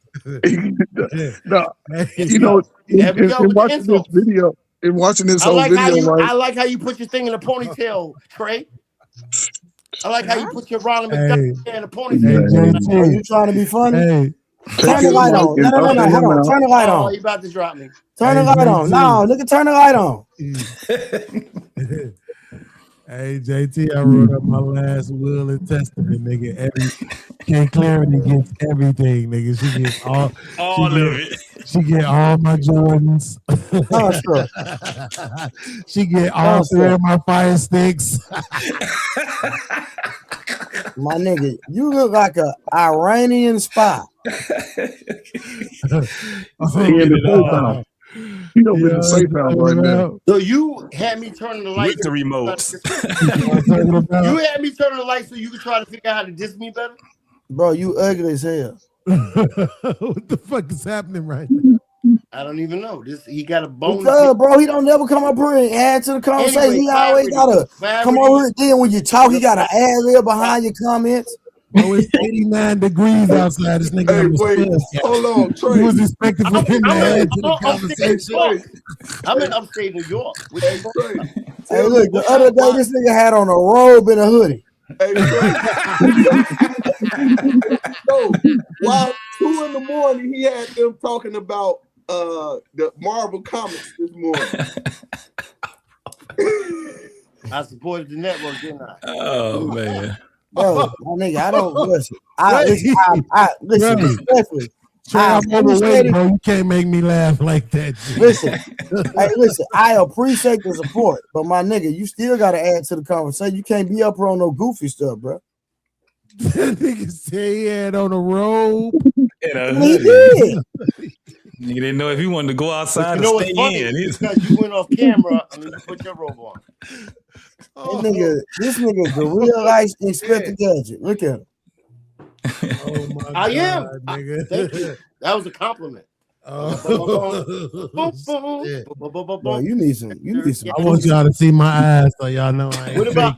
No, you know, in watching this video, in watching this whole video, I like how you put your thing in a ponytail, Trey. I like how you put your Ronald McDonald in a ponytail. Are you trying to be funny? Hey. Turn the light on. No, hold on. Turn the light on. You about to drop me. Turn the light on. No, nigga, turn the light on. Hey, JT, I wrote up my last will and testament, nigga. King Clarity gets everything, nigga. She gets all of it. She get all my Jordans. She get all three of my fire sticks. My nigga, you look like an Iranian spy. You know, with the safe house right now. So you had me turning the lights. With the remotes. You had me turning the lights so you could try to figure out how to diss me better? Bro, you ugly as hell. What the fuck is happening right now? I don't even know. He got a bone. Because, bro, he don't never come up here and add to the conversation. Anyway, he always gotta come over here. Then when you talk, he gotta add lib behind your comments. Bro, it's 89 degrees outside. This nigga. Hey, wait, hold on, Trey. He was expecting for him to add to the conversation. I'm in upstate New York. Hey, look, the other day this nigga had on a robe and a hoodie. Hey, so, while 2 in the morning, he had them talking about the Marvel comics this morning. I supported the network, didn't I? Oh man. Bro, my nigga, I don't listen. I listen respectfully. I'm overweight, bro. You can't make me laugh like that. Listen, listen. I appreciate the support, but my nigga, you still gotta add to the conversation. You can't be up here on no goofy stuff, bro. That nigga said he had on a robe. He did. Nigga didn't know if he wanted to go outside or stay in. Because you went off camera and you put your robe on. This nigga Gorilla Life Inspector Gadget. Look at him. Oh my I am. God, nigga. Thank you. That was a compliment. Bro, you need some. I want y'all to see my eyes so y'all know I ain't. What about?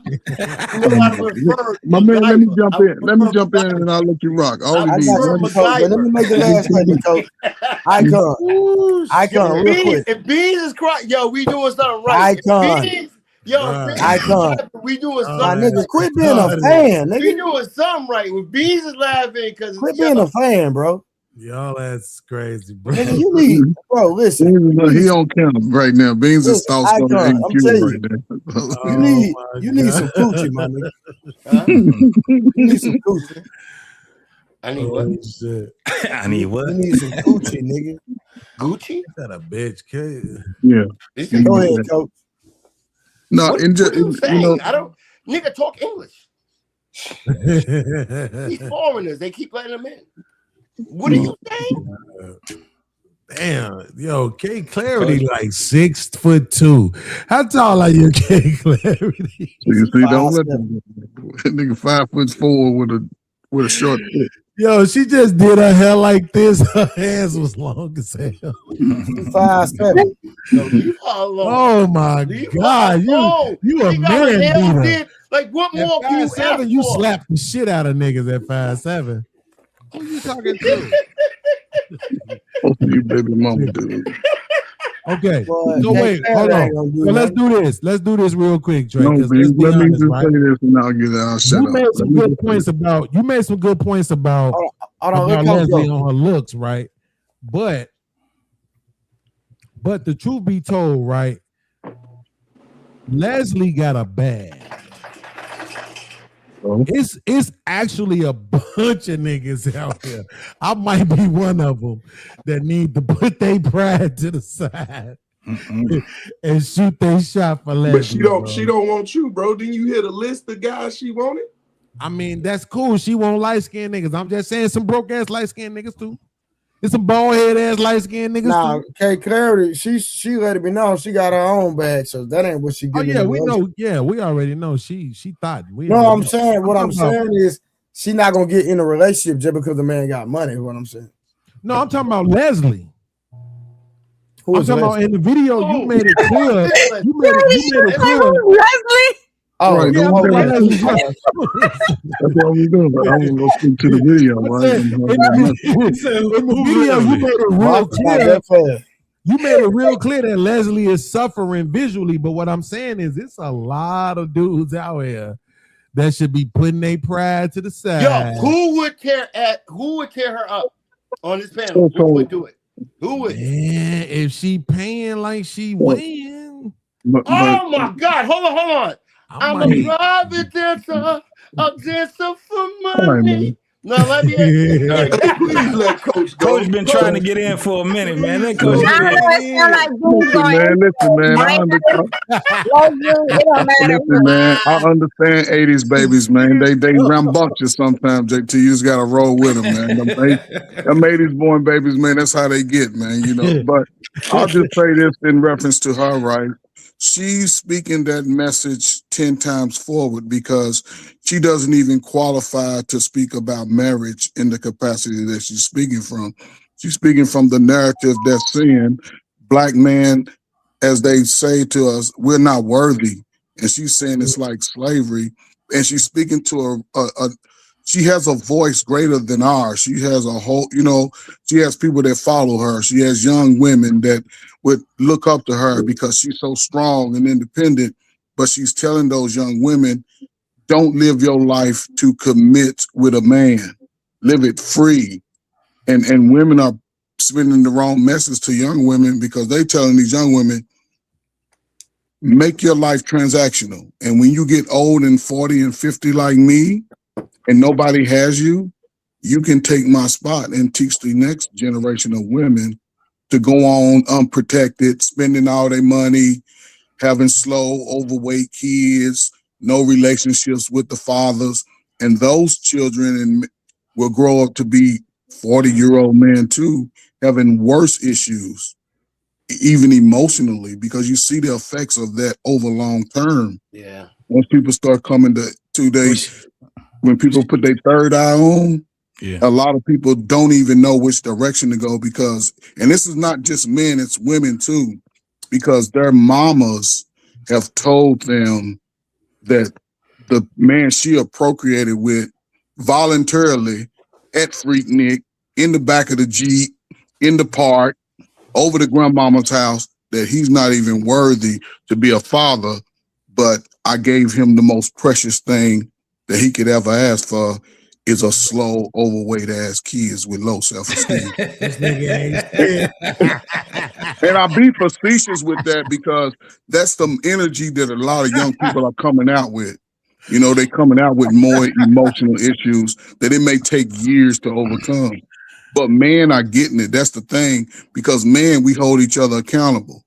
My man, let me jump in. Let me jump in and I'll let you rock. Let me make the last statement, coach. Icon, real quick. If Beans is crying, yo, we doing something right. Icon. Icon. We doing something. My nigga, quit being a fan, nigga. We doing something right. When Beans is laughing because quit being a fan, bro. Y'all, that's crazy, bro. Nigga, you need, bro. Listen, he on camera right now. Beans is thoughts I'm telling you, right now. You need some coochie, my nigga. You need some coochie. I need what? Shit. I need what? You need some Gucci, nigga. Gucci? That a bitch, kid. Yeah. Go ahead, coach. No, what just you saying? I don't. Nigga, talk English. These foreigners, they keep letting them in. What are you saying? Damn, yo, K Clarity like 6'2". How tall are you, K Clarity? You see, don't let them. Nigga 5'4" with a short stick. Yo, she just did her hair like this. Her hands was long as hell. 5'7". Oh my God, you a man beater. Like what more can you ask for? You slap the shit out of niggas at 5'7". Who you talking to? You baby mama, dude. Okay, so wait, hold on. So let's do this. Let's do this real quick, Trey. No, let me just say this and I'll get out. You made some good points about Hold on, Leslie on her looks, right? But the truth be told, right? Leslie got a bag. It's actually a bunch of niggas out here. I might be one of them that need to put their pride to the side and shoot their shot for Leslie. But she don't want you, bro. Didn't you hear the list of guys she wanted? I mean, that's cool. She want light-skinned niggas. I'm just saying some broke-ass light-skinned niggas too. It's some bald-head-ass light-skinned niggas too. K Clarity, she let it be known she got her own bag, so that ain't what she giving. Oh yeah, we know. Yeah, we already know. She thought. I'm saying what I'm saying is she not gonna get in a relationship just because the man got money. Is what I'm saying. No, I'm talking about Leslie. I'm talking about in the video. You made it clear. You made it clear. Leslie. Oh, right, yeah, that's what we doing. But I'm gonna go speak to the video, right? In the video, you made it real clear. You made it real clear that Leslie is suffering visually, but what I'm saying is it's a lot of dudes out here that should be putting their pride to the side. Yo, who would tear her up on this panel? Who would do it? Who would? Man, if she paying like she weighing. Oh my God! Hold on. I'm a private dancer, a dancer for money. No, let me. Please let Coach go. Coach been trying to get in for a minute, man. Let Coach get Listen, man. I understand 80s babies, man. They rambunctious sometimes. JT, you just gotta roll with them, man. Them 80s born babies, man. That's how they get, man. You know. But I'll just say this in reference to her, right? She's speaking that message 10 times forward because she doesn't even qualify to speak about marriage in the capacity that she's speaking from. She's speaking from the narrative that's saying black men, as they say to us, we're not worthy. And she's saying it's like slavery. And she's speaking to she has a voice greater than ours. She has a whole, she has people that follow her. She has young women that would look up to her because she's so strong and independent. But she's telling those young women, don't live your life to commit with a man. Live it free. And women are sending the wrong message to young women because they're telling these young women, make your life transactional. And when you get old and 40 and 50 like me, and nobody has you, you can take my spot and teach the next generation of women to go on unprotected, spending all their money, having slow, overweight kids, no relationships with the fathers. And those children will grow up to be 40-year-old men too, having worse issues, even emotionally, because you see the effects of that over long term. Yeah. Once people start coming when people put their third eye on, a lot of people don't even know which direction to go because, and this is not just men, it's women too, because their mamas have told them that the man she procreated with voluntarily at Freaknik, in the back of the Jeep, in the park, over to grandmama's house, that he's not even worthy to be a father, but I gave him the most precious thing that he could ever ask for is a slow, overweight ass kids with low self-esteem. And I be facetious with that because that's the energy that a lot of young people are coming out with. They coming out with more emotional issues that it may take years to overcome. But men are getting it. That's the thing, because men, we hold each other accountable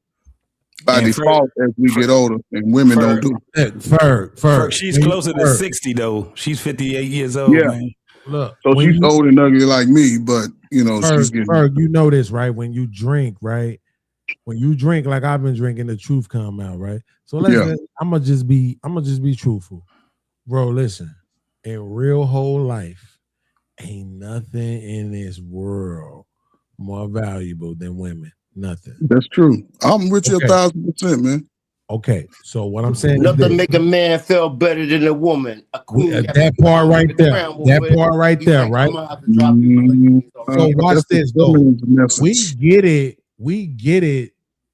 by default as we get older, and women don't do it. Ferg. She's closer to 60 though. She's 58 years old, man. Look, so she's old and ugly like me, but she's getting. Ferg, you know this, right? When you drink, right? When you drink like I've been drinking, the truth come out, right? So I'm gonna just be truthful, bro. Listen, in real whole life, ain't nothing in this world more valuable than women. Nothing. That's true. I'm with you 1,000%, man. Okay, so what I'm saying nothing make a man feel better than a woman. A queen. That part right there. That part right there, right? So watch this though. We get it.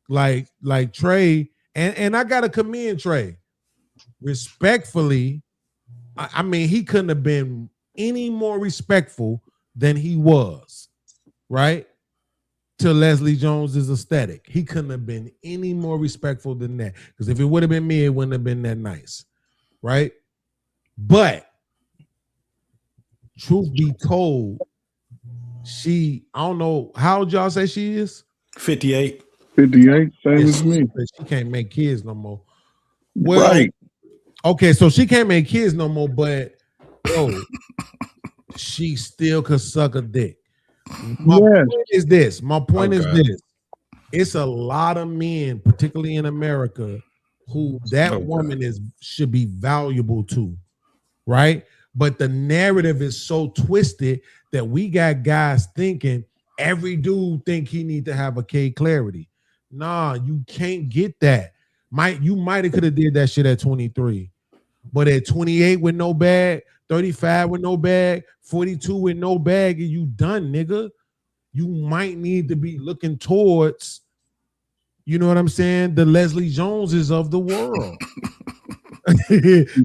Like Trey, and I gotta commend Trey. Respectfully, I mean, he couldn't have been any more respectful than he was, right? To Leslie Jones's aesthetic. He couldn't have been any more respectful than that. Because if it would have been me, it wouldn't have been that nice, right? But truth be told, I don't know, how old y'all say she is? 58. 58, same as me. She can't make kids no more. Well, Right. Okay, so she can't make kids no more, but she still could suck a dick. My point is this. It's a lot of men, particularly in America, who that woman should be valuable to, right? But the narrative is so twisted that we got guys thinking every dude think he need to have a K clarity. Nah, you can't get that. You might have could have did that shit at 23, but at 28 with no bag, 35 with no bag, 42 with no bag, and you done, nigga. You might need to be looking towards, you know what I'm saying, the Leslie Joneses of the world.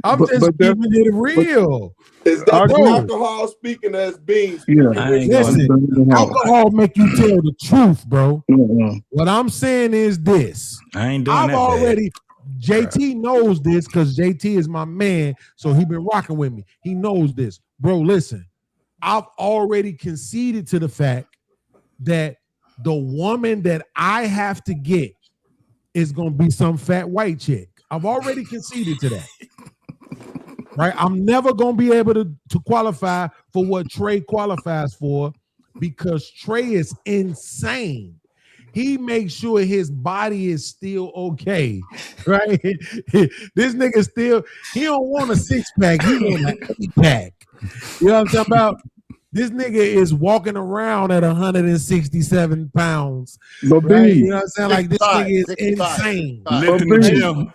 I'm just keeping it real. Is that the alcohol speaking as beans? Yeah. Listen, alcohol make you tell the truth, bro. What I'm saying is this. I ain't doing I've that already JT knows this because JT is my man, so he been rocking with me. He knows this. Bro, listen. I've already conceded to the fact that the woman that I have to get is gonna be some fat white chick. I've already conceded to that. Right? I'm never gonna be able to qualify for what Trey qualifies for because Trey is insane. He makes sure his body is still okay, right? This nigga still, he don't want a 6-pack, he want an 8-pack. You know what I'm talking about? This nigga is walking around at 167 pounds. Right? You know what I'm saying? Like this nigga is insane. Lifting the gym.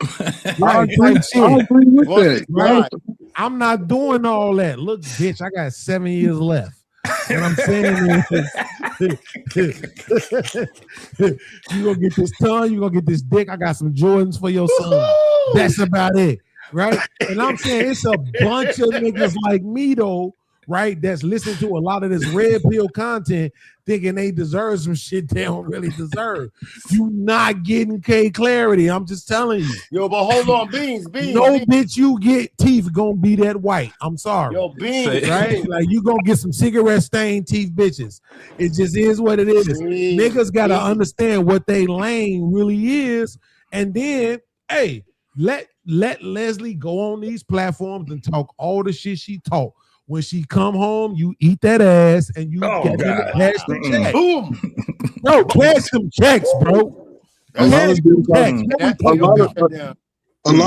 Right, type shit. I agree with that. Right. I'm not doing all that. Look, bitch, I got 7 years left. What I'm saying is, you gonna get this tongue, you gonna get this dick. I got some Jordans for your son. That's about it, right? And I'm saying it's a bunch of niggas like me though, right? That's listening to a lot of this red pill content, thinking they deserve some shit they don't really deserve. You not getting K clarity. I'm just telling you. Yo, but hold on, beans. No bitch you get teeth gonna be that white. I'm sorry. Yo, beans. Right? Like you gonna get some cigarette stained teeth bitches. It just is what it is. Niggas gotta understand what they lane really is. And then, hey, let Leslie go on these platforms and talk all the shit she talk. When she come home, you eat that ass and you cash the check. Boom. Bro, cash some checks, bro. A lot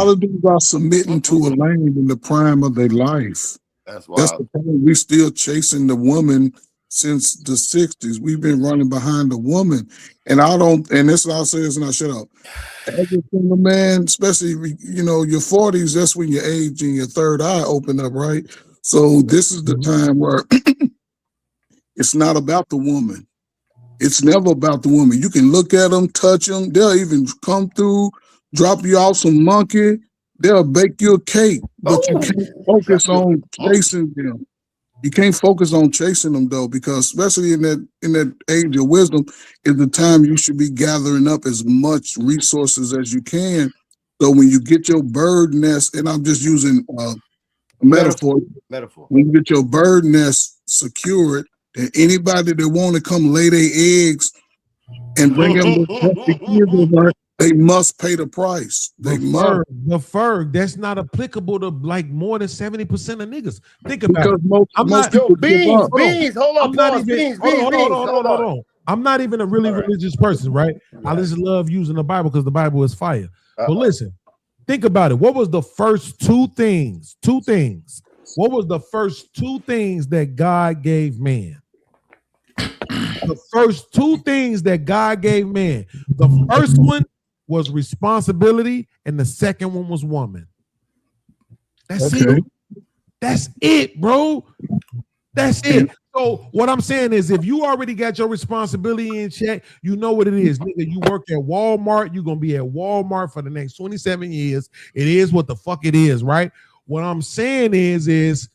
of dudes are submitting to a lane in the prime of their life. That's the problem. We still chasing the woman since the 60s. We've been running behind the woman. And this is what I'll say this and I shut up. As a single man, especially, you know, your 40s, that's when your age and your third eye open up, right? So this is the time where it's not about the woman. It's never about the woman. You can look at them, touch them. They'll even come through, drop you off some monkey. They'll bake you a cake, but you can't focus on chasing them. You can't focus on chasing them though, because especially in that age of wisdom is the time you should be gathering up as much resources as you can. So when you get your bird nest, and I'm just using metaphor. When you get your bird nest secured, then anybody that want to come lay their eggs and bring them to they must pay the price. They must. The Ferg, that's not applicable to like more than 70% of niggas. Think about it. Most people beans. Hold on, beans. Hold on. I'm not even a really religious person, right? I just love using the Bible because the Bible is fire. But listen. Think about it. What was the first two things? What was the first two things that God gave man? The first two things that God gave man. The first one was responsibility, and the second one was woman. That's it. That's it, bro. That's it. So what I'm saying is if you already got your responsibility in check, you know what it is. Nigga, you work at Walmart, you're going to be at Walmart for the next 27 years. It is what the fuck it is, right? What I'm saying is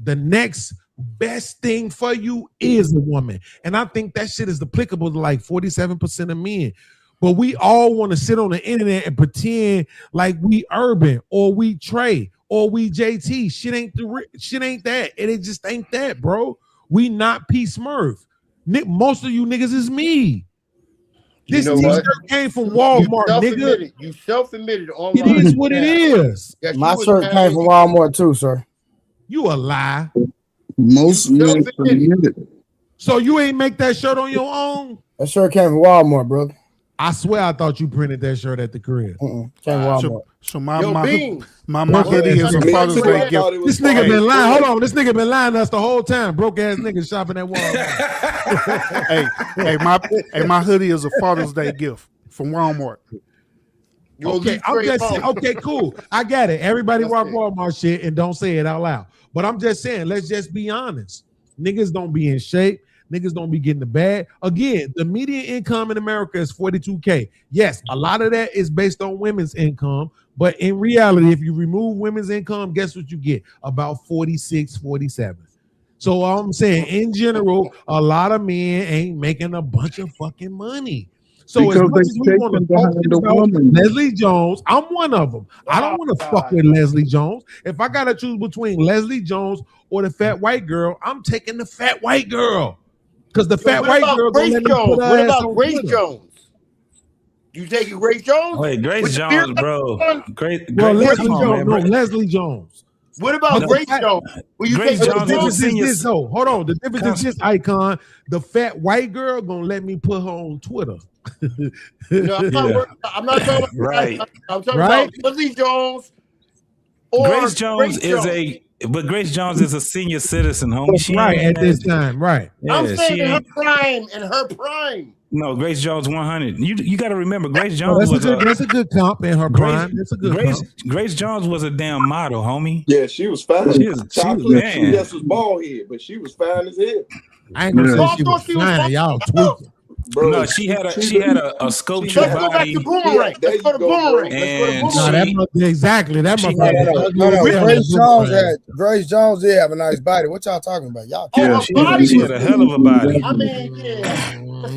the next best thing for you is a woman. And I think that shit is applicable to like 47% of men. But we all want to sit on the internet and pretend like we Urban or we Trey or we JT. Shit ain't that. It just ain't that, bro. We not P Smurf. Most of you niggas is me. This t-shirt came from Walmart, nigga. You self-admitted online. It is what it is. My shirt came from Walmart too, sir. You a lie. Most men submitted. So you ain't make that shirt on your own? That shirt came from Walmart, brother. I swear I thought you printed that shirt at the crib. Came from Walmart. So my hoodie is a Father's Day gift. This nigga been lying. Hold on. This nigga been lying to us the whole time. Broke ass nigga shopping at Walmart. my hoodie is a Father's Day gift from Walmart. Okay, I'm just saying, okay, cool. I got it. Everybody rock Walmart shit and don't say it out loud. But I'm just saying, let's just be honest. Niggas don't be in shape. Niggas don't be getting the bag. Again, the median income in America is $42K. Yes, a lot of that is based on women's income. But in reality, if you remove women's income, guess what you get? About 46, 47. So I'm saying, in general, a lot of men ain't making a bunch of fucking money. So because as much as we want to talk about Leslie Jones, I'm one of them. I don't want to fuck with Leslie Jones. If I got to choose between Leslie Jones or the fat white girl, I'm taking the fat white girl. Because the fat white girl gonna let me put her ass on Grace Jones? You taking Grace Jones? Wait, Grace Jones, bro. Leslie Jones. No, Leslie Jones. What about Grace Jones? Grace Jones is this though. Hold on. The difference is this, Icon. The fat white girl gonna let me put her on Twitter. No, I'm not talking about right. I'm talking about Leslie Jones. Grace Jones but Grace Jones is a senior citizen, homie. She right at this time, right? Yeah, I'm saying in her prime. No, Grace Jones 100. You got to remember, Grace Jones that's a good comp in her prime. That's a good comp. Grace Jones was a damn model, homie. Yeah, she was fine. She was just was bald head, but she was fine as hell. I ain't gonna say she was fine. Y'all tweaking. Bro, no, she had a sculpture body. Let's go back to Boomerang. Let's go to Boomerang. Exactly. That Grace Jones did have a nice body. What y'all talking about? Y'all she had a hell of a body. I mean,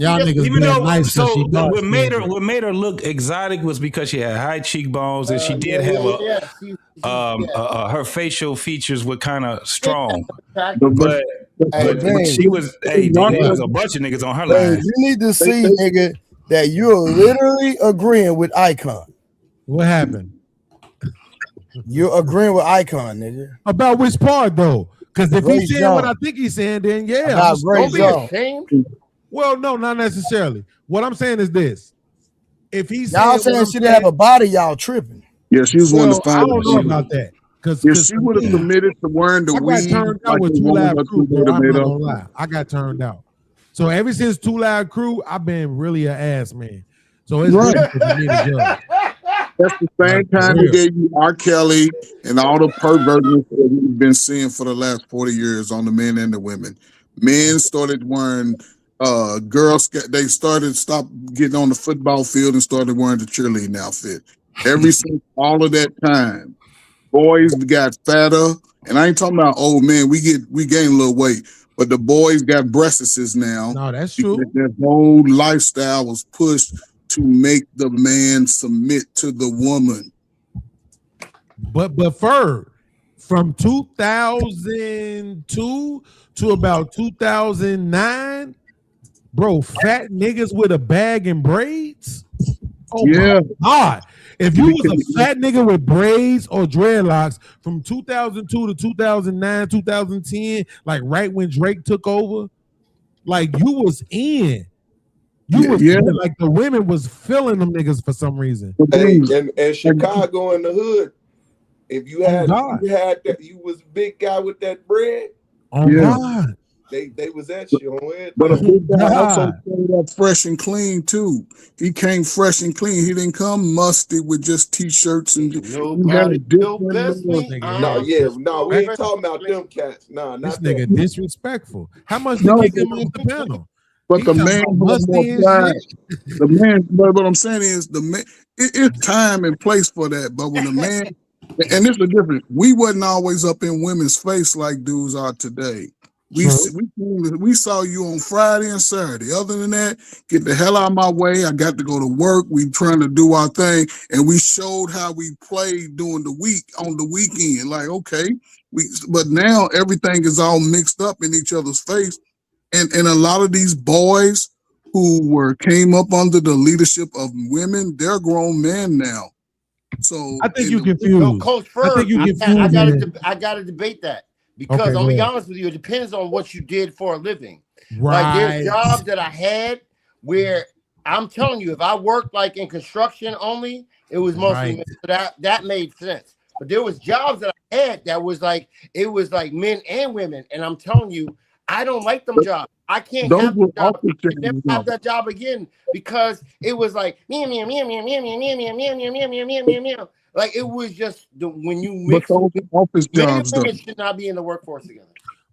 y'all niggas even though nice. So what made her look exotic was because she had high cheekbones and she did have her facial features were kind of strong. But she was there was a bunch of niggas on her line. You need to see, nigga, that you're literally agreeing with Icon. What happened? You're agreeing with Icon, nigga. About which part though? Because if he's saying what I think he's saying, then yeah. Well, no, not necessarily. What I'm saying is this: if he's y'all saying she didn't have a body, y'all tripping. Yeah, she was one of the finest. I don't know about that. Because if she would have submitted to wearing the weed, I got turned out with 2 Live Crew, bro. I'm not gonna lie. I got turned out. So ever since 2 Live Crew, I've been really an ass man. So it's really for me to judge. That's the same time they gave you R. Kelly and all the perversions that we've been seeing for the last 40 years on the men and the women. Men started wearing girls. They stopped getting on the football field and started wearing the cheerleading outfit. Ever since all of that time. Boys got fatter, and I ain't talking about old men. We gain a little weight, but the boys got breasts now. No, that's true. That whole lifestyle was pushed to make the man submit to the woman. But Ferg, from 2002 to about 2009, bro, fat niggas with a bag and braids. Oh my God. If you was a fat nigga with braids or dreadlocks from 2002 to 2009, 2010, like right when Drake took over, like you was in. Like the women was filling them niggas for some reason. Hey, and Chicago in the hood, if you had that, you was a big guy with that bread. Oh God. They was at you on it. But a big guy also came up fresh and clean too. He came fresh and clean. He didn't come musty with just t-shirts and we ain't talking about them cats. Nah, this nigga disrespectful. How much did he come off the panel? But the man was more pride. The man, but what I'm saying is the man. It's time and place for that. But when the man, and this is the difference. We wasn't always up in women's face like dudes are today. We saw you on Friday and Saturday. Other than that, get the hell out of my way. I got to go to work. We trying to do our thing, and we showed how we played during the week on the weekend. Like, okay, but now everything is all mixed up in each other's face, and a lot of these boys who came up under the leadership of women, they're grown men now. So I think you confused. Coach Ferg, I think you confused. I gotta debate that. Because Okay, I'm gonna be go ahead. honest with you, it depends on what you did for a living. Right. Like there's jobs that I had where I'm telling you, if I worked like in construction only, it was mostly men. So that made sense. But there was jobs that I had that was like it was like men and women, and I'm telling you, I don't like them jobs. I can't have the job. I can never have that job again because it was like meow meow meow meow meow meow meow meow meow meow meow meow meow meow. Like it was just when you mix. But those are office Men and jobs, though. women should not be in the workworkce together.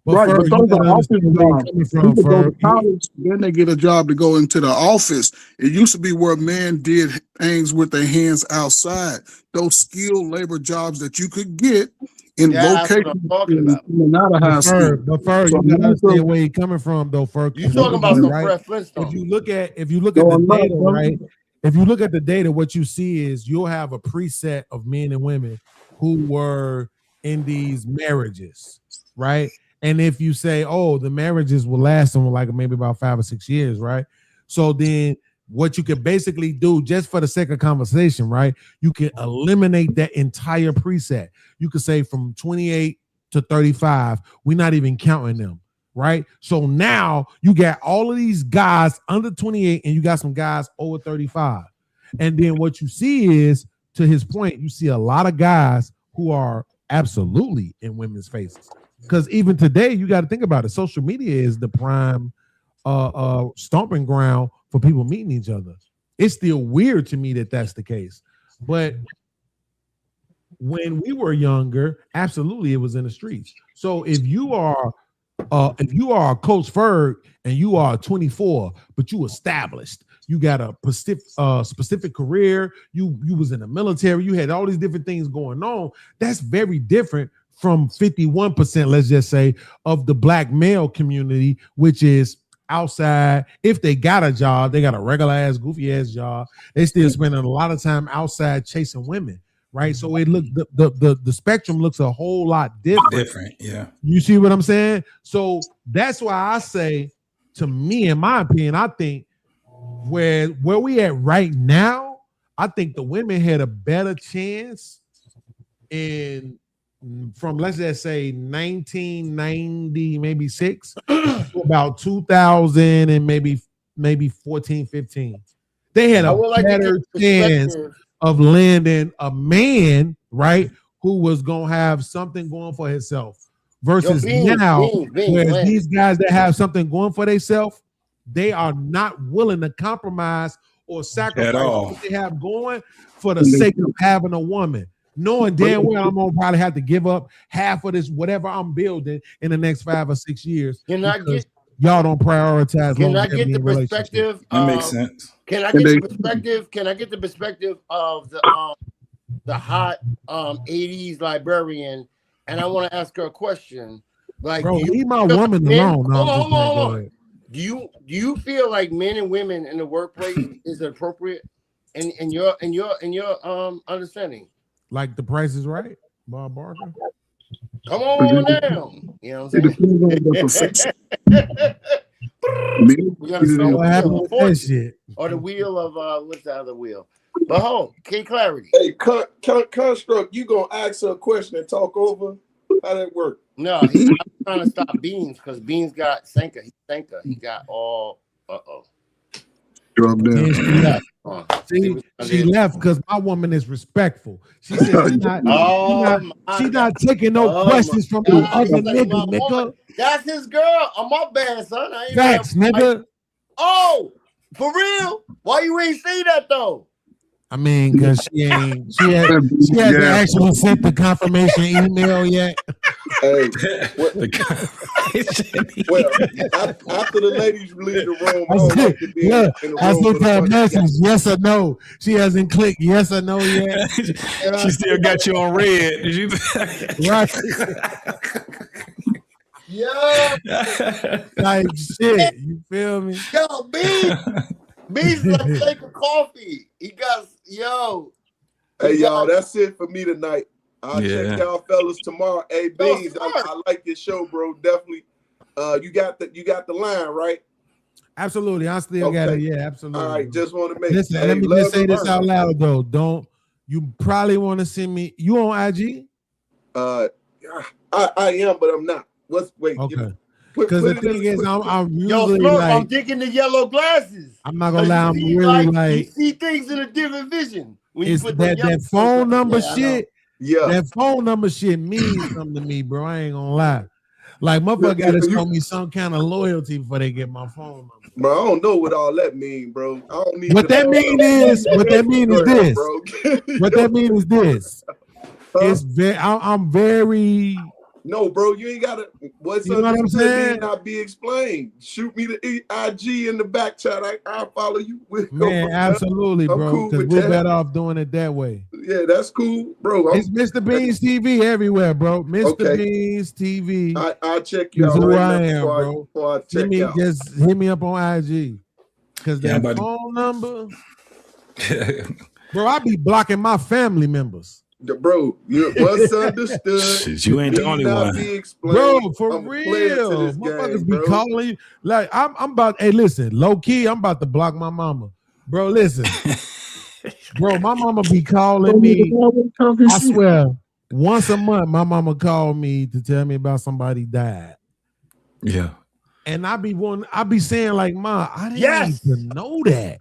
Right, but those are office jobs. People go to college, then they get a job to go into the office. It used to be where men did things with their hands outside. Those skilled labor jobs that you could get in vocation and out of high school. But Ferg, you gotta understand where he's coming from, though. Ferg, You talking about some right? Fred Flintstone? If you look at the data, right? If you look at the data, what you see is you'll have a preset of men and women who were in these marriages, right? And if you say, oh, the marriages will last them like maybe about 5 or 6 years, right? So then what you can basically do, just for the sake of conversation, right? You can eliminate that entire preset. You could say from 28 to 35, we're not even counting them, right? So now you got all of these guys under 28 and you got some guys over 35. And then what you see is, to his point, you see a lot of guys who are absolutely in women's faces. Because even today, you got to think about it. Social media is the prime stomping ground for people meeting each other. It's still weird to me that that's the case. But when we were younger, absolutely, it was in the streets. So if you are Coach Ferg and you are 24, but you established, you got a specific career, you was in the military, you had all these different things going on, that's very different from 51%, let's just say, of the black male community, which is outside. If they got a job, they got a regular ass, goofy ass job, they still spending a lot of time outside chasing women, right? So it look the spectrum looks a whole lot different. Yeah. You see what I'm saying? So that's why I say, to me, in my opinion, I think where we at right now, I think the women had a better chance from, let's just say, 1990, maybe 6 to about 2000 and maybe 14, 15. They had a better chance of landing a man, right, who was gonna have something going for himself versus now, where these guys that have something going for themselves, they are not willing to compromise or sacrifice what they have going for the sake of having a woman, knowing damn well I'm gonna probably have to give up half of this whatever I'm building in the next 5 or 6 years. Y'all don't prioritize. Can I get the perspective? That makes sense. Can I get the perspective? Can I get the perspective of the hot 80s librarian? And I want to ask her a question. Like, bro, leave my woman alone. Hold on. Do you feel like men and women in the workplace is appropriate in your understanding? Like The Price is Right, Bob Barker? Come on down. You know what I'm saying? We gotta spin what happened with that shit? Or the wheel of what's the other wheel? But hold, K Clarity. Hey, Construct, you gonna ask her a question and talk over? How that work? No, I'm trying to stop Beans because Beans got Senka. He got all. Drop down. She left because my woman is respectful. She said she's not taking no questions from no other nigga. That's his girl. On my bad, son. I ain't Facts, nigga. Oh, for real? Why you ain't say that though? I mean, because she hasn't actually sent the confirmation email yet. Hey, after the ladies leave the room, I sent her a message, yes or no. She hasn't clicked yes or no yet. She still got you on red. Did you? Right. Yo, Like shit. You feel me? yo, Beans like taking coffee. He got Hey y'all, that's it for me tonight. I'll check y'all fellas tomorrow. Hey Beans, I like your show, bro. Definitely. You got the line, right? Absolutely. I still got it. Yeah, absolutely. All right, just want to make Listen, let me just say this out loud though. Don't you probably want to send me you on IG? I am, but I'm not. Wait. Okay. Because the thing is, I'm usually Smurf, like I'm digging the yellow glasses. I'm not gonna lie, I'm really like you see things in a different vision when it's you put that phone number Yeah, shit. Yeah, that phone number shit means something to me, bro. I ain't gonna lie. Like motherfucker got to show me some kind of loyalty before they get my phone number. Bro, I don't know what all that mean, bro. I don't need what that mean is this. What that mean is this. It's very I'm very no, bro. You ain't gotta. What's you know what I'm saying? Need not be explained. Shoot me the IG in the back chat. I'll follow you. Man, absolutely, bro. Because we're better off doing it that way. Yeah, that's cool, bro. It's Mr. Beans TV everywhere, bro. Mr. Beans TV. I'll check you out. Who right I now am, before I check out. Just hit me up on IG. Because that phone number, bro, I be blocking my family members. Bro, what's understood. You ain't the only one. Bro, for real. Motherfuckers be calling you. Like, I'm about, hey, listen, low key, I'm about to block my mama. Bro, listen. Bro, my mama be calling me. I swear, once a month, my mama called me to tell me about somebody died. Yeah. And I be saying, like, Ma, I didn't need to know that.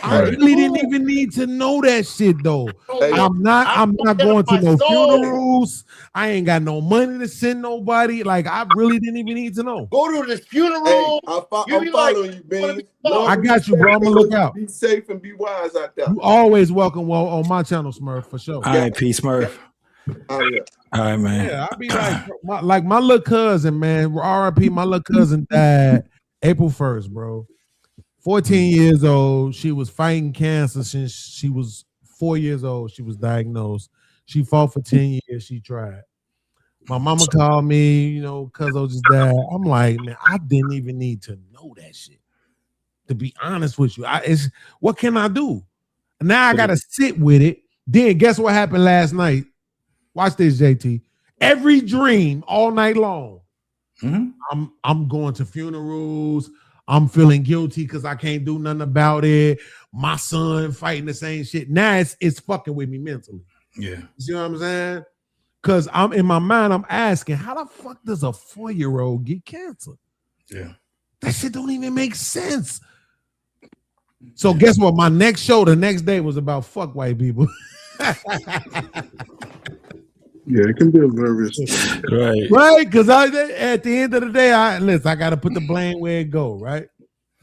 I really didn't even need to know that shit though. I'm not going to no funerals. I ain't got no money to send nobody. Like I really didn't even need to know. Go to this funeral. Hey, I'm following you, man. I got you, bro. I'm gonna look out. Be safe and be wise out there. You always welcome on my channel, Smurf, for sure. All right, peace, Smurf. Oh, yeah. All right, man. Yeah, I be like my little cousin, man. RIP, my little cousin died April 1st, bro. 14 years old. She was fighting cancer since she was 4 years old. She was diagnosed. She fought for 10 years. She tried. My mama called me, you know, cuzzo just died. I'm like, man, I didn't even need to know that shit. To be honest with you, what can I do? Now I gotta sit with it. Then guess what happened last night? Watch this, JT. Every dream all night long. Mm-hmm. I'm going to funerals. I'm feeling guilty because I can't do nothing about it. My son fighting the same shit. Now it's fucking with me mentally. Yeah. You see what I'm saying? Because I'm in my mind, I'm asking, how the fuck does a 4-year-old get cancer? Yeah. That shit don't even make sense. So guess what? My next show the next day was about fuck white people. Yeah, it can be a various. Right, because at the end of the day, I got to put the blame where it go, right?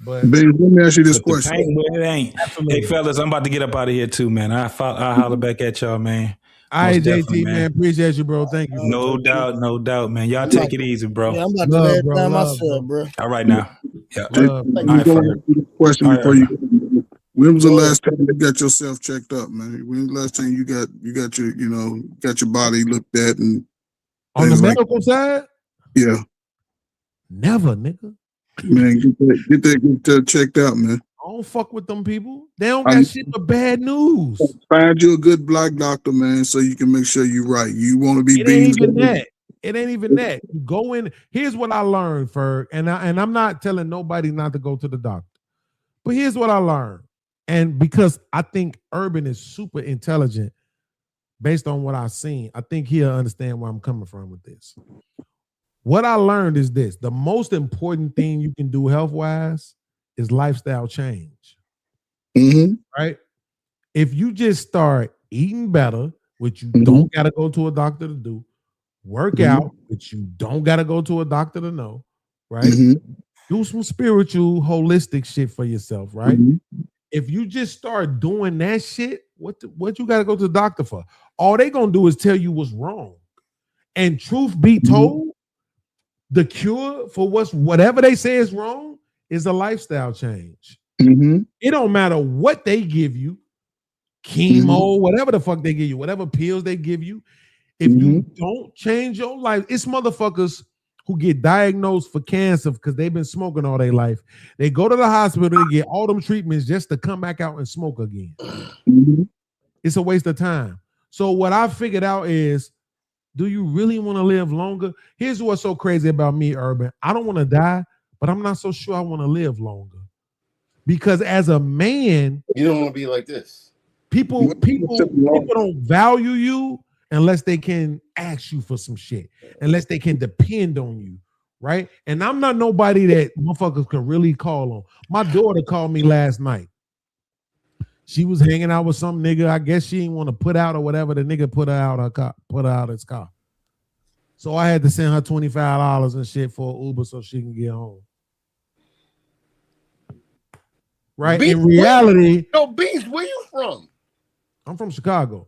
But Babe, let me ask you this question. Where it ain't. Hey, fellas, I'm about to get up out of here too, man. I'll holler back at y'all, man. All right, JT, man. Appreciate you, bro. Thank you. No doubt, man. Y'all take it easy, bro. Yeah, I'm about to lay it down myself, bro. All right, now. Yeah. All right, question before you. When was the last time you got yourself checked up, man? When was the last time you got your got your body looked at and on the medical side? Yeah. Never, nigga. Man, get that checked out, man. I don't fuck with them people. They don't got shit but bad news. Find you a good black doctor, man, so you can make sure you're right. You want to be It ain't even that. It ain't even that. You go in. Here's what I learned, Ferg, and I'm not telling nobody not to go to the doctor. But here's what I learned. And because I think Urban is super intelligent based on what I've seen, I think he'll understand where I'm coming from with this. What I learned is this. The most important thing you can do health-wise is lifestyle change. Mm-hmm. Right? If you just start eating better, which you don't got to go to a doctor to do, work out, which you don't got to go to a doctor to know, right? Do some spiritual, holistic shit for yourself, right? If you just start doing that shit, what you got to go to the doctor for? All they going to do is tell you what's wrong. And truth be told, the cure for whatever they say is wrong is a lifestyle change. It don't matter what they give you, chemo, whatever the fuck they give you, whatever pills they give you. If you don't change your life, it's motherfuckers who get diagnosed for cancer because they've been smoking all their life. They go to the hospital to get all them treatments just to come back out and smoke again. Mm-hmm. It's a waste of time. So what I figured out is, do you really want to live longer? Here's what's so crazy about me, Urban. I don't want to die, but I'm not so sure I want to live longer. Because as a man, you don't want to be like this. People don't value you unless they can ask you for some shit, unless they can depend on you, right? And I'm not nobody that motherfuckers can really call on. My daughter called me last night. She was hanging out with some nigga. I guess she didn't want to put out or whatever. The nigga put her out his car. So I had to send her $25 and shit for an Uber so she can get home. Right? In reality, Beans, where you from? I'm from Chicago.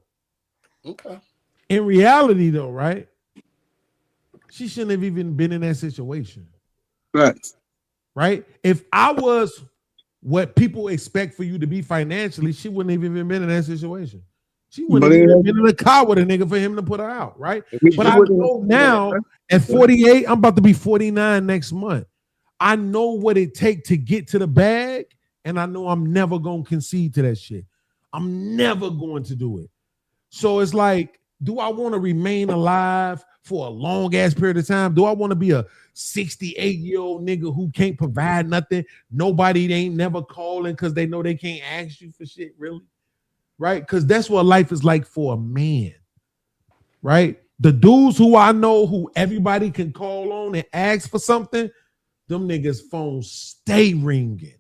Okay. In reality, though, right? She shouldn't have even been in that situation. Right. Right? If I was what people expect for you to be financially, she wouldn't have even been in that situation. She wouldn't have even been in a car with a nigga for him to put her out, right? But I know now at 48, I'm about to be 49 next month. I know what it takes to get to the bag, and I know I'm never going to concede to that shit. I'm never going to do it. So it's like, do I want to remain alive for a long ass period of time? Do I want to be a 68-year-old nigga who can't provide nothing? Nobody ain't never calling because they know they can't ask you for shit, really? Right? Because that's what life is like for a man. Right? The dudes who I know who everybody can call on and ask for something, them niggas' phones stay ringing.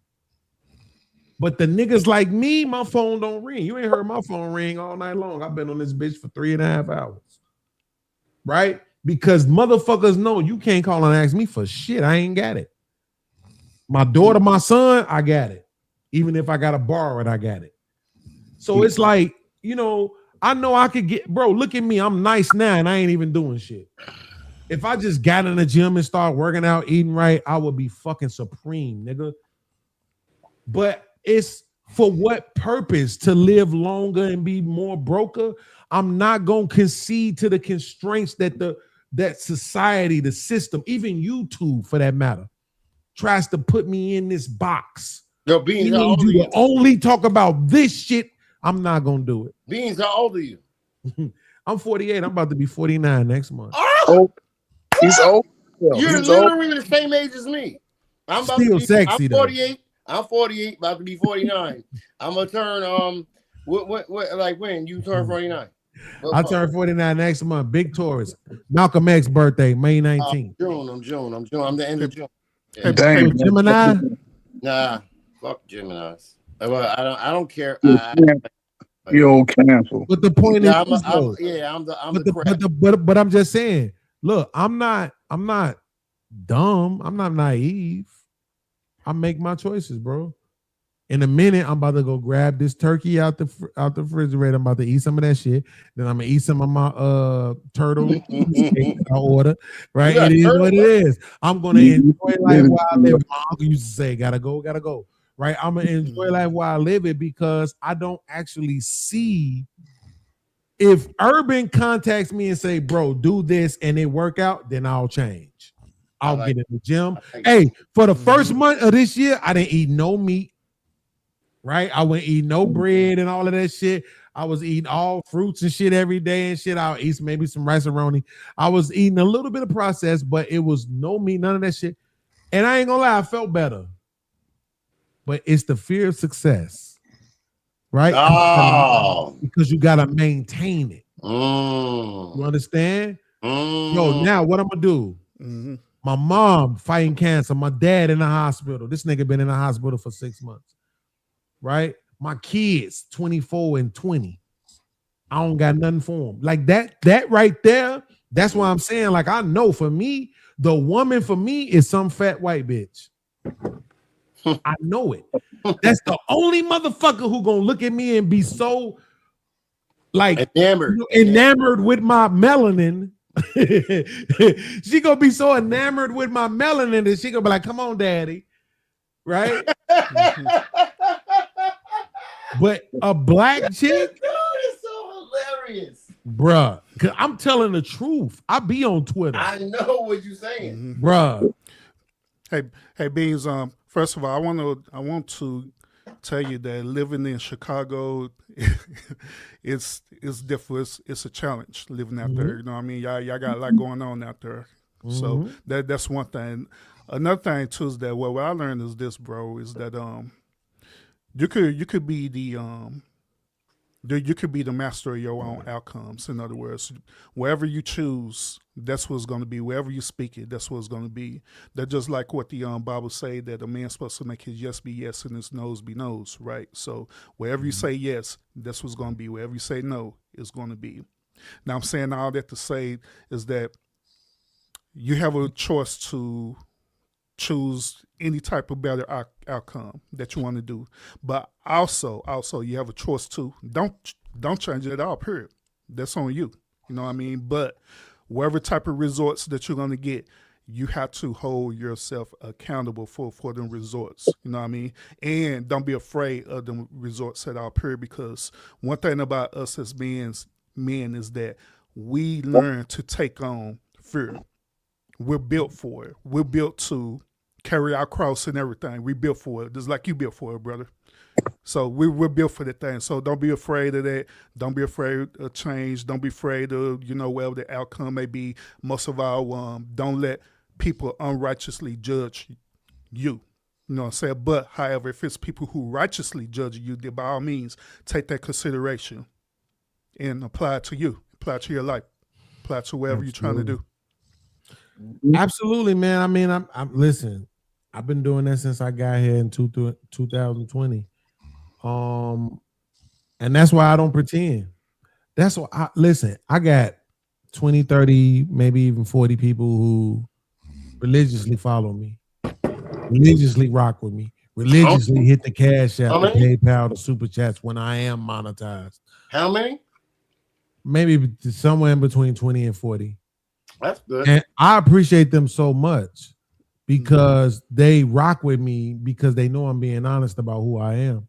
But the niggas like me, my phone don't ring. You ain't heard my phone ring all night long. I've been on this bitch for 3.5 hours. Right? Because motherfuckers know you can't call and ask me for shit. I ain't got it. My daughter, my son, I got it. Even if I got to borrow it, I got it. So it's like, you know, I know I could get, bro, look at me. I'm nice now and I ain't even doing shit. If I just got in the gym and start working out, eating right, I would be fucking supreme, nigga. But it's for what purpose? To live longer and be more broker? I'm not going to concede to the constraints that society, the system, even YouTube for that matter, tries to put me in this box. Yo, Beans, we need you to only talk about this shit. I'm not going to do it. Beans, how old are you? I'm 48. I'm about to be 49 next month. Oh, he's old. You're literally the same age as me. I'm about Still to be, sexy, I'm 48. Though. I'm 48, about to be 49. I'm gonna turn what like when you turn 49? I turn 49 next month. Big Taurus. Malcolm X's birthday, May 19th. I'm June. I'm the end of June. Yeah. Dang, Gemini? Nah, fuck Geminis. I don't care. You old cancel. But the point Yeah, is, but I'm just saying. Look, I'm not dumb. I'm not naive. I make my choices, bro. In a minute, I'm about to go grab this turkey out the refrigerator. I'm about to eat some of that shit. Then I'm gonna eat some of my turtle steak I order. Right? It is what it is. I'm gonna enjoy life while I live. My uncle used to say, gotta go. Right? I'm gonna enjoy life while I live it because I don't actually see. If Urban contacts me and say, bro, do this and it work out, then I'll change. I'll get in the gym. Hey, for the first month of this year, I didn't eat no meat. Right? I wouldn't eat no bread and all of that shit. I was eating all fruits and shit every day and shit. I'll eat maybe some rice-a-roni. I was eating a little bit of processed, but it was no meat, none of that shit. And I ain't gonna lie, I felt better. But it's the fear of success. Right? Oh. Because you gotta maintain it. You understand? Yo, now what I'm gonna do? Mm-hmm. My mom fighting cancer, my dad in the hospital. This nigga been in the hospital for 6 months. Right? My kids, 24 and 20. I don't got nothing for them. Like that right there, that's why I'm saying, like, I know for me, the woman for me is some fat white bitch. I know it. That's the only motherfucker who gonna look at me and be so like enamored with my melanin. She gonna be so enamored with my melanin that she gonna be like, come on, daddy. Right? But a black chick, serious. Bruh. 'Cause I'm telling the truth. I be on Twitter. I know what you're saying. Bruh. Hey, Beans. First of all, I want to tell you that living in Chicago, it's different. It's a challenge living out there. You know what I mean? Y'all got a lot going on out there. So that's one thing. Another thing too is that what I learned is this, bro, is that you could be you could be the master of your own outcomes. In other words, wherever you choose, that's what's going to be. Wherever you speak it, that's what's going to be. That's just like what the Bible say, that a man's supposed to make his yes be yes and his no's be no's, right? So wherever you say yes, that's what's going to be. Wherever you say no, it's going to be. Now I'm saying all that to say is that you have a choice to choose any type of better outcome that you want to do, but also you have a choice to don't change it at all. Period. That's on you. You know what I mean? But whatever type of resorts that you're going to get, you have to hold yourself accountable for them resorts. You know what I mean? And don't be afraid of the resorts at all. Period. Because one thing about us as men is that we learn to take on fear. We're built for it. We're built to carry our cross and everything. We built for it, just like you built for it, brother. So we're built for that thing. So don't be afraid of that. Don't be afraid of change. Don't be afraid of, whatever the outcome may be. Most of all, don't let people unrighteously judge you. You know what I'm saying? But however, if it's people who righteously judge you, then by all means, take that consideration and apply it to you. Apply it to your life. Apply it to whatever you're trying to do. Absolutely, man. I mean, I'm listen. I've been doing that since I got here in 2020. And that's why I don't pretend. That's why I got 20, 30, maybe even 40 people who religiously follow me, religiously rock with me, religiously hit the Cash App, the PayPal, the Super Chats when I am monetized. How many? Maybe somewhere in between 20 and 40. That's good. And I appreciate them so much because they rock with me because they know I'm being honest about who I am,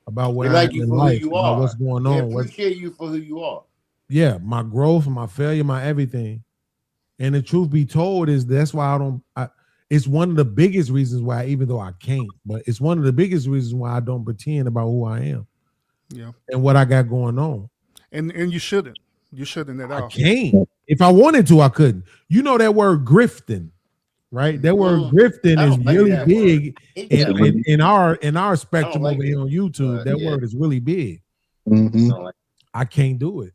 about what I am in life, about what's going on. They appreciate you for who you are. Yeah, my growth, my failure, my everything. And the truth be told is that's why it's one of the biggest reasons why, even though I can't, but it's one of the biggest reasons why I don't pretend about who I am. Yeah. And what I got going on. And you shouldn't. You shouldn't at all. I can't. If I wanted to, I couldn't. You know that word grifting, right? That word grifting is really big in our spectrum over here on YouTube. That word is really big. I can't do it.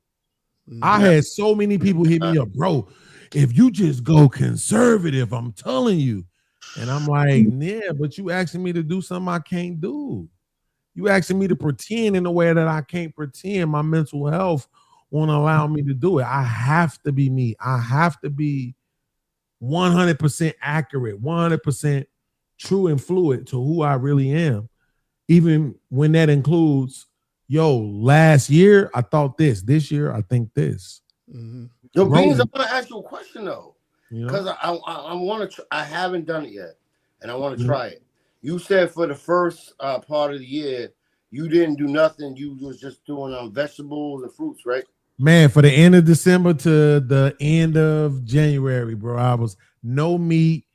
I had so many people hit me up, bro. If you just go conservative, I'm telling you. And I'm like, yeah, but you asking me to do something I can't do. You asking me to pretend in a way that I can't pretend. My mental health won't allow me to do it. I have to be me. I have to be 100% accurate, 100% true and fluid to who I really am. Even when that includes, last year I thought this year I think this. Yo, Beans, I want to ask you a question though, because I want to. I haven't done it yet, and I want to try it. You said for the first part of the year, you didn't do nothing. You was just doing vegetables and fruits, right? Man, for the end of December to the end of January, bro, I was no meat.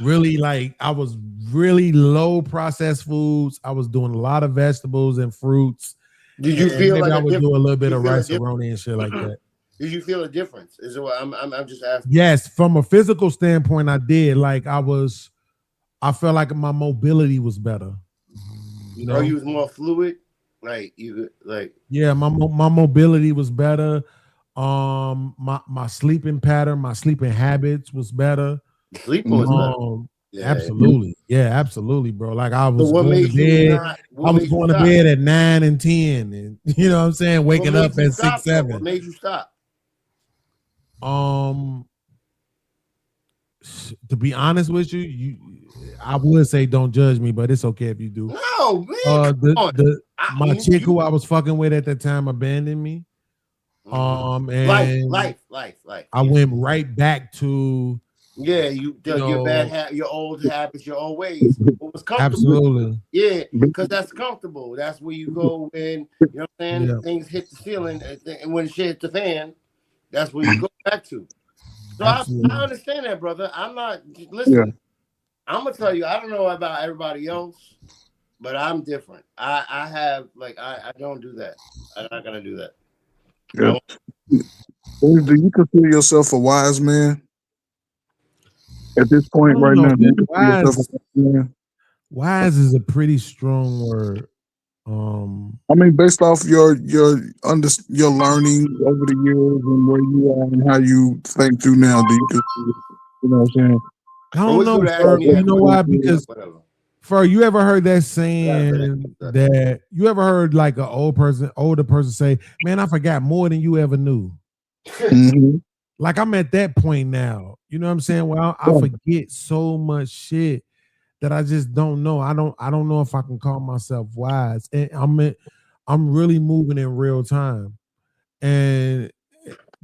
Really, I was really low processed foods. I was doing a lot of vegetables and fruits. Did you feel like I would do a little bit of rice-a-roni and shit like that? Did you feel a difference? Is it what I'm just asking? Yes, from a physical standpoint, I did. I felt like my mobility was better. You was more fluid. Yeah, my mobility was better. My sleeping pattern, my sleeping habits was better. Sleep was better. Yeah. Absolutely, bro. I was going to bed. I was going to bed at 9 and 10, and you know what I'm saying, waking up at 6, 7. What made you stop? To be honest with you, I would say don't judge me, but it's okay if you do. No, man. My chick who I was fucking with at that time abandoned me. And life. I went right back to Yeah, your your old habits, your old ways. What was comfortable? Absolutely. Yeah, because that's comfortable. That's where you go when you know what I'm saying. Yeah. Things hit the ceiling, and when shit hit the fan, that's where you go back to. So I understand that, brother. I'm not listen. I'm gonna tell you, I don't know about everybody else, but I'm different. I have like I don't do that. I'm not gonna do that. Yeah. Do you consider yourself a wise man at this I point don't right know, now? Do you consider yourself a wise man? Wise is a pretty strong word. I mean, based off your learning over the years and where you are and how you think through now, do you consider, you know what I'm saying? I don't know, Fer. You know why? Because Fer, you ever heard that saying that you ever heard like an older person say, "Man, I forgot more than you ever knew." Mm-hmm. Like I'm at that point now. You know what I'm saying? Well, I forget so much shit that I just don't know. I don't know if I can call myself wise. And I'm really moving in real time. And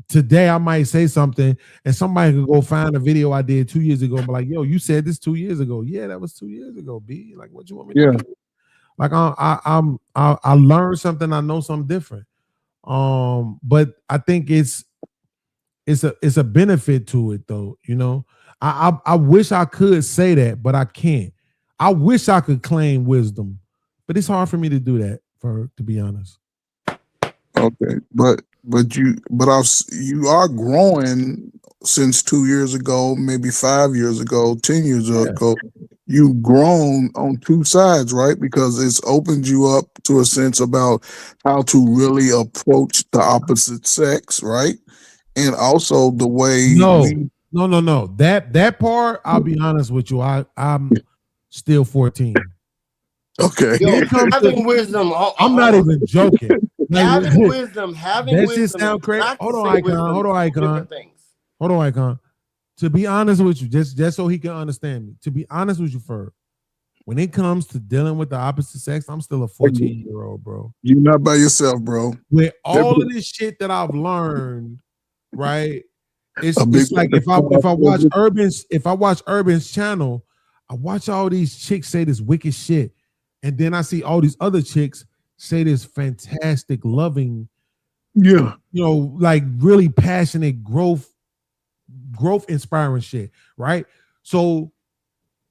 today I might say something and somebody could go find a video I did 2 years ago and be like, yo, you said this 2 years ago. Yeah, that was 2 years ago, B. Like, what you want me to do? Like I learned something, I know something different. But I think it's a benefit to it though, you know. I wish I could say that, but I can't. I wish I could claim wisdom, but it's hard for me to do that, to be honest. Okay, but you are growing since 2 years ago, maybe 5 years ago, 10 years ago. You've grown on two sides, right? Because it's opened you up to a sense about how to really approach the opposite sex, right? And also the way No. That part, I'll be honest with you. I'm still 14. Okay. Yo, having wisdom. I'm not even joking. Having wisdom. That shit sound crazy. Hold on, Icon. Hold on, Icon. To be honest with you, just so he can understand me. To be honest with you, Ferg, when it comes to dealing with the opposite sex, I'm still a 14-year-old, bro. You're not by yourself, bro. With all of this shit that I've learned, right? It's like if I watch Urban's channel, I watch all these chicks say this wicked shit, and then I see all these other chicks say this fantastic, loving, you know, like really passionate, growth inspiring shit, right? So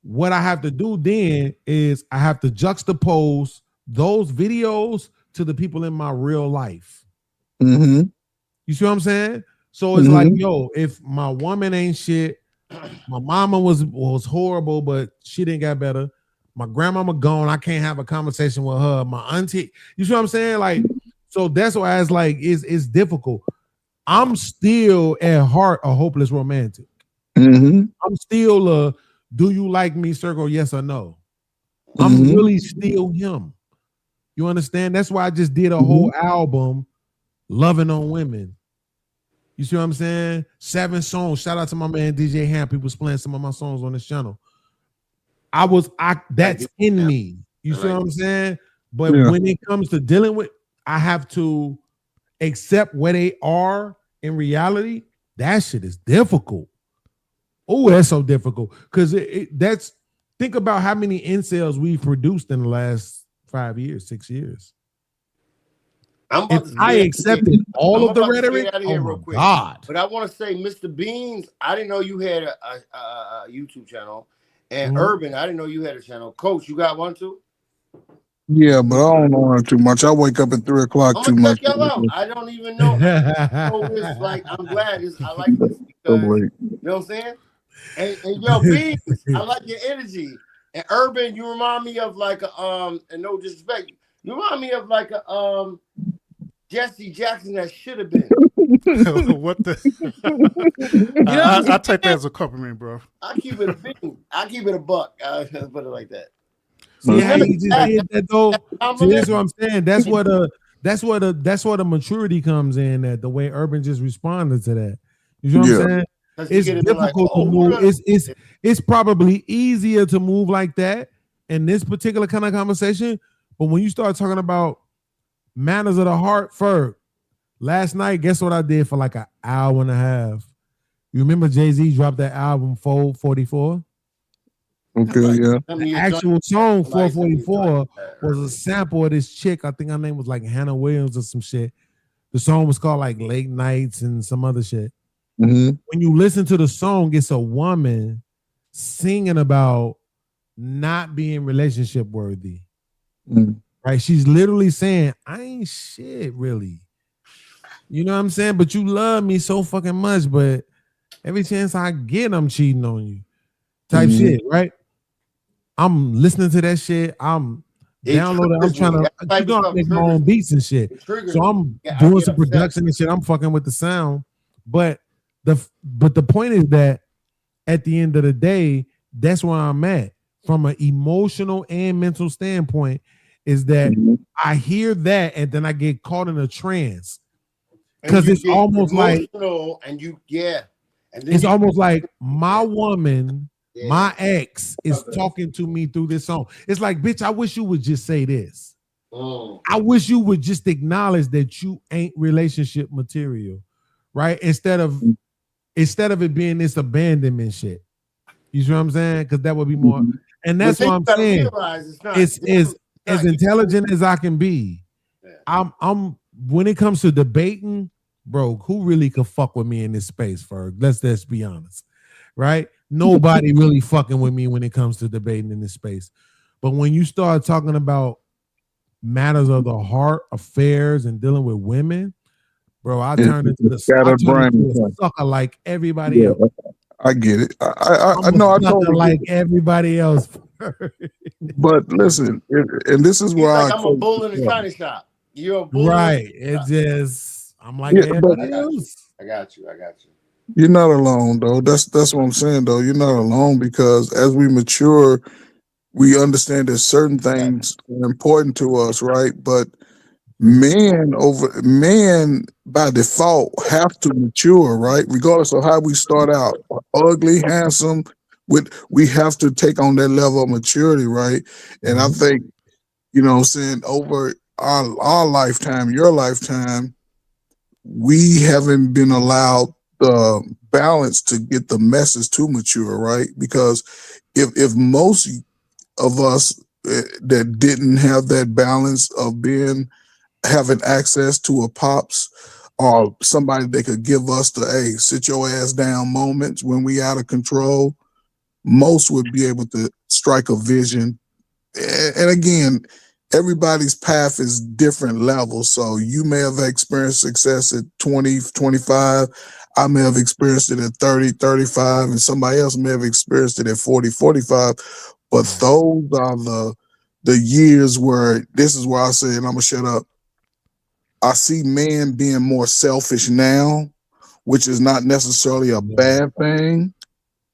what I have to do then is I have to juxtapose those videos to the people in my real life. Mm-hmm. You see what I'm saying? So it's like, yo, if my woman ain't shit, my mama was horrible, but she didn't get better. My grandmama gone, I can't have a conversation with her. My auntie, you see what I'm saying? Like, so that's why it's like it's difficult. I'm still at heart a hopeless romantic. Mm-hmm. I'm still a do you like me circle, yes or no. I'm really still him. You understand? That's why I just did a whole album loving on women. You see what I'm saying? 7 songs. Shout out to my man DJ Ham. People playing some of my songs on this channel. That's in me. You see what I'm saying? But when it comes to dealing with, I have to accept where they are in reality. That shit is difficult. Oh, that's so difficult. Because that's, think about how many incels we've produced in the last 5 years, 6 years. I accepted all of the rhetoric. Oh my God. But I want to say, Mr. Beans, I didn't know you had a YouTube channel. And Urban, I didn't know you had a channel. Coach, you got one too? Yeah, but I don't know her too much. I wake up at 3 o'clock too much. Check y'all out. I don't even know. It's like, I'm glad. I like this because, you know what I'm saying? And yo, Beans, I like your energy. And Urban, you remind me of like a, and no disrespect, you remind me of like a, Jesse Jackson that should have been. What the? I take that as a compliment, bro. I keep it a bean. I keep it a buck. Put it like that. See how you just did that though? See, that's what I'm saying. That's what a maturity comes in. That the way Urban just responded to that. You know what I'm saying? It's difficult to move. It's probably easier to move like that in this particular kind of conversation. But when you start talking about manners of the heart, Ferg, last night, guess what I did for like an hour and a half? You remember Jay-Z dropped that album 444? Okay, yeah. The actual song 444 was a sample of this chick. I think her name was like Hannah Williams or some shit. The song was called like Late Nights and some other shit. Mm-hmm. When you listen to the song, it's a woman singing about not being relationship worthy. Mm-hmm. Right? She's literally saying, I ain't shit, really. You know what I'm saying? But you love me so fucking much, but every chance I get, I'm cheating on you. Type shit, right? I'm listening to that shit. I'm downloading. I'm trying to, you know, I make my own beats and shit. So I'm doing some production and shit. I'm fucking with the sound. But the point is that at the end of the day, that's where I'm at from an emotional and mental standpoint, is that I hear that and then I get caught in a trance. Because it's almost like and you and then it's almost like my woman, my ex is talking to me through this song. It's like, bitch, I wish you would just say this. I wish you would just acknowledge that you ain't relationship material, right? Instead of it being this abandonment shit. You see what I'm saying? Because that would be more. And that's what I'm saying. It's as intelligent as I can be. I'm when it comes to debating, bro, who really could fuck with me in this space, Ferg? Let's be honest, right? Nobody really fucking with me when it comes to debating in this space. But when you start talking about matters of the heart, affairs, and dealing with women, bro, I turn into a sucker like everybody else. I get it. I know. I totally like everybody else. But listen, and this is where I'm a bull in a china shop. You're a bull. Right. It just I'm like everybody else. I got you. You're not alone, though. That's what I'm saying, though. You're not alone because as we mature, we understand that certain things are important to us, right? But men by default have to mature, right? Regardless of how we start out, ugly, handsome, we have to take on that level of maturity, right? And I think, you know what I'm saying, over our lifetime, your lifetime, we haven't been allowed the balance to get the message to mature, right? Because if most of us that didn't have that balance of having access to a pops or somebody that could give us the sit your ass down moments when we out of control, most would be able to strike a vision. And again, everybody's path is different levels. So you may have experienced success at 20, 25. I may have experienced it at 30, 35, and somebody else may have experienced it at 40, 45. But those are the years where this is where I say, and I'm gonna shut up. I see men being more selfish now, which is not necessarily a bad thing,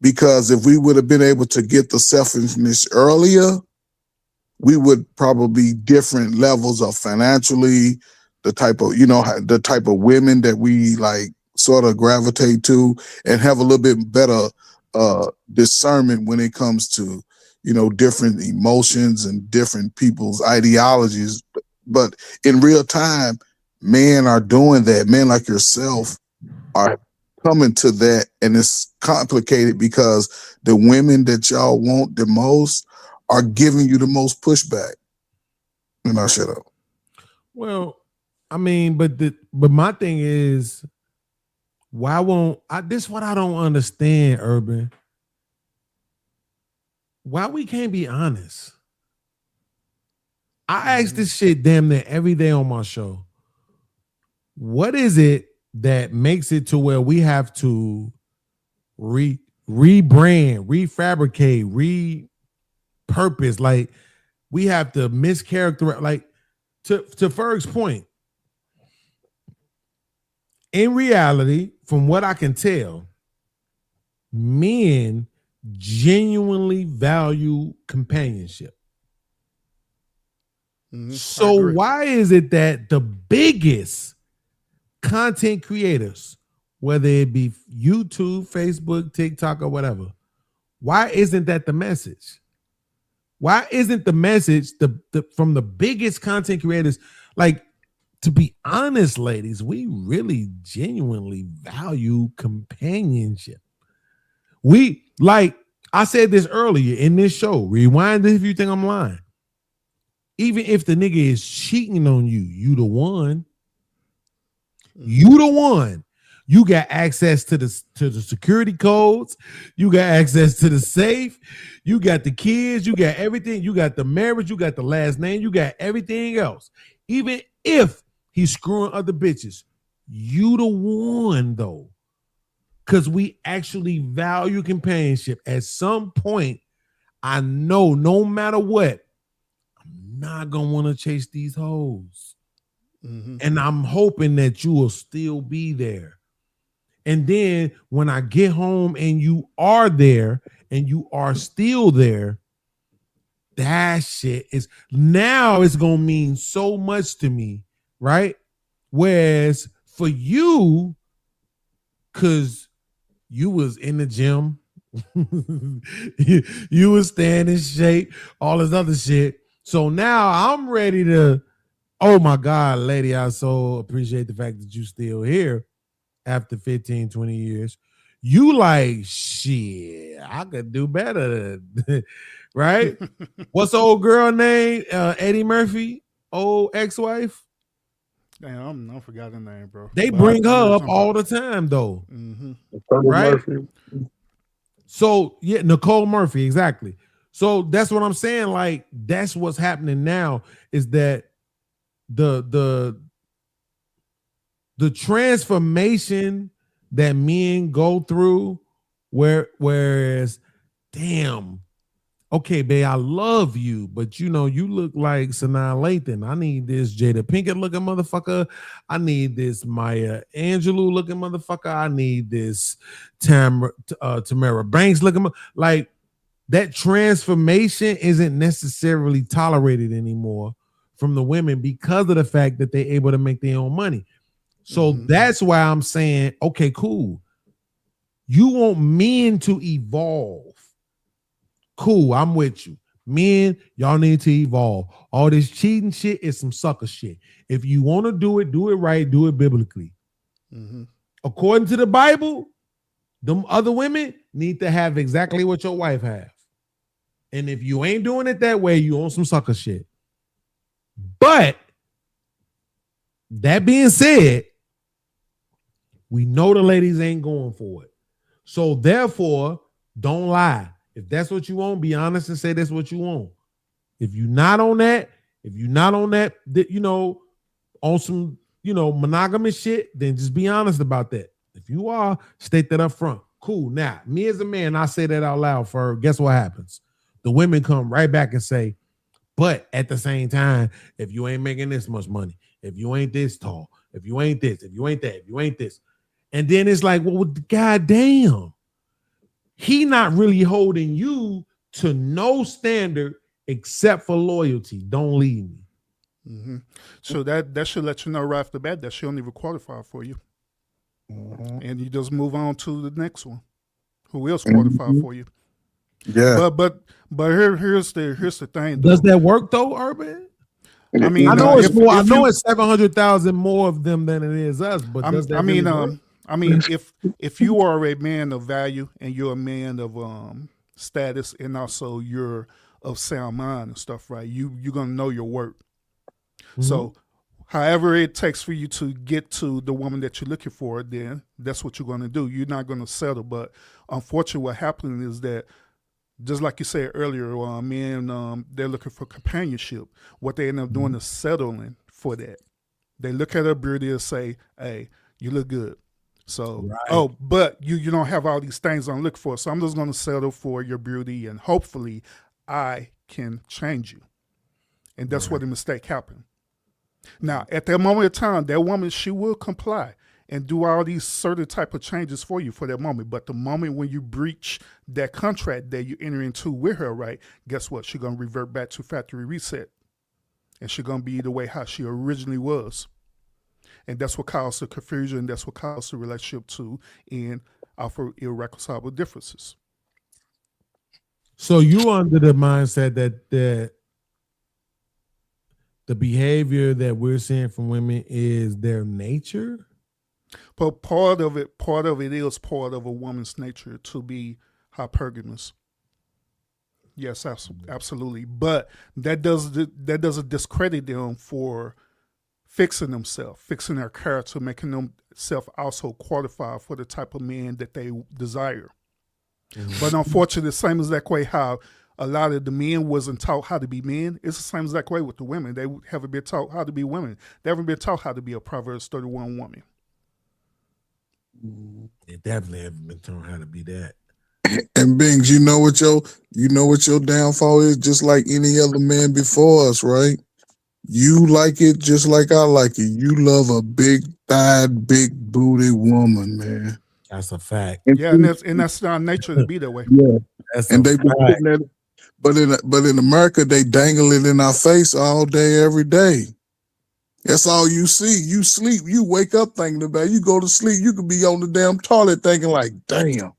because if we would have been able to get the selfishness earlier, we would probably different levels of financially, the type of women that we like sort of gravitate to, and have a little bit better discernment when it comes to, different emotions and different people's ideologies. But in real time, men are doing that. Men like yourself are coming to that, and it's complicated because the women that y'all want the most are giving you the most pushback. And I shut up. Well, I mean, but my thing is, why won't this is what I don't understand, Urban. Why we can't be honest? I ask this shit damn near every day on my show. What is it that makes it to where we have to rebrand, refabricate, repurpose? Like we have to mischaracterize. Like to Ferg's point, in reality, from what I can tell, men genuinely value companionship. So why is it that the biggest content creators, whether it be YouTube, Facebook, TikTok, or whatever, why isn't that the message? Why isn't the message from the biggest content creators? Like, to be honest, ladies, we really genuinely value companionship. We, like I said this earlier in this show, rewind it if you think I'm lying. Even if the nigga is cheating on you, you the one. You the one. You got access to the security codes. You got access to the safe. You got the kids. You got everything. You got the marriage. You got the last name. You got everything else. Even if he's screwing other bitches, you the one though. Because we actually value companionship. At some point, I know no matter what, I'm not gonna want to chase these hoes. And I'm hoping that you will still be there. And then when I get home and you are there and you are still there, that shit is now it's gonna mean so much to me, right? Whereas for you, because you was in the gym, you was staying in shape, all this other shit. So now I'm ready to, oh my God, lady, I so appreciate the fact that you still here after 15, 20 years. You like, shit, I could do better. Right? What's the old girl name? Eddie Murphy, old ex-wife? Damn, I forgot the name, bro. They But bring I her know up something. all the time, though. Right? Murphy. So, yeah, Nicole Murphy, exactly. So that's what I'm saying. Like, that's what's happening now is that the transformation that men go through, whereas, damn, okay, babe, I love you, but you know, you look like Sanaa Lathan. I need this Jada Pinkett looking motherfucker. I need this Maya Angelou looking motherfucker. I need this Tamara Banks looking like that transformation isn't necessarily tolerated anymore from the women because of the fact that they're able to make their own money. So that's why I'm saying, okay, cool. You want men to evolve. Cool, I'm with you. Men, y'all need to evolve. All this cheating shit is some sucker shit. If you want to do it right, do it biblically. According to the Bible, them other women need to have exactly what your wife have. And if you ain't doing it that way, you on some sucker shit. But that being said, we know the ladies ain't going for it. So therefore, don't lie. If that's what you want, be honest and say that's what you want. If you're not on that, you know, on some, you know, monogamous shit, then just be honest about that. If you are, state that up front. Cool. Now, me as a man, I say that out loud for, guess what happens? The women come right back and say, but at the same time, if you ain't making this much money, if you ain't this tall, if you ain't this, if you ain't that, if you ain't this. And then it's like, well, goddamn. He not really holding you to no standard except for loyalty. Don't leave me. So that should let you know right off the bat that she don't even qualify for you. And you just move on to the next one. Who else qualify for you? Yeah. But here's the thing. Does that work though, Urban? I mean, I know it's more. I know it's 700,000 more of them than it is us. But does that really work? I mean, if you are a man of value and you're a man of status, and also you're of sound mind and stuff, right? You're gonna know your worth. So, however it takes for you to get to the woman that you're looking for, then that's what you're gonna do. You're not gonna settle. But unfortunately, what happens is that, just like you said earlier, men they're looking for companionship. What they end up doing is settling for that. They look at her beauty and say, "Hey, you look good." So, but you don't have all these things I'm looking for. So I'm just going to settle for your beauty, and hopefully I can change you. And that's where the mistake happened. Now, at that moment of time, that woman, she will comply and do all these certain type of changes for you for that moment. But the moment when you breach that contract that you enter into with her, right, guess what? She's going to revert back to factory reset. And she's going to be the way how she originally was. And that's what caused the confusion. That's what caused the relationship to end offer irreconcilable differences. So you under the mindset that the behavior that we're seeing from women is their nature? But part of it is part of a woman's nature to be hypergamous. Yes, absolutely. But that doesn't discredit them for fixing themselves, fixing their character, making themselves also qualified for the type of man that they desire. But unfortunately, the same exact way how a lot of the men wasn't taught how to be men, it's the same exact way with the women. They haven't been taught how to be women. They haven't been taught how to be a Proverbs 31 woman. They definitely haven't been taught how to be that. And Bings, you know what your downfall is, just like any other man before us, right? You like it just like I like it. You love a big thighed, big booty woman, man. That's a fact. Yeah, and that's our nature to be that way. Yeah, that's and they've been putting that. But in America, they dangle it in our face all day, every day. That's all you see. You sleep, you wake up thinking about it. You go to sleep, you could be on the damn toilet thinking like, damn.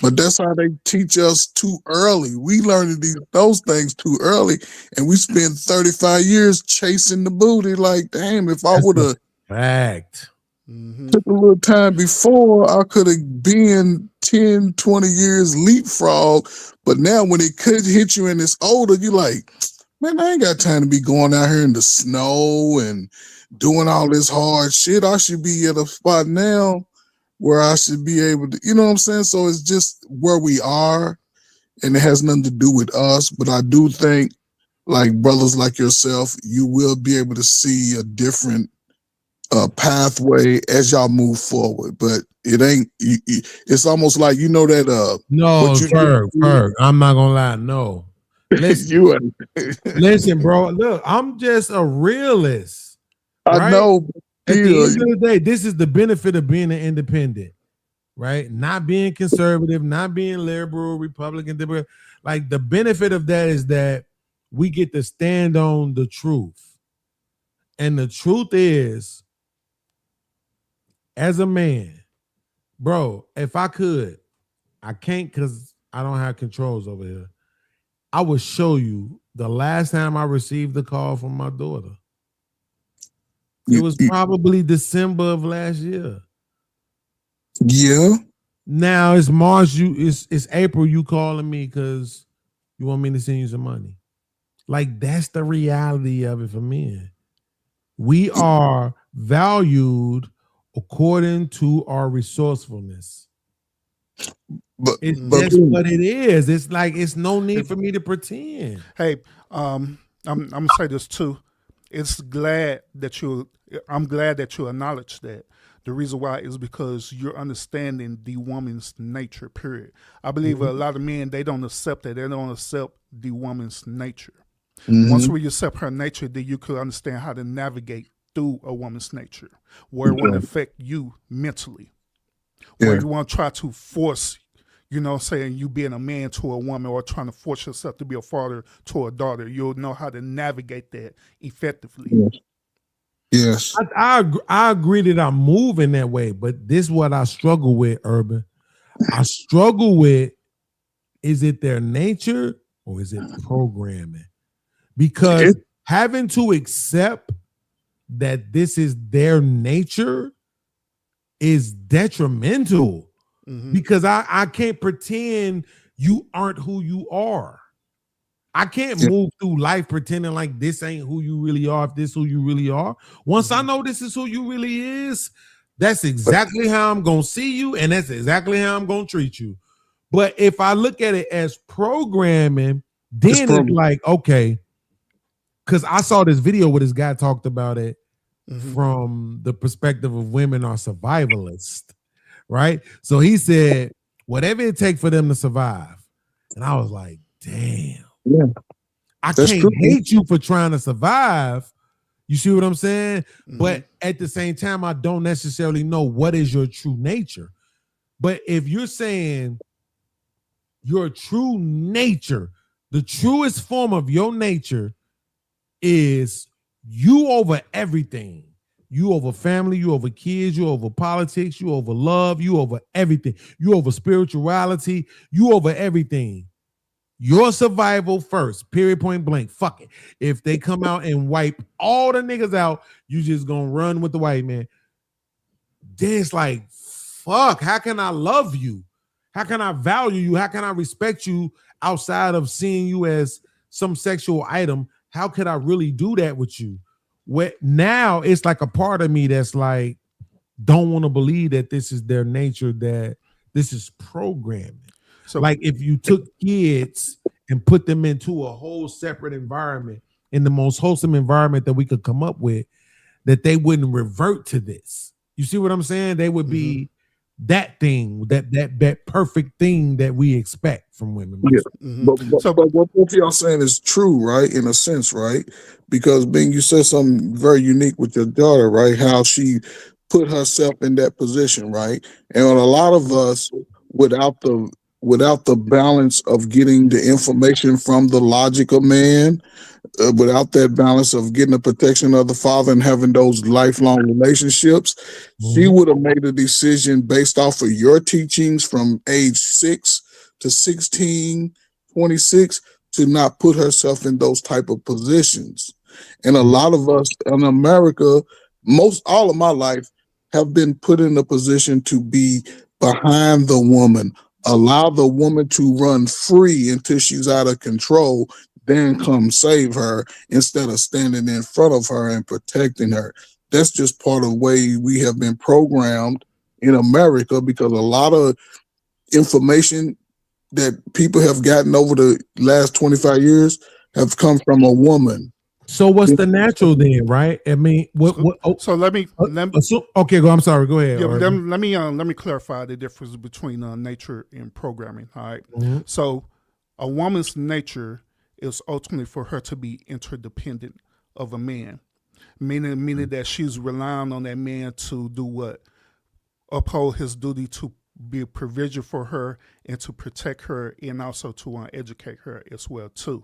But that's how they teach us too early. We learned those things too early, and we spend 35 years chasing the booty. Like, damn, if I would have took a little time before, I could have been 10, 20 years leapfrog. But now when it could hit you and it's older, you're like, man, I ain't got time to be going out here in the snow and doing all this hard shit. I should be at a spot now where I should be able to, you know what I'm saying? So it's just where we are, and it has nothing to do with us. But I do think, like brothers like yourself, you will be able to see a different pathway as y'all move forward. But it ain't, it's almost like, you know that. No, Ferg, I'm not going to lie. No. Listen, listen, bro. Look, I'm just a realist. I know. At the end of the day, this is the benefit of being an independent, right? Not being conservative, not being liberal, Republican. Like the benefit of that is that we get to stand on the truth. And the truth is, as a man, bro, if I could, I can't because I don't have controls over here. I would show you the last time I received a call from my daughter. It was probably December of last year. Yeah. Now it's March. It's April. You calling me because you want me to send you some money. Like that's the reality of it for men. We are valued according to our resourcefulness. It's just what it is. It's like it's no need for me to pretend. Hey, I'm gonna say this too. I'm glad that you acknowledge that. The reason why is because you're understanding the woman's nature, period. I believe a lot of men, they don't accept that. They don't accept the woman's nature. Once we accept her nature, then you could understand how to navigate through a woman's nature, where it won't affect you mentally, where you won't try to force, saying you being a man to a woman or trying to force yourself to be a father to a daughter. You'll know how to navigate that effectively. Yes. I agree that I'm moving that way, but this is what I struggle with, Urban. I struggle with, is it their nature or is it programming? Because having to accept that this is their nature is detrimental. Because I can't pretend you aren't who you are. I can't move through life pretending like this ain't who you really are, if this is who you really are. Once I know this is who you really is, that's exactly how I'm going to see you, and that's exactly how I'm going to treat you. But if I look at it as programming, then it's like, okay, because I saw this video where this guy talked about it from the perspective of women are survivalists. Right? So he said, whatever it takes for them to survive. And I was like, damn. Yeah. I can't hate you for trying to survive. You see what I'm saying? But at the same time, I don't necessarily know what is your true nature. But if you're saying your true nature, the truest form of your nature is you over everything. You over family, you over kids, you over politics, you over love, you over everything. You over spirituality, you over everything. Your survival first, period, point blank. Fuck it. If they come out and wipe all the niggas out, you just gonna run with the white man. Then it's like, fuck, how can I love you? How can I value you? How can I respect you outside of seeing you as some sexual item? How could I really do that with you? Now it's like a part of me that's like, don't want to believe that this is their nature, that this is programming. So, like, if you took kids and put them into a whole separate environment, in the most wholesome environment that we could come up with, that they wouldn't revert to this. You see what I'm saying? They would be that thing, that perfect thing that we expect from women. Yeah. But what both of y'all saying is true, right? In a sense, right? Because Bing, you said something very unique with your daughter, right? How she put herself in that position, right? And a lot of us, without the balance of getting the information from the logic of man, without that balance of getting the protection of the father and having those lifelong relationships, she would have made a decision based off of your teachings from age 6 to 16, 26, to not put herself in those type of positions. And a lot of us in America, all of my life, have been put in a position to be behind the woman, allow the woman to run free until she's out of control, then come save her instead of standing in front of her and protecting her. That's just part of the way we have been programmed in America, because a lot of information that people have gotten over the last 25 years have come from a woman. So what's the natural then, right? I mean, so let me okay, go. I'm sorry. Go ahead. Yeah, let me clarify the difference between nature and programming. All right. So a woman's nature is ultimately for her to be interdependent of a man, meaning that she's relying on that man to do what? Uphold his duty to be a provision for her and to protect her, and also to educate her as well too.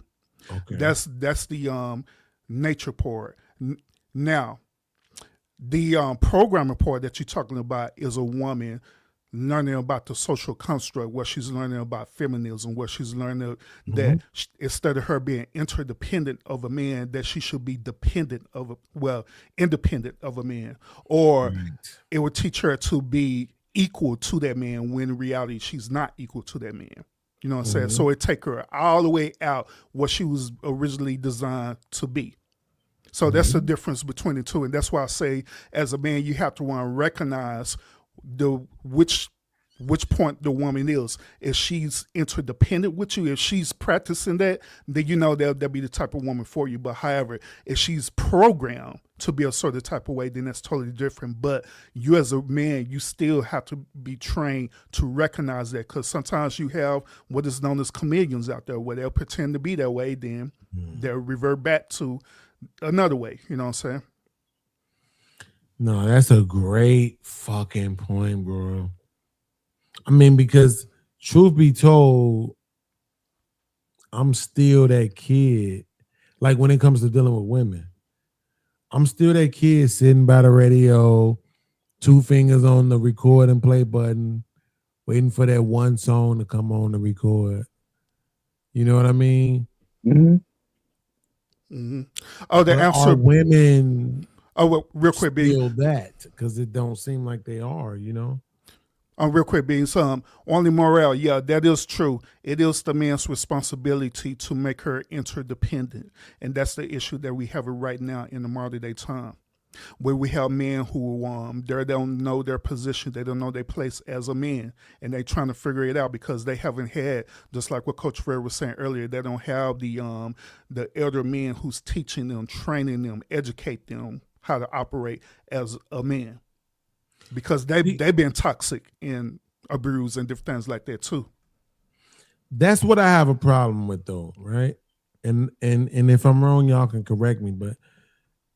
Okay. That's the nature part. Now, the programming part that you're talking about is a woman learning about the social construct, what she's learning about feminism, what she's learning that instead of her being interdependent of a man, that she should be independent of a man, or it would teach her to be equal to that man, when in reality she's not equal to that man. You know what I'm saying? So it take her all the way out what she was originally designed to be. So that's the difference between the two. And that's why I say, as a man, you have to want to recognize which point the woman is. If she's interdependent with you, if she's practicing that, then you know that'll be the type of woman for you. But however, if she's programmed to be a certain type of way, then that's totally different. But you as a man, you still have to be trained to recognize that, because sometimes you have what is known as chameleons out there, where they'll pretend to be that way, then they'll revert back to another way. You know what I'm saying? No, that's a great fucking point, bro. I mean, because truth be told, I'm still that kid. Like, when it comes to dealing with women, I'm still that kid sitting by the radio, 2 fingers on the record and play button, waiting for that one song to come on to record. You know what I mean? Oh, the answer. Are women? Oh, well, real quick, feel that, because it don't seem like they are. You know. Real quick, being only Morale, yeah, that is true. It is the man's responsibility to make her interdependent, and that's the issue that we have right now in the modern day time, where we have men who they don't know their position, they don't know their place as a man, and they trying to figure it out because they haven't had, just like what Coach Fred was saying earlier, they don't have the elder men who's teaching them, training them, educate them how to operate as a man. Because they've been toxic and abused and different things like that too. That's what I have a problem with, though, right? And if I'm wrong, y'all can correct me. But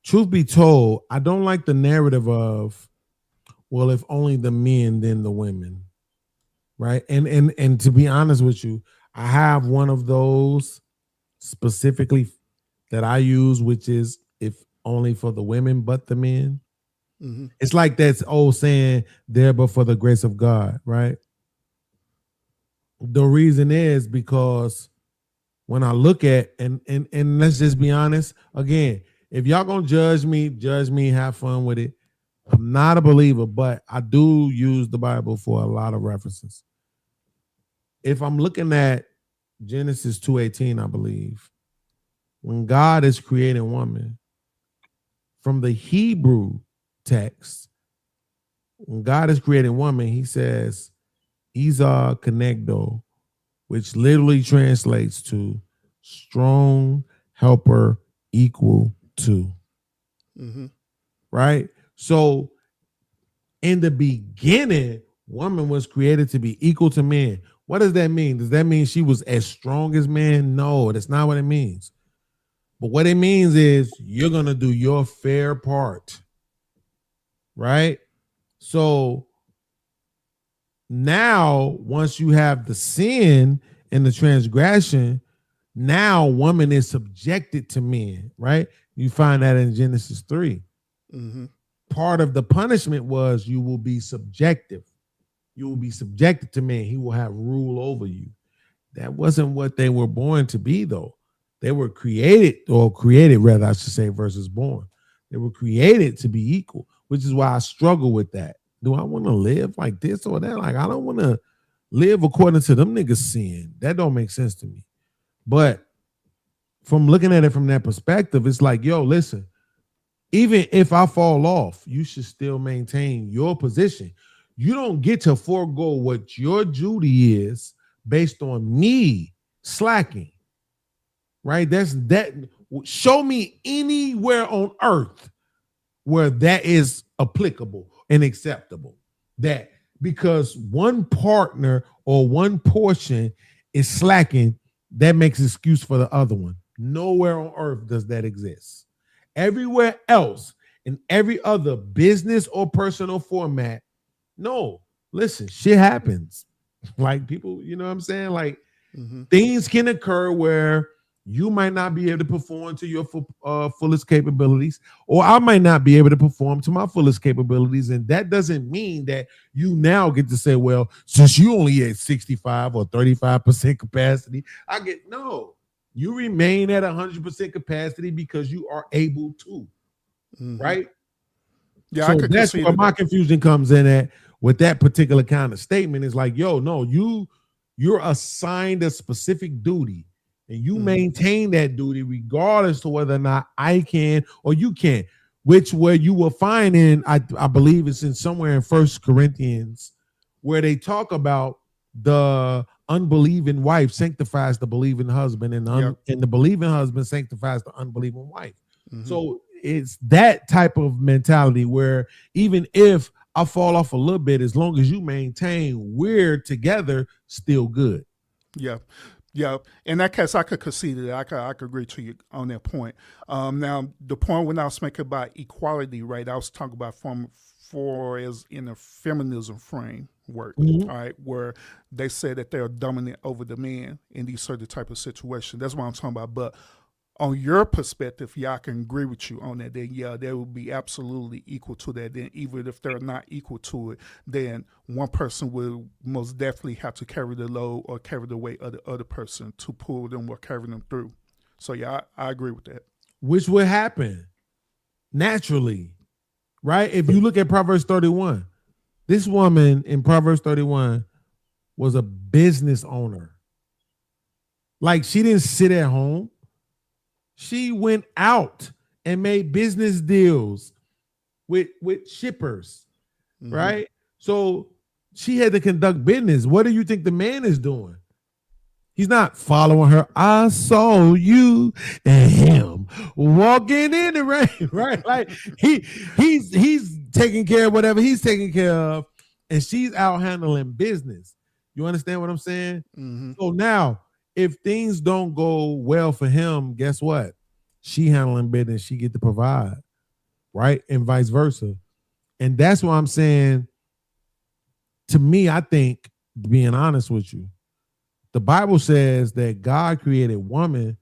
truth be told, I don't like the narrative of, well, if only the men, then the women, right? And to be honest with you, I have one of those specifically that I use, which is if only for the women, but the men. It's like that old saying, there but for the grace of God, right? The reason is because when I look at and let's just be honest, again, if y'all gonna judge me, have fun with it. I'm not a believer, but I do use the Bible for a lot of references. If I'm looking at Genesis 2:18, I believe, when God is creating woman, from the Hebrew text, when God is creating woman, he says, Isa Konegdo, which literally translates to strong helper equal to. Mm-hmm. Right? So in the beginning, woman was created to be equal to men. What does that mean? Does that mean she was as strong as men? No, that's not what it means. But what it means is you're going to do your fair part. Right? So now, once you have the sin and the transgression, now woman is subjected to men, right? You find that in Genesis 3. Mm-hmm. Part of the punishment was you will be subjective. You will be subjected to men. He will have rule over you. That wasn't what they were born to be, though. They were created rather, I should say, versus born. They were created to be equal, which is why I struggle with that. Do I want to live like this or that? Like, I don't want to live according to them niggas' sin. That don't make sense to me. But from looking at it from that perspective, it's like, yo, listen, even if I fall off, you should still maintain your position. You don't get to forego what your duty is based on me slacking, right? That's that. Show me anywhere on earth where that is applicable and acceptable. That because one partner or one portion is slacking, that makes excuse for the other one. Nowhere on earth does that exist. Everywhere else, in every other business or personal format, no, listen, shit happens. Like people, you know what I'm saying? Like things can occur where you might not be able to perform to your fullest capabilities, or I might not be able to perform to my fullest capabilities. And that doesn't mean that you now get to say, well, since you only at 65 or 35% capacity, no. You remain at 100% capacity because you are able to, right? Yeah, so I could that's where my confusion comes in at with that particular kind of statement. Is like, yo, no, you're assigned a specific duty and you maintain that duty regardless to whether or not I can or you can, which where you will find in, I believe it's in somewhere in 1 Corinthians, where they talk about the unbelieving wife sanctifies the believing husband, and the believing husband sanctifies the unbelieving wife. So it's that type of mentality where even if I fall off a little bit, as long as you maintain we're together, still good. Yeah. Yeah, in that case, I could concede that. I could agree to you on that point. Now, the point when I was making about equality, right, I was talking about for as in a feminism framework, all right, where they say that they're dominant over the man in these certain type of situations. That's what I'm talking about. But on your perspective, yeah, I can agree with you on that. Then yeah, they will be absolutely equal to that. Then even if they're not equal to it, then one person will most definitely have to carry the load or carry the weight of the other person to pull them or carry them through. So yeah, I agree with that. Which would happen naturally, right? If you look at Proverbs 31, this woman in Proverbs 31 was a business owner. Like, she didn't sit at home. She went out and made business deals with shippers, right? So she had to conduct business. What do you think the man is doing? He's not following her. I saw you and him walking in the rain, right? Like he's taking care of whatever he's taking care of, and she's out handling business. You understand what I'm saying? So now, if things don't go well for him, guess what? She handling business, she get to provide, right? And vice versa. And that's why I'm saying, to me, I think, being honest with you, the Bible says that God created woman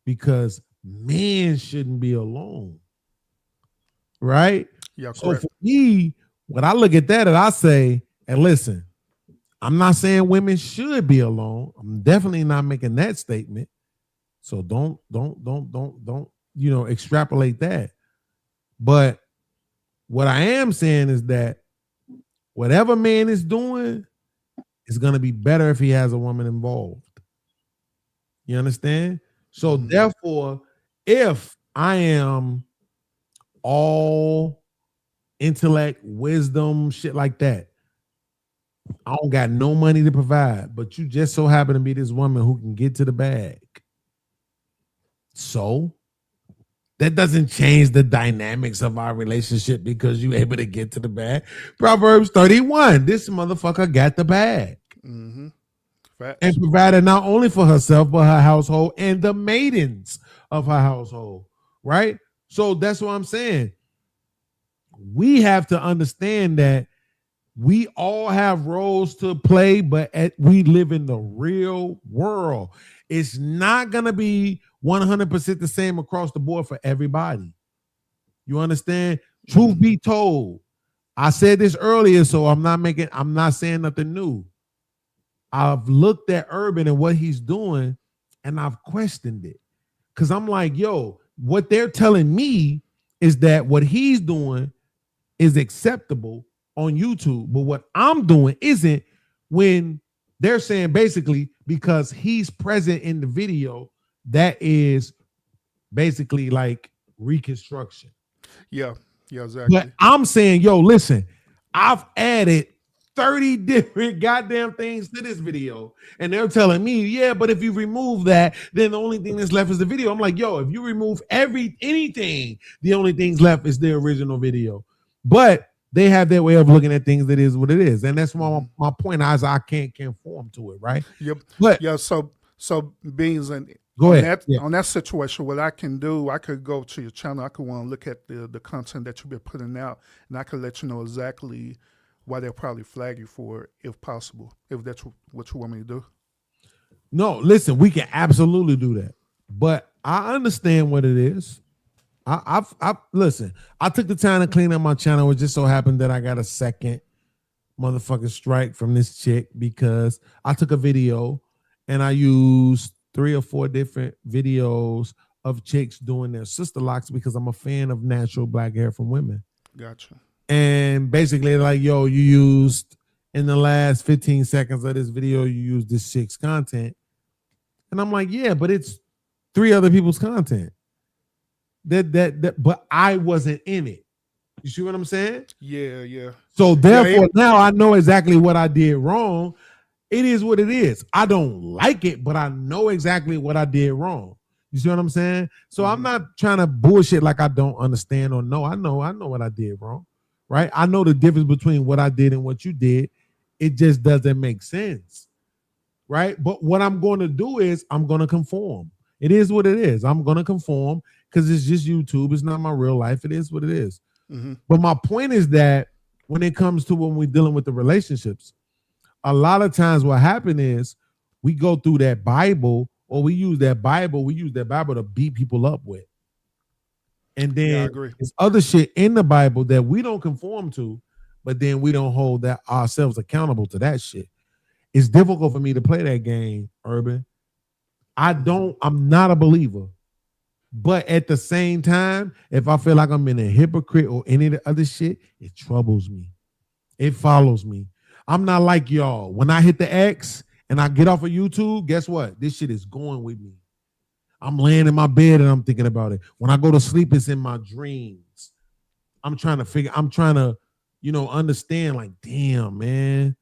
because men shouldn't be alone, right? Yeah, so for me, when I look at that and I say, and listen, I'm not saying women should be alone. I'm definitely not making that statement. So don't extrapolate that. But what I am saying is that whatever man is doing is going to be better if he has a woman involved. You understand? So therefore, if I am all intellect, wisdom, shit like that, I don't got no money to provide, but you just so happen to be this woman who can get to the bag. So that doesn't change the dynamics of our relationship because you able to get to the bag. Proverbs 31, this motherfucker got the bag. Mm-hmm. And provided not only for herself, but her household and the maidens of her household, right? So that's what I'm saying. We have to understand that we all have roles to play, but we live in the real world. It's not going to be 100% the same across the board for everybody. You understand? Truth be told, I said this earlier, so I'm not saying nothing new. I've looked at Urban and what he's doing, and I've questioned it. Because I'm like, yo, what they're telling me is that what he's doing is acceptable on YouTube, but what I'm doing isn't, when they're saying basically because he's present in the video, that is basically like reconstruction. Yeah, exactly. But I'm saying, yo, listen, I've added 30 different goddamn things to this video, and they're telling me, yeah, but if you remove that, then the only thing that's left is the video. I'm like, yo, if you remove anything, the only things left is the original video. But they have their way of looking at things. That is what it is, and that's why my point is I can't conform to it, right? Yep. But yeah, so Beans, and go on ahead. On that situation, what I can do, I could go to your channel. I could want to look at the content that you've been putting out, and I could let you know exactly why they'll probably flag you for it, if possible, if that's what you want me to do. No, listen, we can absolutely do that, but I understand what it is. I've listen. I took the time to clean up my channel. It just so happened that I got a second motherfucking strike from this chick because I took a video and I used 3 or 4 different videos of chicks doing their sister locks because I'm a fan of natural black hair from women. Gotcha. And basically, like, yo, you used in the last 15 seconds of this video, you used this chick's content, and I'm like, yeah, but it's 3 other people's content. But I wasn't in it. You see what I'm saying? Yeah. So therefore, now I know exactly what I did wrong. It is what it is. I don't like it, but I know exactly what I did wrong. You see what I'm saying? So I'm not trying to bullshit like I don't understand or know. I know what I did wrong, right? I know the difference between what I did and what you did. It just doesn't make sense, right? But what I'm going to do is I'm going to conform. It is what it is. I'm going to conform because it's just YouTube. It's not my real life. It is what it is. Mm-hmm. But my point is that when it comes to when we're dealing with the relationships, a lot of times what happens is we go through that Bible, or we use that Bible to beat people up with. And then there's other shit in the Bible that we don't conform to, but then we don't hold that ourselves accountable to that shit. It's difficult for me to play that game, Urban. I'm not a believer. But at the same time, if I feel like I'm in a hypocrite or any of the other shit, it troubles me. It follows me. I'm not like y'all. When I hit the X and I get off of YouTube, guess what? This shit is going with me. I'm laying in my bed and I'm thinking about it. When I go to sleep, it's in my dreams. I'm trying to, understand, like, damn, man.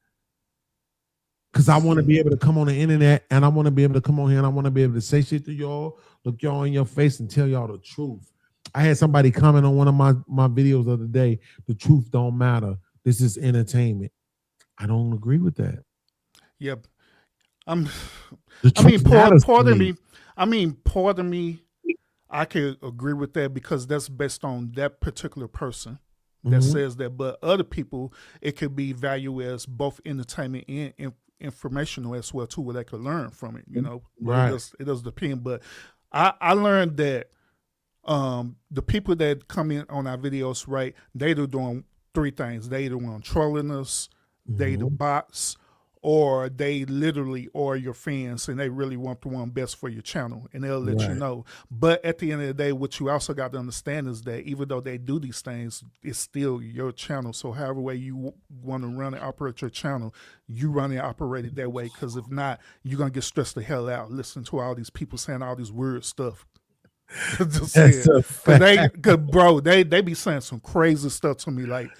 Because I want to be able to come on the internet and I want to be able to come on here and I want to be able to say shit to y'all, look y'all in your face and tell y'all the truth. I had somebody comment on one of my videos the other day, the truth don't matter. This is entertainment. I don't agree with that. Yep. Part of me, I could agree with that because that's based on that particular person that says that. But other people, it could be valued as both entertainment and informational as well too, where they could learn from it. Right? It does depend. But I learned that the people that come in on our videos, right, they're doing 3 things. They either want trolling us, they the bots, or they literally are your fans and they really want the one best for your channel, and they'll let you Right. know. But at the end of the day, what you also got to understand is that even though they do these things, it's still your channel. So however way you want to run and operate your channel, you run and operate it that way. Because if not, you're gonna get stressed the hell out listening to all these people saying all these weird stuff. Just That's saying, a fact. cause bro, they be saying some crazy stuff to me like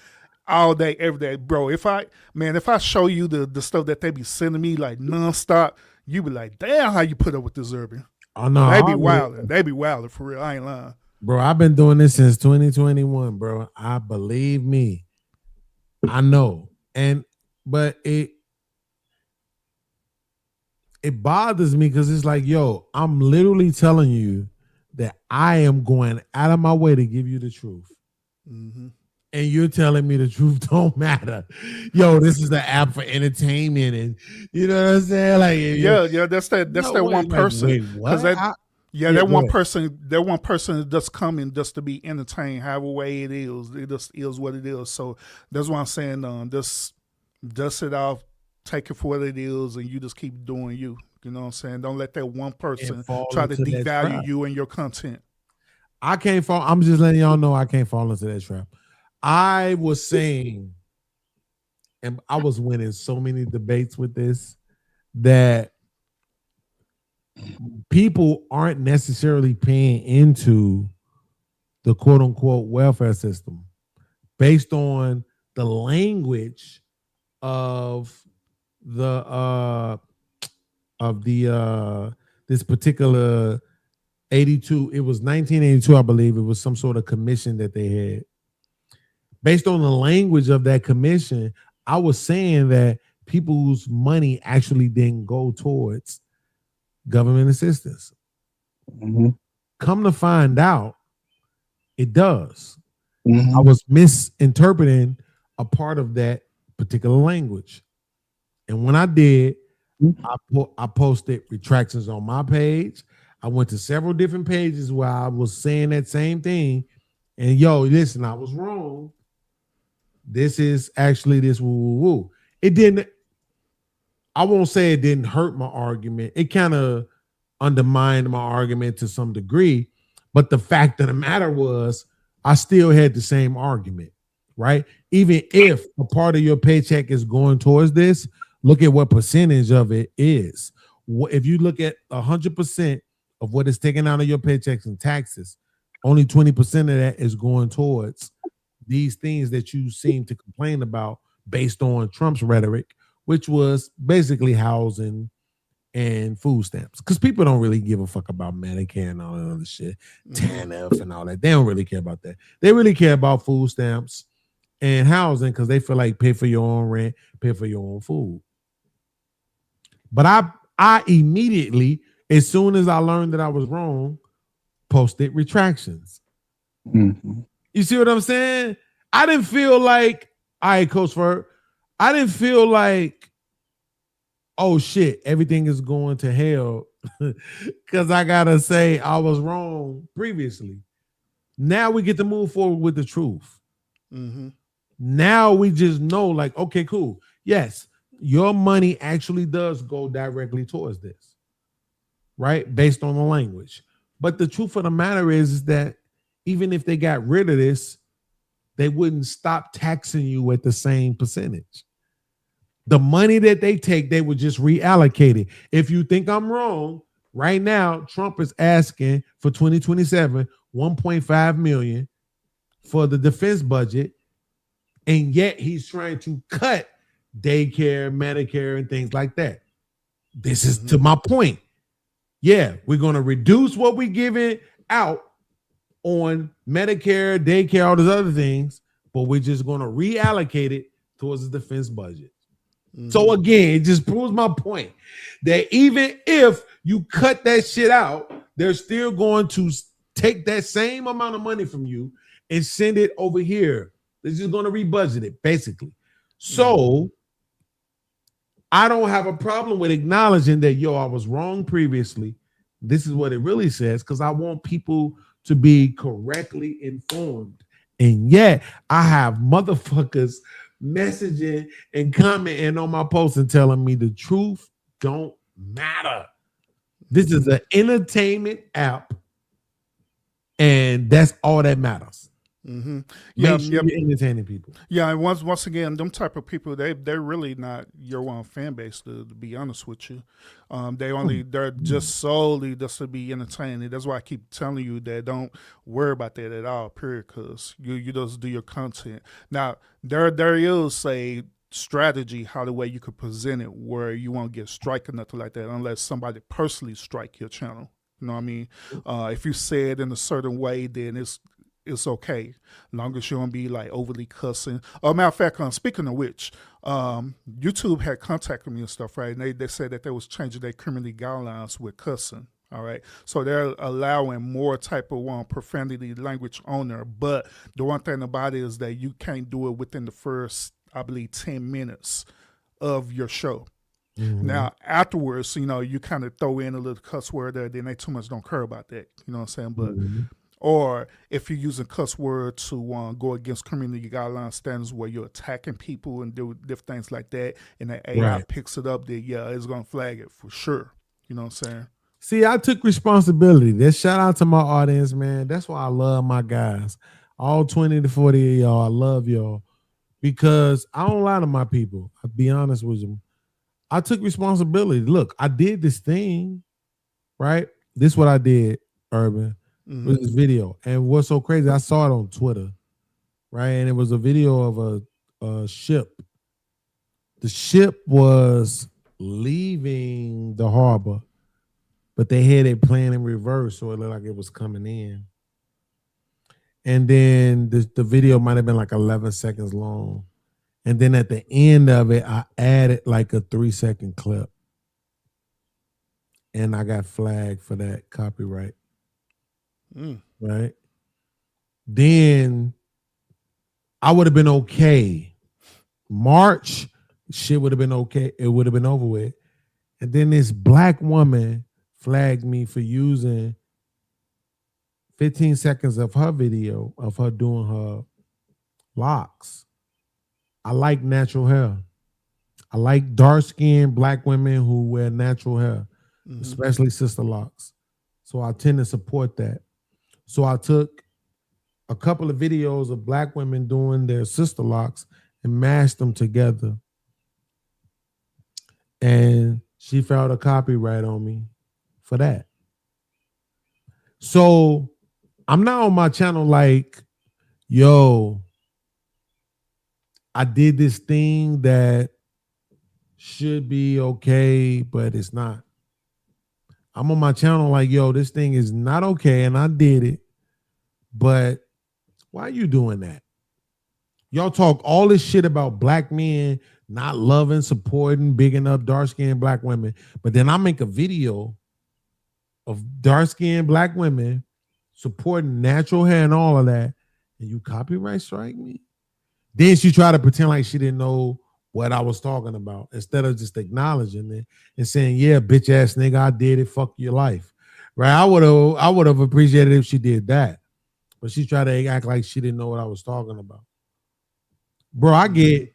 all day, every day, bro. If I show you the stuff that they be sending me like nonstop, you be like, damn, how you put up with this urban? Oh no, They be I- wilding. They be wilding for real. I ain't lying. bro. I've been doing this since 2021, bro. I believe me. I know, but it bothers me because it's like, yo, I'm literally telling you that I am going out of my way to give you the truth. Mm-hmm. And you're telling me the truth don't matter. Yo, this is the app for entertainment, and you know what I'm saying? Like, Yeah, that's that one person. Wait, what? That one person just coming just to be entertained, however way it just is what it is. So that's why I'm saying, just dust it off, take it for what it is, and you just keep doing you. You know what I'm saying? Don't let that one person try to devalue you and your content. I can't fall. I'm just letting y'all know I can't fall into that trap. I was saying, and I was winning so many debates with this, that people aren't necessarily paying into the quote unquote welfare system based on the language of this particular 82. It was 1982, I believe. It was some sort of commission that they had. Based on the language of that commission, I was saying that people's money actually didn't go towards government assistance. Mm-hmm. Come to find out, it does. Mm-hmm. I was misinterpreting a part of that particular language. And when I did, I posted retractions on my page. I went to several different pages where I was saying that same thing. And yo, listen, I was wrong. This is actually this woo woo woo. It didn't, I won't say it didn't hurt my argument. It kind of undermined my argument to some degree. But the fact of the matter was, I still had the same argument, right? Even if a part of your paycheck is going towards this, look at what percentage of it is. If you look at 100% of what is taken out of your paychecks and taxes, only 20% of that is going towards these things that you seem to complain about based on Trump's rhetoric, which was basically housing and food stamps. Because people don't really give a fuck about Medicare and all that other shit, TANF and all that. They don't really care about that. They really care about food stamps and housing because they feel like pay for your own rent, pay for your own food. But I immediately, as soon as I learned that I was wrong, posted retractions. Mm-hmm. You see what I'm saying? I didn't feel like, all right, Coach Ferg, I didn't feel like, oh shit, everything is going to hell because I gotta say I was wrong previously. Now we get to move forward with the truth. Mm-hmm. Now we just know, like, okay, cool. Yes, your money actually does go directly towards this, right? Based on the language. But the truth of the matter is that even if they got rid of this, they wouldn't stop taxing you at the same percentage. The money that they take, they would just reallocate it. If you think I'm wrong, right now, Trump is asking for 2027, 1.5 million for the defense budget. And yet he's trying to cut daycare, Medicare, and things like that. This is to my point. Yeah, we're going to reduce what we're giving out on Medicare, daycare, all those other things, but we're just going to reallocate it towards the defense budget. Mm-hmm. So again, it just proves my point that even if you cut that shit out, they're still going to take that same amount of money from you and send it over here. They're just going to rebudget it, basically. So I don't have a problem with acknowledging that, yo, I was wrong previously. This is what it really says, because I want people to be correctly informed. And yet I have motherfuckers messaging and commenting on my posts and telling me the truth don't matter. This is an entertainment app, and that's all that matters. Mm-hmm. Make sure you're entertaining people. Yeah, and once again, them type of people, they're really not your fan base. To be honest with you, they're just solely just to be entertaining. That's why I keep telling you that don't worry about that at all. Period. Because you just do your content. Now there is a strategy how the way you could present it where you won't get strike or nothing like that unless somebody personally strike your channel. You know what I mean? If you say it in a certain way, then it's okay, long as you don't be like overly cussing. Matter of fact, speaking of which, YouTube had contacted me and stuff, right? And they said that they was changing their criminal guidelines with cussing. All right, so they're allowing more type of profanity language on there. But the one thing about it is that you can't do it within the first, I believe, 10 minutes of your show. Mm-hmm. Now, afterwards, you kind of throw in a little cuss word there, then they too much don't care about that. You know what I'm saying? But or if you're using cuss word to go against community guideline standards where you're attacking people and do different things like that, and the AI picks it up, then it's going to flag it for sure. You know what I'm saying? See, I took responsibility. This shout out to my audience, man. That's why I love my guys. All 20 to 40 of y'all, I love y'all because I don't lie to my people. I'll be honest with you. I took responsibility. Look, I did this thing, right? This is what I did, Urban. With this video. And what's so crazy, I saw it on Twitter, right? And it was a video of a ship. The ship was leaving the harbor, but they had it playing in reverse, so it looked like it was coming in. And then the video might have been like 11 seconds long. And then at the end of it, I added like a 3-second clip. And I got flagged for that copyright. Right. Then I would have been okay. March, shit would have been okay. It would have been over with. And then this black woman flagged me for using 15 seconds of her video of her doing her locks. I like natural hair. I like dark-skinned black women who wear natural hair, especially sister locks. So I tend to support that. So I took a couple of videos of black women doing their sister locks and mashed them together. And she filed a copyright on me for that. So I'm not on my channel like, yo, I did this thing that should be okay, but it's not. I'm on my channel like, yo, this thing is not okay, and I did it, but why are you doing that? Y'all talk all this shit about black men not loving, supporting, bigging up dark-skinned black women, but then I make a video of dark-skinned black women supporting natural hair and all of that, and you copyright strike me? Then she tried to pretend like she didn't know what I was talking about instead of just acknowledging it and saying, yeah, bitch ass nigga, I did it, fuck your life. Right? I would have appreciated if she did that. But she tried to act like she didn't know what I was talking about. Bro, I get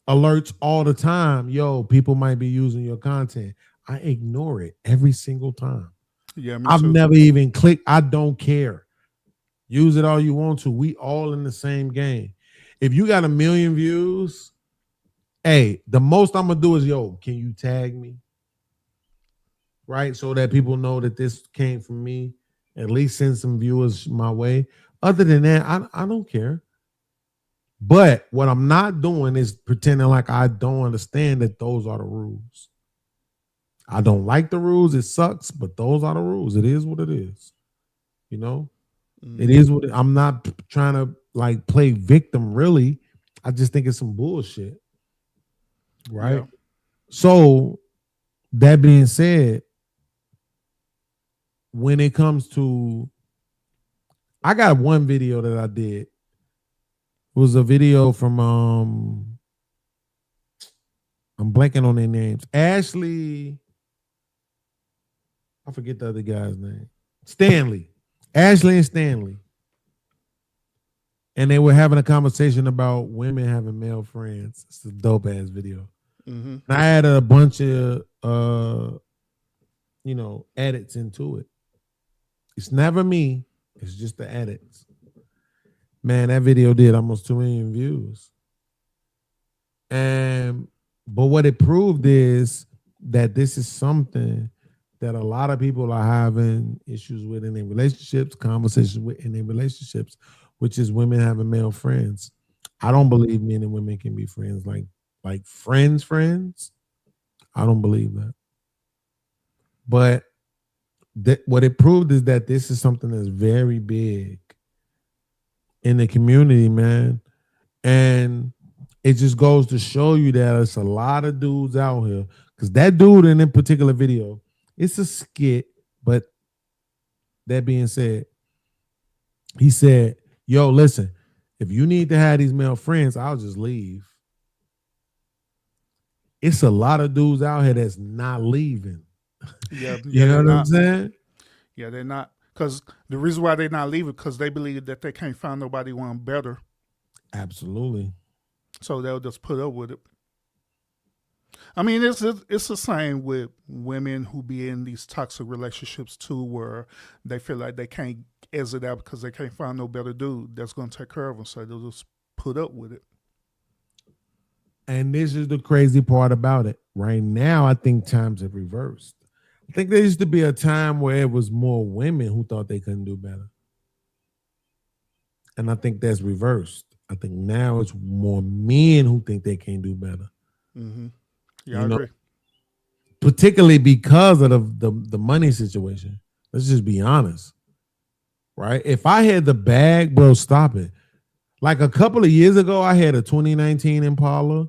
alerts all the time. Yo, people might be using your content. I ignore it every single time. Yeah, I've never even clicked. I don't care. Use it all you want to. We all in the same game. If you got 1 million views, hey, the most I'm gonna do is, yo, can you tag me? Right? So that people know that this came from me. At least send some viewers my way. Other than that, I don't care. But what I'm not doing is pretending like I don't understand that those are the rules. I don't like the rules. It sucks, but those are the rules. It is what it is. You know? It is what I'm not trying to like play victim, really. I just think it's some bullshit. Right? Yeah. So that being said, when it comes to, I got one video that I did. It was a video from I'm blanking on their names. Ashley, I forget the other guy's name. Stanley. Ashley and Stanley. and they were having a conversation about women having male friends. It's a dope ass video. Mm-hmm. And I had a bunch of edits into it. It's never me. It's just the edits. Man, that video did almost 2 million views. But what it proved is that this is something that a lot of people are having issues with in their relationships, conversations with in their relationships, which is women having male friends. I don't believe men and women can be friends like friends. I don't believe that. But what it proved is that this is something that's very big in the community, man. And it just goes to show you that it's a lot of dudes out here. Because that dude in that particular video, it's a skit. But that being said, he said, yo, listen, if you need to have these male friends, I'll just leave. It's a lot of dudes out here that's not leaving. Yeah, you know what I'm saying? Yeah, they're not. Because the reason why they're not leaving, because they believe that they can't find nobody one better. Absolutely. So they'll just put up with it. I mean, it's the same with women who be in these toxic relationships too, where they feel like they can't exit out because they can't find no better dude that's going to take care of them. So they'll just put up with it. And this is the crazy part about it. Right now, I think times have reversed. I think there used to be a time where it was more women who thought they couldn't do better. And I think that's reversed. I think now it's more men who think they can't do better. Mm-hmm. Yeah, I agree. Particularly because of the money situation. Let's just be honest. Right? If I had the bag, bro, stop it. Like a couple of years ago, I had a 2019 Impala.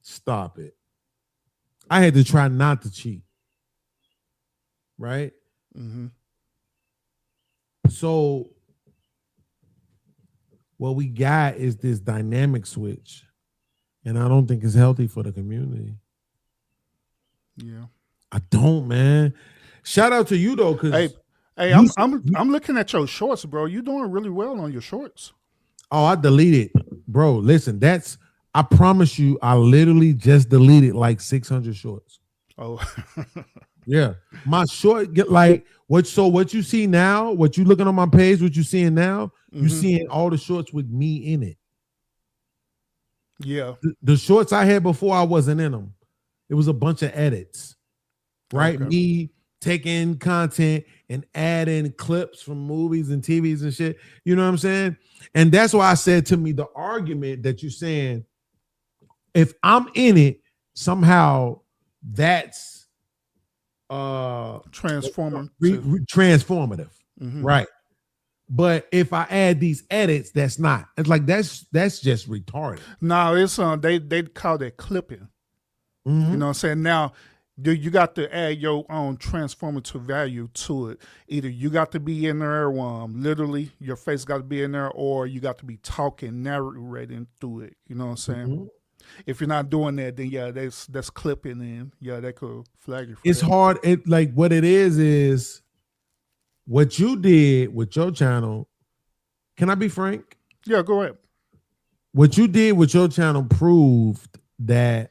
Stop it. I had to try not to cheat. Right? Mm-hmm. So what we got is this dynamic switch. And I don't think it's healthy for the community. Yeah. I don't, man. Shout out to you though, because I'm looking at your shorts, bro. You're doing really well on your shorts. Oh, I deleted, bro. Listen, I promise you, I literally just deleted like 600 shorts. Oh, yeah. My short get like what you see now, what you looking on my page, what you seeing now, you seeing all the shorts with me in it. Yeah. The shorts I had before, I wasn't in them. It was a bunch of edits, right? Okay. Me taking content and adding clips from movies and TVs and shit. You know what I'm saying? And that's why I said to me, the argument that you're saying, if I'm in it, somehow that's transformative. Transformative, right? But if I add these edits, that's not. It's like that's just retarded. No, it's they call that clipping. You know what I'm saying? Now, you got to add your own transformative value to it. Either you got to be in there, literally your face got to be in there, or you got to be talking, narrating through it. You know what I'm saying? If you're not doing that, then yeah, that's clipping, and yeah, that could flag you. It's hard. It like what it is what you did with your channel. Can I be frank? Yeah, go ahead. What you did with your channel proved that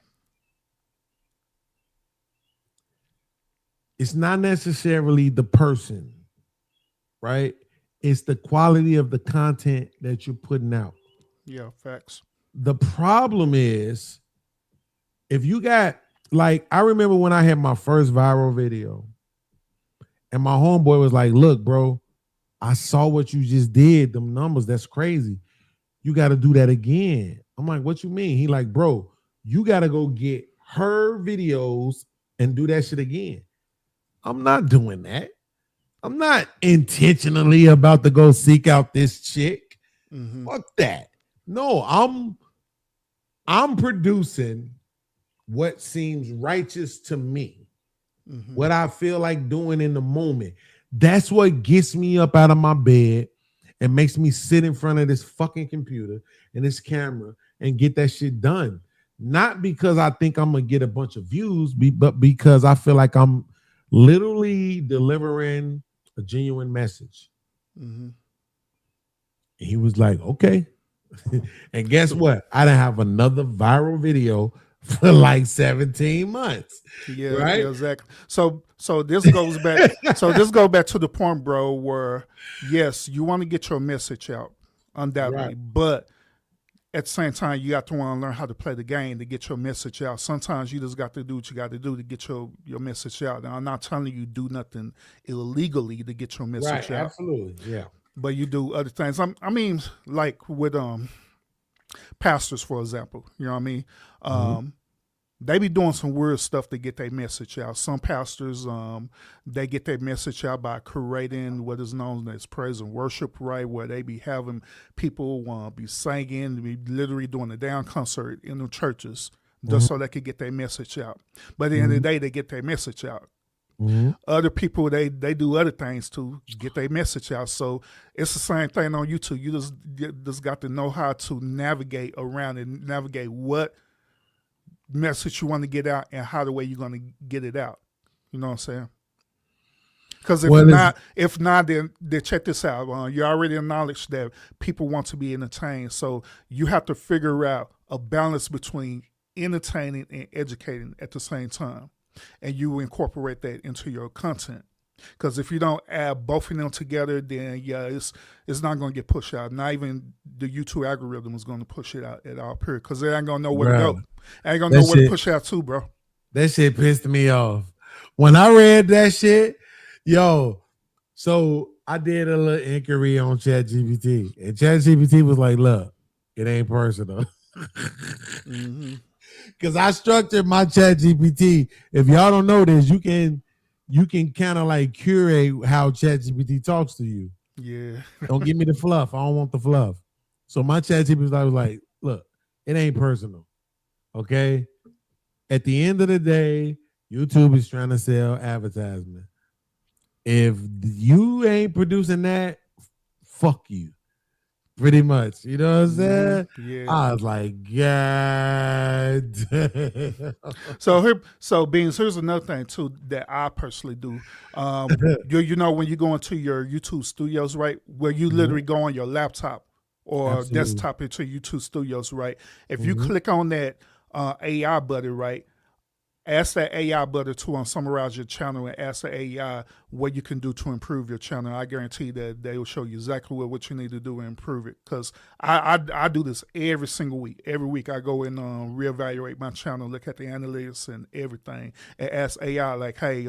it's not necessarily the person, right? It's the quality of the content that you're putting out. Yeah, facts. The problem is if you got, like, I remember when I had my first viral video and my homeboy was like, look, bro, I saw what you just did. Them numbers, that's crazy. You got to do that again. I'm like, what you mean? He like, bro, you got to go get her videos and do that shit again. I'm not doing that. I'm not intentionally about to go seek out this chick. Fuck that. No, I'm producing what seems righteous to me. What I feel like doing in the moment. That's what gets me up out of my bed and makes me sit in front of this fucking computer and this camera and get that shit done. Not because I think I'm gonna get a bunch of views, but because I feel like I'm literally delivering a genuine message. he was like, okay. And guess what? I didn't have another viral video for like 17 months. Yeah, right? yeah, exactly. So this goes back. So this goes back to the point, bro, where yes, you want to get your message out, undoubtedly, Right. but at the same time, you got to want to learn how to play the game to get your message out. Sometimes you just got to do what you got to do to get your message out. Now, I'm not telling you do nothing illegally to get your message Right, out. absolutely. Yeah. But you do other things. I mean, like with pastors, for example. You know what I mean? They be doing some weird stuff to get their message out. Some pastors, they get their message out by creating what is known as praise and worship, right? Where they be having people be singing, be literally doing a down concert in the churches just so they could get their message out. But at the end of the day, they get their message out. Other people, they do other things to get their message out. So it's the same thing on YouTube. You just got to know how to navigate around and navigate what message you want to get out and how the way you're going to get it out. You know what I'm saying? Because if not, then check this out. You already acknowledged that people want to be entertained. So you have to figure out a balance between entertaining and educating at the same time. And you incorporate that into your content. Because if you don't add both of them together, then yeah, it's not going to get pushed out. Not even the YouTube algorithm is going to push it out at all, period. Because they ain't going to know where to go. They ain't going to know where to push out to, bro. That shit pissed me off. When I read that shit, so I did a little inquiry on ChatGPT. And ChatGPT was like, look, it ain't personal. Because I structured my ChatGPT. If y'all don't know this, you can kind of like curate how ChatGPT talks to you. Yeah. Don't give me the fluff. I don't want the fluff. So my ChatGPT was like, look, it ain't personal. Okay? At the end of the day, YouTube is trying to sell advertisement. If you ain't producing that, fuck you. Pretty much. You know what I'm saying? Yeah. I was like, God. So Beans, here's another thing too that I personally do. You know when you go into your YouTube studios, right? Where you literally go on your laptop or desktop into YouTube studios, right? If you click on that AI button, right? Ask that AI button to summarize your channel and ask the AI what you can do to improve your channel. I guarantee that they will show you exactly what you need to do to improve it. Because I do this every single week. Every week I go and reevaluate my channel, look at the analytics and everything, and ask AI like, hey,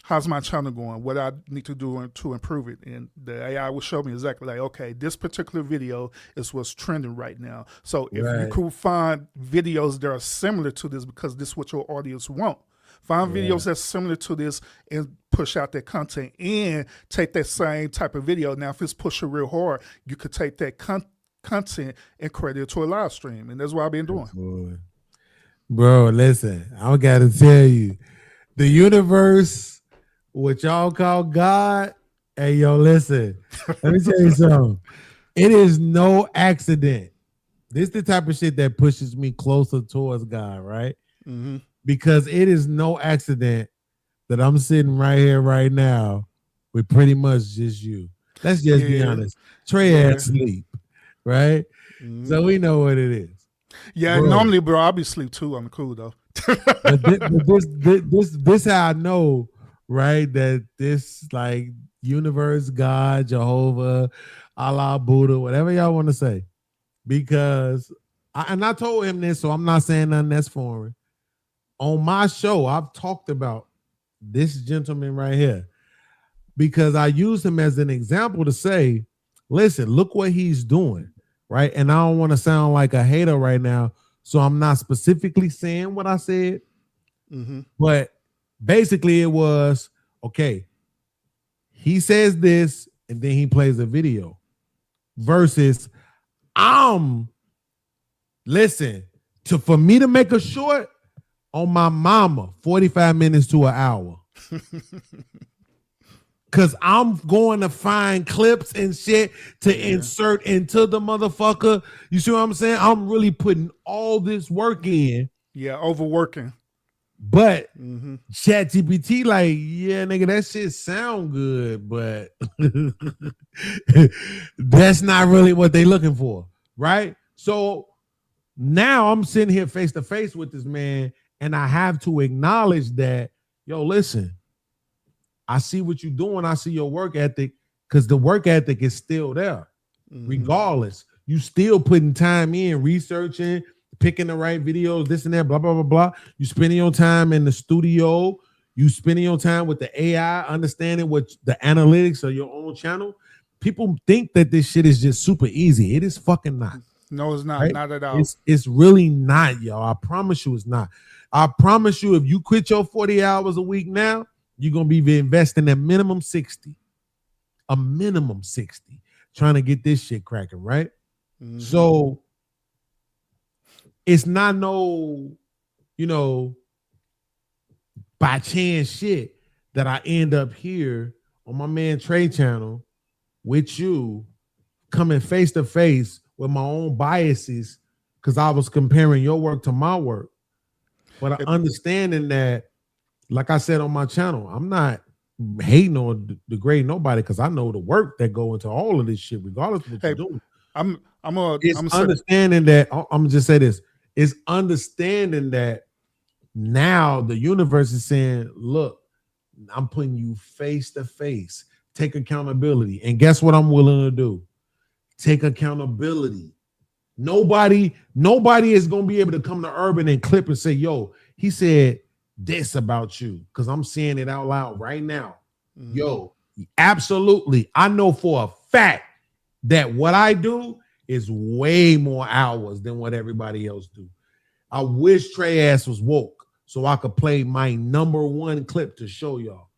how's my channel going? What I need to do to improve it? And the AI will show me exactly like, okay, this particular video is what's trending right now. So if you could find videos that are similar to this, because this is what your audience want, find videos that's similar to this and push out that content and take that same type of video. Now, if it's pushing real hard, you could take that content and create it to a live stream. And that's what I've been doing. Bro, listen, I got to tell you, the universe, what y'all call God, hey, yo, listen, let me tell you something. It is no accident. This is the type of shit that pushes me closer towards God, right? Because it is no accident that I'm sitting right here right now with pretty much just you. Let's just be honest. Trey had sleep, right? So we know what it is. Yeah, bro. Normally, bro, I'll be asleep too. I'm cool though. But this how I know, right? That this like universe, God, Jehovah, Allah, Buddha, whatever y'all want to say, because I told him this, so I'm not saying nothing that's foreign. On my show, I've talked about this gentleman right here because I used him as an example to say, listen, look what he's doing, right? And I don't want to sound like a hater right now. So I'm not specifically saying what I said, but basically it was, okay, he says this and then he plays a video versus for me to make a short on my mama, 45 minutes to an hour. Because I'm going to find clips and shit to insert into the motherfucker. You see what I'm saying? I'm really putting all this work in. Yeah, overworking. But ChatGPT, like, yeah, nigga, that shit sound good, but that's not really what they looking for, right? So now I'm sitting here face to face with this man, and I have to acknowledge that, yo, listen, I see what you're doing. I see your work ethic, because the work ethic is still there. Regardless, you still putting time in, researching, picking the right videos, this and that, blah, blah, blah, blah. You spending your time in the studio. You spending your time with the AI, understanding what the analytics of your own channel. People think that this shit is just super easy. It is fucking not. No, it's not. Right? Not at all. It's really not, y'all. I promise you it's not. I promise you, if you quit your 40 hours a week now, you're going to be investing a minimum 60. A minimum 60. Trying to get this shit cracking, right? So it's not no, by chance shit that I end up here on my man Trey channel with you, coming face to face with my own biases, because I was comparing your work to my work. But I understanding that, like I said on my channel, I'm not hating or degrading nobody, because I know the work that go into all of this shit, regardless of what you're doing. I'm understanding that. I'm gonna just say this: it's understanding that now the universe is saying, "Look, I'm putting you face to face. Take accountability." And guess what I'm willing to do? Take accountability. Nobody is gonna be able to come to Urban and clip and say, "Yo, he said this about you," because I'm saying it out loud right now. Yo, absolutely. I know for a fact that what I do is way more hours than what everybody else do. I wish Trey ass was woke so I could play my #1 clip to show y'all.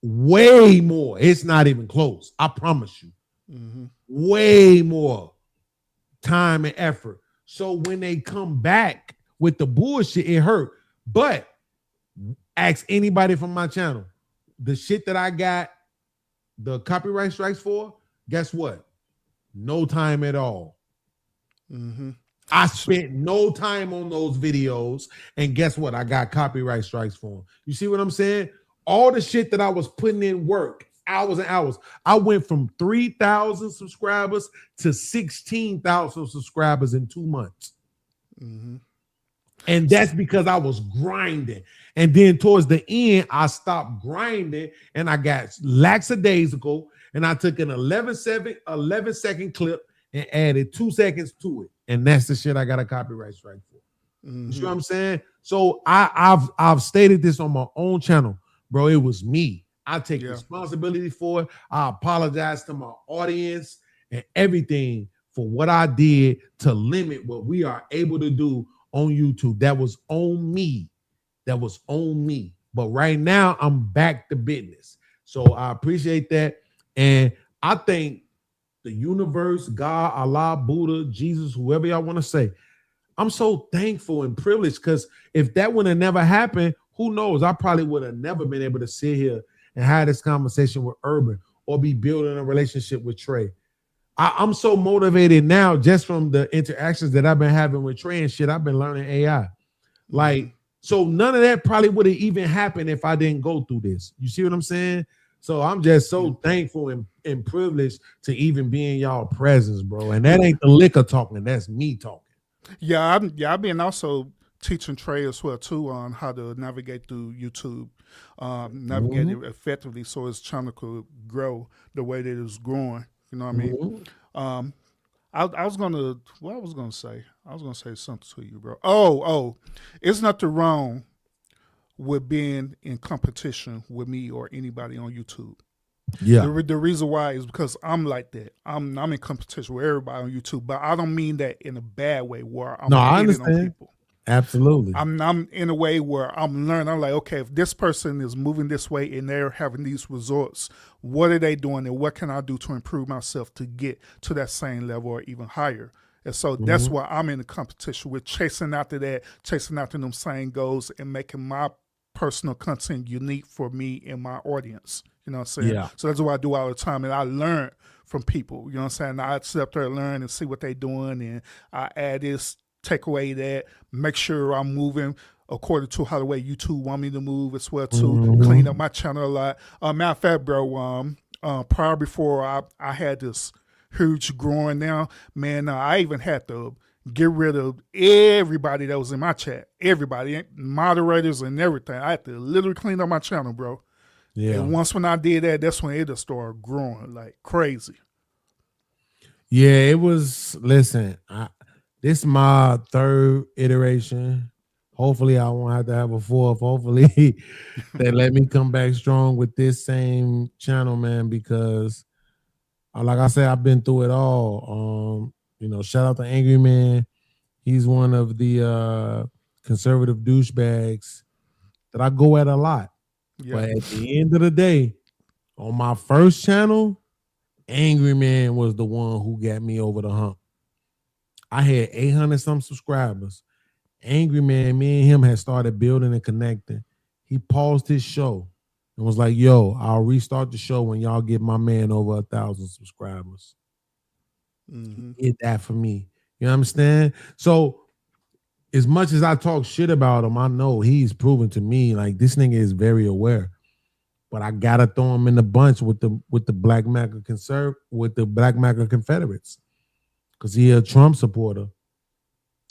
Way more. It's not even close. I promise you. Way more time and effort. So when they come back with the bullshit, it hurt. But ask anybody from my channel, the shit that I got the copyright strikes for, guess what? No time at all. I spent no time on those videos, and guess what? I got copyright strikes for them. You see what I'm saying? All the shit that I was putting in work, hours and hours. I went from 3,000 subscribers to 16,000 subscribers in 2 months. And that's because I was grinding. And then towards the end, I stopped grinding and I got lackadaisical, and I took an 11-second clip and added 2 seconds to it. And that's the shit I got a copyright strike for. You see what I'm saying? So I've stated this on my own channel, bro. It was me. I take responsibility for it. I apologize to my audience and everything for what I did to limit what we are able to do on YouTube. That was on me. That was on me. But right now, I'm back to business. So I appreciate that. And I think the universe, God, Allah, Buddha, Jesus, whoever y'all want to say, I'm so thankful and privileged, because if that would have never happened, who knows? I probably would have never been able to sit here and have this conversation with Urban or be building a relationship with Trey. I'm so motivated now just from the interactions that I've been having with Trey and shit. I've been learning AI. Like, so none of that probably would have even happened if I didn't go through this. You see what I'm saying? So I'm just so thankful and privileged to even be in y'all presence, bro. And that ain't the liquor talking, that's me talking. Yeah, I've been also teaching Trey as well too on how to navigate through YouTube, navigate it effectively so his channel could grow the way that it's growing. You know what I mean? I was gonna say something to you, bro. Oh, it's nothing wrong with being in competition with me or anybody on YouTube. Yeah. The reason why is because I'm like that. I'm in competition with everybody on YouTube, but I don't mean that in a bad way where I'm I hating understand. on people. Absolutely. I'm in a way where I'm learning. I'm like, okay, if this person is moving this way and they're having these results, what are they doing and what can I do to improve myself to get to that same level or even higher? And so that's why I'm in a competition with chasing after them same goals and making my personal content unique for me and my audience. You know what I'm saying? Yeah. So that's what I do all the time. And I learn from people. You know what I'm saying? I sit up there and learn and see what they're doing, and I add this, take away that, make sure I'm moving according to how the way YouTube want me to move as well too. Clean up my channel a lot. Matter of fact, bro, prior before I had this huge growing now, man, I even had to get rid of everybody that was in my chat. Everybody, moderators and everything. I had to literally clean up my channel, bro. Yeah. And once when I did that, that's when it started growing like crazy. Yeah, it was. Listen, this is my third iteration. Hopefully, I won't have to have a fourth. Hopefully, they let me come back strong with this same channel, man. Because, like I said, I've been through it all. Shout out to Angry Man. He's one of the conservative douchebags that I go at a lot. Yeah. But at the end of the day, on my first channel, Angry Man was the one who got me over the hump. I had 800 some subscribers. Angry Man, me and him had started building and connecting. He paused his show and was like, yo, I'll restart the show when y'all get my man over 1,000 subscribers. He did that for me. You understand? So as much as I talk shit about him, I know he's proven to me like this nigga is very aware. But I gotta throw him in the bunch with the Black MAGA Confederates. Because he a Trump supporter.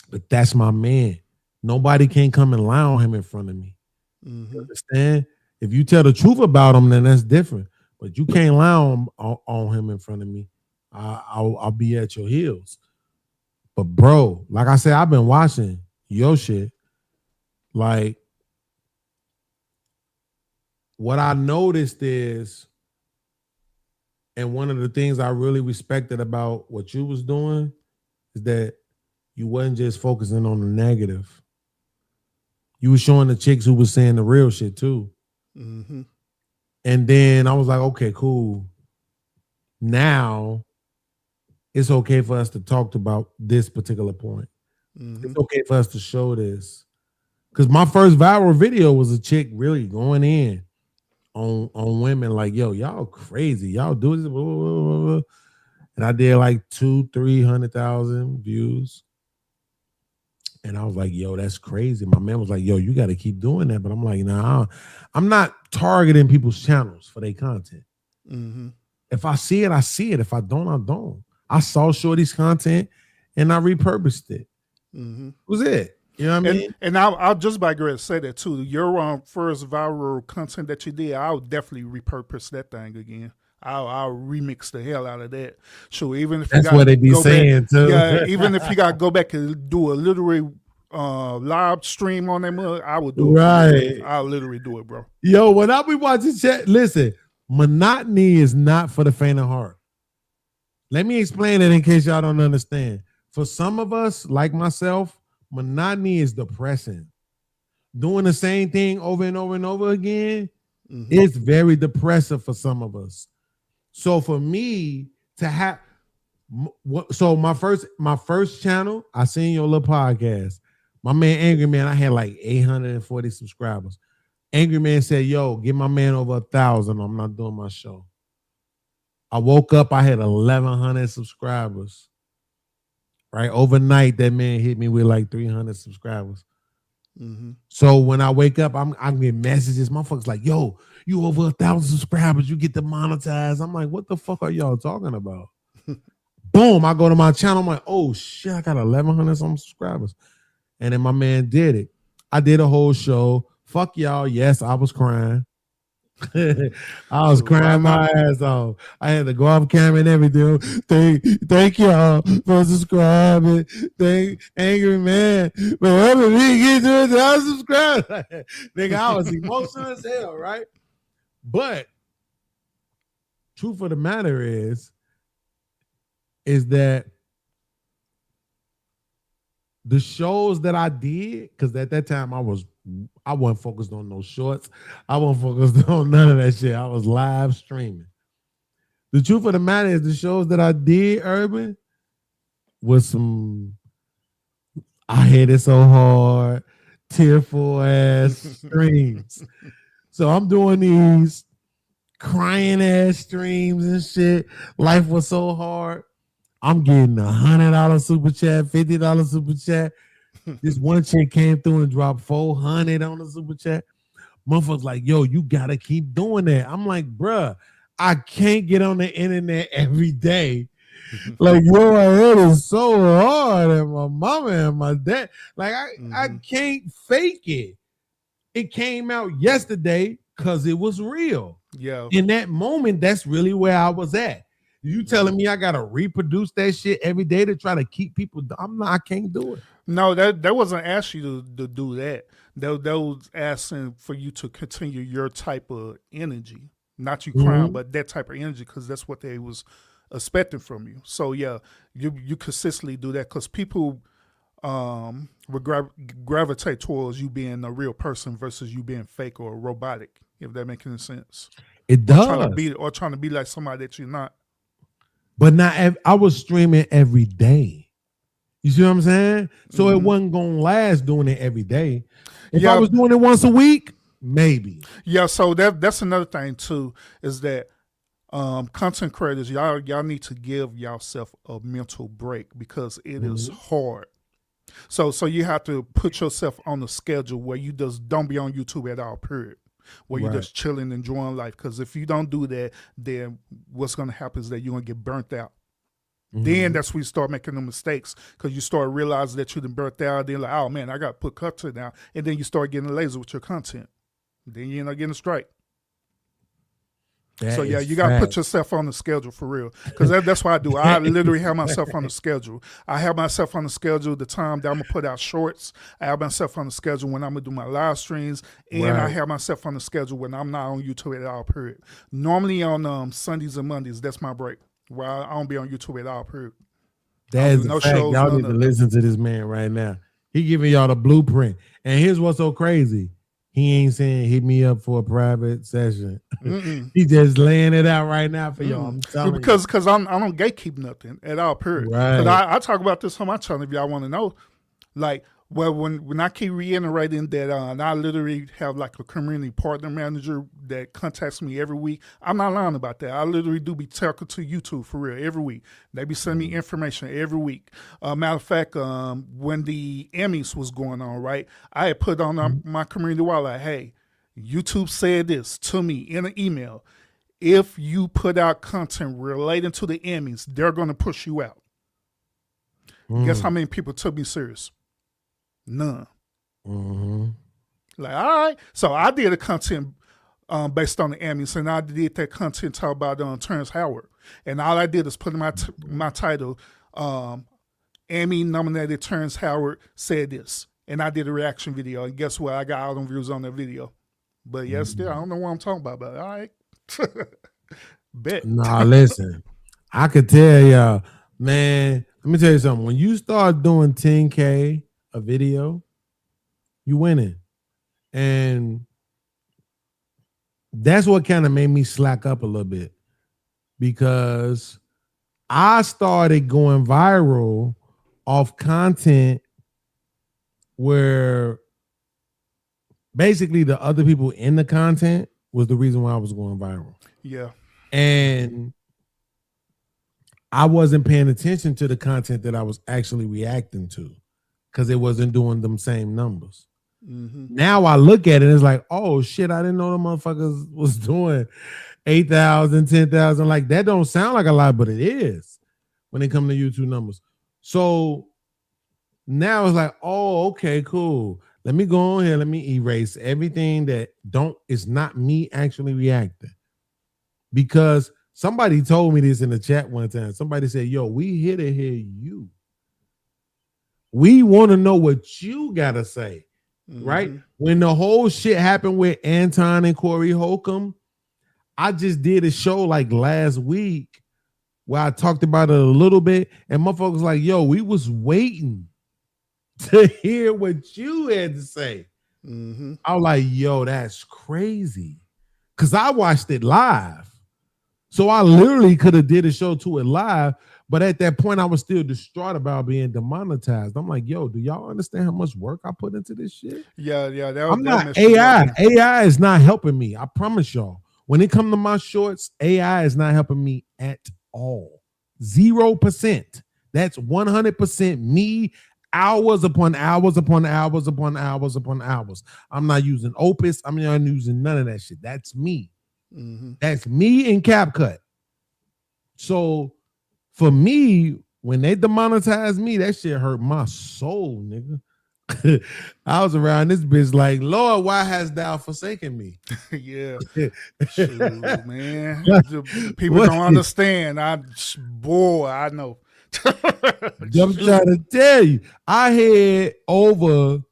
But that's my man. Nobody can come and lie on him in front of me. You understand? If you tell the truth about him, then that's different. But you can't lie on him in front of me. I'll be at your heels. But bro, like I said, I've been watching your shit. Like, what I noticed is, and one of the things I really respected about what you was doing is that you wasn't just focusing on the negative. You was showing the chicks who was saying the real shit too. And then I was like, okay, cool. Now it's okay for us to talk about this particular point. It's okay for us to show this. Because my first viral video was a chick really going in on women like, yo, y'all crazy. Y'all do this. Blah, blah, blah, blah. And I did like 200,000-300,000 views. And I was like, yo, that's crazy. My man was like, yo, you got to keep doing that. But I'm like, nah, I'm not targeting people's channels for their content. If I see it, I see it. If I don't, I don't. I saw Shorty's content and I repurposed it. Was it? You know what I mean? And I'll just by grace say that too. Your first viral content that you did, I'll definitely repurpose that thing again. I'll remix the hell out of that. So even if that's you got what they be saying back, too. Yeah, even if you got to go back and do a literary live stream on that mug, I would do it. Right. I'll literally do it, bro. Yo, when I be watching chat, listen, monotony is not for the faint of heart. Let me explain it in case y'all don't understand. For some of us, like myself, monotony is depressing. Doing the same thing over and over and over again, it's very depressive for some of us. So for me to have, so my first channel, I seen your little podcast. My man Angry Man, I had like 840 subscribers. Angry Man said, yo, get my man over 1,000. I'm not doing my show. I woke up, I had 1,100 subscribers. Right? Overnight, that man hit me with like 300 subscribers. So when I wake up, I'm getting messages. Motherfuckers like, yo, you over 1,000 subscribers, you get demonetized. I'm like, what the fuck are y'all talking about? Boom, I go to my channel. I'm like, oh shit, I got 1,100 some subscribers. And then my man did it. I did a whole show. Fuck y'all. Yes, I was crying. I was crying my ass off. I had to go off camera and everything. Thank y'all for subscribing. Thank Angry Man for helping me get to 1,000 subscribers. Nigga, I was emotional as hell, right? But truth of the matter is that the shows that I did, because at that time I wasn't focused on no shorts. I wasn't focused on none of that shit. I was live streaming. The truth of the matter is the shows that I did, Urban, was some I hit it so hard, tearful ass streams. So I'm doing these crying ass streams and shit. Life was so hard. I'm getting $100 super chat, $50 super chat. This one chick came through and dropped 400 on the super chat. Motherfuckers like, yo, you gotta keep doing that. I'm like, bruh, I can't get on the internet every day. Like, yo, I heard it so hard, and my mama and my dad. Like, I can't fake it. It came out yesterday because it was real. Yeah. In that moment, that's really where I was at. You telling me I gotta reproduce that shit every day to try to keep people? I can't do it. No, that wasn't asking you to do that. That was asking for you to continue your type of energy, not you crying, but that type of energy, because that's what they was expecting from you. So yeah, you consistently do that because people would gravitate towards you being a real person versus you being fake or robotic. If that makes any sense. It does. Trying to be like somebody that you're not. But not. I was streaming every day. You see what I'm saying? So it wasn't gonna last doing it every day. If I was doing it once a week, maybe. Yeah. So that's another thing too, is that content creators, y'all need to give yourself a mental break because it is hard. So you have to put yourself on a schedule where you just don't be on YouTube at all, period. Where you're just chilling, enjoying life. Because if you don't do that, then what's going to happen is that you're going to get burnt out. Then that's when you start making the mistakes because you start realizing that you've been burnt out. Then like, oh man, I got to put content out. And then you start getting lazy with your content. Then you end up getting a strike. So yeah, you got to put yourself on the schedule for real. Because that's what I do. I literally have myself on the schedule. I have myself on the schedule the time that I'm going to put out shorts. I have myself on the schedule when I'm going to do my live streams. And I have myself on the schedule when I'm not on YouTube at all, period. Normally on Sundays and Mondays, that's my break. Where I don't be on YouTube at all, period. That is a fact. Y'all need to listen to this man right now. He giving y'all the blueprint. And here's what's so crazy. He ain't saying hit me up for a private session. He just laying it out right now for y'all. I'm telling you. Because I don't gatekeep nothing at all, period. Because I talk about this on my channel if y'all want to know. Like, well, when I keep reiterating that, and I literally have like a community partner manager that contacts me every week. I'm not lying about that. I literally do be talking to YouTube for real every week. They be sending me information every week. Matter of fact, when the Emmys was going on, right, I had put on my community wall like, hey, YouTube said this to me in an email. If you put out content relating to the Emmys, they're going to push you out. Guess how many people took me serious? None. Like, all right. So I did a content based on the Emmys, and I did that content talk about Terrence Howard. And all I did is put in my title, Emmy-nominated Terrence Howard said this. And I did a reaction video. And guess what? I got all them views on that video. But yeah, still, I don't know what I'm talking about. But all right. Bet. Nah, listen. I could tell y'all, man, let me tell you something. When you start doing 10K a video, you winning. And that's what kind of made me slack up a little bit because I started going viral off content where basically the other people in the content was the reason why I was going viral. Yeah. And I wasn't paying attention to the content that I was actually reacting to because it wasn't doing them same numbers. Now I look at it and it's like, oh shit, I didn't know the motherfuckers was doing 8,000, 10,000. Like that don't sound like a lot, but it is when it comes to YouTube numbers. So now it's like, oh, okay, cool. Let me go on here. Let me erase everything that is not me actually reacting. Because somebody told me this in the chat one time. Somebody said, yo, we here to hear you. We want to know what you got to say, right? When the whole shit happened with Anton and Corey Holcomb, I just did a show like last week where I talked about it a little bit, and motherfuckers like, yo, we was waiting to hear what you had to say. I was like, yo, that's crazy. Because I watched it live. So I literally could have did a show to it live, but at that point I was still distraught about being demonetized. I'm like, yo, do y'all understand how much work I put into this shit? Yeah. I'm not AI. AI is not helping me. I promise y'all. When it comes to my shorts, AI is not helping me at all. 0%. That's 100% me Hours upon hours upon hours upon hours upon hours. I'm not using Opus. I'm not using none of that shit. That's me. Mm-hmm. That's me in CapCut. So for me, when they demonetized me, that shit hurt my soul, nigga. I was around this bitch like, Lord, why hast thou forsaken me? Yeah. Shoot, man. People don't understand. I know. I'm trying to tell you, I had over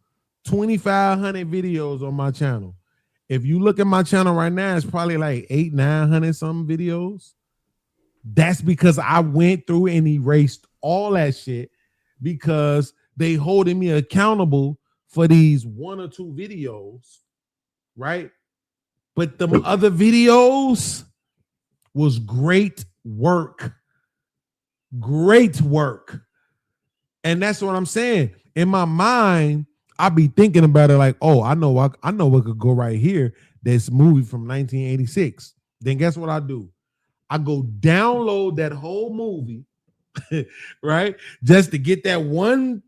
2,500 videos on my channel. If you look at my channel right now, it's probably like 900 some videos. That's because I went through and erased all that shit because they holding me accountable for these 1 or 2 videos, right? But the other videos was great work. Great work. And that's what I'm saying. In my mind, I be thinking about it like, oh, I know what could go right here. This movie from 1986. Then guess what I do? I go download that whole movie, right? Just to get that 1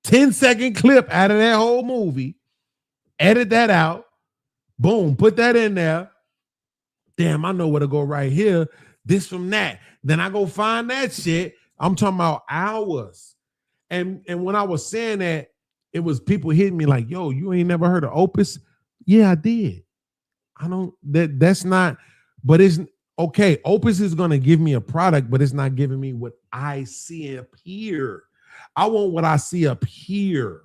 10-second clip out of that whole movie, edit that out, boom, put that in there. Damn, I know where to go right here. This from that. Then I go find that shit. I'm talking about hours. And when I was saying that, it was people hitting me like, yo, you ain't never heard of Opus? Yeah, I did. That's not, but it's okay. Opus is gonna give me a product, but it's not giving me what I see up here. I want what I see up here,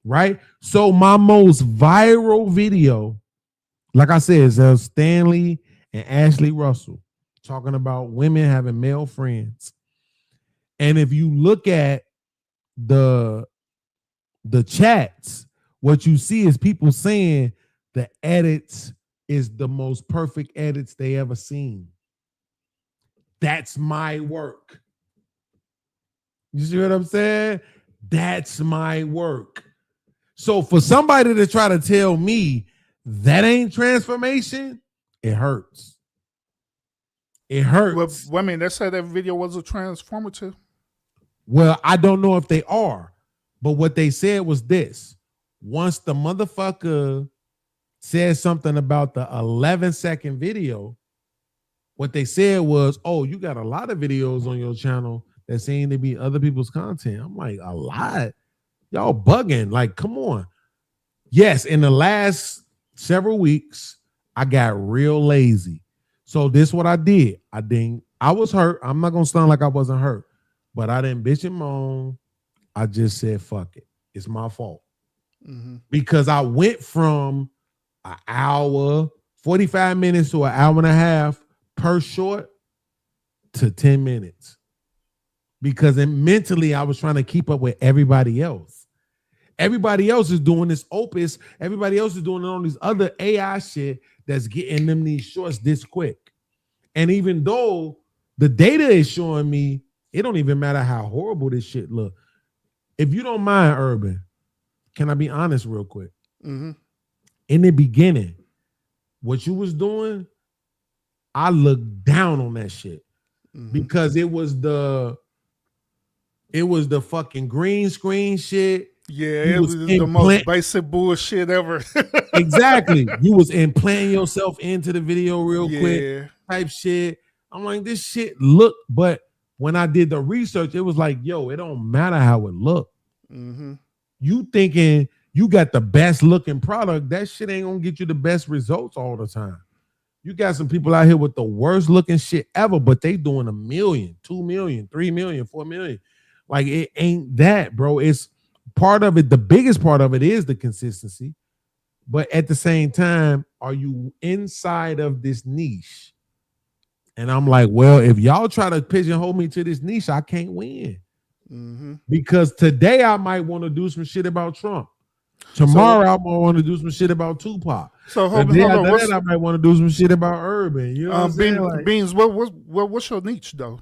right? So my most viral video, like I said, is Stanley and Ashley Russell talking about women having male friends. And if you look at the chats, what you see is people saying the edits is the most perfect edits they ever seen. That's my work. You see what I'm saying? That's my work. So for somebody to try to tell me that ain't transformation, it hurts. It hurts. Well, I mean, they said that video was a transformative. Well, I don't know if they are, but what they said was this. Once the motherfucker said something about the 11-second video, what they said was, oh, you got a lot of videos on your channel that seem to be other people's content. I'm like, a lot? Y'all bugging. Like, come on. Yes, in the last several weeks, I got real lazy. So this is what I did. I was hurt. I'm not going to sound like I wasn't hurt, but I didn't bitch and moan. I just said, fuck it. It's my fault. Mm-hmm. Because I went from an hour, 45 minutes to an hour and a half per short to 10 minutes. Because mentally, I was trying to keep up with everybody else. Everybody else is doing this Opus. Everybody else is doing all these other AI shit that's getting them these shorts this quick. And even though the data is showing me, it don't even matter how horrible this shit look. If you don't mind, Urban, can I be honest real quick? Mm-hmm. In the beginning, what you was doing, I looked down on that shit because it was the fucking green screen shit. Yeah, it was the most basic bullshit ever. Exactly. You was implanting yourself into the video real quick type shit. I'm like, this shit look, but when I did the research, it was like, yo, it don't matter how it look. Mm-hmm. You thinking you got the best looking product, that shit ain't gonna get you the best results all the time. You got some people out here with the worst looking shit ever, but they doing 1 million, 2 million, 3 million, 4 million. Like, it ain't that, bro. It's part of it. The biggest part of it is the consistency. But at the same time, are you inside of this niche? And I'm like, well, if y'all try to pigeonhole me to this niche, I can't win. Mm-hmm. Because today I might want to do some shit about Trump. Tomorrow I might want to do some shit about Tupac. So hold on. I might want to do some shit about Urban. You know what I'm saying? Like, Beans, what's your niche though?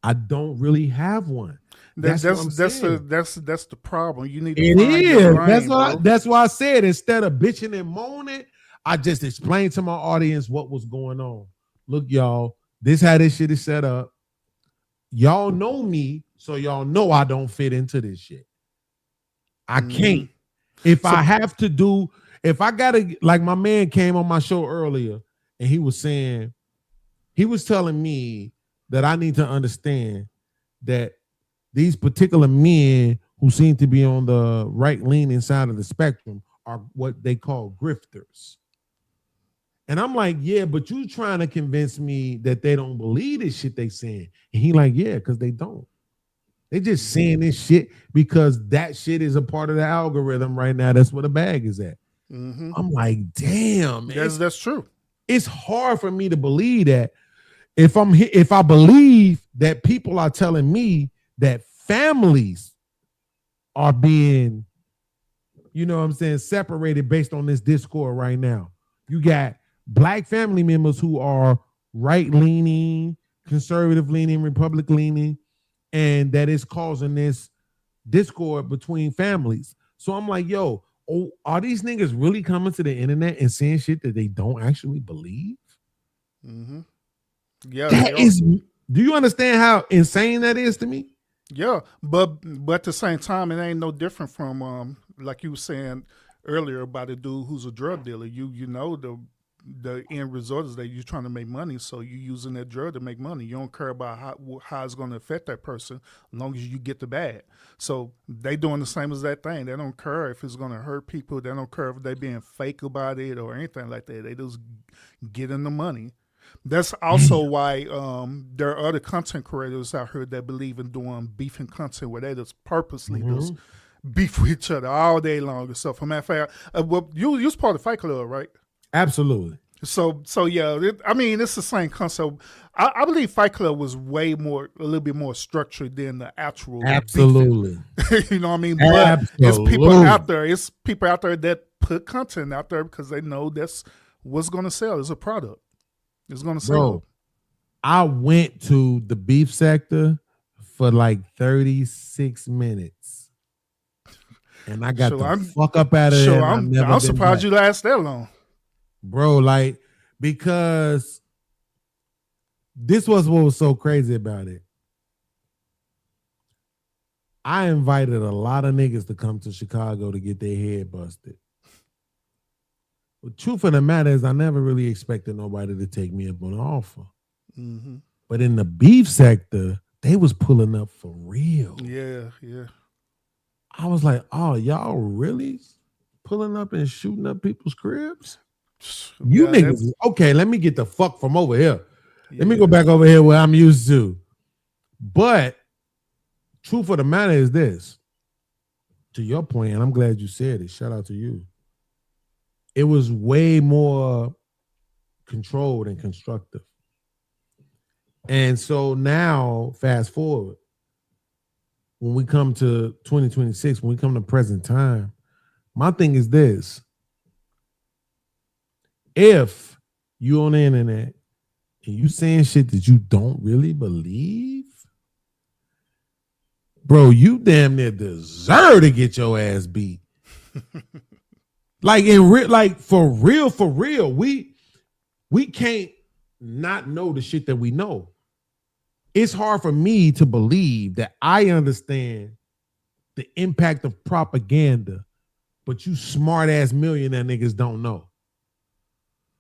I don't really have one. That's the problem. You need to it find is. your lane, That's why I said instead of bitching and moaning, I just explained to my audience what was going on. Look, y'all, this how this shit is set up. Y'all know me, so y'all know I don't fit into this shit. I can't. If I have to do, if I gotta, like my man came on my show earlier and he was saying, he was telling me that I need to understand that these particular men who seem to be on the right leaning side of the spectrum are what they call grifters. And I'm like, yeah, but you trying to convince me that they don't believe this shit they saying. And he like, yeah, because they don't. They just saying this shit because that shit is a part of the algorithm right now. That's where the bag is at. I'm like, damn, man. That's true. It's hard for me to believe that if I believe that people are telling me that families are being, you know what I'm saying, separated based on this discord right now. You got Black family members who are right-leaning, conservative-leaning, Republic-leaning, and that is causing this discord between families. So I'm like, yo, are these niggas really coming to the internet and saying shit that they don't actually believe? Yeah, that is. Do you understand how insane that is to me? Yeah, but at the same time, it ain't no different from like you were saying earlier about a dude who's a drug dealer. You know the end result is that you're trying to make money, so you're using that drug to make money. You don't care about how it's going to affect that person as long as you get the bag. So they doing the same as that thing. They don't care if it's going to hurt people. They don't care if they being fake about it or anything like that. They just getting the money. That's also why there are other content creators out here that believe in doing beefing content where they just purposely just beef with each other all day long and stuff. For matter of fact, well, you was part of Fight Club, right? Absolutely. So yeah, I mean, it's the same concept. I believe Fight Club was a little bit more structured than the actual. Absolutely. You know what I mean? But it's people out there. It's people out there that put content out there because they know that's what's going to sell. It's a product. It's going to sell. Bro, I went to the beef sector for like 36 minutes. And I got the fuck up out of there. I'm surprised you last that long. Bro, like, because this was what was so crazy about it. I invited a lot of niggas to come to Chicago to get their head busted. The truth of the matter is I never really expected nobody to take me up on an offer. But in the beef sector, they was pulling up for real. Yeah. I was like, oh, y'all really pulling up and shooting up people's cribs? You niggas, okay, let me get the fuck from over here. Let me go back over here where I'm used to. But truth of the matter is this. To your point, and I'm glad you said it. Shout out to you. It was way more controlled and constructive. And so now, fast forward, when we come to 2026, when we come to present time, my thing is this. If you on the internet and you saying shit that you don't really believe, bro, you damn near deserve to get your ass beat. Like for real, we can't not know the shit that we know. It's hard for me to believe that I understand the impact of propaganda, but you smart ass millionaire niggas don't know.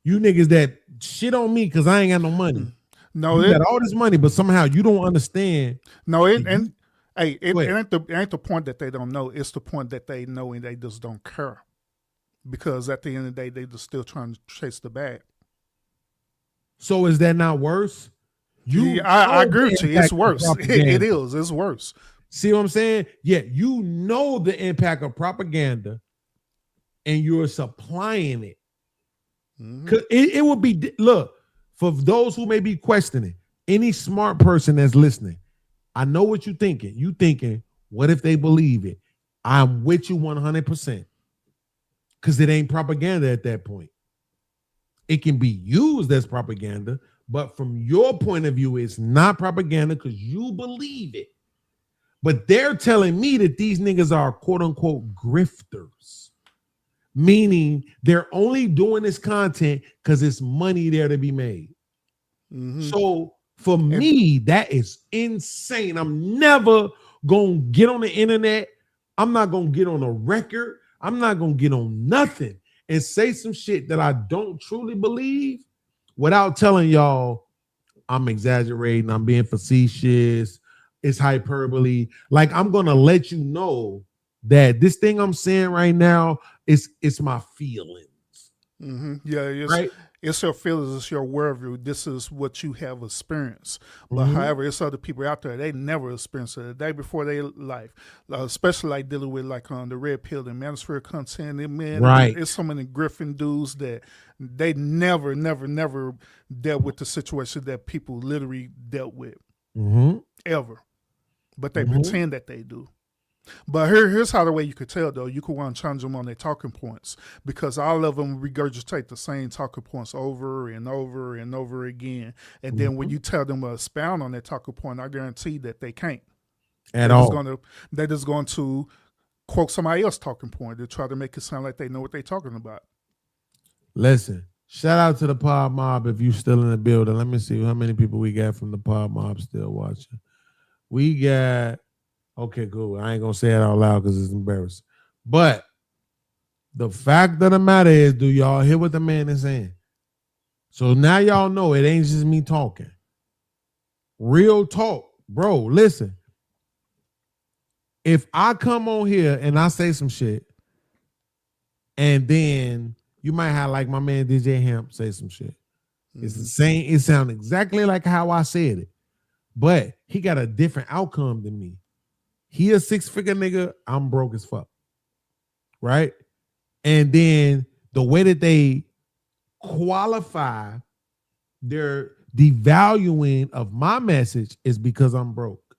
You niggas that shit on me because I ain't got no money. No, you got all this money, but somehow you don't understand. No, it ain't the point that they don't know. It's the point that they know and they just don't care. Because at the end of the day, they just still trying to chase the bag. So is that not worse? I agree with you. It's worse. It is. It's worse. See what I'm saying? Yeah, you know the impact of propaganda and you're supplying it. Cause it would be, look, for those who may be questioning, any smart person that's listening, I know what you're thinking. You thinking, what if they believe it? I'm with you 100%. Because it ain't propaganda at that point. It can be used as propaganda, but from your point of view, it's not propaganda because you believe it. But they're telling me that these niggas are quote unquote grifters, meaning they're only doing this content because it's money there to be made. So for me, that is insane. I'm never going to get on the internet I'm not gonna get on a record. I'm not gonna get on nothing and say some shit that I don't truly believe without telling y'all I'm exaggerating, I'm being facetious, it's hyperbole. Like I'm gonna let you know that this thing I'm saying right now it's my feelings. Yeah, right? It's your feelings, it's your worldview. This is what you have experienced. But however, it's other people out there, they never experienced it the day before their life. Especially like dealing with like the red pill and manosphere content. And man, Right. it's so many Griffin dudes that they never dealt with the situation that people literally dealt with. Ever. But they pretend that they do. But here's how the way you could tell, though. You could want to challenge them on their talking points because all of them regurgitate the same talking points over and over and over again. And then when you tell them to expound on that talking point, I guarantee that they can't. At all. They're just going to quote somebody else's talking point to try to make it sound like they know what they're talking about. Listen, shout out to the Pod Mob if you're still in the building. Let me see how many people we got from the Pod Mob still watching. We got... Okay, cool. I ain't gonna say it out loud because it's embarrassing. But the fact of the matter is, do y'all hear what the man is saying? So now y'all know it ain't just me talking. Real talk. Bro, listen. If I come on here and I say some shit, and then you might have like my man DJ Hemp say some shit. It's the same, it sounds exactly like how I said it. But he got a different outcome than me. He a 6-figure nigga, I'm broke as fuck. Right? And then the way that they qualify their devaluing of my message is because I'm broke.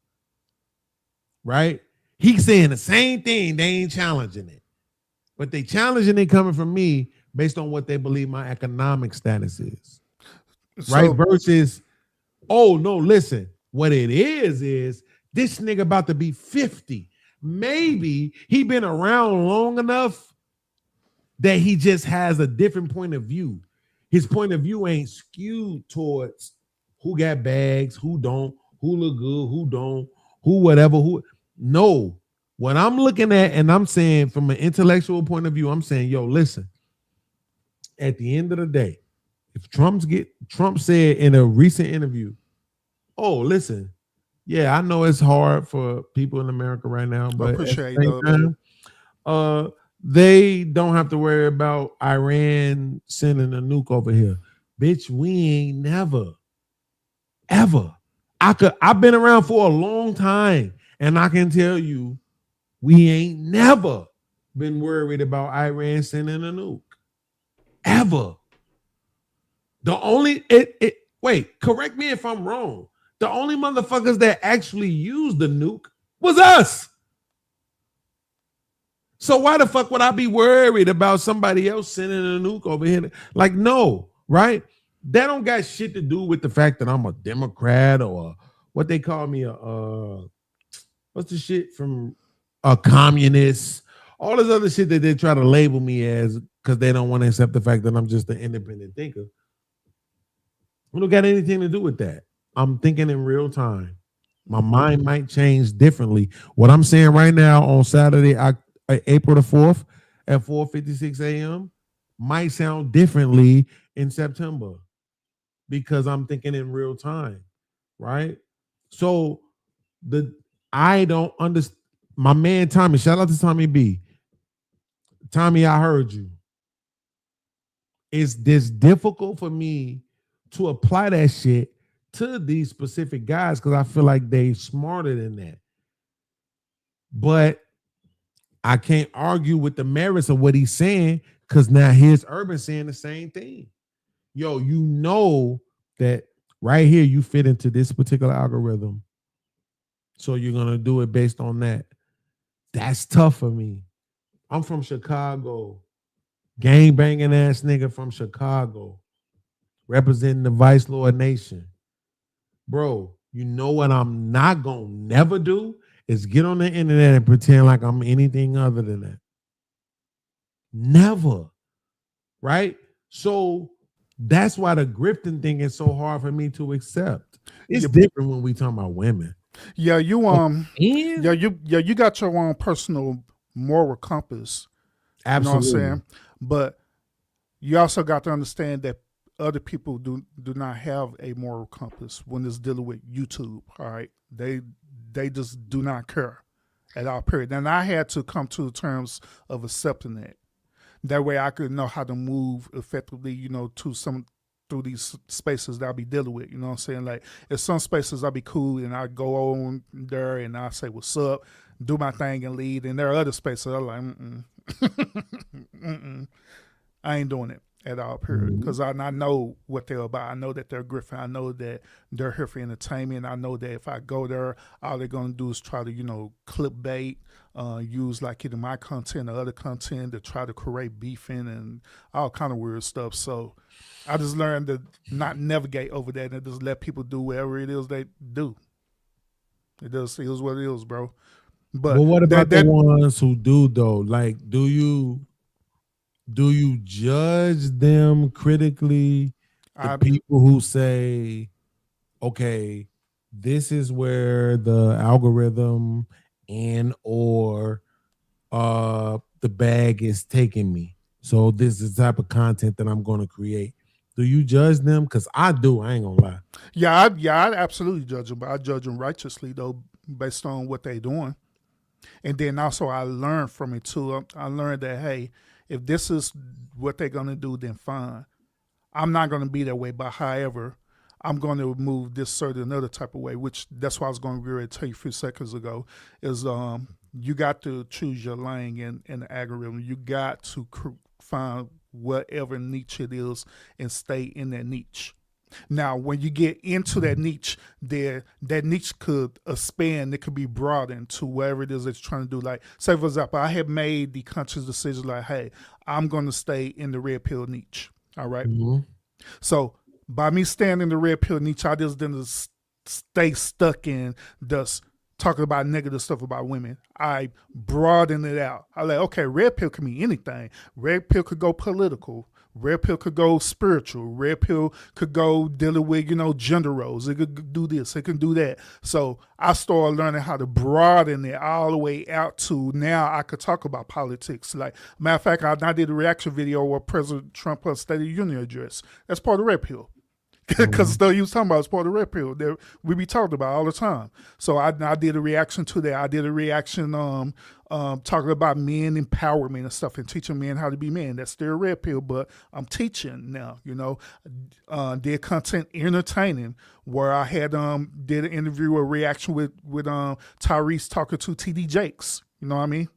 Right? He's saying the same thing, they ain't challenging it. But they challenging it coming from me based on what they believe my economic status is. Right? Versus, oh no, listen, what it is this nigga about to be 50. Maybe he been around long enough that he just has a different point of view. His point of view ain't skewed towards who got bags, who don't, who look good, who don't, who whatever, who. No. What I'm looking at and I'm saying from an intellectual point of view, I'm saying, yo, listen, at the end of the day, if Trump said in a recent interview, oh, listen, yeah, I know it's hard for people in America right now, but at the same time, they don't have to worry about Iran sending a nuke over here. Bitch, we ain't never, ever. I've been around for a long time, and I can tell you, we ain't never been worried about Iran sending a nuke. Ever. The only wait, correct me if I'm wrong. The only motherfuckers that actually used the nuke was us. So why the fuck would I be worried about somebody else sending a nuke over here? Like, no, right? That don't got shit to do with the fact that I'm a Democrat or what they call me, what's the shit from a communist? All this other shit that they try to label me as because they don't want to accept the fact that I'm just an independent thinker. We don't got anything to do with that. I'm thinking in real time. My mind might change differently. What I'm saying right now on Saturday, April the 4th at 4:56 a.m. might sound differently in September because I'm thinking in real time, right? So I don't understand. My man Tommy, shout out to Tommy B. Tommy, I heard you. It's this difficult for me to apply that shit to these specific guys because I feel like they smarter than that. But I can't argue with the merits of what he's saying because now here's Urban saying the same thing. Yo, you know that right here you fit into this particular algorithm. So you're going to do it based on that. That's tough for me. I'm from Chicago. Gang banging ass nigga from Chicago. Representing the Vice Lord Nation. Bro, you know what I'm not going to never do is get on the internet and pretend like I'm anything other than that. Never. Right? So that's why the grifting thing is so hard for me to accept. It's different when we talk about women. Yeah, you you got your own personal moral compass. You know what I'm Absolutely. saying? But you also got to understand that other people do not have a moral compass when it's dealing with YouTube. All right, they just do not care at all. Period. And I had to come to the terms of accepting that. That way, I could know how to move effectively. You know, through these spaces that I'll be dealing with. You know what I'm saying? Like, in some spaces I'll be cool and I go on there and I say what's up, do my thing and lead. And there are other spaces I'm like, I ain't doing it at all, period. Because I know what they're about. I know that they're Griffin. I know that they're here for entertainment. I know that if I go there, all they're going to do is try to, clip bait, use like either my content or other content to try to create beefing and all kind of weird stuff. So I just learned to not navigate over that and just let people do whatever it is they do. It is what it is, bro. But what about the ones who do though? Like, do you judge them critically? The people who say, okay, this is where the algorithm and or the bag is taking me. So this is the type of content that I'm going to create. Do you judge them? Because I do. I ain't gonna lie. Yeah, I absolutely judge them, but I judge them righteously though, based on what they doing. And then also I learned from it too. I learned that, hey, if this is what they're gonna do, then fine. I'm not gonna be that way, but however, I'm going to move this certain other type of way, which that's what I was going to tell you a few seconds ago, is you got to choose your lane in the algorithm. You got to find whatever niche it is and stay in that niche. Now, when you get into that niche, that niche could expand. It could be broadened to whatever it is that you're trying to do. Like, say, for example, I have made the conscious decision like, hey, I'm going to stay in the red pill niche. All right? So by me staying in the red pill niche, I just didn't stay stuck in just talking about negative stuff about women. I broadened it out. I like, okay, red pill can be anything. Red pill could go political. Red pill could go spiritual. Red pill could go dealing with, gender roles. It could do this. It can do that. So I started learning how to broaden it all the way out to now I could talk about politics. Like, matter of fact, I did a reaction video where President Trump State of the Union address. That's part of red pill. Because stuff he was talking about is part of the red pill that we be talking about all the time. So I did a reaction to that. I did a reaction talking about men empowerment and stuff and teaching men how to be men. That's still red pill, but I'm teaching now, did content entertaining where I had did an interview or reaction with Tyrese talking to TD Jakes. You know what I mean?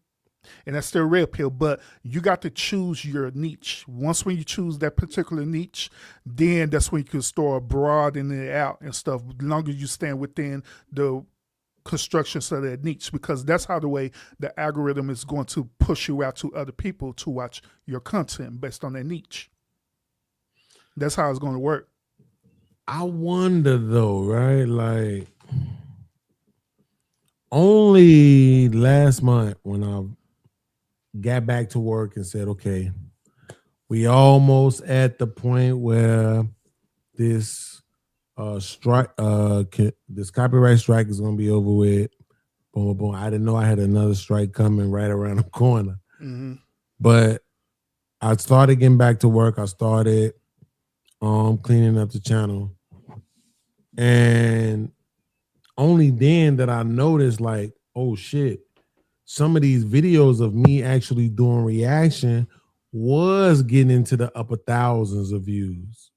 And that's still red pill, but you got to choose your niche. Once when you choose that particular niche, then that's when you can start broadening it out and stuff. As long as you stand within the constructions of that niche, because that's how the way the algorithm is going to push you out to other people to watch your content based on that niche. That's how it's going to work. I wonder though, right? Like, only last month when I got back to work and said, okay, we almost at the point where this strike, this copyright strike is going to be over with. Boom, boom, boom. I didn't know I had another strike coming right around the corner. But I started getting back to work. I started cleaning up the channel. And only then that I noticed, like, oh shit, some of these videos of me actually doing reaction was getting into the upper thousands of views.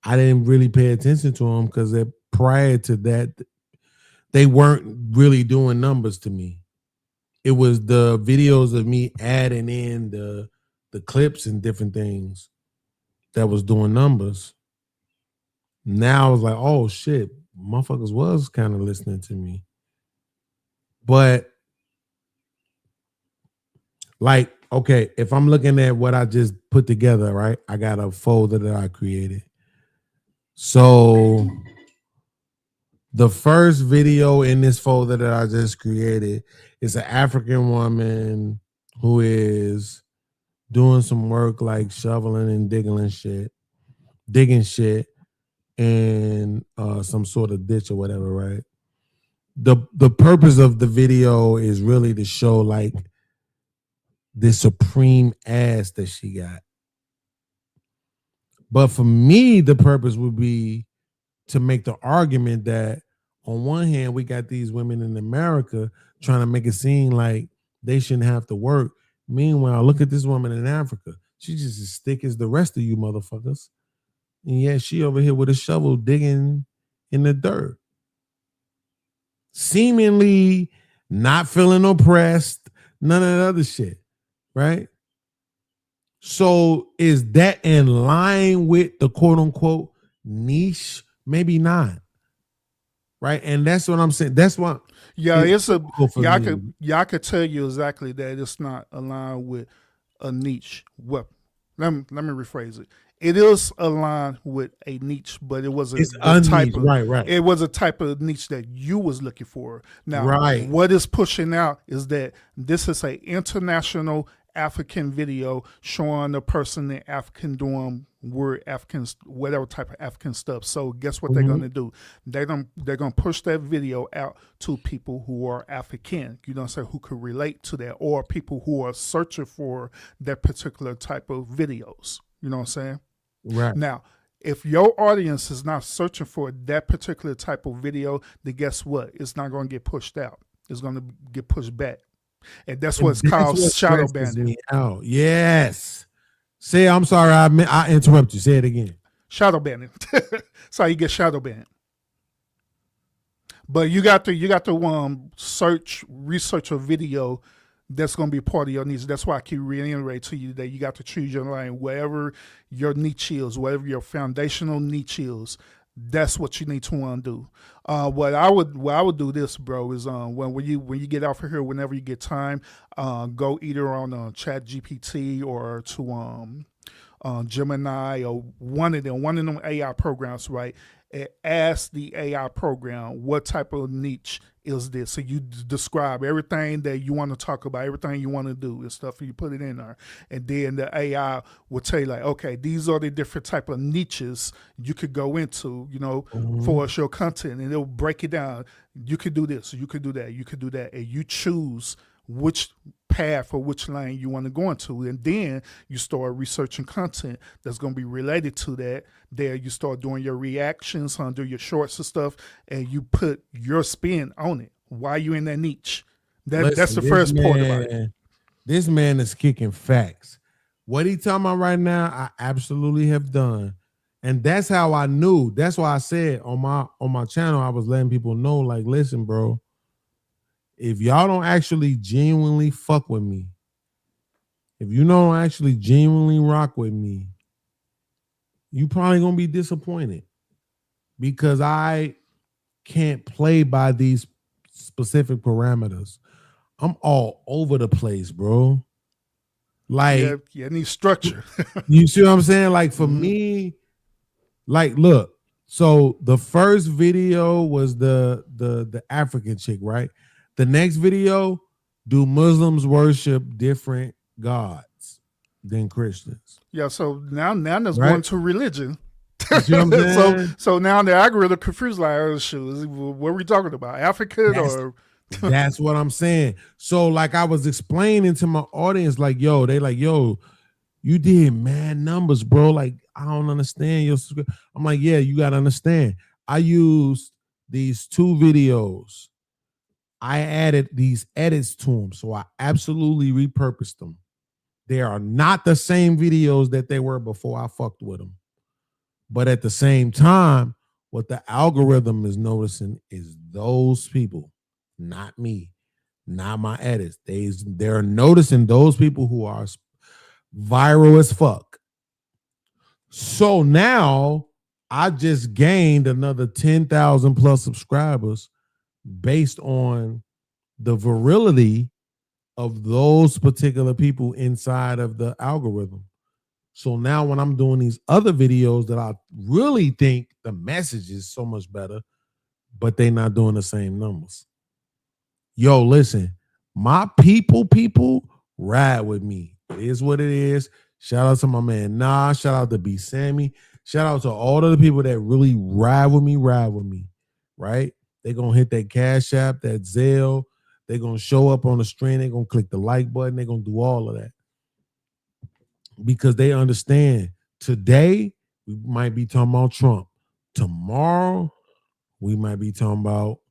I didn't really pay attention to them because prior to that, they weren't really doing numbers to me. It was the videos of me adding in the clips and different things that was doing numbers. Now I was like, oh shit, motherfuckers was kind of listening to me. But like, okay, if I'm looking at what I just put together, right? I got a folder that I created. So the first video in this folder that I just created is an African woman who is doing some work like shoveling and digging shit in some sort of ditch or whatever, right? the purpose of the video is really to show like the supreme ass that she got. But for me, the purpose would be to make the argument that on one hand, we got these women in America trying to make it seem like they shouldn't have to work. Meanwhile, look at this woman in Africa. She's just as thick as the rest of you motherfuckers. And yet she over here with a shovel digging in the dirt. Seemingly not feeling oppressed, none of that other shit, right? So is that in line with the quote unquote niche? Maybe not. Right. And that's what I'm saying. That's what I could tell you exactly that it's not aligned with a niche. Well, let me rephrase it. It is aligned with a niche, but it was a type of right. It was a type of niche that you was looking for. Now, right. What is pushing out is that this is a international African video showing a person in African doing Africans, whatever type of African stuff. So guess what they're gonna do? They're gonna push that video out to people who are African, you know what I'm saying, who could relate to that, or people who are searching for that particular type of videos. You know what I'm saying? Right. Now, if your audience is not searching for that particular type of video, then guess what? It's not gonna get pushed out. It's gonna get pushed back. And that's what's called shadow banning. Oh, yes. Say, I'm sorry, I interrupt you. Say it again. Shadow banning. That's how you get shadow banned. But you got to research a video that's going to be part of your niche. That's why I keep reiterating to you that you got to choose your lane, wherever your niche is, whatever your foundational niche is. That's what you need to do. What I would do this, bro, is when you get off of here, whenever you get time, go either on Chat GPT or to Gemini or one of them AI programs, right? And ask the AI program what type of niche is this. So you describe everything that you want to talk about, everything you want to do and stuff, and you put it in there. And then the AI will tell you like, okay, these are the different type of niches you could go into, you know, for your content, and it'll break it down. You could do this, you could do that, you could do that, and you choose which path or which lane you want to go into, and then you start researching content that's going to be related to that. There you start doing your reactions, do your shorts and stuff, and you put your spin on it while you're in that niche. That's the first part about it. This man is kicking facts. What he talking about right now, I absolutely have done. And that's how I knew. That's why I said on my channel, I was letting people know, like, listen, bro, if y'all don't actually genuinely fuck with me, if you don't actually genuinely rock with me, you probably gonna be disappointed, because I can't play by these specific parameters. I'm all over the place, bro. Like, you need structure. You see what I'm saying? Like, for me, like, look, so the first video was the African chick, right? The next video, do Muslims worship different gods than Christians? Yeah, so now that's Right? going to religion. You see what I'm saying? so now the algorithm confused, like, oh, shoot, what are we talking about? African or That's what I'm saying. So, like, I was explaining to my audience, like, yo, they like, yo, you did mad numbers, bro. Like, I don't understand your. I'm like, yeah, you gotta understand. I used these two videos. I added these edits to them, so I absolutely repurposed them. They are not the same videos that they were before I fucked with them. But at the same time, what the algorithm is noticing is those people, not me, not my edits. They're noticing those people who are viral as fuck. So now I just gained another 10,000 plus subscribers based on the virility of those particular people inside of the algorithm. So now when I'm doing these other videos that I really think the message is so much better, but they're not doing the same numbers. Yo, listen, my people ride with me. It is what it is. Shout out to my man Nah. Shout out to B Sammy. Shout out to all of the people that really ride with me, right? They're gonna hit that Cash App, that Zelle. They're gonna show up on the stream. They're gonna click the like button. They're gonna do all of that because they understand. Today we might be talking about Trump. Tomorrow we might be talking about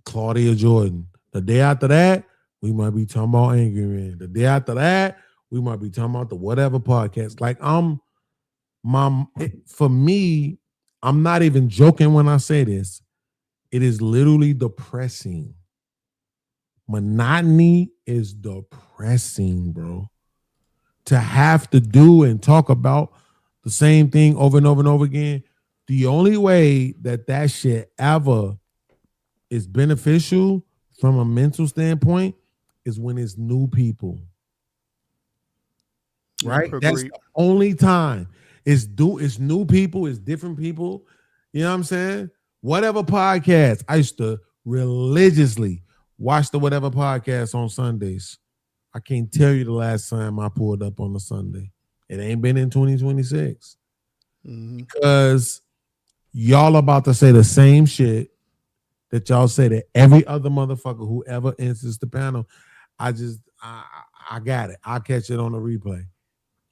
Claudia Jordan. The day after that, we might be talking about Angry Man. The day after that, we might be talking about the whatever podcast. Like for me, I'm not even joking when I say this. It is literally depressing. Monotony is depressing, bro. To have to do and talk about the same thing over and over and over again. The only way that shit ever is beneficial from a mental standpoint is when it's new people. Right? That's the only time. It's new people, it's different people. You know what I'm saying? Whatever podcast. I used to religiously watch the whatever podcast on Sundays. I can't tell you the last time I pulled up on a Sunday. It ain't been in 2026. Because y'all about to say the same shit that y'all say to every other motherfucker who ever enters the panel. I got it. I'll catch it on the replay.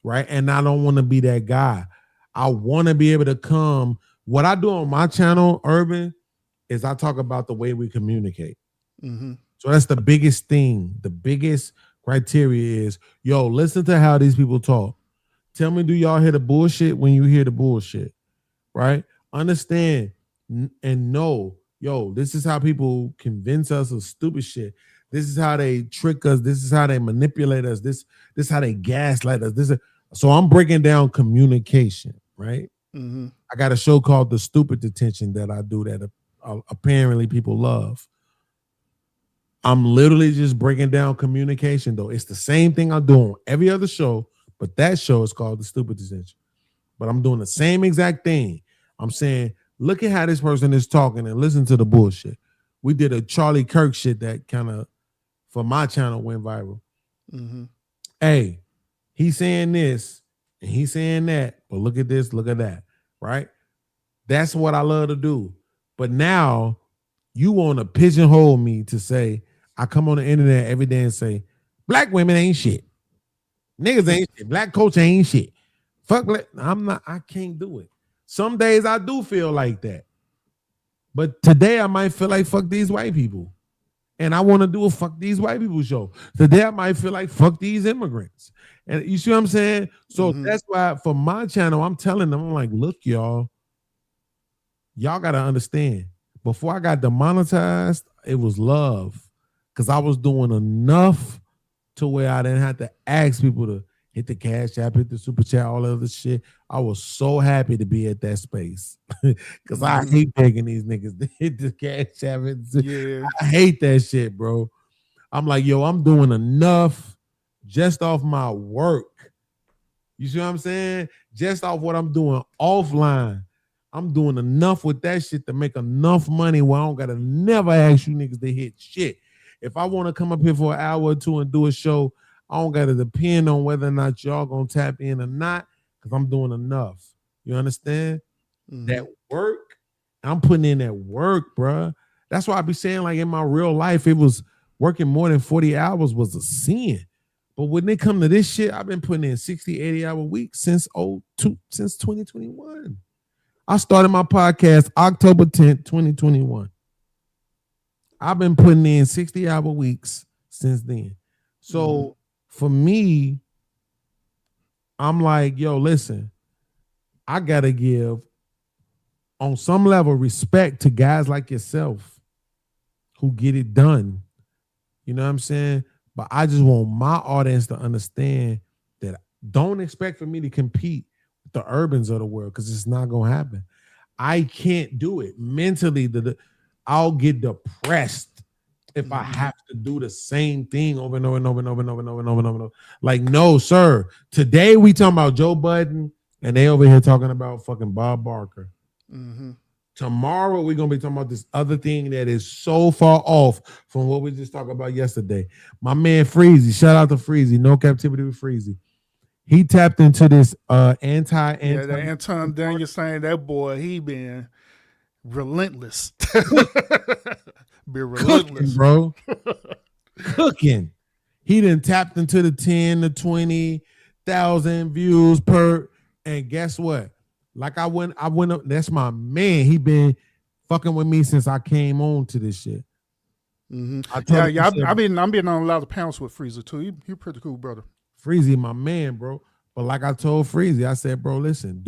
Right? And I don't want to be that guy. I want to be able to come. What I do on my channel, Urban, is I talk about the way we communicate. So that's the biggest thing. The biggest criteria is, yo, listen to how these people talk. Tell me, do y'all hear the bullshit when you hear the bullshit? Right? Understand and know, yo, this is how people convince us of stupid shit. This is how they trick us. This is how they manipulate us. This is how they gaslight us. So I'm breaking down communication, right? I got a show called The Stupid Detention that I do that apparently people love. I'm literally just breaking down communication, though. It's the same thing I do on every other show, but that show is called The Stupid Detention. But I'm doing the same exact thing. I'm saying, look at how this person is talking and listen to the bullshit. We did a Charlie Kirk shit that kind of, for my channel, went viral. Hey, he's saying this and he's saying that, but look at this, look at that, right? That's what I love to do. But now you want to pigeonhole me to say, I come on the internet every day and say, black women ain't shit. Niggas ain't shit. Black culture ain't shit. Fuck, I can't do it. Some days I do feel like that. But today I might feel like fuck these white people. And I want to do a fuck these white people show. Today I might feel like fuck these immigrants. And you see what I'm saying? So that's why for my channel, I'm telling them, I'm like, look, y'all got to understand. Before I got demonetized, it was love. Because I was doing enough to where I didn't have to ask people to hit the Cash App, hit the Super Chat, all of this shit. I was so happy to be at that space. Because I hate begging these niggas to hit the Cash App. I hate that shit, bro. I'm like, yo, I'm doing enough just off my work. You see what I'm saying? Just off what I'm doing offline. I'm doing enough with that shit to make enough money where I don't gotta never ask you niggas to hit shit. If I want to come up here for an hour or two and do a show, I don't gotta depend on whether or not y'all gonna tap in or not, because I'm doing enough. You understand? That work, I'm putting in that work, bruh. That's why I be saying, like, in my real life, it was working more than 40 hours was a sin. But when they come to this shit, I've been putting in 60, 80-hour weeks since 2021. I started my podcast October 10th, 2021. I've been putting in 60-hour weeks since then. So for me, I'm like, yo, listen, I got to give, on some level, respect to guys like yourself who get it done. You know what I'm saying? But I just want my audience to understand that don't expect for me to compete with the Urbans of the world, because it's not going to happen. I can't do it. Mentally, I'll get depressed if I have to do the same thing over and over and over and over and over and over and over and over. Like, no, sir. Today we talking about Joe Budden, and they over here talking about fucking Bob Barker. Tomorrow we're gonna be talking about this other thing that is so far off from what we just talked about yesterday. My man Freezy, shout out to Freezy, No Captivity with Freezy. He tapped into this the Anton Daniel saying that boy, he been relentless. Be Cooking, relentless. bro. Cooking. He done tapped into the 10 to 20,000 views per. And guess what? Like I went up. That's my man. He been fucking with me since I came on to this shit. I've been on a lot of pounds with Freezer too. He pretty cool, brother. Freezy, my man, bro. But like I told Freezy, I said, bro, listen,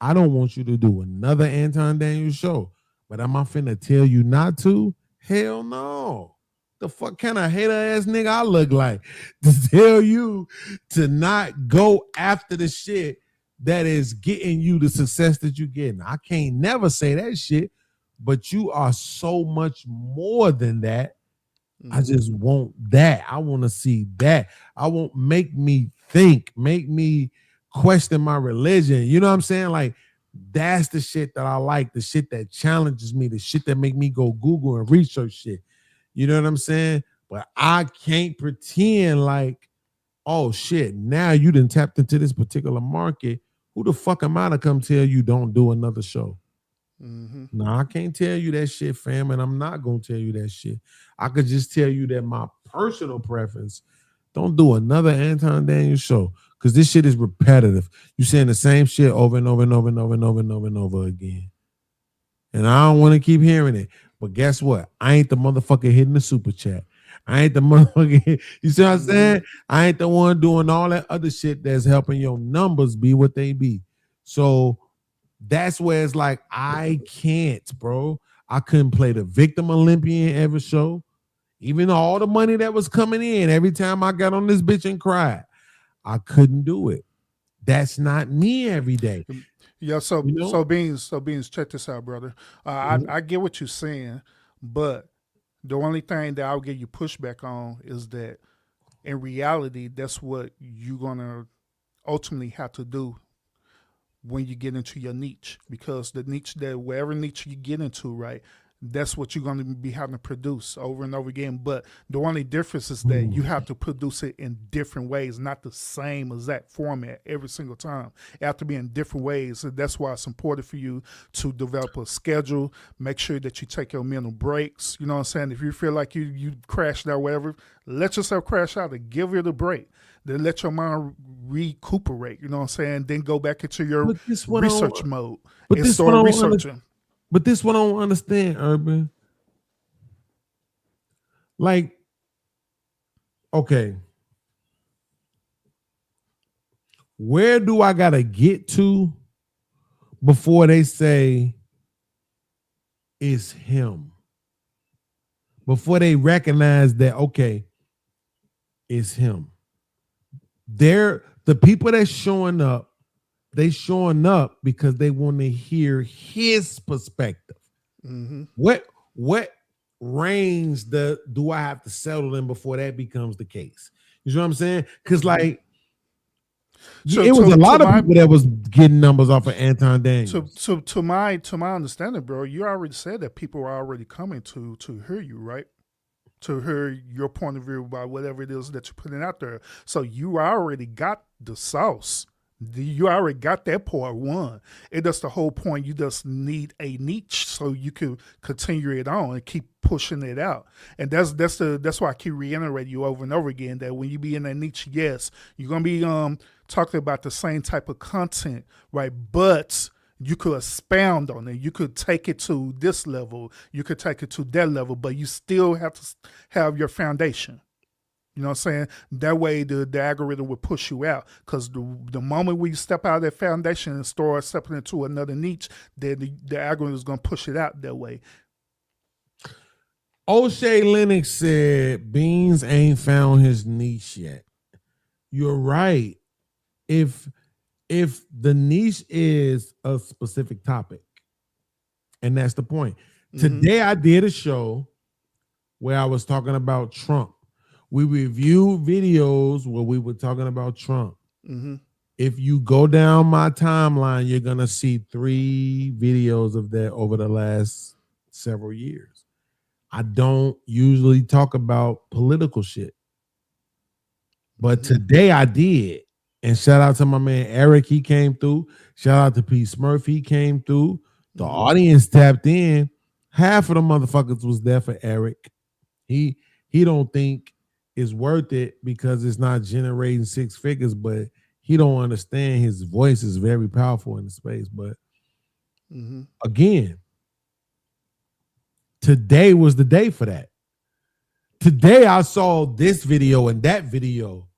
I don't want you to do another Anton Daniels show, but am I finna tell you not to? Hell no. The fuck kind of hater ass nigga I look like to tell you to not go after the shit that is getting you the success that you're getting. I can't never say that shit, but you are so much more than that. I just want that. I want to see that. I want make me think, make me question my religion. You know what I'm saying? Like, that's the shit that I like, the shit that challenges me, the shit that make me go Google and research shit. You know what I'm saying? But I can't pretend like, oh shit, now you done tapped into this particular market. Who the fuck am I to come tell you don't do another show? No, I can't tell you that shit, fam, and I'm not gonna tell you that shit. I could just tell you that my personal preference, don't do another Anton Daniels show, because this shit is repetitive. You saying the same shit over and over and over and over and over and over and over again. And I don't want to keep hearing it. But guess what? I ain't the motherfucker hitting the super chat. I ain't the motherfucker. You see what I'm saying? I ain't the one doing all that other shit that's helping your numbers be what they be. So that's where it's like, I can't, bro. I couldn't play the victim Olympian every show. Even all the money that was coming in every time I got on this bitch and cried, I couldn't do it. That's not me every day. Yeah, so Beans, check this out, brother. I get what you're saying, but the only thing that I'll give you pushback on is that in reality, that's what you're gonna ultimately have to do when you get into your niche, because the niche that wherever niche you get into, right, that's what you're going to be having to produce over and over again. But the only difference is that you have to produce it in different ways, not the same exact format every single time. It have to be in different ways. So that's why it's important for you to develop a schedule, make sure that you take your mental breaks. You know what I'm saying? If you feel like you crashed out, whatever, let yourself crash out and give it a break. Then let your mind recuperate, you know what I'm saying? Then go back into your research mode and start researching. But this one I don't understand, Urban. Like, okay, where do I gotta get to before they say it's him? Before they recognize that, okay, it's him. They're the people that's showing up, they showing up because they want to hear his perspective. What range do I have to settle in before that becomes the case? You know what I'm saying? Because like it was a lot of people that was getting numbers off of Anton Daniels. To my understanding, bro, you already said that people are already coming to hear you, right? To hear your point of view about whatever it is that you're putting out there. So you already got the sauce. You already got that part one. That's the whole point. You just need a niche so you can continue it on and keep pushing it out. And that's why I keep reiterating you over and over again that when you be in that niche, yes, you're gonna be talking about the same type of content, right? But you could expound on it. You could take it to this level. You could take it to that level, but you still have to have your foundation. You know what I'm saying? That way the algorithm will push you out, because the moment we step out of that foundation and start stepping into another niche, then the algorithm is going to push it out that way. O'Shea Lennox said Beans ain't found his niche yet. You're right. If the niche is a specific topic, and that's the point. Today I did a show where I was talking about Trump. We reviewed videos where we were talking about Trump. If you go down my timeline, you're going to see 3 videos of that over the last several years. I don't usually talk about political shit, but today I did. And shout out to my man Eric, he came through. Shout out to P. Smurf, he came through. The audience tapped in. Half of the motherfuckers was there for Eric. He don't think it's worth it because it's not generating six figures, but he don't understand his voice is very powerful in the space. But again, today was the day for that. Today I saw this video and that video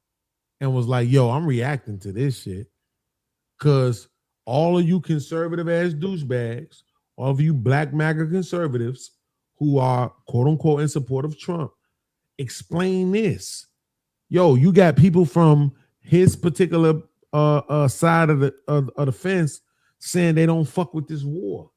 and was like, yo, I'm reacting to this shit. Cause all of you conservative ass douchebags, all of you black MAGA conservatives who are quote unquote in support of Trump, explain this. Yo, you got people from his particular side of the fence saying they don't fuck with this war.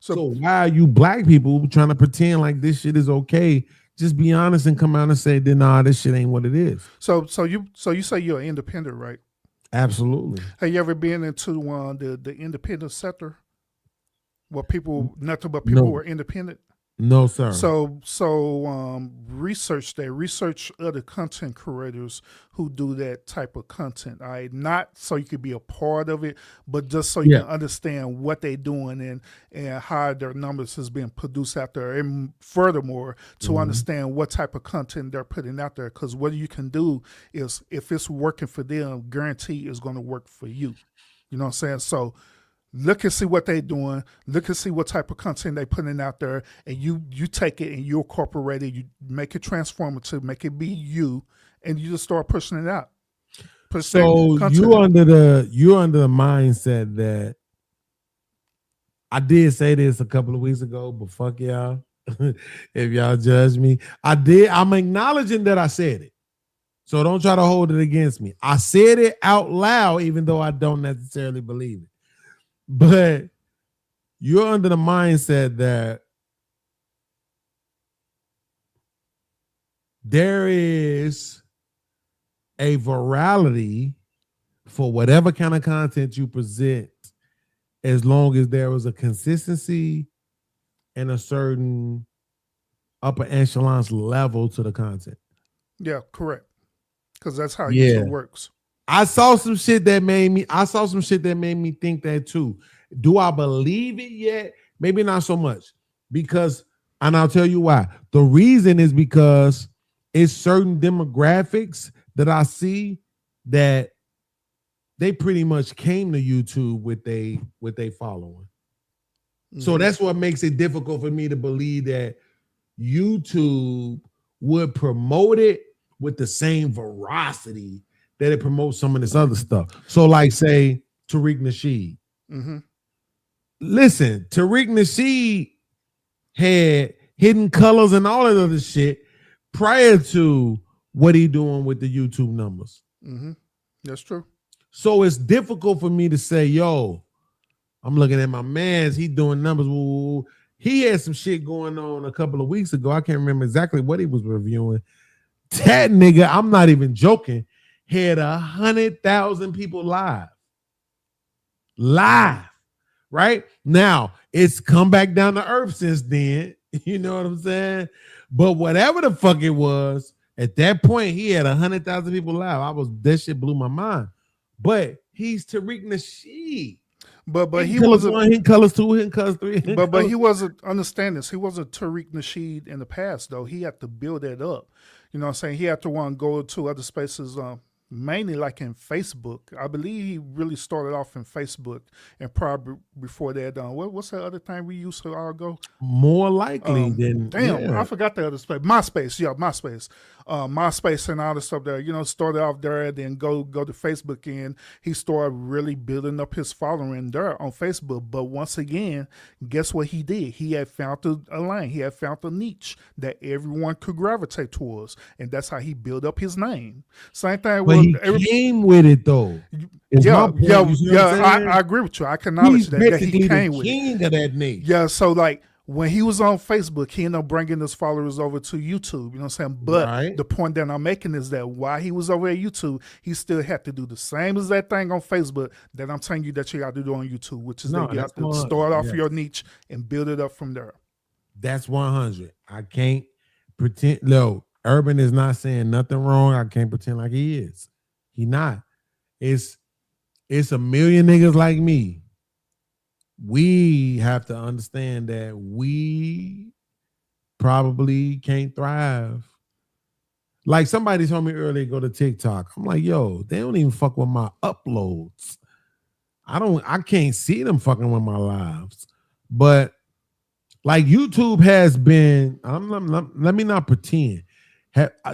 So why are you black people trying to pretend like this shit is okay? Just be honest and come out and say, nah, this shit ain't what it is. So you say you're an independent, right? Absolutely. Have you ever been into the independent sector? Where people, nothing but people who are independent? No, sir. So research other content creators who do that type of content. All right, not so you could be a part of it, but just so you can understand what they're doing and how their numbers has been produced out there, and furthermore to understand what type of content they're putting out there. Because what you can do is, if it's working for them, guarantee it's going to work for you. You know what I'm saying? So look and see what they're doing. Look and see what type of content they're putting out there, and you take it and you incorporate it. You make it transformative, make it be you, and you just start pushing it out. So you're under the mindset that I did say this a couple of weeks ago, but fuck y'all. If y'all judge me, I'm acknowledging that I said it. So don't try to hold it against me. I said it out loud, even though I don't necessarily believe it. But you're under the mindset that there is a virality for whatever kind of content you present, as long as there was a consistency and a certain upper echelons level to the content. Yeah, correct. Because that's how YouTube works. I saw some shit that made me think that too. Do I believe it yet? Maybe not so much. And I'll tell you why. The reason is because it's certain demographics that I see that they pretty much came to YouTube with they following. So that's what makes it difficult for me to believe that YouTube would promote it with the same veracity that it promotes some of this other stuff. So like say Tariq Nasheed. Listen, Tariq Nasheed had Hidden Colors and all that other shit prior to what he doing with the YouTube numbers. That's true. So it's difficult for me to say, yo, I'm looking at my man's, he doing numbers. Woo. He had some shit going on a couple of weeks ago. I can't remember exactly what he was reviewing. That nigga, I'm not even joking, had 100,000 people live. Right? Now, it's come back down to earth since then. You know what I'm saying? But whatever the fuck it was, at that point, he had 100,000 people live. That shit blew my mind. But he's Tariq Nasheed. But he wasn't Hidden Colors 2, Hidden Colors 3. But he wasn't, understand this, he wasn't Tariq Nasheed in the past, though. He had to build that up. You know what I'm saying? He had to want to go to other spaces, mainly like in Facebook. I believe he really started off in Facebook, and probably before that, what's that other thing we used to all go? More likely than I forgot the other space. MySpace, MySpace and all the stuff there. You know, started off there, then go to Facebook, and he started really building up his following there on Facebook. But once again, guess what he did? He had found a lane. He had found a niche that everyone could gravitate towards, and that's how he built up his name. Same thing with he came with it though. I agree with you. I can acknowledge that he came with king of that niche. Yeah, so like when he was on Facebook, he ended up bringing his followers over to YouTube. You know what I'm saying? But the point that I'm making is that while he was over at YouTube, he still had to do the same as that thing on Facebook that I'm telling you that you got to do on YouTube, which is that you have to start off your niche and build it up from there. That's 100. I can't pretend. No, Urban is not saying nothing wrong. I can't pretend like he is. He not. It's a million niggas like me we have to understand that we probably can't thrive. Like somebody told me earlier, go to TikTok. I'm like, yo, they don't even fuck with my uploads. I can't see them fucking with my lives. But like YouTube has been, let me not pretend.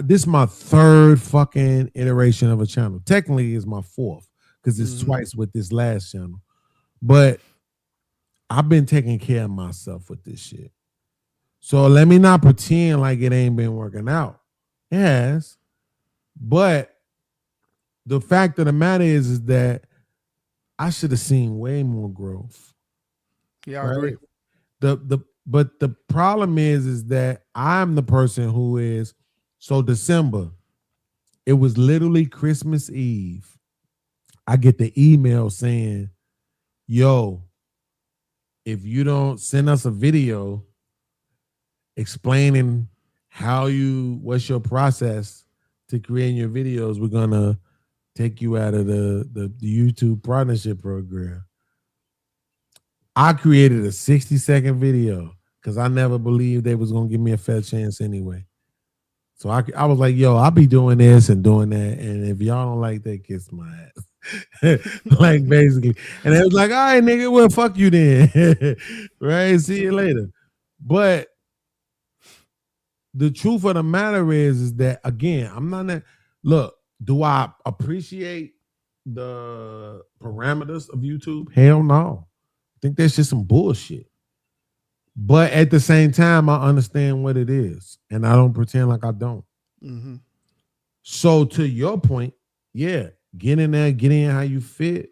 This is my third fucking iteration of a channel. Technically, it's my fourth because it's twice with this last channel. But I've been taking care of myself with this shit. So let me not pretend like it ain't been working out. It has. But the fact of the matter is that I should have seen way more growth. Yeah, I agree. But the problem is that I'm the person who is, so December, it was literally Christmas Eve. I get the email saying, yo, if you don't send us a video explaining what's your process to creating your videos, we're gonna take you out of the YouTube partnership program. I created a 60-second video because I never believed they was gonna give me a fair chance anyway. So I was like, yo, I'll be doing this and doing that, and if y'all don't like that, kiss my ass. Like basically. And it was like, all right, nigga, well, fuck you then. Right? See you later. But the truth of the matter is that, again, I'm not that. Look, do I appreciate the parameters of YouTube? Hell no. I think that's just some bullshit. But at the same time, I understand what it is, and I don't pretend like I don't. Mm-hmm. So to your point, yeah, get in there, get in how you fit,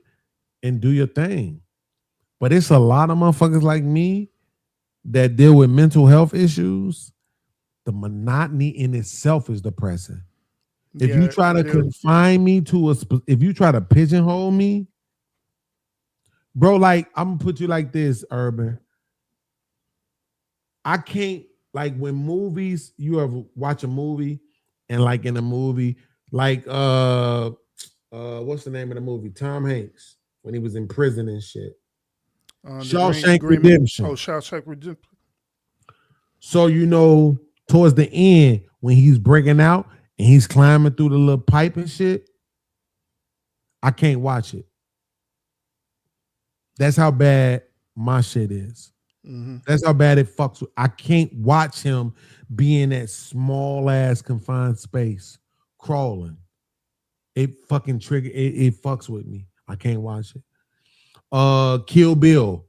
and do your thing. But it's a lot of motherfuckers like me that deal with mental health issues. The monotony in itself is depressing. If you try to confine me to if you try to pigeonhole me, bro, like I'm gonna put you like this, Urban. I can't, like when movies, you ever watch a movie and like in a movie, like what's the name of the movie? Tom Hanks, when he was in prison and shit. Shawshank Redemption. Oh, Shawshank Redemption. So towards the end, when he's breaking out and he's climbing through the little pipe and shit, I can't watch it. That's how bad my shit is. Mm-hmm. That's how bad it fucks with. I can't watch him be in that small ass confined space crawling. It fucking it fucks with me. I can't watch it. Kill Bill,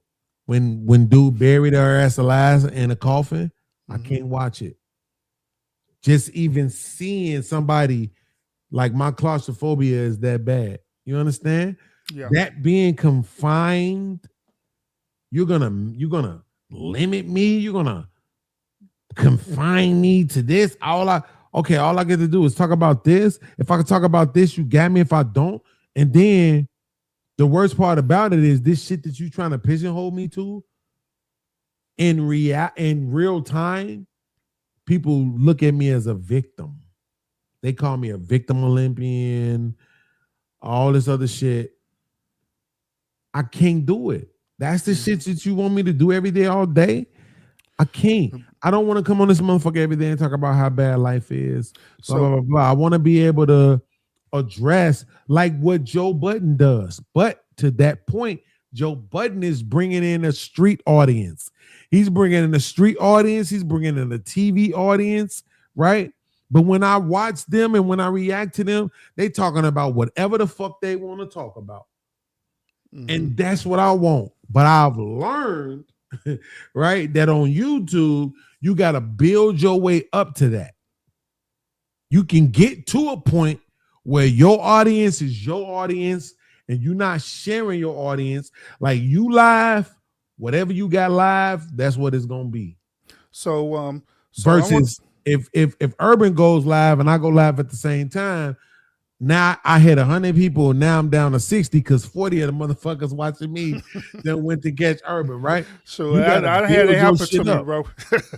when dude buried her ass alive in a coffin, I can't watch it. Just even seeing somebody, like, my claustrophobia is that bad. You understand? Yeah. That being confined, you're gonna limit me. You're gonna confine me to this. All I get to do is talk about this. If I can talk about this, you got me. If I don't, and then the worst part about it is this shit that you trying to pigeonhole me to. In real time, people look at me as a victim. They call me a victim Olympian, all this other shit. I can't do it. That's the shit that you want me to do every day, all day. I can't. I don't want to come on this motherfucker every day and talk about how bad life is. Blah, blah, blah, blah. I want to be able to address like what Joe Budden does. But to that point, Joe Budden is bringing in a street audience. He's bringing in a street audience. He's bringing in a TV audience, right? But when I watch them and when I react to them, they talking about whatever the fuck they want to talk about. Mm-hmm. And that's what I want. But I've learned, right, that on YouTube, you got to build your way up to that. You can get to a point where your audience is your audience and you're not sharing your audience. Like, you live, whatever you got live, that's what it's going to be. So versus if Urban goes live and I go live at the same time, now I hit 100 people. Now I'm down to 60 because 40 of the motherfuckers watching me that went to catch Urban, right? So I had it happen to me, bro.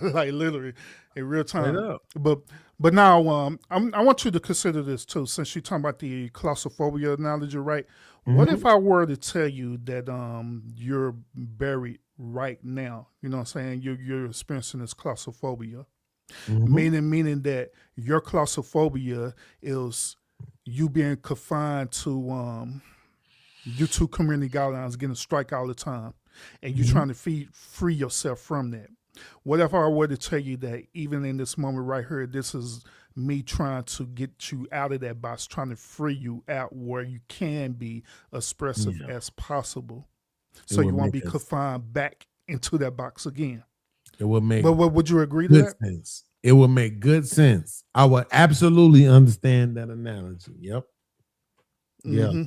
Like literally in real time. But But now, I want you to consider this too, since you're talking about the claustrophobia analogy, right? What if I were to tell you that you're buried right now? You know what I'm saying? You're experiencing this claustrophobia, meaning that your claustrophobia is you being confined to YouTube community guidelines, getting a strike all the time, and you're trying to free yourself from that. What if I were to tell you that even in this moment right here, this is me trying to get you out of that box, trying to free you out where you can be expressive as possible, so you won't be confined back into that box again. It would make. But would you agree to that? Sense. It would make good sense. I would absolutely understand that analogy. Yep. Yeah.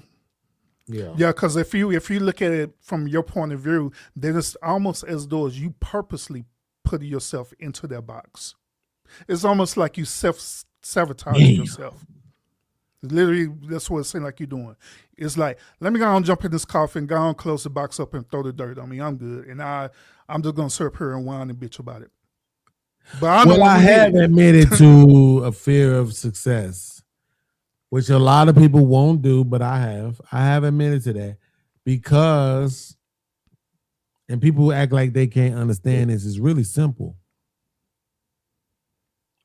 Yeah, because if you look at it from your point of view, then it's almost as though as you purposely put yourself into that box. It's almost like you sabotage yourself. Literally, that's what it seems like you're doing. It's like, let me go and jump in this coffin, go and close the box up and throw the dirt on me. I'm good. And I'm just going to sit up here and whine and bitch about it. But I have admitted to a fear of success, which a lot of people won't do, but I have admitted to that because, and people act like they can't understand this, it's really simple.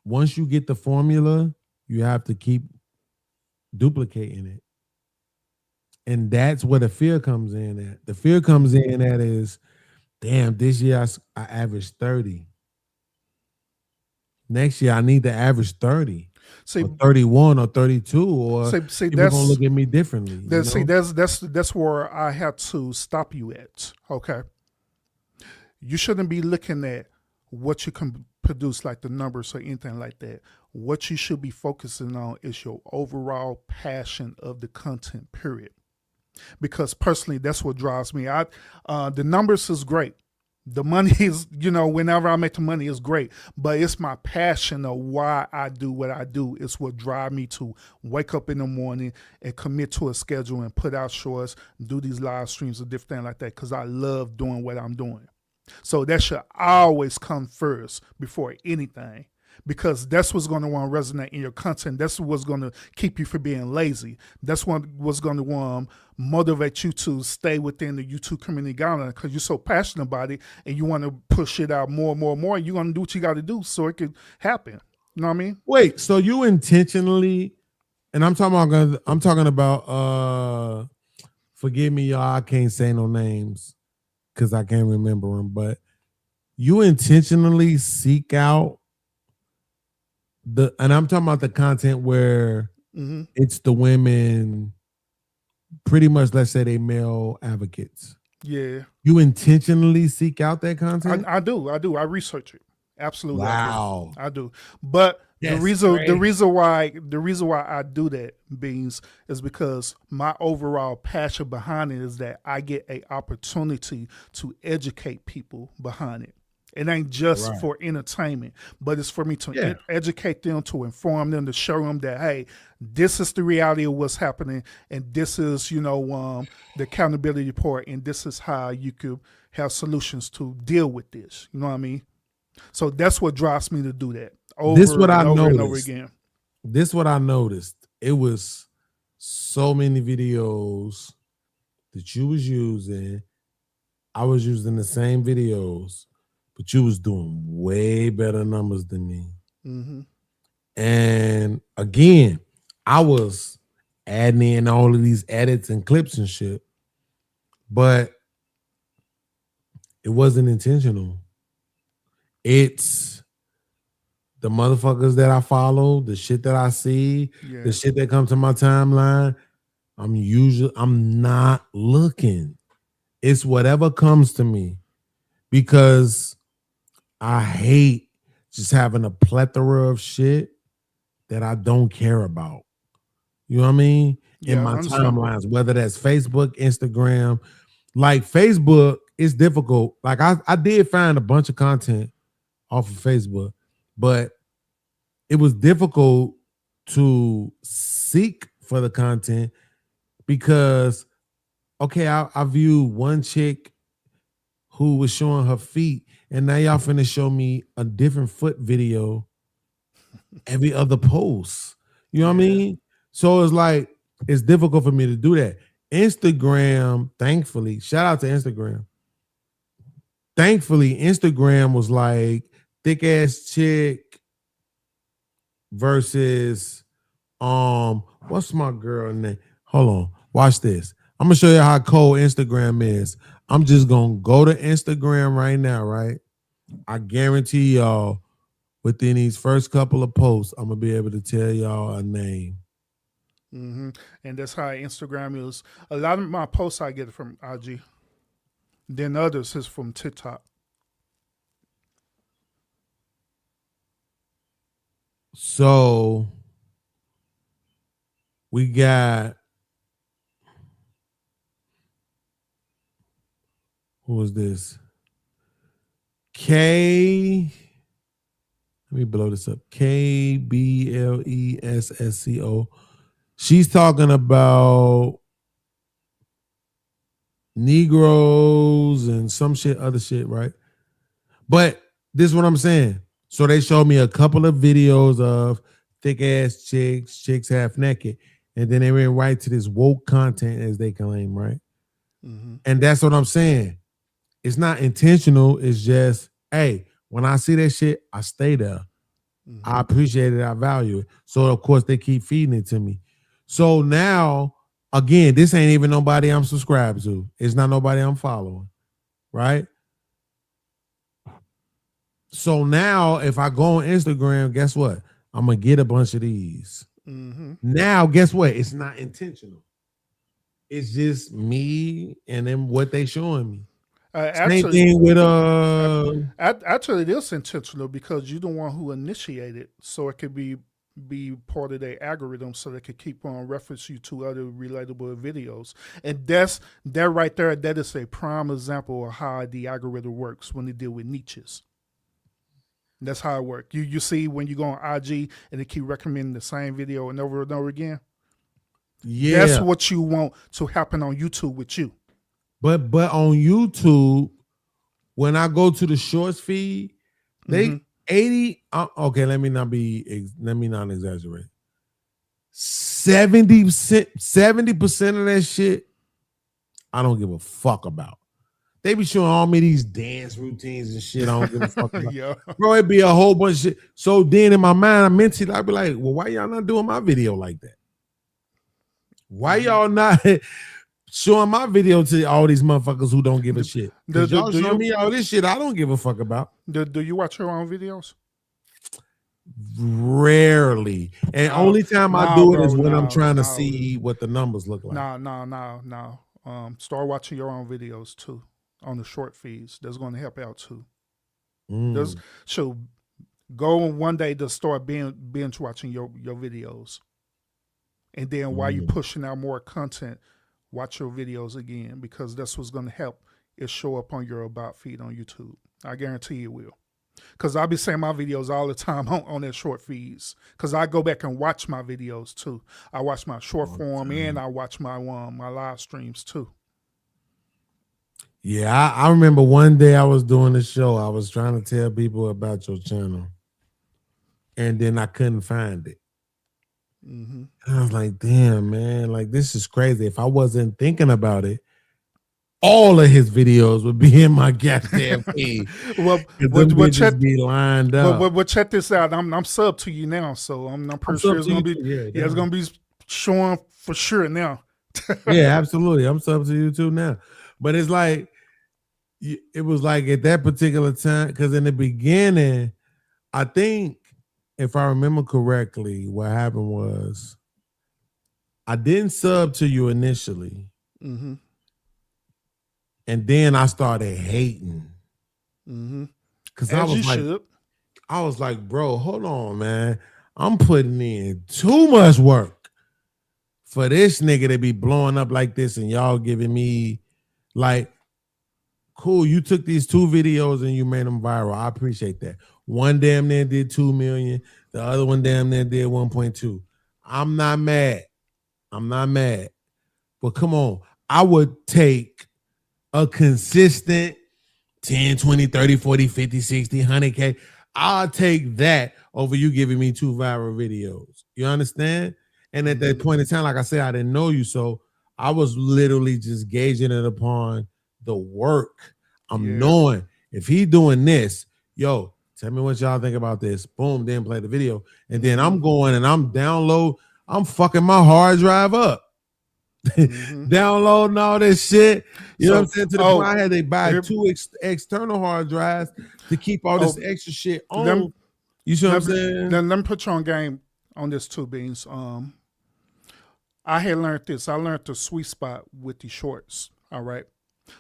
Once you get the formula, you have to keep duplicating it. And that's where the fear comes in at. The fear comes in at is, damn, this year I averaged 30. Next year I need to average 30. Or 31 or 32, or people gonna look at me differently. That's where I had to stop you at. Okay. You shouldn't be looking at what you can produce, like the numbers or anything like that. What you should be focusing on is your overall passion of the content, period. Because personally, that's what drives me. The numbers is great. The money is, whenever I make the money is great, but it's my passion of why I do what I do. It's what drives me to wake up in the morning and commit to a schedule and put out shorts, do these live streams and different things like that, because I love doing what I'm doing. So that should always come first before anything, because that's what's going to want to resonate in your content. That's what's going to keep you from being lazy. That's what's going to motivate you to stay within the YouTube community guidelines, because you're so passionate about it and you want to push it out more and more and more. You're going to do what you got to do so it could happen. You know what I mean? Wait, so you intentionally, and I'm talking about forgive me, y'all, I can't say no names because I can't remember them, but you intentionally seek out and I'm talking about the content where it's the women, pretty much, let's say they male advocates. Yeah. You intentionally seek out that content? I do. I research it. Absolutely. Wow. I do. But the reason why I do that, Beans, is because my overall passion behind it is that I get an opportunity to educate people behind it. It ain't just for entertainment, but it's for me to educate them, to inform them, to show them that, hey, this is the reality of what's happening, and this is, the accountability part, and this is how you could have solutions to deal with this. You know what I mean? So that's what drives me to do that over and over again. This is what I noticed. It was so many videos that you was using. I was using the same videos, but you was doing way better numbers than me. Mm-hmm. And again, I was adding in all of these edits and clips and shit, but it wasn't intentional. It's the motherfuckers that I follow, the shit that I see, the shit that comes to my timeline. I'm not looking. It's whatever comes to me, because I hate just having a plethora of shit that I don't care about. You know what I mean? In my timelines, whether that's Facebook, Instagram. Like Facebook, it's difficult. Like I did find a bunch of content off of Facebook, but it was difficult to seek for the content because, okay, I viewed one chick who was showing her feet, and now y'all finna show me a different foot video every other post. You know what I Yeah. mean? So it's like it's difficult for me to do that. Instagram, thankfully, shout out to Instagram. Thankfully, Instagram was like thick ass chick versus what's my girl name? Hold on, watch this. I'm gonna show you how cold Instagram is. I'm just gonna go to Instagram right now, right? I guarantee y'all within these first couple of posts, I'm gonna be able to tell y'all a name. And that's how Instagram is. A lot of my posts I get from IG. Then others is from TikTok. So we got who was this? Let me blow this up. KBLESSCO. She's talking about Negroes and some shit, other shit, right? But this is what I'm saying. So they showed me a couple of videos of thick ass chicks half naked, and then they went right to this woke content as they claim, right? And that's what I'm saying. It's not intentional. It's just, hey, when I see that shit, I stay there. I appreciate it. I value it. So of course they keep feeding it to me. So now, again, this ain't even nobody I'm subscribed to. It's not nobody I'm following, right? So now, if I go on Instagram, guess what? I'm gonna get a bunch of these. Now, guess what? It's not intentional. It's just me and then what they showing me. Same thing with Actually, it is intentional because you're the one who initiated, so it could be part of their algorithm, so they could keep on reference you to other relatable videos. And that right there. That is a prime example of how the algorithm works when they deal with niches. That's how it works. You see when you go on IG and they keep recommending the same video and over again. Yeah, that's what you want to happen on YouTube with you. But on YouTube, when I go to the shorts feed, they 80. Okay, let me not exaggerate. 70% of that shit, I don't give a fuck about. They be showing all me these dance routines and shit. I don't give a fuck about. Yeah. Bro, it'd be a whole bunch of shit. So then in my mind, I mentally, I'd be like, well, why y'all not doing my video like that? Why y'all not showing my video to all these motherfuckers who don't give a shit? Because y'all showing me all this shit I don't give a fuck about. Do you watch your own videos? Rarely. And only time I do it is when I'm trying to see what the numbers look like. No. Start watching your own videos too on the short feeds. That's going to help out too. So go one day to start binge watching your videos. And then while you're pushing out more content, watch your videos again, because that's what's going to help it show up on your about feed on YouTube. I guarantee it will. Because I'll be saying my videos all the time on their short feeds. Because I go back and watch my videos too. I watch my short form and I watch my live streams too. Yeah, I remember one day I was doing a show. I was trying to tell people about your channel. And then I couldn't find it. And I was like, damn, man, like this is crazy. If I wasn't thinking about it, all of his videos would be in my goddamn feed. Well, just be lined up. But check this out. I'm sub to you now, so I'm pretty sure it's gonna be it's gonna be showing for sure now. Yeah, absolutely. I'm sub to you too now. But it's like it was like at that particular time, because in the beginning, I think if I remember correctly, what happened was I didn't sub to you initially. And then I started hating. Because I was like, bro, hold on, man. I'm putting in too much work for this nigga to be blowing up like this, and y'all giving me like, cool, you took these 2 videos and you made them viral. I appreciate that. One damn near did 2 million. The other one damn near did 1.2. I'm not mad. But come on, I would take a consistent 10, 20, 30, 40, 50, 60, 100K. I'll take that over you giving me 2 viral videos. You understand? And at that point in time, like I said, I didn't know you. So I was literally just gauging it upon the work. I'm knowing if he doing this, yo, tell me what y'all think about this. Boom, then play the video. And then I'm going and I'm fucking my hard drive up. Downloading all this shit. You know what I'm saying? To the point I had to buy 2 external hard drives to keep all this extra shit on. You see what I'm saying? Then let me put you on game on this too, Beans. I had learned this. I learned the sweet spot with the shorts. All right.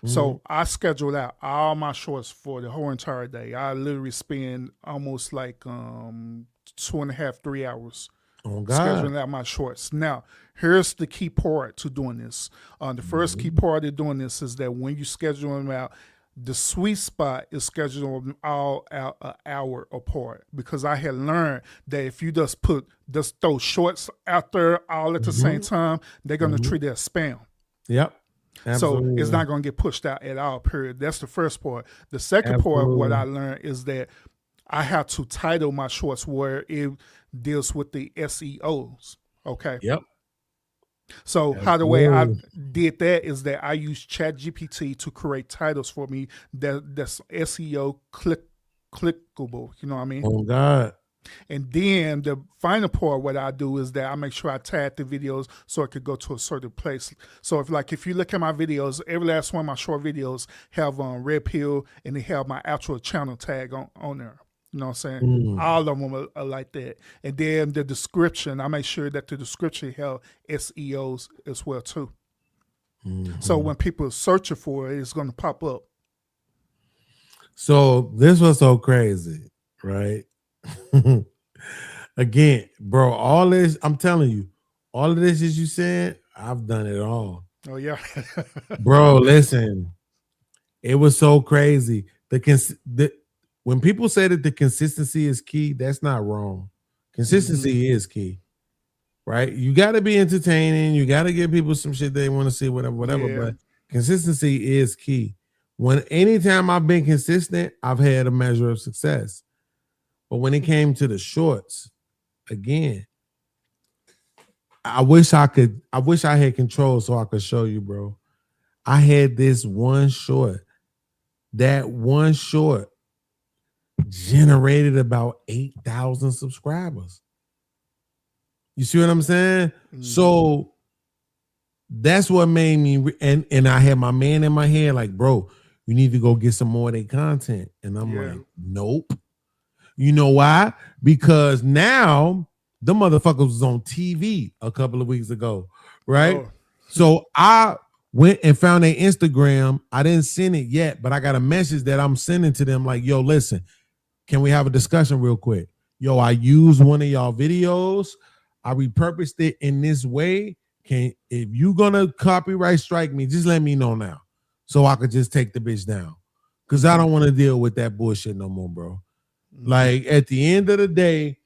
So I scheduled out all my shorts for the whole entire day. I literally spend almost like 2.5, 3 hours scheduling out my shorts. Now, here's the key part to doing this. The first key part of doing this is that when you schedule them out, the sweet spot is scheduled them all out an hour apart, because I had learned that if you just throw shorts out there all at the same time, they're gonna treat it as spam. Yep. Absolutely. So it's not going to get pushed out at all, period. That's the first part. The second part, what I learned is that I have to title my shorts where it deals with the SEOs. Okay. Yep. So how the way I did that is that I used ChatGPT to create titles for me that's SEO clickable. You know what I mean? Oh God. And then the final part, what I do is that I make sure I tag the videos so it could go to a certain place. So if you look at my videos, every last one of my short videos have red pill and they have my actual channel tag on there. You know what I'm saying? All of them are like that. And then the description, I make sure that the description have SEOs as well too. So when people are searching for it, it's going to pop up. So this was so crazy, right? Again, bro, all this, I'm telling you, all of this is you saying, I've done it all. Oh, yeah. Bro, listen, it was so crazy. When people say that the consistency is key, that's not wrong. Consistency is key, right? You got to be entertaining. You got to give people some shit they want to see, whatever. But consistency is key. Anytime I've been consistent, I've had a measure of success. But when it came to the shorts, again, I wish I had control so I could show you, bro. I had this one short. That one short generated about 8,000 subscribers. You see what I'm saying? So that's what made me, and I had my man in my head like, bro, you need to go get some more of their content. And I'm like, nope. You know why? Because now the motherfuckers was on TV a couple of weeks ago, right? So I went and found their Instagram. I didn't send it yet, but I got a message that I'm sending to them like, yo, listen, can we have a discussion real quick? Yo, I used one of y'all videos. I repurposed it in this way. If you gonna copyright strike me, just let me know now so I could just take the bitch down. Because I don't want to deal with that bullshit no more, bro. Like at the end of the day,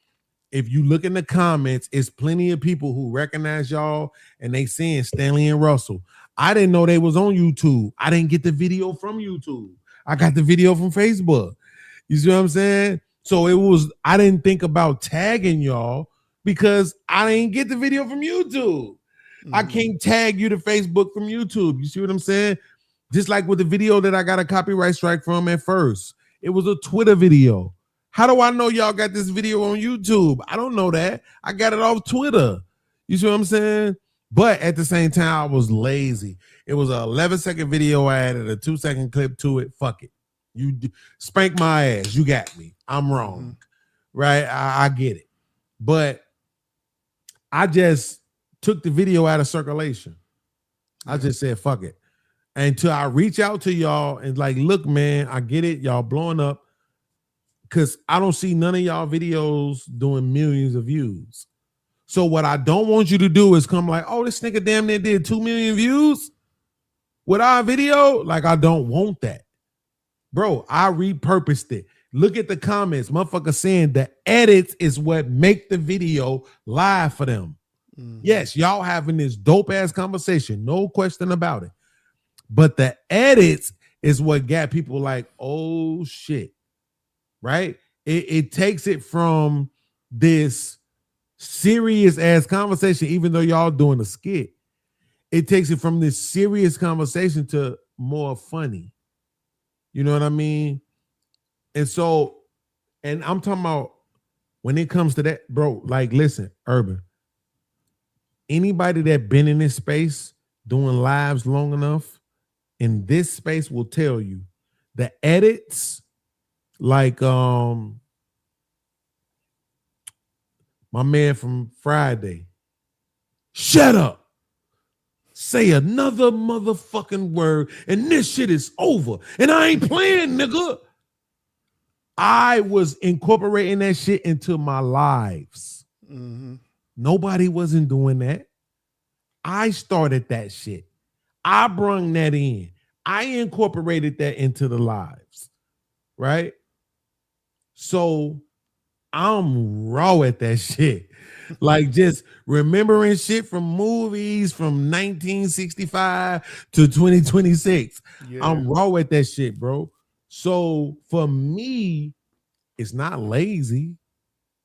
if you look in the comments, it's plenty of people who recognize y'all and they saying Stanley and Russell. I didn't know they was on YouTube. I didn't get the video from YouTube. I got the video from Facebook. You see what I'm saying? So I didn't think about tagging y'all because I didn't get the video from YouTube. I can't tag you to Facebook from YouTube. You see what I'm saying? Just like with the video that I got a copyright strike from at first. It was a Twitter video. How do I know y'all got this video on YouTube? I don't know that. I got it off Twitter. You see what I'm saying? But at the same time, I was lazy. It was an 11-second video. I added a 2-second clip to it. Fuck it. You spank my ass. You got me. I'm wrong. Right? I get it. But I just took the video out of circulation. I just said, fuck it. Until I reach out to y'all and like, look, man, I get it. Y'all blowing up. Because I don't see none of y'all videos doing millions of views. So what I don't want you to do is come like, oh, this nigga damn near did 2 million views with our video. Like, I don't want that. Bro, I repurposed it. Look at the comments. Motherfucker saying the edits is what make the video live for them. Yes, y'all having this dope-ass conversation. No question about it. But the edits is what got people like, oh, shit. Right? it takes it from this serious ass conversation, even though y'all doing a skit. It takes it from this serious conversation to more funny. You know what I mean? And so, and I'm talking about when it comes to that, bro, like, listen, Urban, anybody that been in this space doing lives long enough in this space will tell you the edits, like my man from Friday, shut up. Say another motherfucking word, and this shit is over. And I ain't playing, nigga. I was incorporating that shit into my lives. Mm-hmm. Nobody wasn't doing that. I started that shit. I brung that in. I incorporated that into the lives, right? So I'm raw at that shit. Like just remembering shit from movies from 1965 to 2026. Yeah. I'm raw at that shit, bro. So for me, it's not lazy.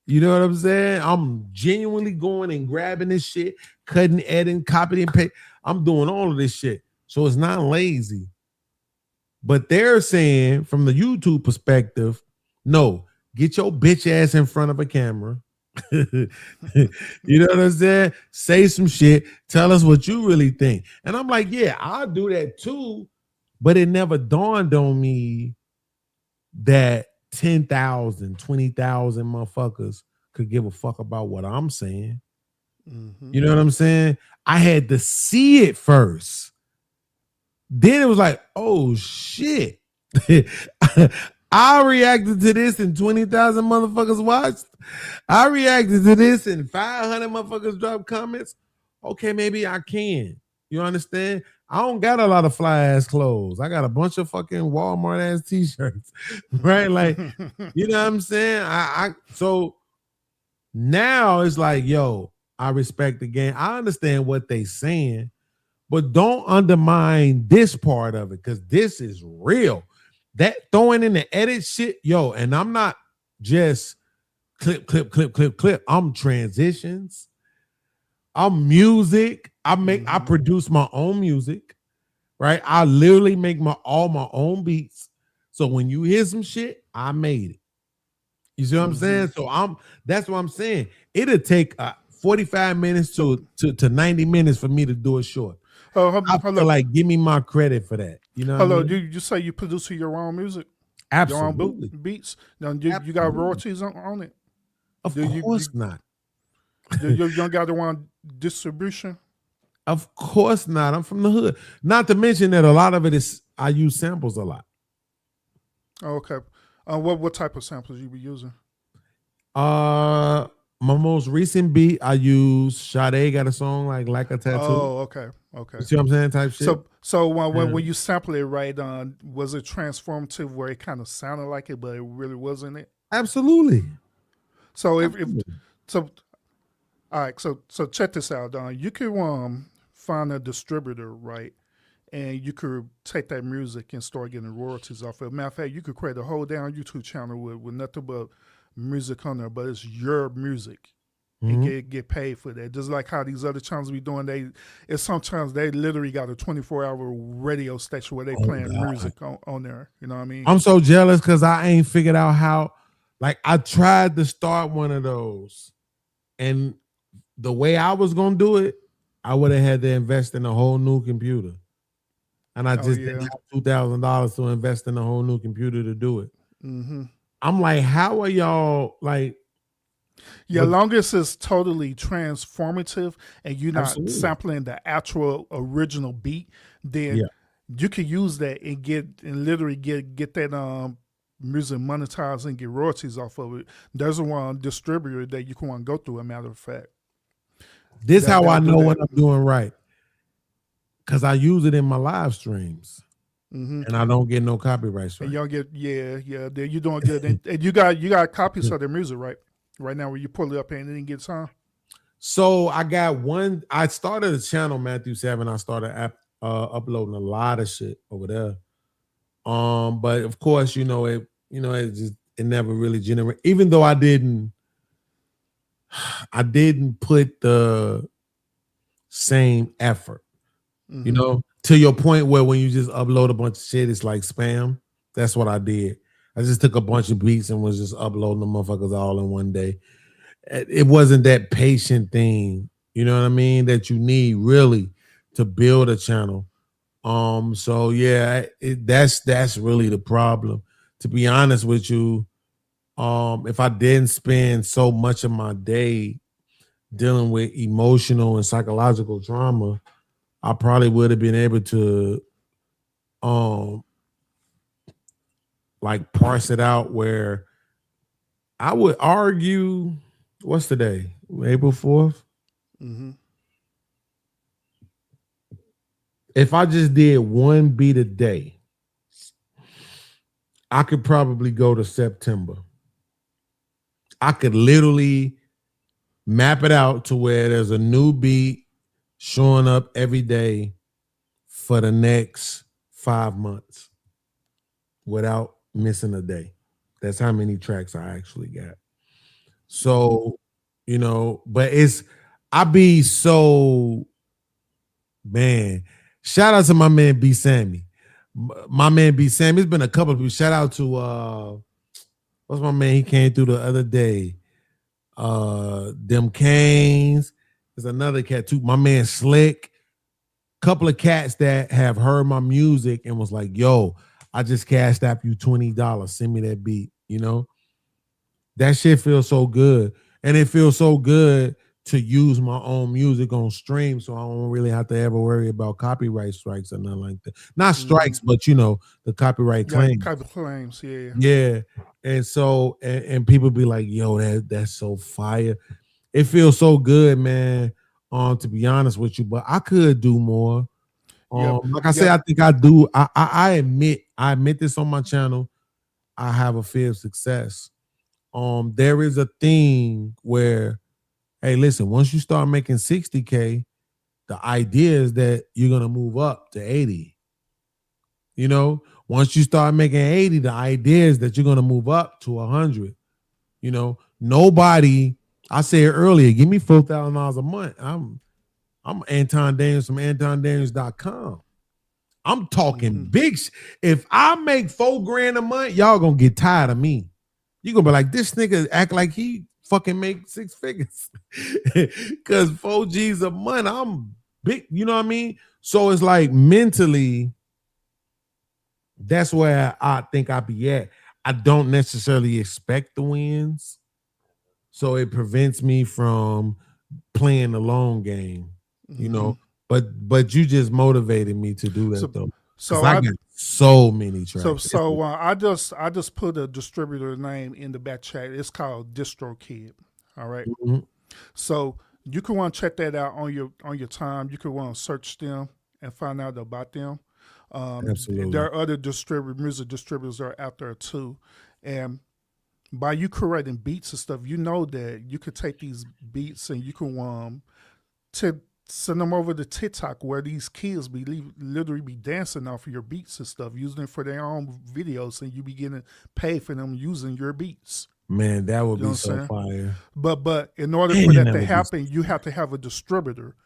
You know what I'm saying? I'm genuinely going and grabbing this shit, cutting, editing, copying, and paste. I'm doing all of this shit. So it's not lazy. But they're saying from the YouTube perspective, no, get your bitch ass in front of a camera. You know what I'm saying? Say some shit. Tell us what you really think. And I'm like, yeah, I'll do that too. But it never dawned on me that 10,000, 20,000 motherfuckers could give a fuck about what I'm saying. Mm-hmm. You know what I'm saying? I had to see it first. Then it was like, oh shit. I reacted to this and 20,000 motherfuckers watched. I reacted to this and 500 motherfuckers dropped comments. Okay, maybe I can. You understand? I don't got a lot of fly ass clothes. I got a bunch of fucking Walmart ass t-shirts, right? Like, you know what I'm saying? So now it's like, yo, I respect the game. I understand what they saying, but don't undermine this part of it because this is real. That throwing in the edit shit, yo, and I'm not just clip. I'm transitions. I'm music. I produce my own music, right? I literally make all my own beats. So when you hear some shit, I made it. You see what I'm saying? So that's what I'm saying. It'll take 45 minutes to 90 minutes for me to do it short. I feel like give me my credit for that. You know what I mean? Do you say you produce your own music? Absolutely. Your own beats? Now, you got royalties on it? Of course not. You don't got the one distribution? Of course not. I'm from the hood. Not to mention that a lot of it is I use samples a lot. Oh, okay. What type of samples you be using? My most recent beat I use Sade got a song like a tattoo. Oh, okay. You see what I'm saying? Type shit. So when you sample it right, was it transformative where it kind of sounded like it, but it really wasn't it? Absolutely. So all right. So check this out, Don. You could find a distributor, right? And you could take that music and start getting royalties off it. Matter of fact, you could create a whole damn YouTube channel with nothing but music on there, but it's your music. And get paid for that. Just like how these other channels be doing, sometimes they literally got a 24-hour radio station where they playing music on there. You know what I mean? I'm so jealous because I ain't figured out how. Like I tried to start one of those, and the way I was gonna do it, I would have had to invest in a whole new computer, and I just didn't have $2,000 to invest in a whole new computer to do it. Mm-hmm. I'm like, how are y'all like? Yeah, long as it's totally transformative and you're not sampling the actual original beat, then you can use that and literally get that music monetized and get royalties off of it. There's one distributor that you can go through, a matter of fact. This is how I know what I'm doing right. Because I use it in my live streams. And I don't get no copyright strike. And y'all get you're doing good. and you got copies of their music, right now where you pull it up and it didn't get signed? So I got one. I started a channel, Matthew 7. I started uploading a lot of shit over there. But of course, it it never really generated. Even though I didn't put the same effort. You know, to your point where when you just upload a bunch of shit, it's like spam. That's what I did. I just took a bunch of beats and was just uploading the motherfuckers all in one day. It wasn't that patient thing, you know what I mean, that you need really to build a channel. So yeah, that's really the problem. To be honest with you, if I didn't spend so much of my day dealing with emotional and psychological trauma, I probably would have been able to like parse it out where I would argue, what's today? April 4th? If I just did one beat a day, I could probably go to September. I could literally map it out to where there's a new beat showing up every day for the next 5 months without missing a day. That's how many tracks I actually got. So, you know, but I be so, man, shout out to my man B Sammy. My man B Sammy. It's been a couple of people. Shout out to what's my man? He came through the other day. Them Canes. There's another cat too. My man Slick. Couple of cats that have heard my music and was like, yo, I just cashed out you $20. Send me that beat. You know, that shit feels so good. And it feels so good to use my own music on stream, so I don't really have to ever worry about copyright strikes or nothing like that. Not strikes, but you know, the copyright claims. Copyright claims, yeah. Yeah. And so and people be like, yo, that's so fire. It feels so good, man. To be honest with you, but I could do more. Like I say, I think I do. I admit this on my channel. I have a fear of success. There is a thing where, hey, listen, once you start making 60K, the idea is that you're gonna move up to 80. You know, once you start making 80, the idea is that you're gonna move up to 100. You know, nobody, I said earlier, give me $4,000 a month. I'm Anton Daniels from AntonDaniels.com. I'm talking big. If I make $4,000 a month, y'all gonna get tired of me. You gonna be like, this nigga act like he fucking make 6 figures. Cause 4 G's a month, I'm big, you know what I mean? So it's like mentally, that's where I think I be at. I don't necessarily expect the wins. So it prevents me from playing the long game, you know. But you just motivated me to do that though. So I got so many tracks. So I just put a distributor name in the back chat. It's called DistroKid. All right. So you can want to check that out on your time. You can want to search them and find out about them. Absolutely. There are other music distributors that are out there too, and by you creating beats and stuff, you know that you could take these beats and you can send them over to TikTok where these kids literally be dancing off of your beats and stuff, using it for their own videos, and you be getting paid for them using your beats. Man, that would be so fire. But in order for that to happen, you have to have a distributor.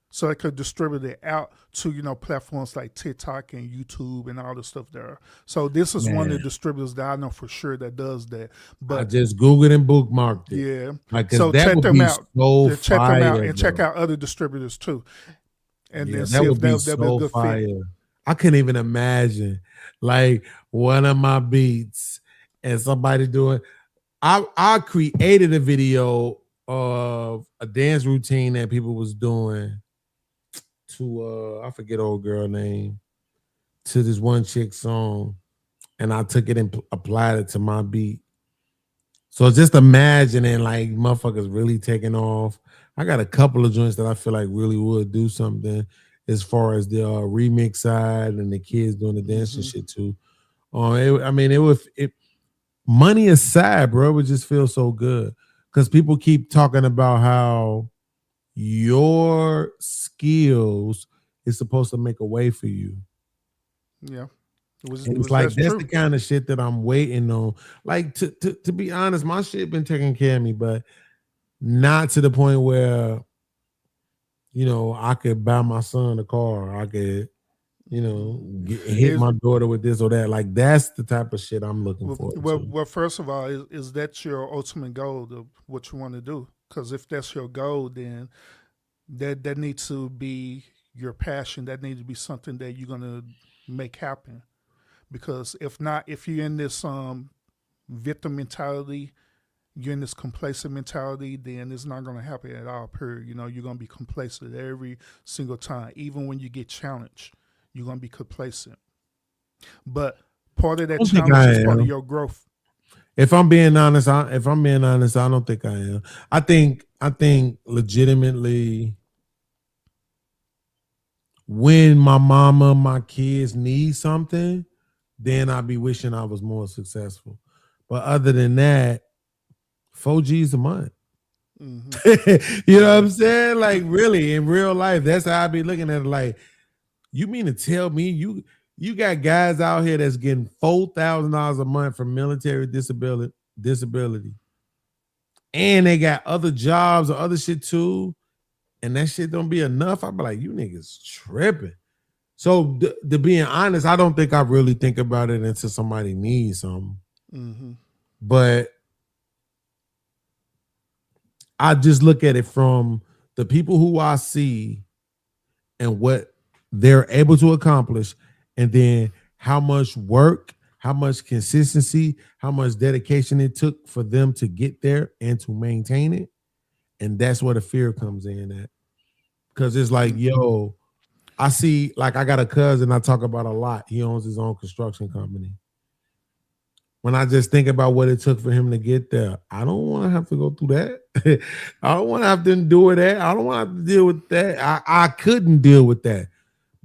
So it could distribute it out to, you know, platforms like TikTok and YouTube and all the stuff there. So this is one of the distributors that I know for sure that does that. But I just Googled and bookmarked it. Yeah. Like, so check them out. Check them out and check out other distributors too. And then see if they'll be a good fit. I couldn't even imagine like one of my beats and somebody doing. I created a video of a dance routine that people was doing to I forget old girl name, to this one chick song, and I took it and applied it to my beat. So just imagining like motherfuckers really taking off. I got a couple of joints that I feel like really would do something as far as the remix side and the kids doing the dance and shit too. Money aside, bro, it would just feel so good because people keep talking about how your skills is supposed to make a way for you. Yeah. And it's like that's the kind of shit that I'm waiting on. Like to be honest, my shit been taking care of me, but not to the point where, you know, I could buy my son a car. I could, you know, hit my daughter with this or that. Like that's the type of shit I'm looking for. Well, first of all, is that your ultimate goal of what you want to do? Because if that's your goal, then that needs to be your passion. That needs to be something that you're gonna make happen. Because if not, if you're in this victim mentality, you're in this complacent mentality, then it's not going to happen at all. Period. You know, you're going to be complacent every single time. Even when you get challenged, you're going to be complacent. But part of that challenge is part of your growth. If I'm being honest, I don't think I am. I think legitimately, when my mama, my kids need something, then I'd be wishing I was more successful. But other than that, 4 G's a month. Mm-hmm. You know what I'm saying? Like really, in real life, that's how I be looking at it. Like, you mean to tell me you got guys out here that's getting $4,000 a month from military disability, and they got other jobs or other shit too, and that shit don't be enough? I be like, you niggas tripping. So to being honest, I don't think I really think about it until somebody needs something. Mm-hmm. But I just look at it from the people who I see and what they're able to accomplish, and then how much work, how much consistency, how much dedication it took for them to get there and to maintain it. And that's where the fear comes in at. Because it's like, yo, I see, like I got a cousin I talk about a lot. He owns his own construction company. When I just think about what it took for him to get there, I don't want to have to go through that. I don't want to have to endure that. I don't want to have to deal with that. I couldn't deal with that.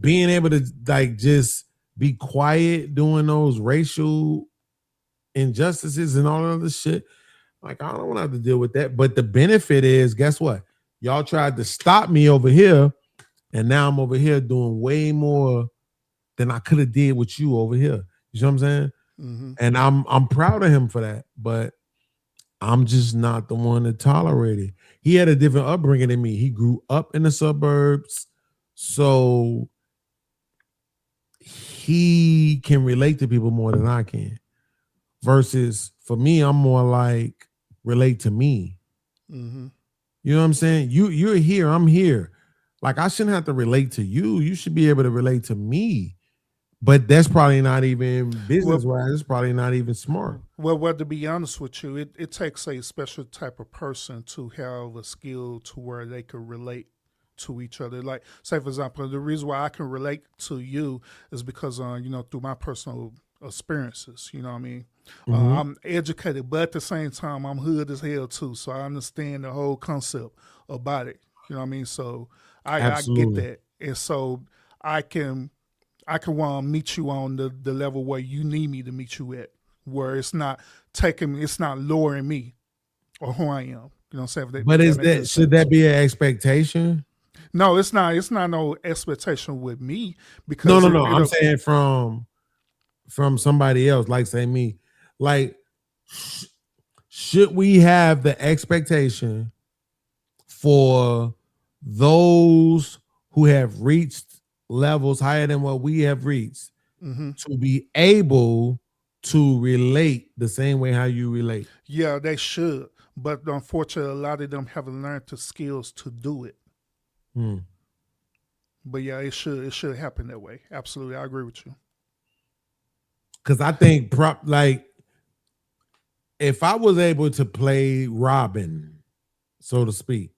Being able to like just be quiet doing those racial injustices and all that other shit. Like, I don't want to have to deal with that. But the benefit is, guess what? Y'all tried to stop me over here, and now I'm over here doing way more than I could have did with you over here. You know what I'm saying? Mm-hmm. And I'm proud of him for that, but I'm just not the one to tolerate it. He had a different upbringing than me. He grew up in the suburbs, so he can relate to people more than I can. Versus for me, I'm more like relate to me. Mm-hmm. You know what I'm saying? You're here, I'm here. Like, I shouldn't have to relate to you. You should be able to relate to me. But that's probably not even business-wise. It's probably not even smart. Well, to be honest with you, it takes a special type of person to have a skill to where they could relate to each other. Like, say, for example, the reason why I can relate to you is because, you know, through my personal experiences, you know what I mean? Mm-hmm. I'm educated, but at the same time, I'm hood as hell, too. So I understand the whole concept about it. You know what I mean? So I get that. And so I can meet you on the level where you need me to meet you at, where it's not lowering me or who I am. You know what I'm saying? But should that be an expectation? No, it's not. It's not no expectation with me because no. I'm saying from somebody else, like say me, like should we have the expectation for those who have reached levels higher than what we have reached to be able to relate the same way how you relate? Yeah, they should. But unfortunately, a lot of them haven't learned the skills to do it. But yeah, it should happen that way. Absolutely. I agree with you. Because I think if I was able to play Robin, so to speak,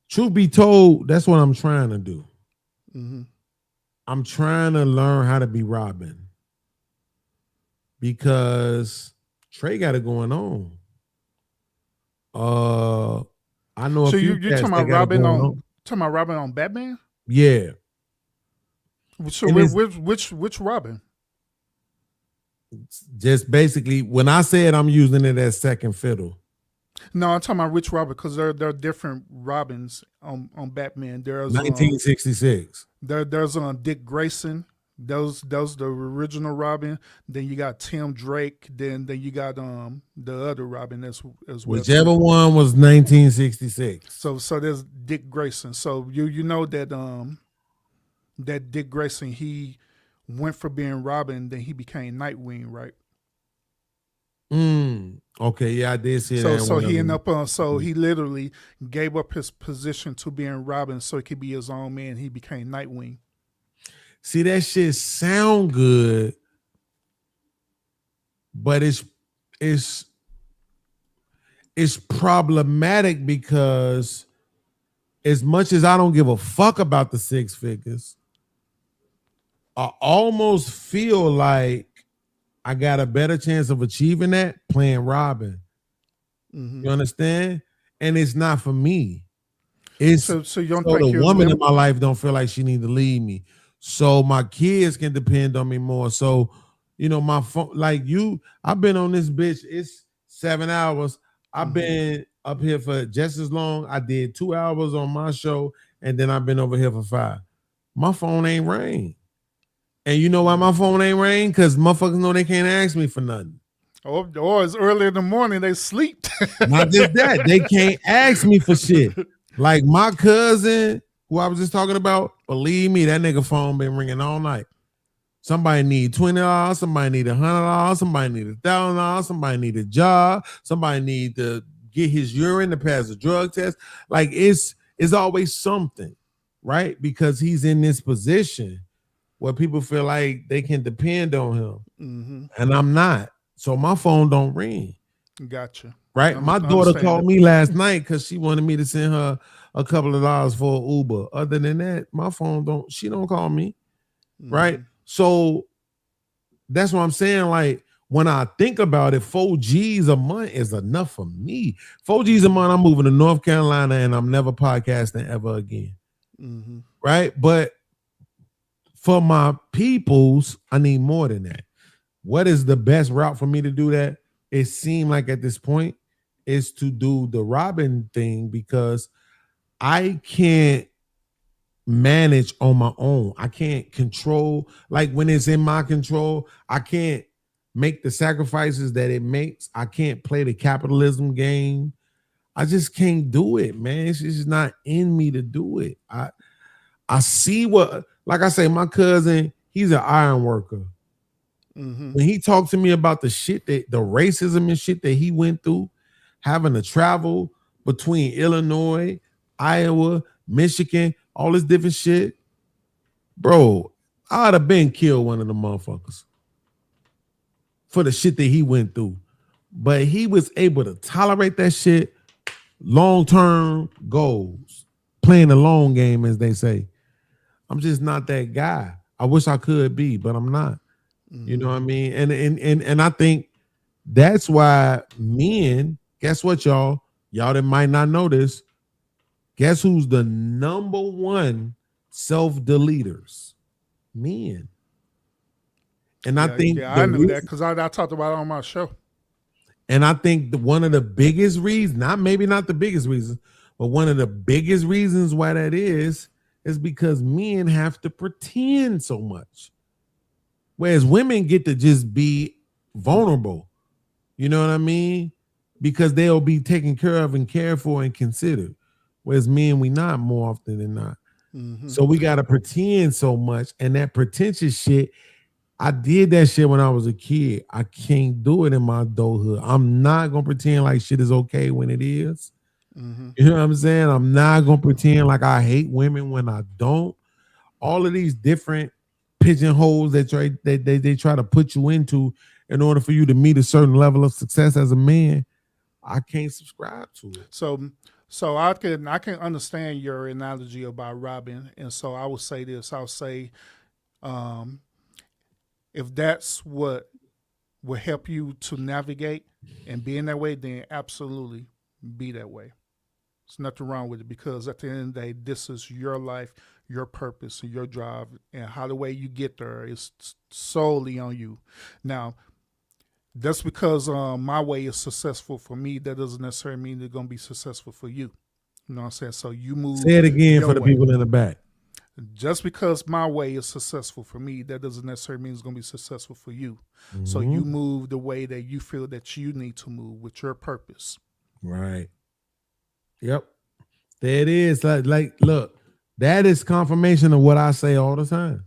truth be told, that's what I'm trying to do. Mm-hmm. I'm trying to learn how to be Robin because Trey got it going on. I know. So you're talking about Robin on Batman? Yeah. So which Robin? Just basically, when I said I'm using it as second fiddle. No, I'm talking about which Robin because there are different Robins on Batman. There's 1966. There's Dick Grayson. Those the original Robin. Then you got Tim Drake. Then you got the other Robin as well. Whichever one was 1966. So there's Dick Grayson. So you know that that Dick Grayson, he went for being Robin, then he became Nightwing, right? Okay, yeah, I did see So that. so he ended up so he literally gave up his position to being Robin so he could be his own man. He became Nightwing. See, that shit sound good, but it's problematic because as much as I don't give a fuck about the six figures, I almost feel like I got a better chance of achieving that playing Robin. You understand? And it's not for me. It's so you don't so think the woman in my life don't feel like she need to leave me. So my kids can depend on me more. So, you know, my phone, like you, I've been on this bitch. It's 7 hours. I've been up here for just as long. I did 2 hours on my show, and then I've been over here for 5. My phone ain't ring. And you know why my phone ain't ring? Because motherfuckers know they can't ask me for nothing. Or it's early in the morning, they sleep. Not just that, they can't ask me for shit. Like my cousin, who I was just talking about, believe me, that nigga phone been ringing all night. Somebody need $20, somebody need $100, somebody need $1,000, somebody need a job, somebody need to get his urine to pass a drug test. Like it's always something, right? Because he's in this position where people feel like they can depend on him, and I'm not. So my phone don't ring. Gotcha. Right. My daughter called me last night because she wanted me to send her a couple of dollars for an Uber. Other than that, my phone she don't call me. Right. So that's what I'm saying. Like when I think about it, 4 G's a month is enough for me. 4 G's a month, I'm moving to North Carolina and I'm never podcasting ever again. Right. But for my peoples, I need more than that. What is the best route for me to do that? It seemed like at this point is to do the Robin thing because I can't manage on my own. I can't control, like when it's in my control, I can't make the sacrifices that it makes. I can't play the capitalism game. I just can't do it, man. It's just not in me to do it. I see what, like I say, my cousin, he's an iron worker. When he talked to me about the shit the racism and shit that he went through, having to travel between Illinois, Iowa, Michigan, all this different shit, bro, I'd have been killed one of the motherfuckers for the shit that he went through. But he was able to tolerate that shit, long-term goals, playing the long game, as they say. I'm just not that guy. I wish I could be, but I'm not. You know what I mean? And I think that's why men, guess what, y'all that might not know this, guess who's the number one self-deleters? Men. And I think I knew that because I talked about it on my show. And I think one of the biggest reasons, maybe not the biggest reason, but one of the biggest reasons why that is because men have to pretend so much. Whereas women get to just be vulnerable. You know what I mean? Because they'll be taken care of and cared for and considered. Whereas men, we not more often than not. So we got to pretend so much. And that pretentious shit, I did that shit when I was a kid. I can't do it in my adulthood. I'm not going to pretend like shit is okay when it is. You know what I'm saying? I'm not going to pretend like I hate women when I don't. All of these different pigeonholes that they try to put you into in order for you to meet a certain level of success as a man, I can't subscribe to it. So I can understand your analogy about Robin, and so I would say this. I'll say, if that's what will help you to navigate and be in that way, then absolutely be that way. There's nothing wrong with it because at the end of the day, this is your life, your purpose, and your drive, and how the way you get there is solely on you. Now, that's because my way is successful for me. That doesn't necessarily mean they're going to be successful for you. You know what I'm saying? So you move. Say it again for the people in the back. Just because my way is successful for me, that doesn't necessarily mean it's going to be successful for you. So Mm-hmm. you move the way that you feel that you need to move with your purpose. Right. Yep. There it is. Like, look, that is confirmation of what I say all the time.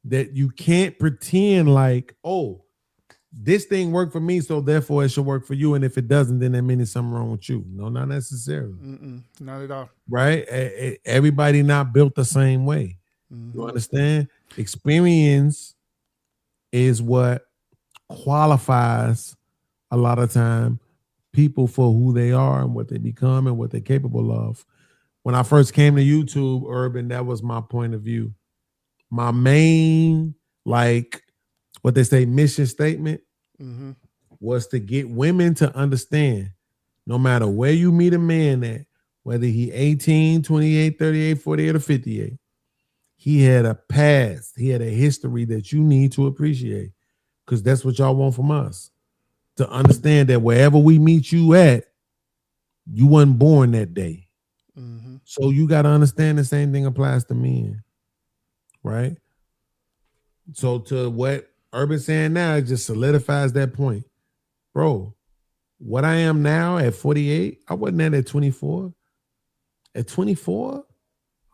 That you can't pretend like, oh, this thing worked for me, so therefore it should work for you. And if it doesn't, then that means there's something wrong with you. No, not necessarily. Not at all. Right? Everybody not built the same way. Mm-hmm. You understand? Experience is what qualifies a lot of time people for who they are and what they become and what they're capable of. When I first came to YouTube, Urban, that was my point of view. My main, like what they say, mission statement was to get women to understand no matter where you meet a man at, whether he 18, 28, 38, 48, or 58, he had a past, he had a history that you need to appreciate, because that's what y'all want from us. To understand that wherever we meet you at, you wasn't born that day. So you got to understand the same thing applies to men, right? So to what Urban saying now, it just solidifies that point. Bro, what I am now at 48, I wasn't at 24. At 24,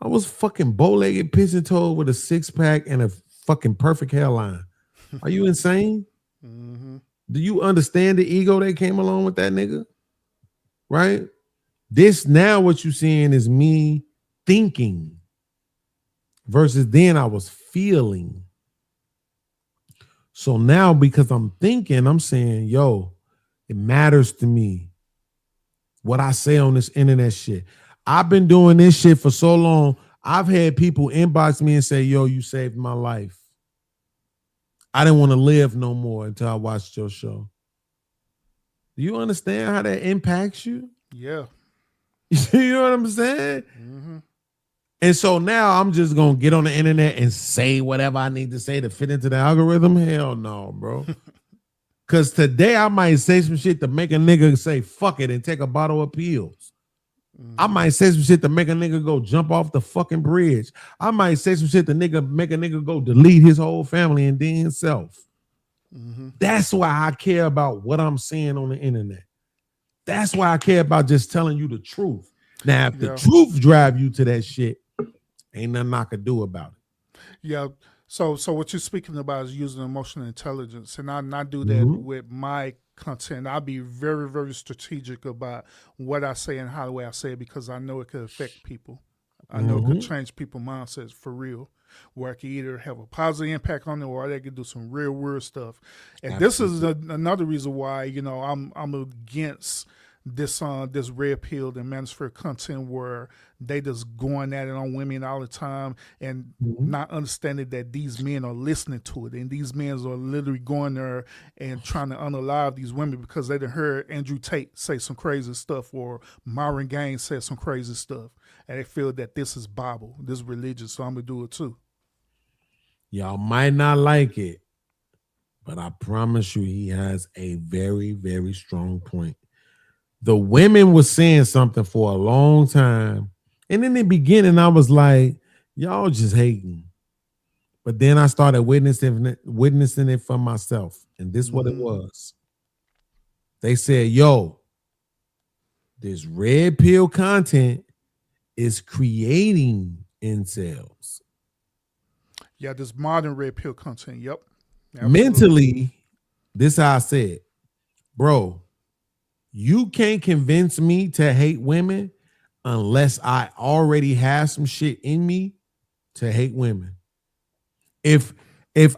I was fucking bow-legged, pigeon-toed with a six-pack and a fucking perfect hairline. Are you insane? Do you understand the ego that came along with that nigga? Right? This now what you seeing is me thinking versus then I was feeling. So now because I'm thinking, I'm saying, yo, it matters to me what I say on this internet shit. I've been doing this shit for so long. I've had people inbox me and say, yo, you saved my life. I didn't want to live no more until I watched your show. Do you understand how that impacts you? Yeah. You know what I'm saying? And so now I'm just going to get on the internet and say whatever I need to say to fit into the algorithm? Hell no, bro. Because today I might say some shit to make a nigga say fuck it and take a bottle of pills. I might say some shit to make a nigga go jump off the fucking bridge. I might say some shit to make a nigga go delete his whole family and then himself. That's why I care about what I'm saying on the internet. That's why I care about just telling you the truth. Now, if the truth drive you to that shit, ain't nothing I could do about it. Yeah. So what you're speaking about is using emotional intelligence, and I do that with my content. I'll be very, very strategic about what I say and how the way I say it, because I know it could affect people. I know it could change people's mindsets for real, where I could either have a positive impact on them or they could do some real weird stuff. And this is another reason why, you know, I'm against this red pilled and manosphere content where they just going at it on women all the time and not understanding that these men are listening to it, and these men are literally going there and trying to unalive these women because they done heard Andrew Tate say some crazy stuff or Myron Gaines said some crazy stuff, and they feel that this is Bible, this is religion, so I'm gonna do it too. Y'all might not like it, but I promise you he has a very, very strong point. The women was saying something for a long time. And in the beginning, I was like, y'all just hating. But then I started witnessing it for myself. And this is what it was. They said, yo, this red pill content is creating incels. Yeah, this modern red pill content. Yep. Mentally, this is how I said, bro, you can't convince me to hate women unless I already have some shit in me to hate women. If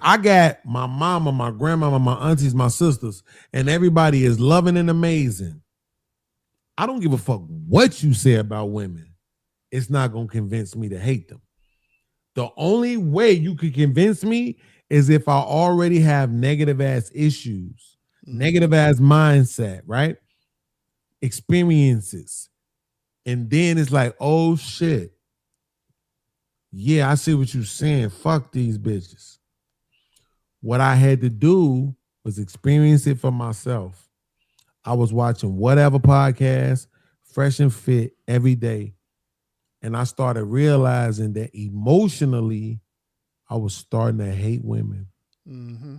I got my mama, my grandmama, my aunties, my sisters, and everybody is loving and amazing, I don't give a fuck what you say about women. It's not going to convince me to hate them. The only way you could convince me is if I already have negative ass issues, negative ass mindset, right? Experiences. And then it's like, oh shit. Yeah, I see what you're saying. Fuck these bitches. What I had to do was experience it for myself. I was watching whatever podcast, Fresh and Fit, every day. And I started realizing that emotionally, I was starting to hate women. Mm-hmm.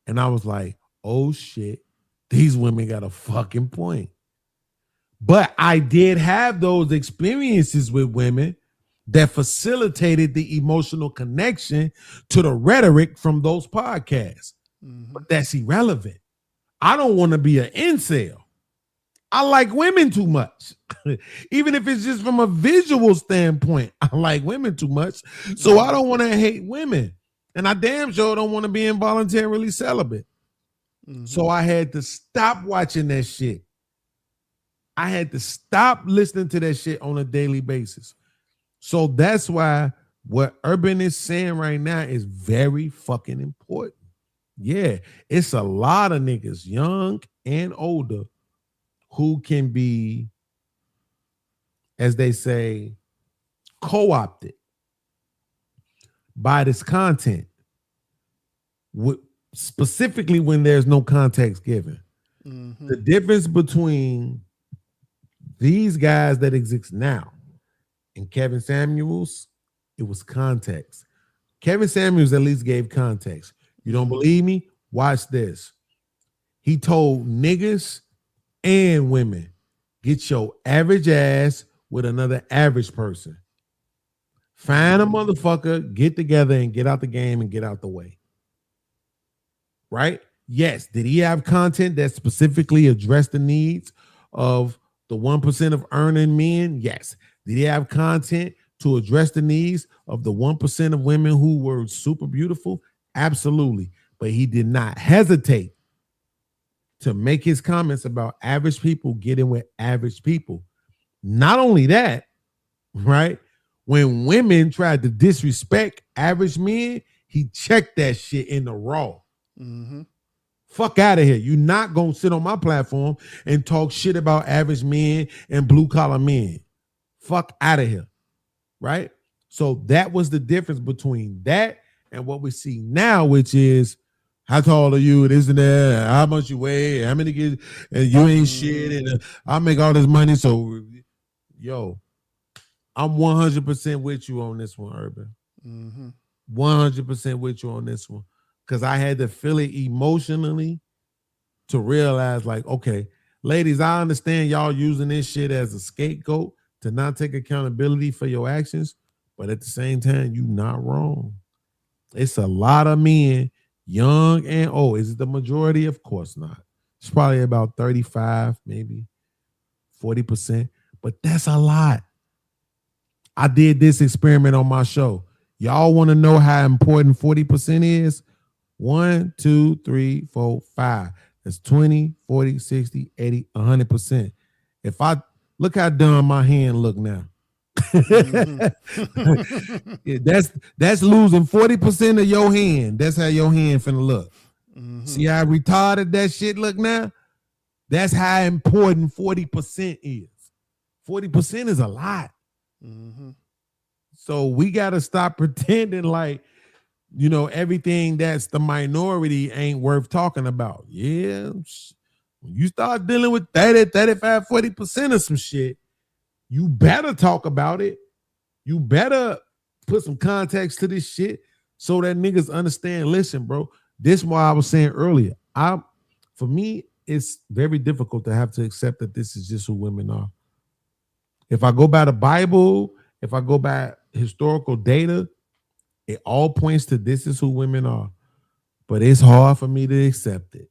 And I was like, oh shit, these women got a fucking point. But I did have those experiences with women that facilitated the emotional connection to the rhetoric from those podcasts. But that's irrelevant. I don't want to be an incel. I like women too much. Even if it's just from a visual standpoint, I like women too much. So I don't want to hate women. And I damn sure don't want to be involuntarily celibate. So I had to stop watching that shit. I had to stop listening to that shit on a daily basis. So that's why what Urban is saying right now is very fucking important. Yeah, it's a lot of niggas, young and older, who can be, as they say, co-opted by this content, specifically when there's no context given. The difference between these guys that exist now and Kevin Samuels, it was context. Kevin Samuels at least gave context. You don't believe me? Watch this. He told niggas and women, get your average ass with another average person. Find a motherfucker, get together and get out the game and get out the way. Right? Yes. Did he have content that specifically addressed the needs of the 1% of earning men? Yes. Did he have content to address the needs of the 1% of women who were super beautiful? Absolutely. But he did not hesitate to make his comments about average people getting with average people. Not only that, right? When women tried to disrespect average men, he checked that shit in the raw. Fuck out of here. You're not going to sit on my platform and talk shit about average men and blue collar men. Fuck out of here. Right? So that was the difference between that and what we see now, which is how tall are you? This and that. How much you weigh? How many kids? And you ain't shit. And I make all this money. So, yo, I'm 100% with you on this one, Urban. 100% with you on this one. Because I had to feel it emotionally to realize, like, okay, ladies, I understand y'all using this shit as a scapegoat to not take accountability for your actions. But at the same time, you not wrong. It's a lot of men, young and old. Is it the majority? Of course not. It's probably about 35, maybe 40%. But that's a lot. I did this experiment on my show. Y'all want to know how important 40% is? 1, 2, 3, 4, 5. That's 20, 40, 60, 80, 100%. If I look how dumb my hand look now. Yeah, that's losing 40% of your hand. That's how your hand finna look. See how retarded that shit look now? That's how important 40% is. 40% is a lot. So we got to stop pretending like, you know, everything that's the minority ain't worth talking about. Yeah. When you start dealing with 30, 35, 40% of some shit, you better talk about it. You better put some context to this shit so that niggas understand. Listen, bro, this is why I was saying earlier. For me, it's very difficult to have to accept that this is just who women are. If I go by the Bible, if I go by historical data, it all points to this is who women are. But it's hard for me to accept it.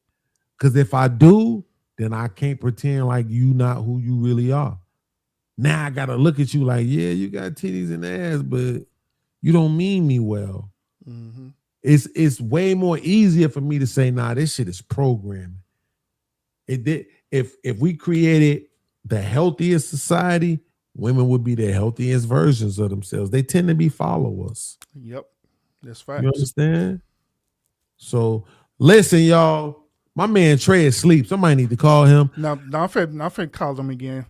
Because if I do, then I can't pretend like you not who you really are. Now I got to look at you like, yeah, you got titties and ass, but you don't mean me well. It's way more easier for me to say, nah, this shit is programming. It did. If we created the healthiest society, women would be the healthiest versions of themselves. They tend to be followers. Yep, that's facts. You understand? So listen, y'all. My man Trey is asleep. Somebody need to call him. No, I'm finna call him again.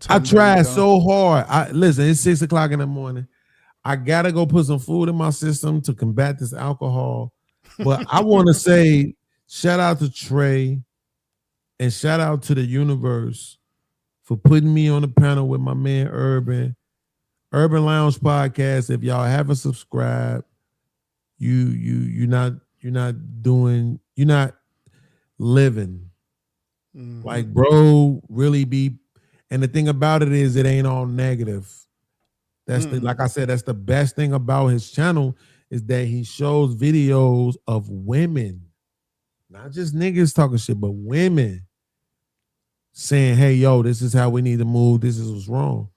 I tried so hard. Listen, it's 6 o'clock in the morning. I gotta go put some food in my system to combat this alcohol. But I want to say shout out to Trey and shout out to the universe for putting me on the panel with my man Urban. Urban Lounge Podcast. If y'all haven't subscribed, you're not living. Mm-hmm. Like, bro, really be. And the thing about it is, it ain't all negative. That's like I said, that's the best thing about his channel is that he shows videos of women, not just niggas talking shit, but women saying, hey, yo, this is how we need to move. This is what's wrong.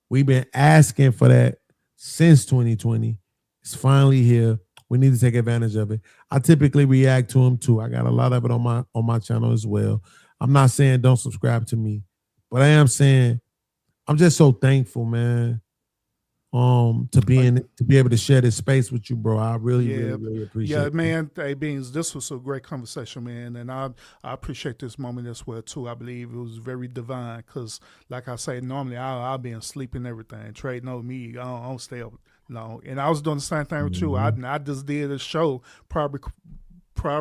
We've been asking for that since 2020. It's finally here. We need to take advantage of it. I typically react to them too. I got a lot of it on my channel as well. I'm not saying don't subscribe to me, but I am saying I'm just so thankful, man. To be able to share this space with you, bro. I really appreciate it. Yeah, man. Hey, Beans, this was a great conversation, man, and I appreciate this moment as well too. I believe it was very divine because, like I say, normally I'll be asleep and everything. Trading on me, I don't stay up long. And I was doing the same thing with you. I just did a show probably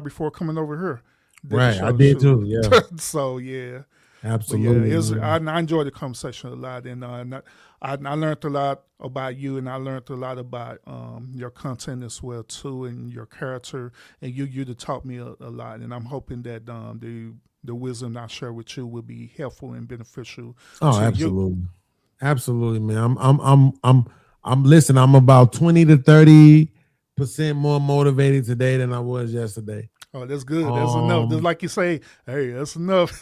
before coming over here. Right, I did too. Yeah. So yeah. Absolutely. But yeah, I enjoyed the conversation a lot, and I learned a lot about you, and I learned a lot about your content as well too, and your character, and you taught me a lot, and I'm hoping that the wisdom I share with you will be helpful and beneficial. Oh, absolutely, absolutely, man. I'm listen. I'm about 20 to 30% more motivated today than I was yesterday. Oh, that's good. That's enough. Just like you say, hey, that's enough.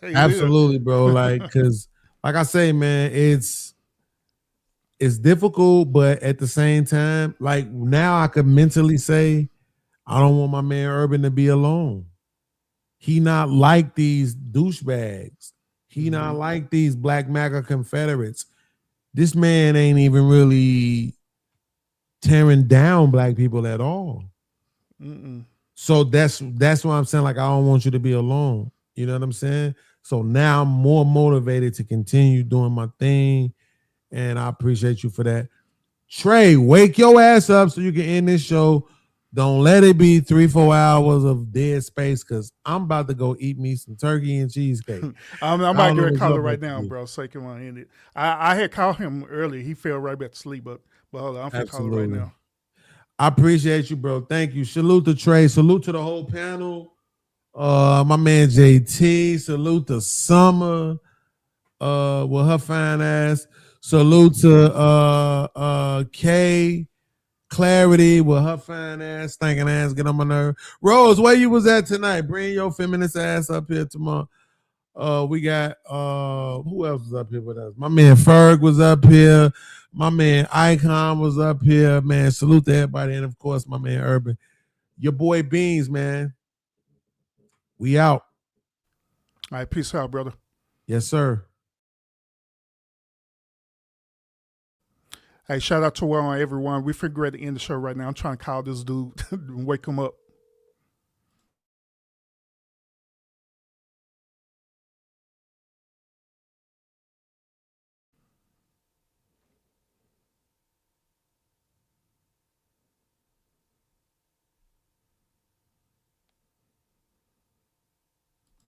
Absolutely, bro. Like, cause like I say, man, it's difficult, but at the same time, like now I could mentally say, I don't want my man Urban to be alone. He not like these douchebags. He not like these Black MAGA Confederates. This man ain't even really tearing down black people at all. So that's why I'm saying, like, I don't want you to be alone. You know what I'm saying? So now I'm more motivated to continue doing my thing, and I appreciate you for that. Trey, wake your ass up so you can end this show. Don't let it be 3-4 hours of dead space, because I'm about to go eat me some turkey and cheesecake. I'm about to get a caller right now, bro, so I can end it. I had called him earlier. He fell right back to sleep, but hold on, I'm going to call him right now. I appreciate you, bro. Thank you. Salute to Trey. Salute to the whole panel. My man JT. Salute to Summer. With her fine ass. Salute to Kay. Clarity with her fine ass, stinking ass, get on my nerve. Rose, where you was at tonight? Bring your feminist ass up here tomorrow. We got who else was up here with us? My man Ferg was up here. My man Icon was up here. Man, salute to everybody, and of course my man Urban. Your boy Beans, man. We out. All right, peace out, brother. Yes, sir. Hey, shout out to everyone. We figure to end the show right now. I'm trying to call this dude and wake him up.